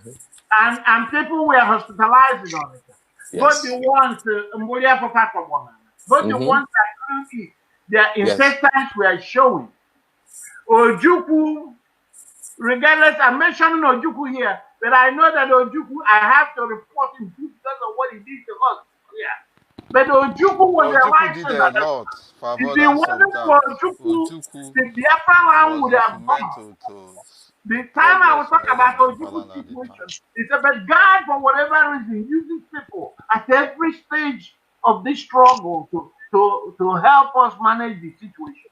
it, and people were hospitalized on it. Both the ones, both the ones that couldn't eat, their intestines were showing. Ojukwu, regardless, I'm mentioning Ojukwu here, but I know that Ojukwu, I have to report him because of what he did to us. Yeah. But Ojukwu was a Ojukwu did lifesaver. a lot for If it avoidance of wasn't for Ojukwu, the Biafra land would have gone. The time I was talking about Ojukwu situation, it's about God, for whatever reason, uses people at every stage of this struggle to help us manage the situation.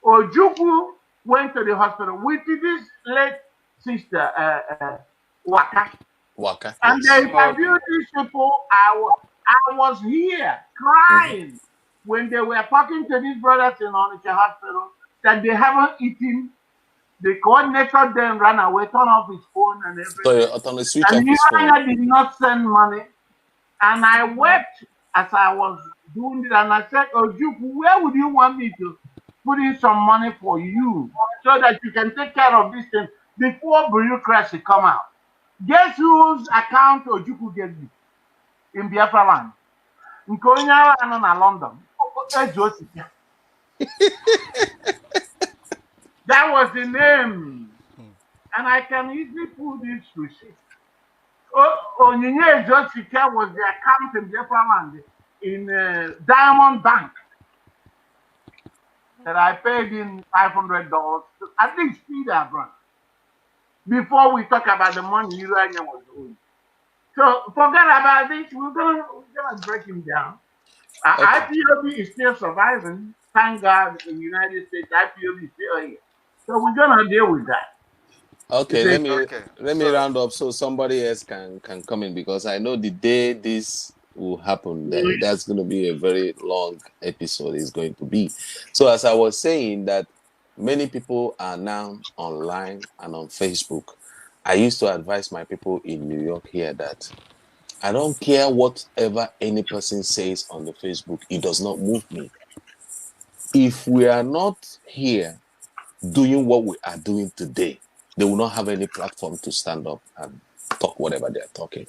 Ojukwu went to the hospital with this late sister, Waka. And they interviewed these people. I was here crying when they were talking to these brothers in Onitsha hospital that they haven't eaten. The coordinator then ran away, turned off his phone and everything. And he did not send money. And I wept as I was doing it. And I said, Ojukwu, where would you want me to put in some money for you so that you can take care of this thing before bureaucracy come out? Guess whose account Ojukwu gave you in Biafra land? Nkonyala and in London. That was the name. And I can easily pull this receipt. Onyinye Ejosika was the account in Biafra land in Diamond Bank that I paid in $500 to at least feed our brother. Before we talk about the money Urania was owing. So forget about this. We're gonna break him down. IPOB is still surviving. Thank God in the United States, IPOB is still here. So we're gonna deal with that. Okay, let me round up so somebody else can come in, because I know the day this will happen, that's going to be a very long episode. Is going to be. So as I was saying, that many people are now online and on Facebook. I used to advise my people in New York here that I don't care whatever any person says on the Facebook. It does not move me. If we are not here doing what we are doing today, they will not have any platform to stand up and talk whatever they are talking.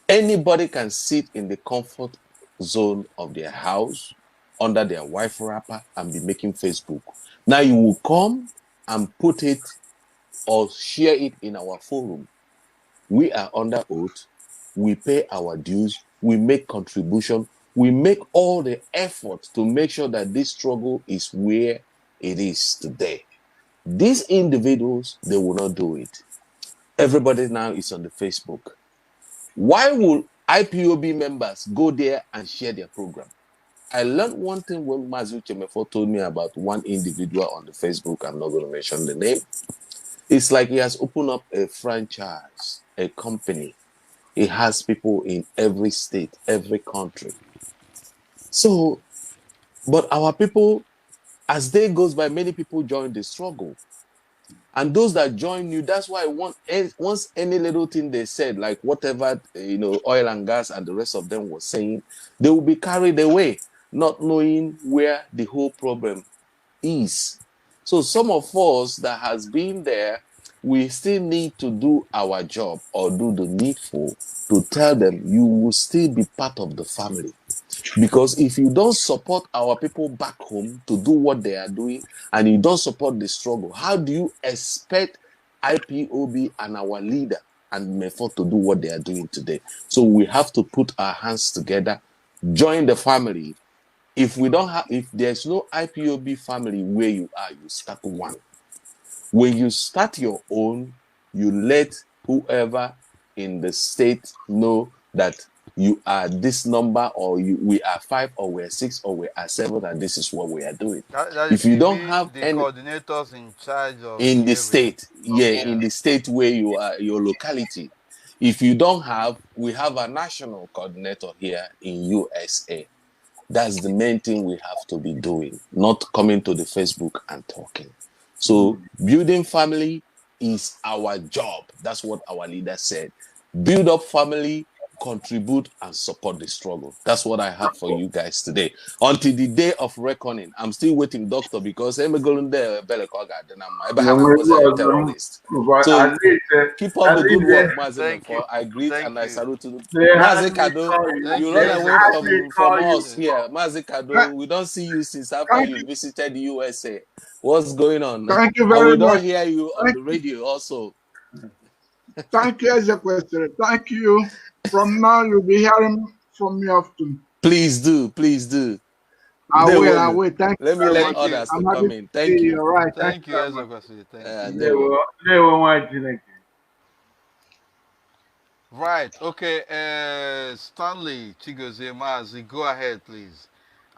Anybody can sit in the comfort zone of their house under their wife wrapper and be making Facebook. Now you will come and put it or share it in our forum. We are under oath. We pay our dues. We make contribution. We make all the effort to make sure that this struggle is where it is today. These individuals, they will not do it. Everybody now is on the Facebook. Why will IPOB members go there and share their program? I learned one thing when Mazi Mefor told me about one individual on the Facebook. I'm not going to mention the name. It's like he has opened up a franchise, a company. He has people in every state, every country. So, but our people, as day goes by, many people join the struggle. And those that join you, that's why once any little thing they said, like whatever, oil and gas and the rest of them was saying, they will be carried away, not knowing where the whole problem is. So some of us that has been there, we still need to do our job or do the needful to tell them you will still be part of the family. Because if you don't support our people back home to do what they are doing, and you don't support the struggle, how do you expect IPOB and our leader and Mefor to do what they are doing today? So we have to put our hands together, join the family. If there's no IPOB family where you are, you start one. When you start your own, you let whoever in the state know that you are this number, or we are 5, or we're 6, or we are 7, and this is what we are doing. That If is, you you don't mean have the any coordinators in charge of in the everything? state, yeah, Yeah. in the state where you are, your locality. If you don't have, we have a national coordinator here in USA. That's the main thing we have to be doing, not coming to the Facebook and talking. So building family is our job. That's what our leader said. Build up family, contribute, and support the struggle. That's what I have for you guys today. Until the day of reckoning, I'm still waiting, doctor, because I'm going there, Abraham was a terrorist. So keep up the good work, Mazi Mefor. I greet and I salute you. Mazi Kado, you run away from us here. Mazi Kado, we don't see you since after you visited the USA. What's going on? Thank you And we very don't much. hear you on the radio also. Thank you, Ezekwesili. Thank you. From now, you'll be hearing from me often. Please do. Please do. I will. Thank Let you me very let much. others I'm to happy come to in. Thank see you. you. All right. Thank you, Ezekwesili. Thank you. Right. Okay. Stanley Chigozie Mazi, go ahead, please,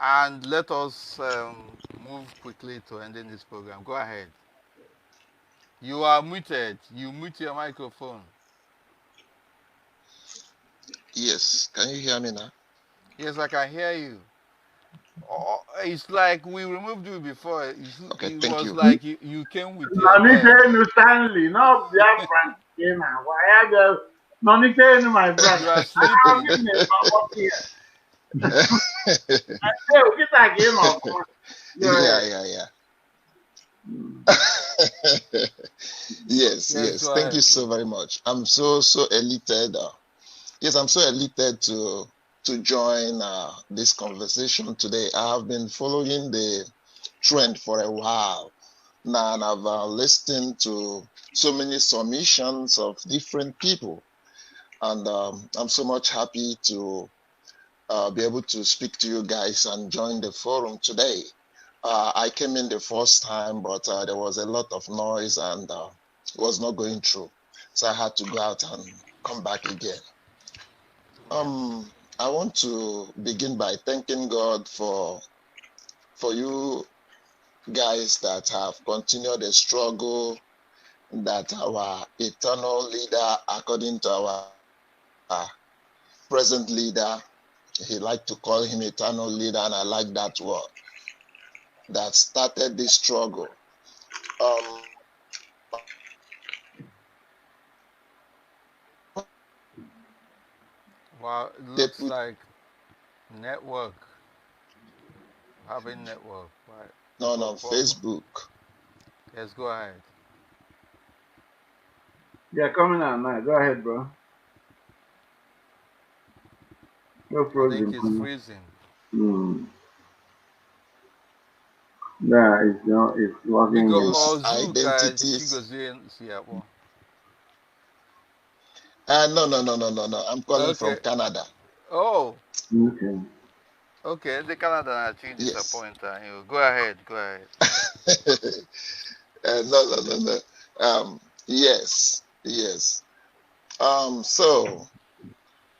and let us move quickly to ending this program. Go ahead. You are muted. You mute your microphone. Yes, can you hear me now? Yes, I can hear you. Oh, it's like we removed you before. Okay, It thank was you. like you came with your bed. Stanley, no Biafran. Why I go? No, my brother. You are sleeping. Yeah. Yes. Go Thank ahead, you so please. very much. I'm so elated. Yes, I'm so elated to join this conversation today. I have been following the trend for a while now, and I've listened to so many submissions of different people, and I'm so much happy to be able to speak to you guys and join the forum today. I came in the first time, but there was a lot of noise and it was not going through. So I had to go out and come back again. I want to begin by thanking God for you guys that have continued the struggle, that our eternal leader, according to our present leader, he liked to call him eternal leader, and I like that word, that started this struggle. Wow, it looks like network. Having network, right? No, Facebook. Yes, go ahead. Yeah, coming on now. Go ahead, bro. No problem. I think it's freezing. Nah, it's working. Big up Use all identities. No. I'm calling from Canada. Oh. Okay. Okay, the Canada actually disappointed you. Go ahead. No. Yes.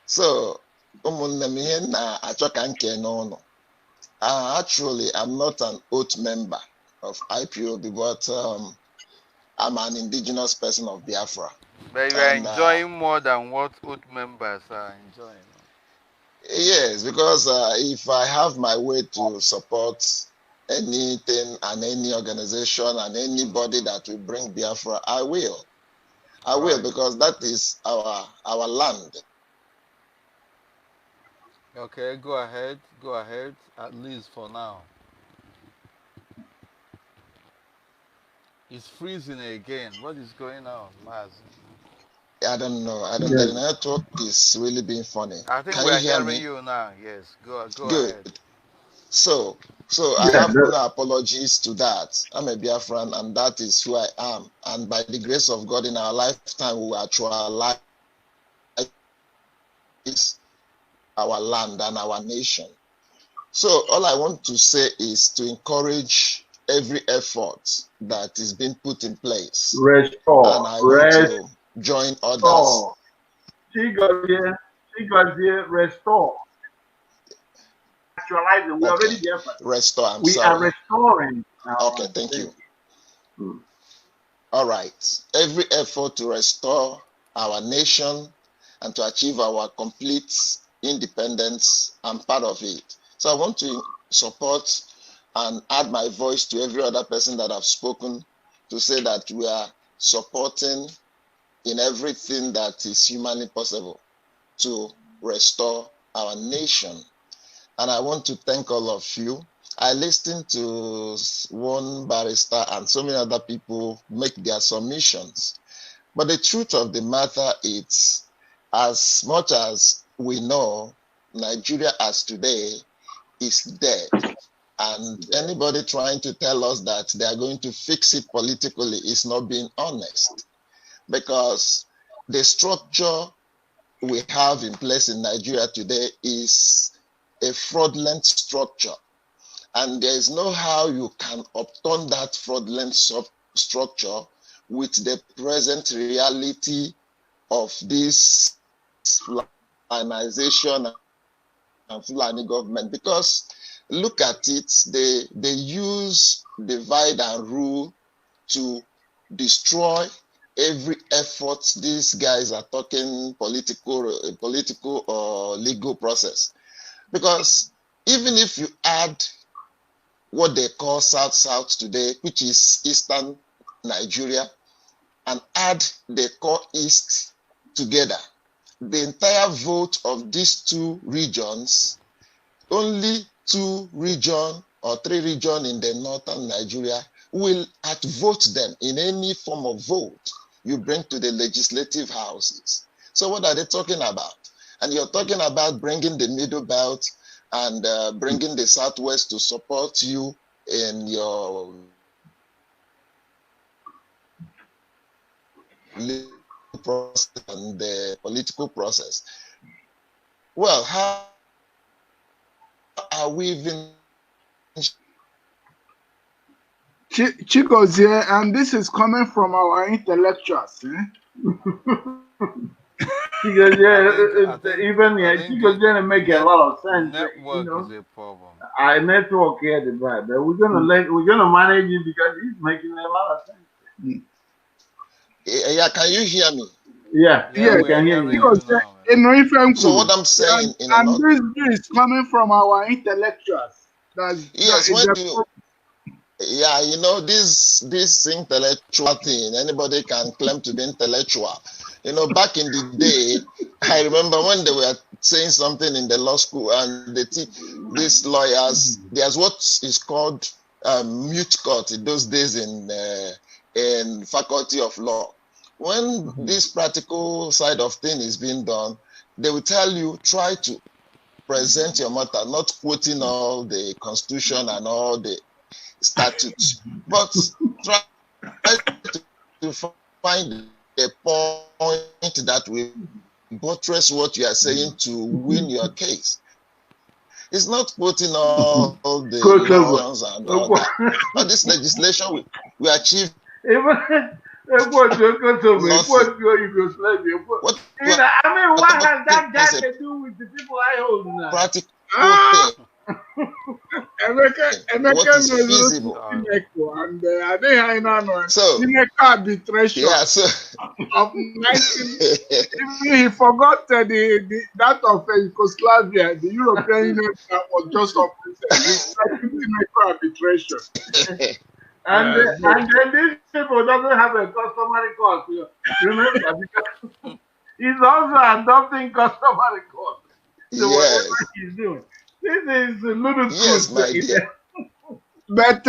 So ụmụnne m ihe na-achọ ka m kee n'ụlọ. Actually, I'm not an oath member of IPOB, but I'm an indigenous person of Biafra. But you are enjoying more than what oath members are enjoying. Yes, because if I have my way to support anything and any organization and anybody that will bring Biafra, I will. I will, because that is our land. Okay, go ahead, at least for now. It's freezing again. What is going on, Mazi? I don't know. The network is really being funny. I think Can we are you hear hearing me? you now. Yes, go Good. ahead. So I have no apologies to that. I'm a Biafran, and that is who I am. And by the grace of God, in our lifetime, we will actualize our land and our nation. So all I want to say is to encourage every effort that is being put in place. And I want to join others. because restore. Actualizing, we already there. Restore. I'm we sorry. are restoring. Okay, thank you. All right. Every effort to restore our nation and to achieve our complete independence, I'm part of it. So I want to support and add my voice to every other person that have spoken to say that we are supporting in everything that is humanly possible to restore our nation. And I want to thank all of you. I listened to one barrister and so many other people make their submissions. But the truth of the matter is, as much as we know, Nigeria as today is dead. And anybody trying to tell us that they are going to fix it politically is not being honest. Because the structure we have in place in Nigeria today is a fraudulent structure. And there is no how you can upturn that fraudulent structure with the present reality of this Fulanization and Fulani government. Because look at it, they use divide and rule to destroy every effort these guys are talking political or legal process. Because even if you add what they call South-South today, which is Eastern Nigeria, and add the core East together, the entire vote of these two regions, only 2 regions or 3 regions in the northern Nigeria will outvote them in any form of vote you bring to the legislative houses. So what are they talking about? And you're talking about bringing the middle belt and bringing the Southwest to support you in your legal process and the political process. Well, how are we even... Chico's here, and this is coming from our intellectuals. Because even Chico's gonna make a lot of sense. Network is a problem. Our network here, the bad, but we're gonna manage it because he's making a lot of sense. Yeah, can you hear me? Yeah, we can hear you. So what I'm saying and this is coming from our intellectuals. Yeah, you know, this intellectual thing, anybody can claim to be intellectual. You know, back in the day, I remember when they were saying something in the law school and these lawyers, there's what is called mute court in those days in faculty of law. When this practical side of thing is being done, they will tell you, try to present your matter, not quoting all the constitution and all the statutes, but try to find a point that will buttress what you are saying to win your case. It's not quoting all the laws and all that. All this legislation we achieve. What has that got to do with the people I hold now? Practical Emeka knows feasible. And I think I know. So arbitration. Yeah, so of 19. He forgot that of Yugoslavia, the European Union that was just arbitration. And then these people doesn't have a customary court. Remember, because he's also adopting customary court. So whatever he's doing. This is ludicrous. Yes, my dear. But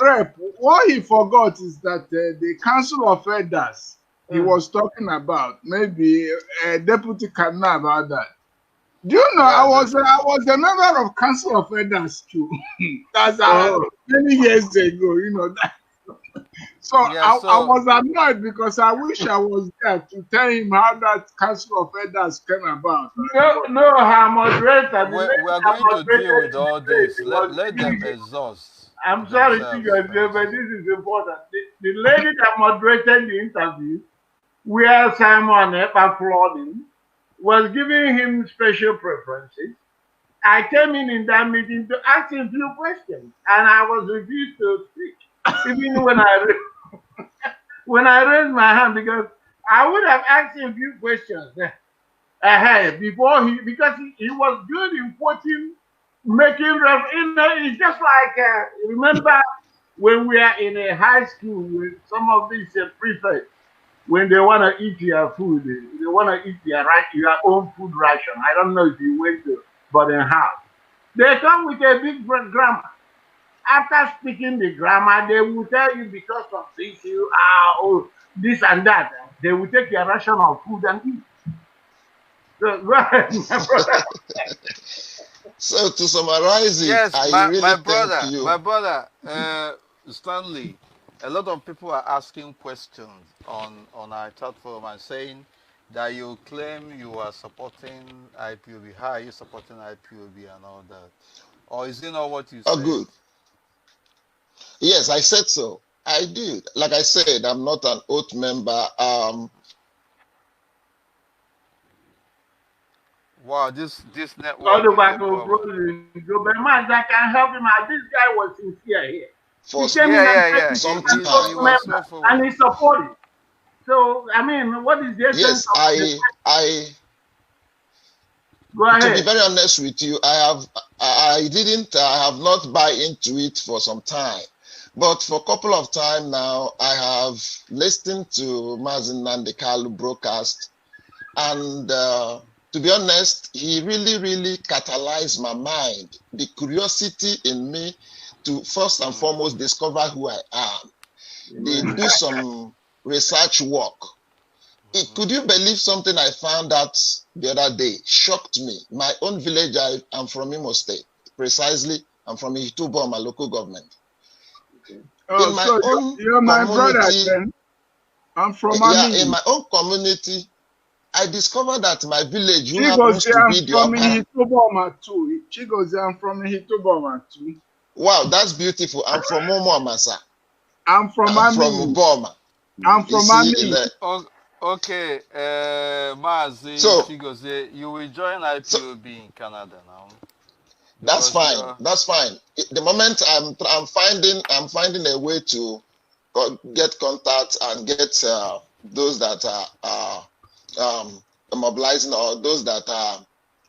Rep, what he forgot is that the Council of Elders he was talking about, maybe a deputy can know about that. Do you know? I was a member of Council of Elders too. That's many years ago. You know that. So, I was annoyed because I wish I was there to tell him how that Council of Elders came about. No, how moderator. We are going to deal with all this. Let them exhaust. I'm sorry, but this is important. The lady that moderated the interview, where Simon Epa flawed him, was giving him special preferences. I came in that meeting to ask him a few questions, and I was refused to speak, even when I raised my hand, because I would have asked him a few questions before because he was good in quoting, making it's just like remember when we are in a high school with some of these prefects, when they want to eat your food, they want to eat your own food ration. I don't know if you went to boarding house. They come with a big grammar. After speaking the grammar, they will tell you because of this, this and that. They will take your ration of food and eat. So go ahead, my brother. So to summarize it, Yes, I really thank you. My brother, Stanley, a lot of people are asking questions on our chat forum and saying that you claim you are supporting IPOB. How are you supporting IPOB and all that? Or is it not what you said? Oh, good. Yes, I said so. I did. Like I said, I'm not an oath member. Wow, this network. I can help him. This guy was sincere here. He came in and said and he supported. So I mean, what is the essence of Go ahead. To be very honest with you, I have not buy into it for some time. But for a couple of times now, I have listened to Mazi Nandekalu broadcast, and to be honest, he really, really catalyzed my mind, the curiosity in me to first and foremost discover who I am. They do some research work. Could you believe something I found out the other day? Shocked me. My own village, I'm from Imo State. Precisely, I'm from Itubo, my local government. Oh, in my own you're my brother, then. I'm from Ami. In my own community, I discovered that my village, who happens to be the I'm from Hitoboma too. Wow, that's beautiful. I'm from Momo Amasa. I'm from Boma. I'm from Ami. Okay, Mazi, so you will join IPOB in Canada now. That's fine. That's fine. The moment I'm finding a way to get contact and get those that are mobilizing, or those that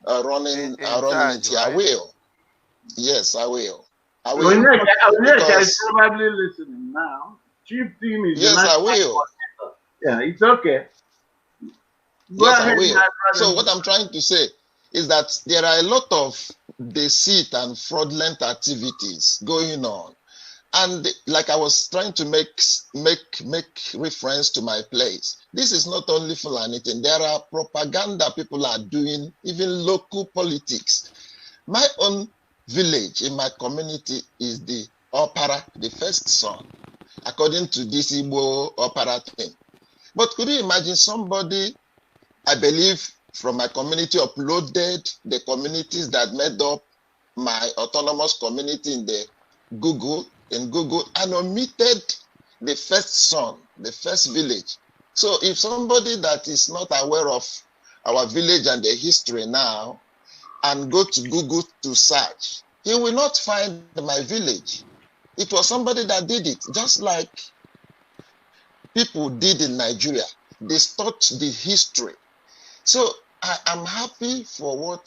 are running it. Right? I will. Yes, I will. I will. Uche is probably listening now. Chief team is yes, I will. Yeah, it's okay. Yes, I will. So what I'm trying to say is that there are a lot of deceit and fraudulent activities going on. And like I was trying to make reference to my place, this is not only Fulani thing. There are propaganda people are doing, even local politics. My own village in my community is the Opera, the first son, according to this Igbo Opera thing. But could you imagine somebody, I believe, from my community uploaded the communities that made up my autonomous community in Google, and omitted the first son, the first village. So if somebody that is not aware of our village and the history now, and go to Google to search, he will not find my village. It was somebody that did it, just like people did in Nigeria. They distort the history. So I am happy for what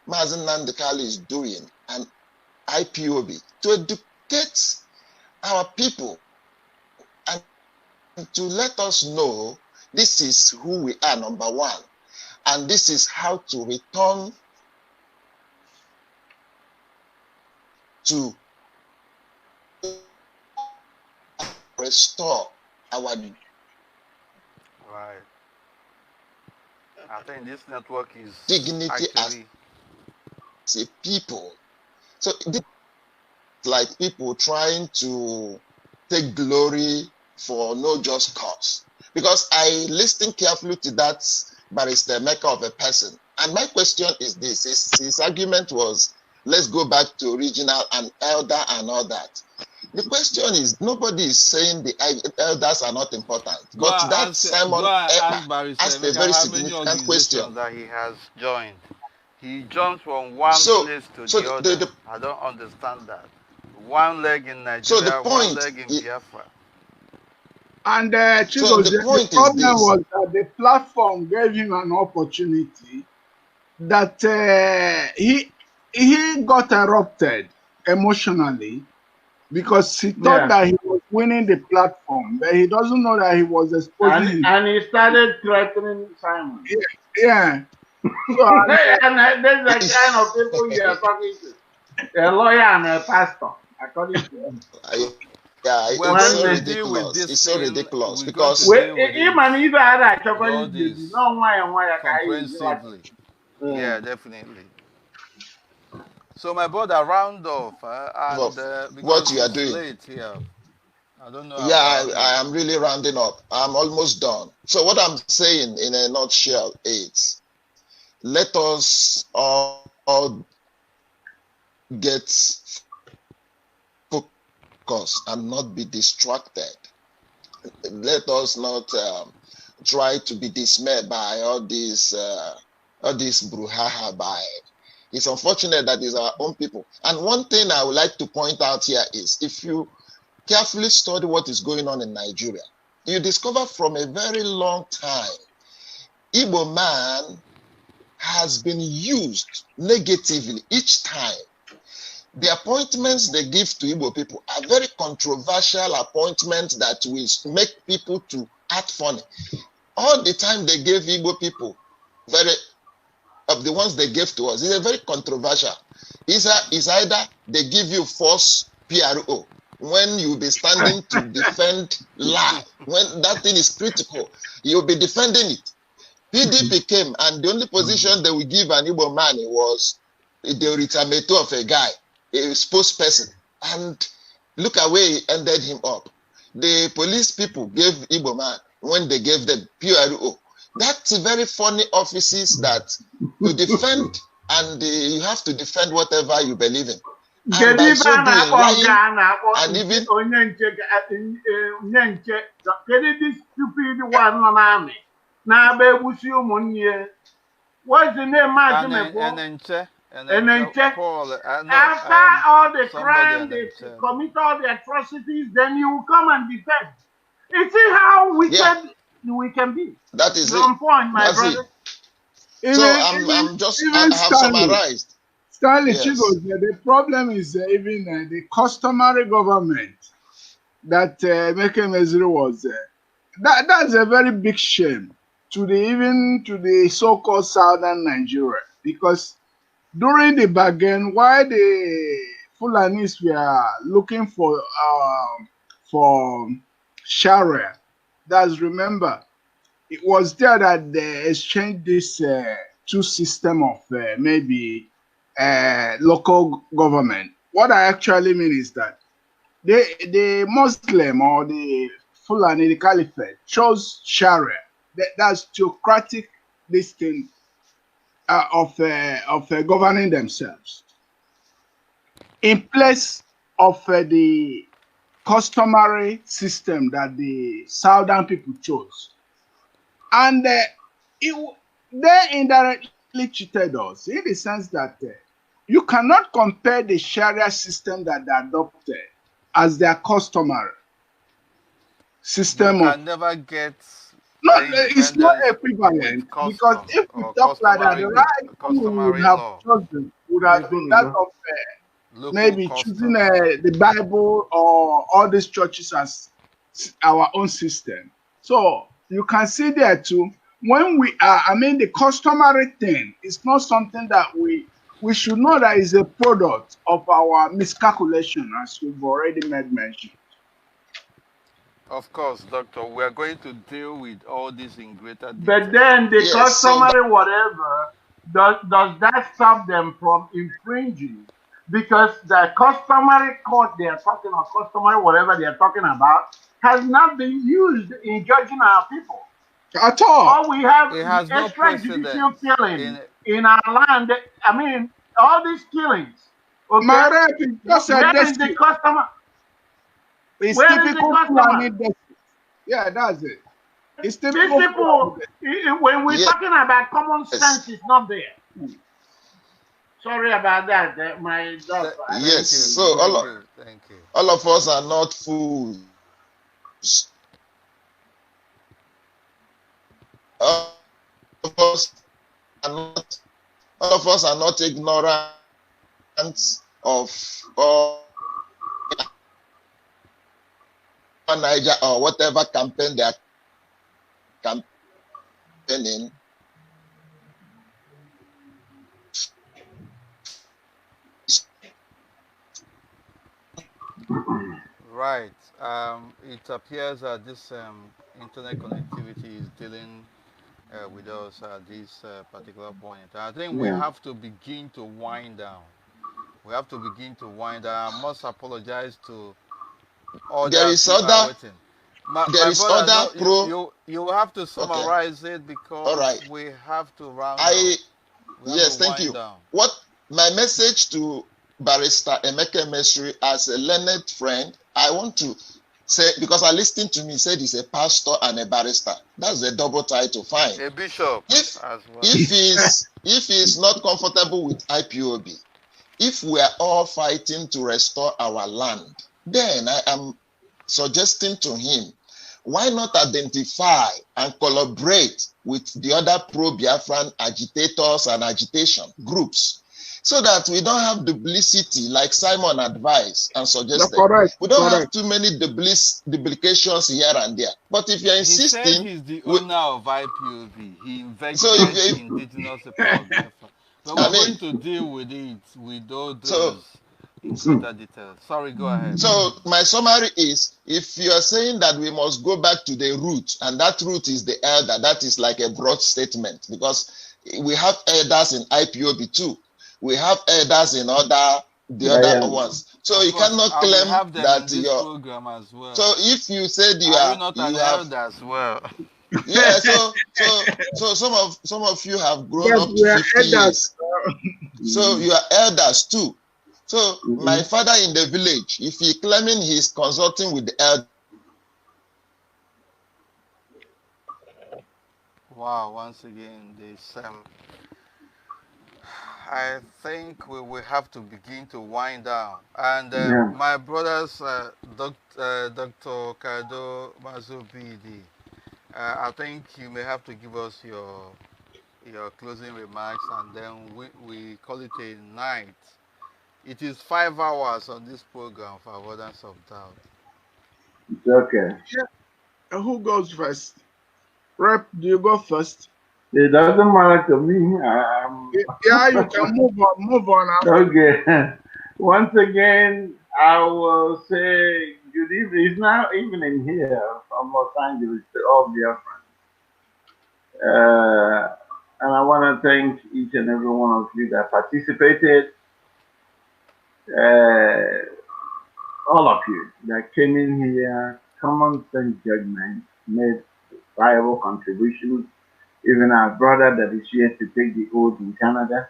Mazi Nandekalu is doing and IPOB to educate our people and to let us know this is who we are, number one, and this is how to return to restore our right. I think this network is dignity actually as a people. So this is like people trying to take glory for no just cause. Because I listened carefully to that barrister maker of a person. And my question is this. His argument was, let's go back to original and elder and all that. The question is, nobody is saying the elders are not important, but that Simon asked a very significant question. That he has joined. He jumps from one place to the other. I don't understand that. One leg in Nigeria, one leg in Biafra. And the problem was that the platform gave him an opportunity that he got erupted emotionally because he thought that he was winning the platform, but he doesn't know that he was exposing him. And he started threatening Simon. Yeah. So, and there's the kind of people you are talking to. A lawyer and a pastor, according to him. Yeah, well, it's so ridiculous. It's so ridiculous because comprehensively. Yeah, definitely. So my brother, round off, what you are doing. Late here. I don't know. Yeah, I am really rounding up. I'm almost done. So what I'm saying in a nutshell is, let us all get focused and not be distracted. Let us not try to be dismayed by all this brouhaha by. It's unfortunate that it's our own people. And one thing I would like to point out here is, if you carefully study what is going on in Nigeria, you discover from a very long time, Igbo man has been used negatively each time. The appointments they give to Igbo people are very controversial appointments that will make people to act funny. All the time they gave Igbo people, the ones they gave to us, is very controversial. It's either they give you false PRO when you'll be standing to defend lie. When that thing is critical, you'll be defending it. PDP came, and the only position they will give an Igbo man was the retameto of a guy, a spokesperson. And look at where he ended him up. The police people gave Igbo man when they gave them PRO. That's very funny offices that you defend, and you have to defend whatever you believe in. And by so doing, lying, and even this stupid one on army. Now, what's the name, Mazi? After all the crime, they commit all the atrocities, then you will come and defend. You see how wicked we can be. That is on point, my brother. So I'm summarized. Stanley Chigos, the problem is even the customary government that Meke Meziri was that's a very big shame to the so-called southern Nigeria, because during the bargain, while the Fulanis were looking for Sharia, that's, remember, it was there that they exchanged this two system of maybe local government. What I actually mean is that the Muslim or the Fulani, the Caliphate, chose Sharia. That's theocratic this thing of governing themselves in place of the customary system that the southern people chose. And they indirectly cheated us in the sense that you cannot compare the Sharia system that they adopted as their customary system. You can never get. No, it's not equivalent, because if we talk like that, the right thing we would have chosen would have been that of maybe choosing the Bible or all these churches as our own system. So you can see there too, when we are, the customary thing is not something that we should know that is a product of our miscalculation, as we've already made mention. Of course, Doctor, we are going to deal with all this in greater detail. But then the customary whatever, does that stop them from infringing? Because the customary court they are talking about, customary whatever they are talking about, has not been used in judging our people. At all. All we have it has no extrajudicial killing in our land. All these killings. Okay? That's the customer. It's Where is the typical customer? Fulani. Yeah, that's it. It's These typical people, when we're Yes. talking about common sense, it's not there. Sorry about that. My dog. Yes. So Thank you. all of us are not fools. All of us are not ignorant of Niger or whatever campaign they are campaigning. Right. It appears that this internet connectivity is dealing with us at this particular point. I think we have to begin to wind down. We have to begin to wind down. I must apologize to There others is who are other. waiting. There My is brother, other no, pro. you have to Okay. summarize it All because right. we have to round up. We have Yes, to thank wind you. down. What my message to Barrister Emeka Mesri as a learned friend, I want to say, because I listened to me, said he's a pastor and a barrister. That's a double title. Fine. A bishop If as well. if he's not comfortable with IPOB, if we are all fighting to restore our land, then I am suggesting to him, why not identify and collaborate with the other pro-Biafran agitators and agitation groups, so that we don't have duplicity like Simon advised and suggested. Correct. We don't have too many duplications here and there. But if you're insisting, he said he's the owner of IPOB. He invested so if indigenous people of Mefor. But we're going to deal with it with all those in greater detail. Sorry, go ahead. So my summary is, if you are saying that we must go back to the root, and that root is the elder, that is like a broad statement, because we have elders in IPOB too. We have elders in other ones. So you cannot claim that your program as well. So if you said you are are you not you an have elder as well? Yeah, so some of you have grown up to 50 years. So you are elders too. So my father in the village, if he claiming he's consulting with the elder. Wow, once again, this I think we will have to begin to wind down. And my brothers, Dr. Okeadu, Mazi, Obidi, I think you may have to give us your closing remarks, and then we call it a night. It is 5 hours on this program for avoidance of doubt. It's okay. Yeah. Who goes first? Rep, do you go first? It doesn't matter to me. Yeah, you can move on after. Okay. Once again, I will say good evening. It's now evening here from Los Angeles to all their friends. And I want to thank each and every one of you that participated. All of you that came in here, common sense judgment, made viable contributions. Even our brother that is here to take the oath in Canada.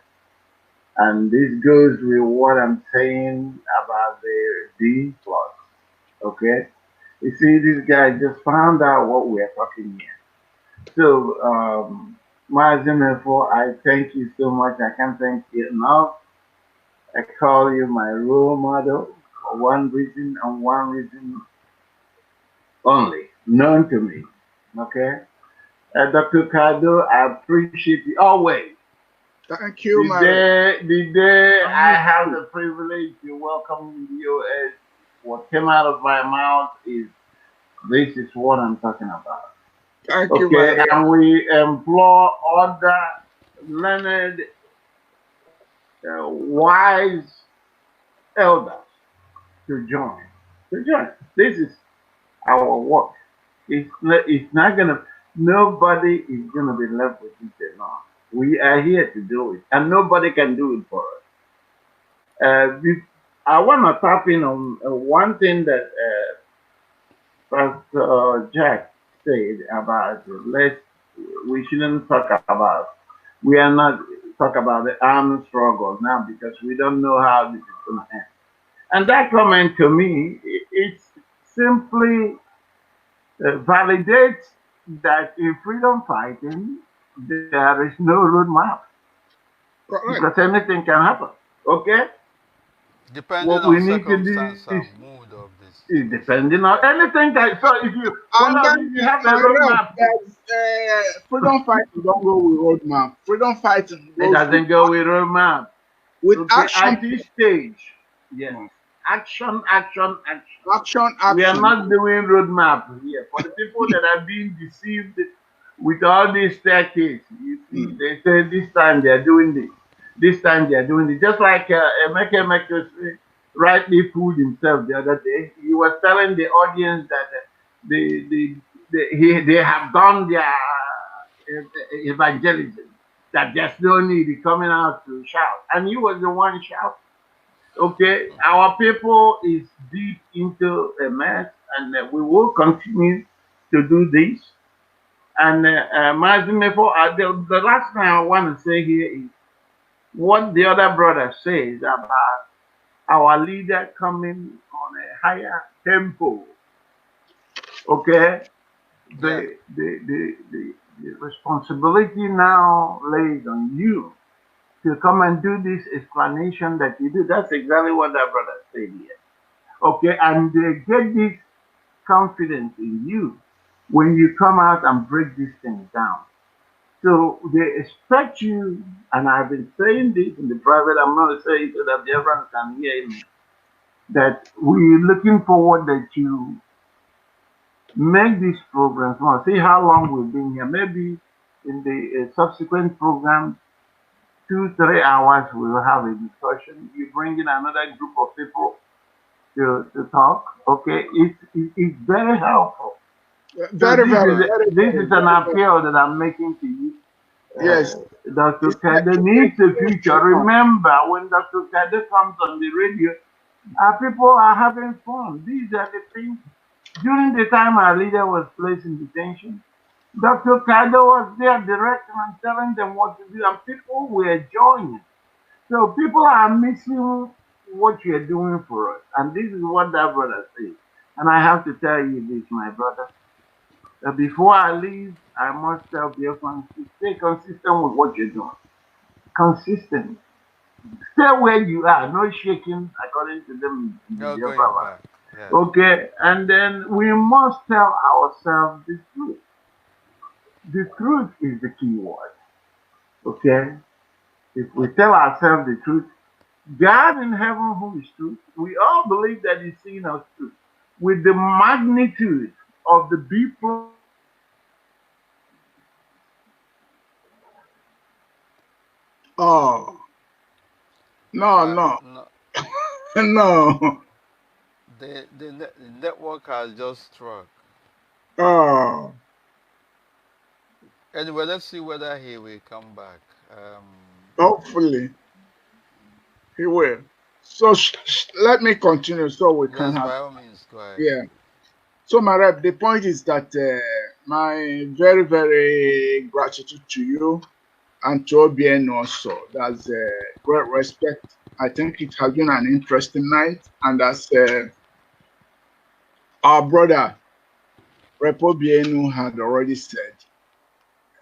And this goes with what I'm saying about the D plus. Okay? You see, this guy just found out what we're talking here. So, Mazi, Mefor, I thank you so much. I can't thank you enough. I call you my role model for one reason and one reason only, known to me. Okay? Dr. Okeadu, I appreciate you always. Thank you, the day I have the privilege to welcome the US, what came out of my mouth is, this is what I'm talking about. Thank you, my and we implore other learned, wise elders to join. This is our work. It's not gonna. Nobody is gonna be left with it alone. We are here to do it, and nobody can do it for us. I want to tap in on one thing that Pastor Jack said about we shouldn't talk about. We are not talk about the armed struggle now because we don't know how this is going to end. And that comment to me, it simply validates that in freedom fighting, there is no roadmap because anything can happen. Okay? Depending What on we need to do circumstance is and mood of this. depending on anything that. So if you And what then if you have a my rep, roadmap? freedom fighting don't go with roadmap. Freedom fighting It goes doesn't go with roadmap. with Okay, action. at this stage, yes, action. Action. We are not doing roadmap here. For the people that are being deceived with all these staircase, you see, they say this time they are doing this time they are doing it. Just like Emeka rightly fooled himself the other day. He was telling the audience that they have done their evangelism, that there's no need of coming out to shout. And he was the one shouting. Okay, our people is deep into a mess, and we will continue to do this. And Mazi Mefor, the last thing I want to say here is what the other brother says about our leader coming on a higher tempo. Okay, the responsibility now lays on you to come and do this explanation that you do. That's exactly what that brother said here. Okay, and they get this confidence in you when you come out and break these things down. So they expect you, and I've been saying this in the private, I'm not saying it so that everyone can hear me, that we're looking forward that you make these programs more. See how long we've been here. Maybe in the subsequent programs, 2-3 hours, we will have a discussion. You bring in another group of people to talk. Okay, it's very helpful. Very, This is an appeal that I'm making to you. Yes. Dr. Kade needs a future. Remember, when Dr. Kade comes on the radio, our people are having fun. These are the things. During the time our leader was placed in detention, Dr. Kade was there directing and telling them what to do, and people were joining. So people are missing what you're doing for us. And this is what that brother says. And I have to tell you this, my brother. That before I leave, I must tell Biafrans to stay consistent with what you're doing. Consistent. Stay where you are, no shaking according to them. No going back. Yeah. Okay, and then we must tell ourselves the truth. The truth is the key word. Okay? If we tell ourselves the truth, God in heaven, who is truth, we all believe that He's seeing us through. With the magnitude of the people. Oh. No. No. The network has just struck. Oh. Anyway, let's see whether he will come back. Hopefully, he will. So let me continue so we can have. By all means, go ahead. Yeah. So, my rep, the point is that my very, very gratitude to you and to Obienu also. That's great respect. I think it has been an interesting night, and as our brother Rep Obienu had already said,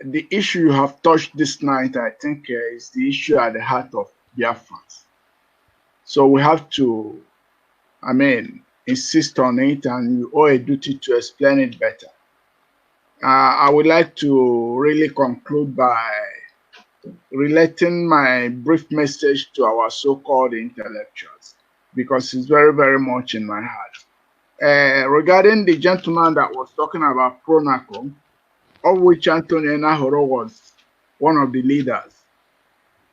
the issue you have touched this night, I think, is the issue at the heart of Biafrans. So we have to, insist on it, and you owe a duty to explain it better. I would like to really conclude by relating my brief message to our so-called intellectuals, because it's very, very much in my heart. Regarding the gentleman that was talking about Pronaco, of which Anthony Enahoro was one of the leaders,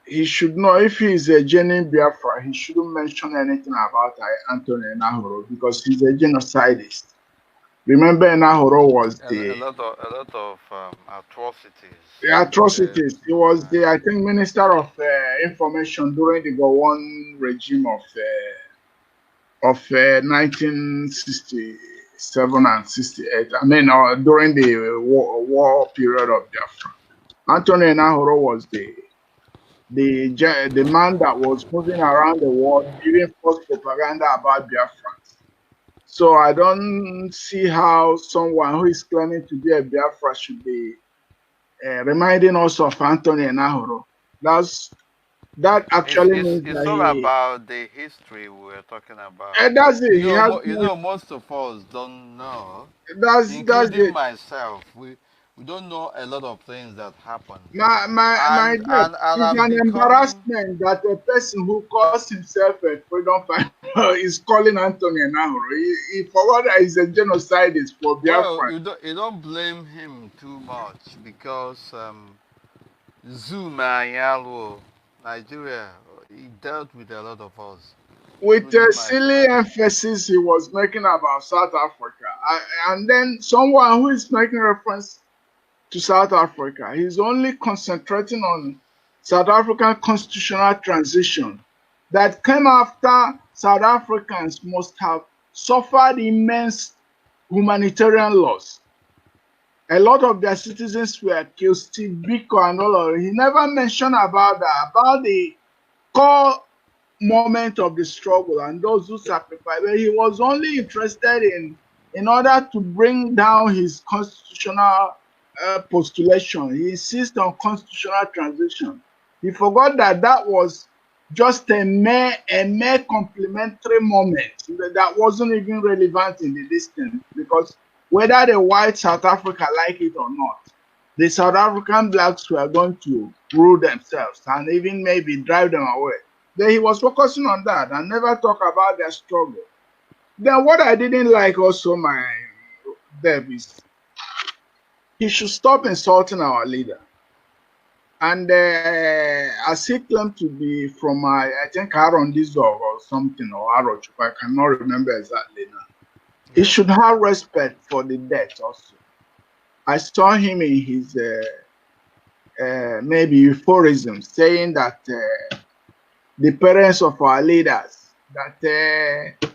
he should know, if he is a genuine Biafra, he shouldn't mention anything about Anthony Enahoro, because he's a genocidist. Remember, Enahoro was a lot of atrocities. The atrocities. He was the, I think, Minister of Information during the Gowon regime of 1967 and 68. During the war period of Biafra. Anthony Enahoro was the man that was moving around the world giving false propaganda about Biafrans. So I don't see how someone who is claiming to be a Biafra should be reminding us of Anthony Enahoro. That actually means It's that all he. about the history we're talking about. And that's it. He has. Most of us don't know, That's including it. myself. We don't know a lot of things that happened. My dear, And it's I'm an becoming. embarrassment that a person who calls himself a freedom fighter is calling Anthony Enahoro. He forgot that he's a genocidist for Well, Biafra. you don't blame him too much because Zuma Yalo, Nigeria, he dealt with a lot of us, With a including silly myself. emphasis he was making about South Africa. And then someone who is making reference to South Africa, he's only concentrating on South African constitutional transition that came after South Africans must have suffered immense humanitarian loss. A lot of their citizens were killed, Steve Biko and all of it. He never mentioned about that, about the core moment of the struggle and those who sacrificed. But he was only interested in order to bring down his constitutional postulation. He insists on constitutional transition. He forgot that that was just a mere complementary moment that wasn't even relevant in the distance, because whether the white South Africa like it or not, the South African blacks were going to rule themselves and even maybe drive them away. Then he was focusing on that and never talk about their struggle. Then what I didn't like also, my Deb, is he should stop insulting our leader. And as he claimed to be from, I think, Aaron Dizor or something, or Aroch, I cannot remember exactly now. He should have respect for the dead also. I saw him in his maybe euphorism saying that the parents of our leaders, that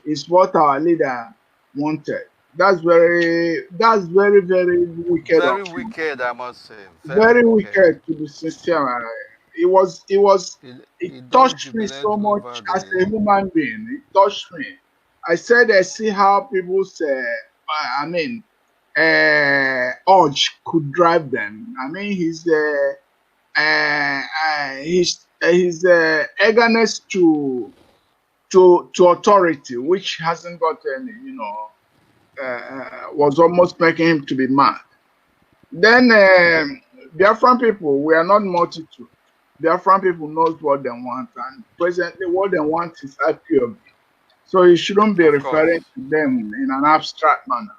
is what our leader wanted. That's very, very wicked Very of him. wicked, I must say. Very wicked, to be sincere. It don't touched me jubilate so much over as the. a human being. It touched me. I said, I see how people say, I mean, urge could drive them. I mean, his eagerness to authority, which hasn't got any, was almost making him to be mad. Then Biafran people, we are not multitude. Biafran people knows what they want, and presently what they want is IPOB. So he shouldn't be referring to them in an abstract manner.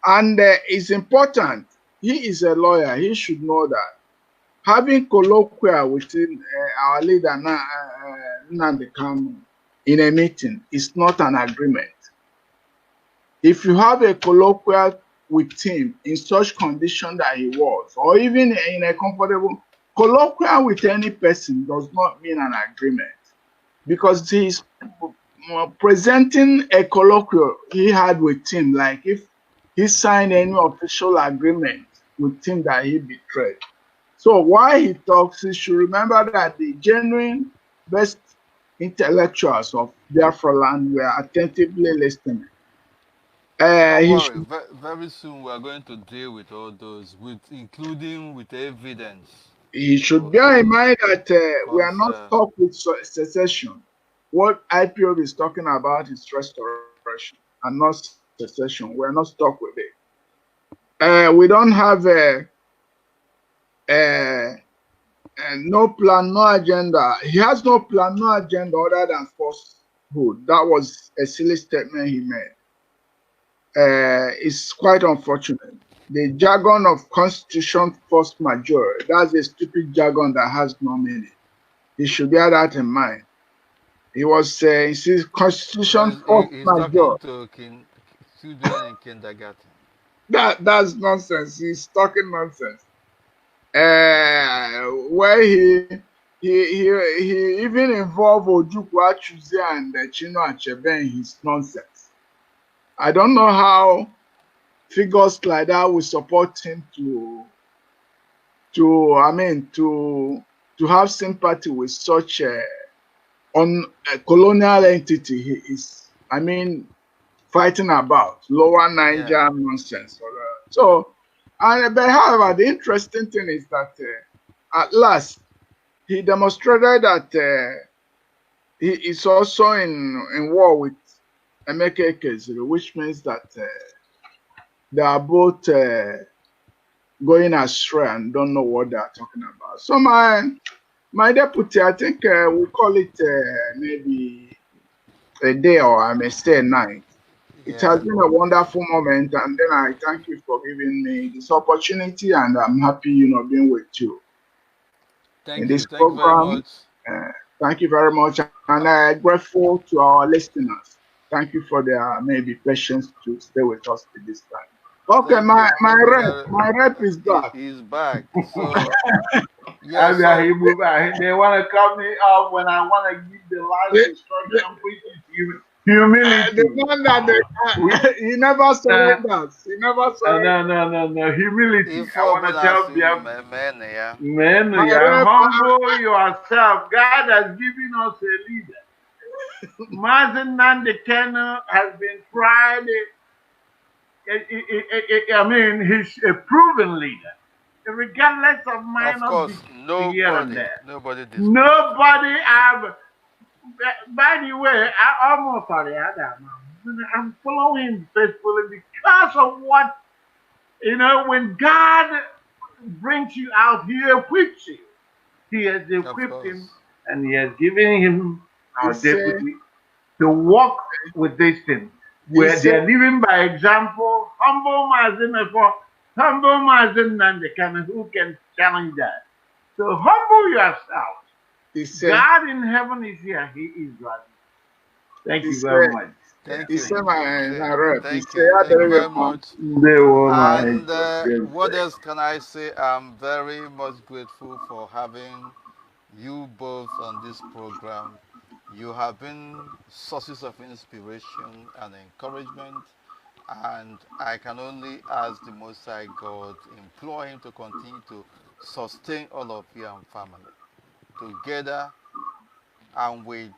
And it's important. He is a lawyer. He should know that having colloquial within our leader Nnamdi Kanu in a meeting is not an agreement. If you have a colloquial with him in such condition that he was, or even in a comfortable colloquial with any person does not mean an agreement, because he's presenting a colloquial he had with him, like if he signed any official agreement with him that he betrayed. So while he talks, he should remember that the genuine best intellectuals of Biafra land were attentively listening. Don't worry. Very soon we are going to deal with all those, including with evidence. He should bear in mind that we are not stuck with secession. What IPOB is talking about is restoration and not secession. We are not stuck with it. We don't have no plan, no agenda. He has no plan, no agenda other than falsehood. That was a silly statement he made. It's quite unfortunate. The jargon of constitution force majeure, that's a stupid jargon that has no meaning. He should bear that in mind. He was saying, constitution force majeure. Talking to children in kindergarten. That's nonsense. He's talking nonsense. Where he even involved Ojukwu Achuze and Chino Achebe in his nonsense. I don't know how figures like that will support him to have sympathy with such a colonial entity he is. I mean, fighting about, Lower Niger nonsense. So, but however, the interesting thing is that at last he demonstrated that he is also in war with Emeka Keziri, which means that they are both going astray and don't know what they are talking about. So my deputy, I think we'll call it maybe a day, or I may say a night. It has been a wonderful moment, and then I thank you for giving me this opportunity, and I'm happy, being with you in this program. Thank you very much, and I'm grateful to our listeners. Thank you for their maybe patience to stay with us at this time. Okay, my rep is back. He's back. So they want to cut me off when I want to give the last instruction, which is humility. The one that he never surrenders. He never surrenders. No. Humility. I want to tell you, humble yourself. God has given us a leader. Mazi Nandekano has been tried. I mean, he's a proven leader. Regardless of minor here and there. Nobody by the way, I'm following him faithfully because of what, when God brings you out, he equips you. He has equipped him, and he has given him our deputy to walk with these things. Where they are living by example, humble Mazi Mefor, humble Mazi Nandekano, who can challenge that. So humble yourself. God in heaven is here. He is right. Thank you very much. Thank you. Thank you very much. And what else can I say? I'm very much grateful for having you both on this program. You have been sources of inspiration and encouragement, and I can only ask the Most High God, implore him to continue to sustain all of you and family. Together and with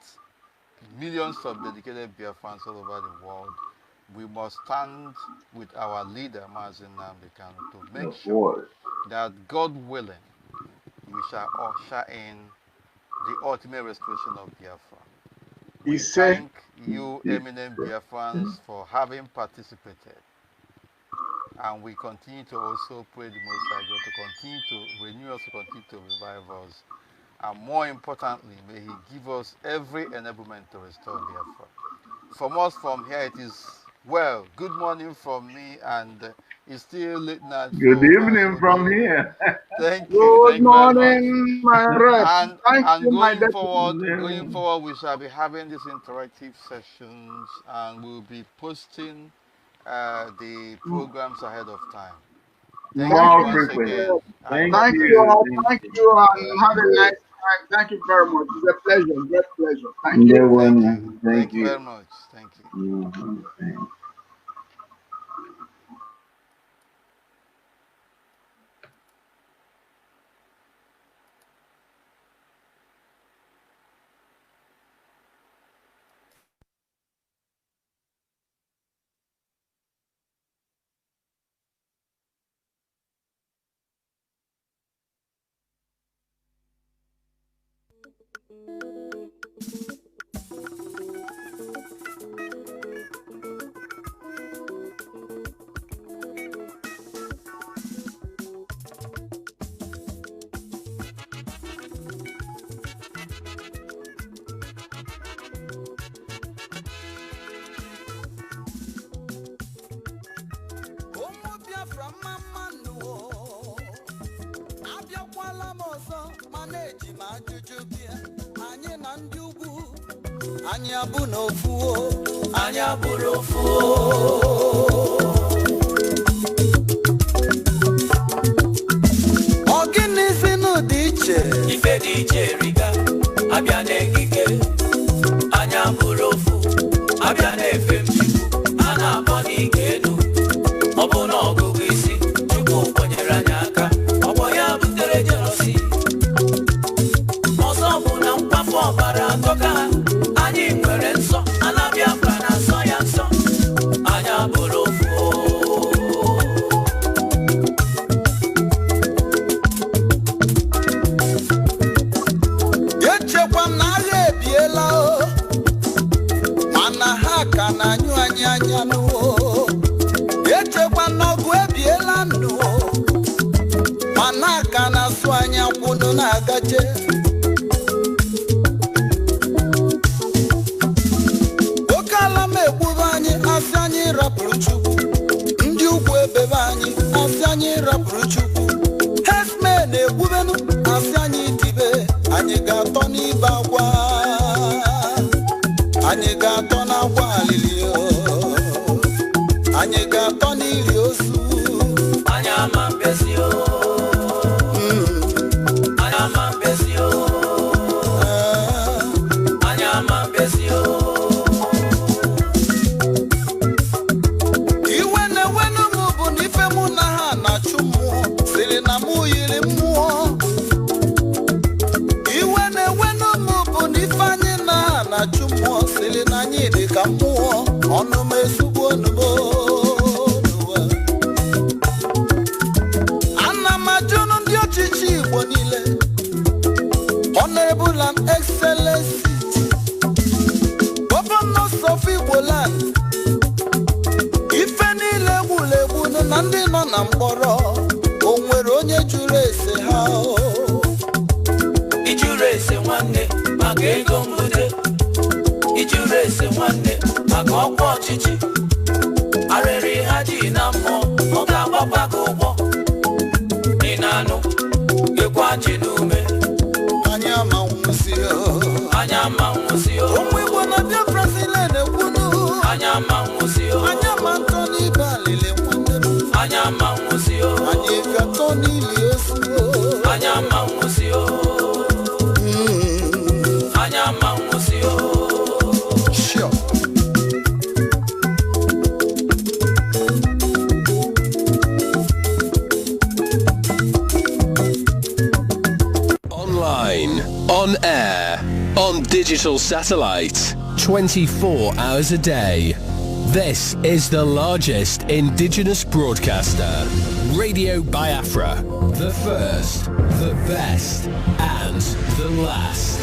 millions of dedicated Biafrans all over the world, we must stand with our leader, Mazi Nandekano, to make sure that, God willing, we shall usher in the ultimate restoration of Biafra. We thank you, eminent Biafrans, for having participated. And we continue to also pray the Most High God to continue to renew us, to continue to revive us. And more importantly, may he give us every enablement to restore Biafra. From us from here, it is, well, good morning from me, and it's still late night. Good evening from here. Thank you. Good morning, my rep. And going forward, we shall be having these interactive sessions, and we'll be posting the programs ahead of time. Thank you once again. Thank you all. Thank you, and have a nice time. Thank you very much. It's a pleasure, great pleasure. Thank you. Thank you very much. Thank you. Anya bụ n'ofuo, anya bụrụ ofuo. Ọ gịnị si n'ụdị iche? Ife dị iche riga, abịa n'ekike. Anya bụrụ ofu, abịa n'efe Chukwu. A na-akpọ n'ike elu, ọ bụ n'ọgụgụ isi. Chukwu kwenyere anyị aka, ọgbọ ya butere jelosi. Ọzọ bụ na mkpafu ọbara atọka ha. Anyị nwere nsọ, ala Biafra na-asọ ya nsọ. gaje oke ala m egburu anyị asị anyị rapụrụ Chukwu ndị ugwu ebebe anyị asị anyị rapụrụ Chukwu herdsmen egbubenu asị anyị dibe anyị ga-atọ n'ibe akwa anyị ga-atọ n'akwa alili anyị ga-atọ n'ili ozu anyị ama mbezi anyị ama mbezi anyị ama mbezi iwe na-ewenụ m bụ na ife mụ na ha na-achụ mmụọ siri na mụ yiri mmụọ iwe na-ewenụ m bụ na ife anyị na ha na-achụ mmụọ siri na anyị dị ka mmụọ ọnụ m ezugbo onugbo ana m ajụnụ ndị ọchịchị Igbo niile Honorable and Excellency Governors of Igbo land ife niile egbulegbu na ndị nọ na mkpọrọ o nwere onye jụrụ ese ha ijụrụ ese nwanne maka ego mbute ijụrụ ese nwanne maka ọkwa ọchịchị arịrị ha ji na mmụọ ọ ga-agbakwa gị ụgbọ ị na-anụ gekwa ji n'ume anyị ama nwụsị ụmụ Igbo na Biafra sile na-ekwunu anyị ama nwụsị anyị ama ntọ n'ibe alili nwanne m anyị ama nwụsị anyị ga-atọ n'ili ozu anyị ama nwụsị anyị ama nwụsị Online, on air, on digital satellite, 24 hours a day. This is the largest indigenous broadcaster, Radio Biafra. The first, the best, and the last.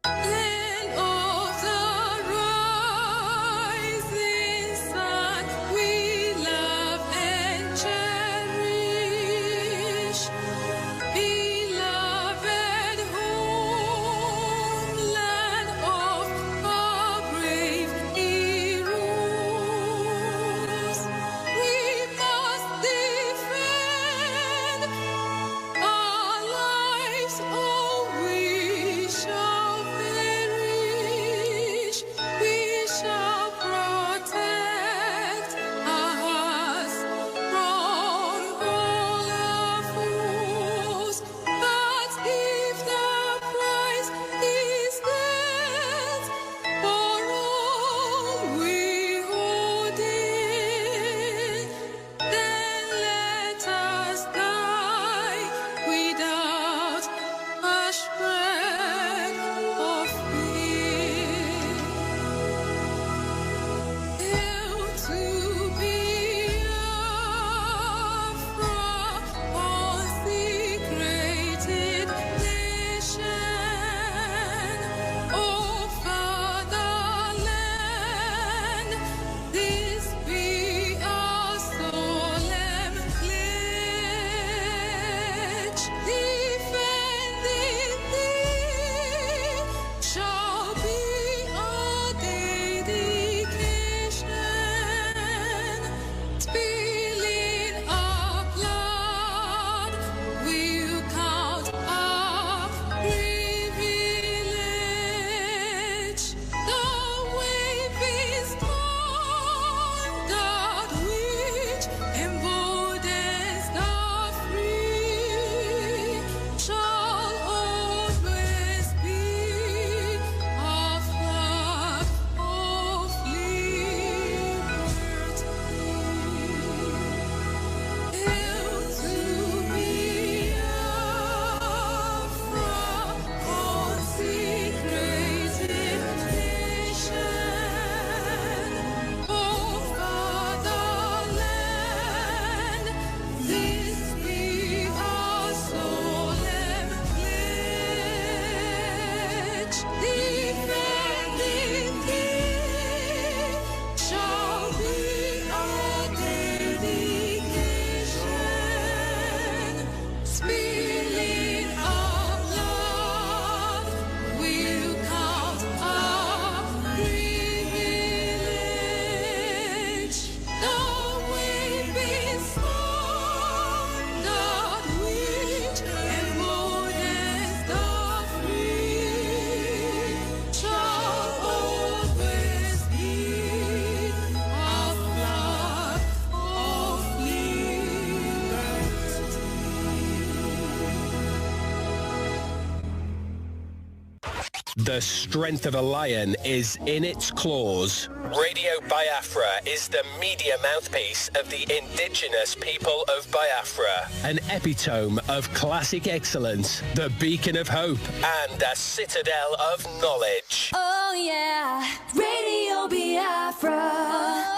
Land of the rising Defending thee shall be our dedication. Spilling of blood will count our privilege. Though we've been scorned, which emboldens the free, shall always be our flag of The strength of a lion is in its claws. Radio Biafra is the media mouthpiece of the indigenous people of Biafra. An epitome of classic excellence, the beacon of hope, and a citadel of knowledge. Oh yeah, Radio Biafra.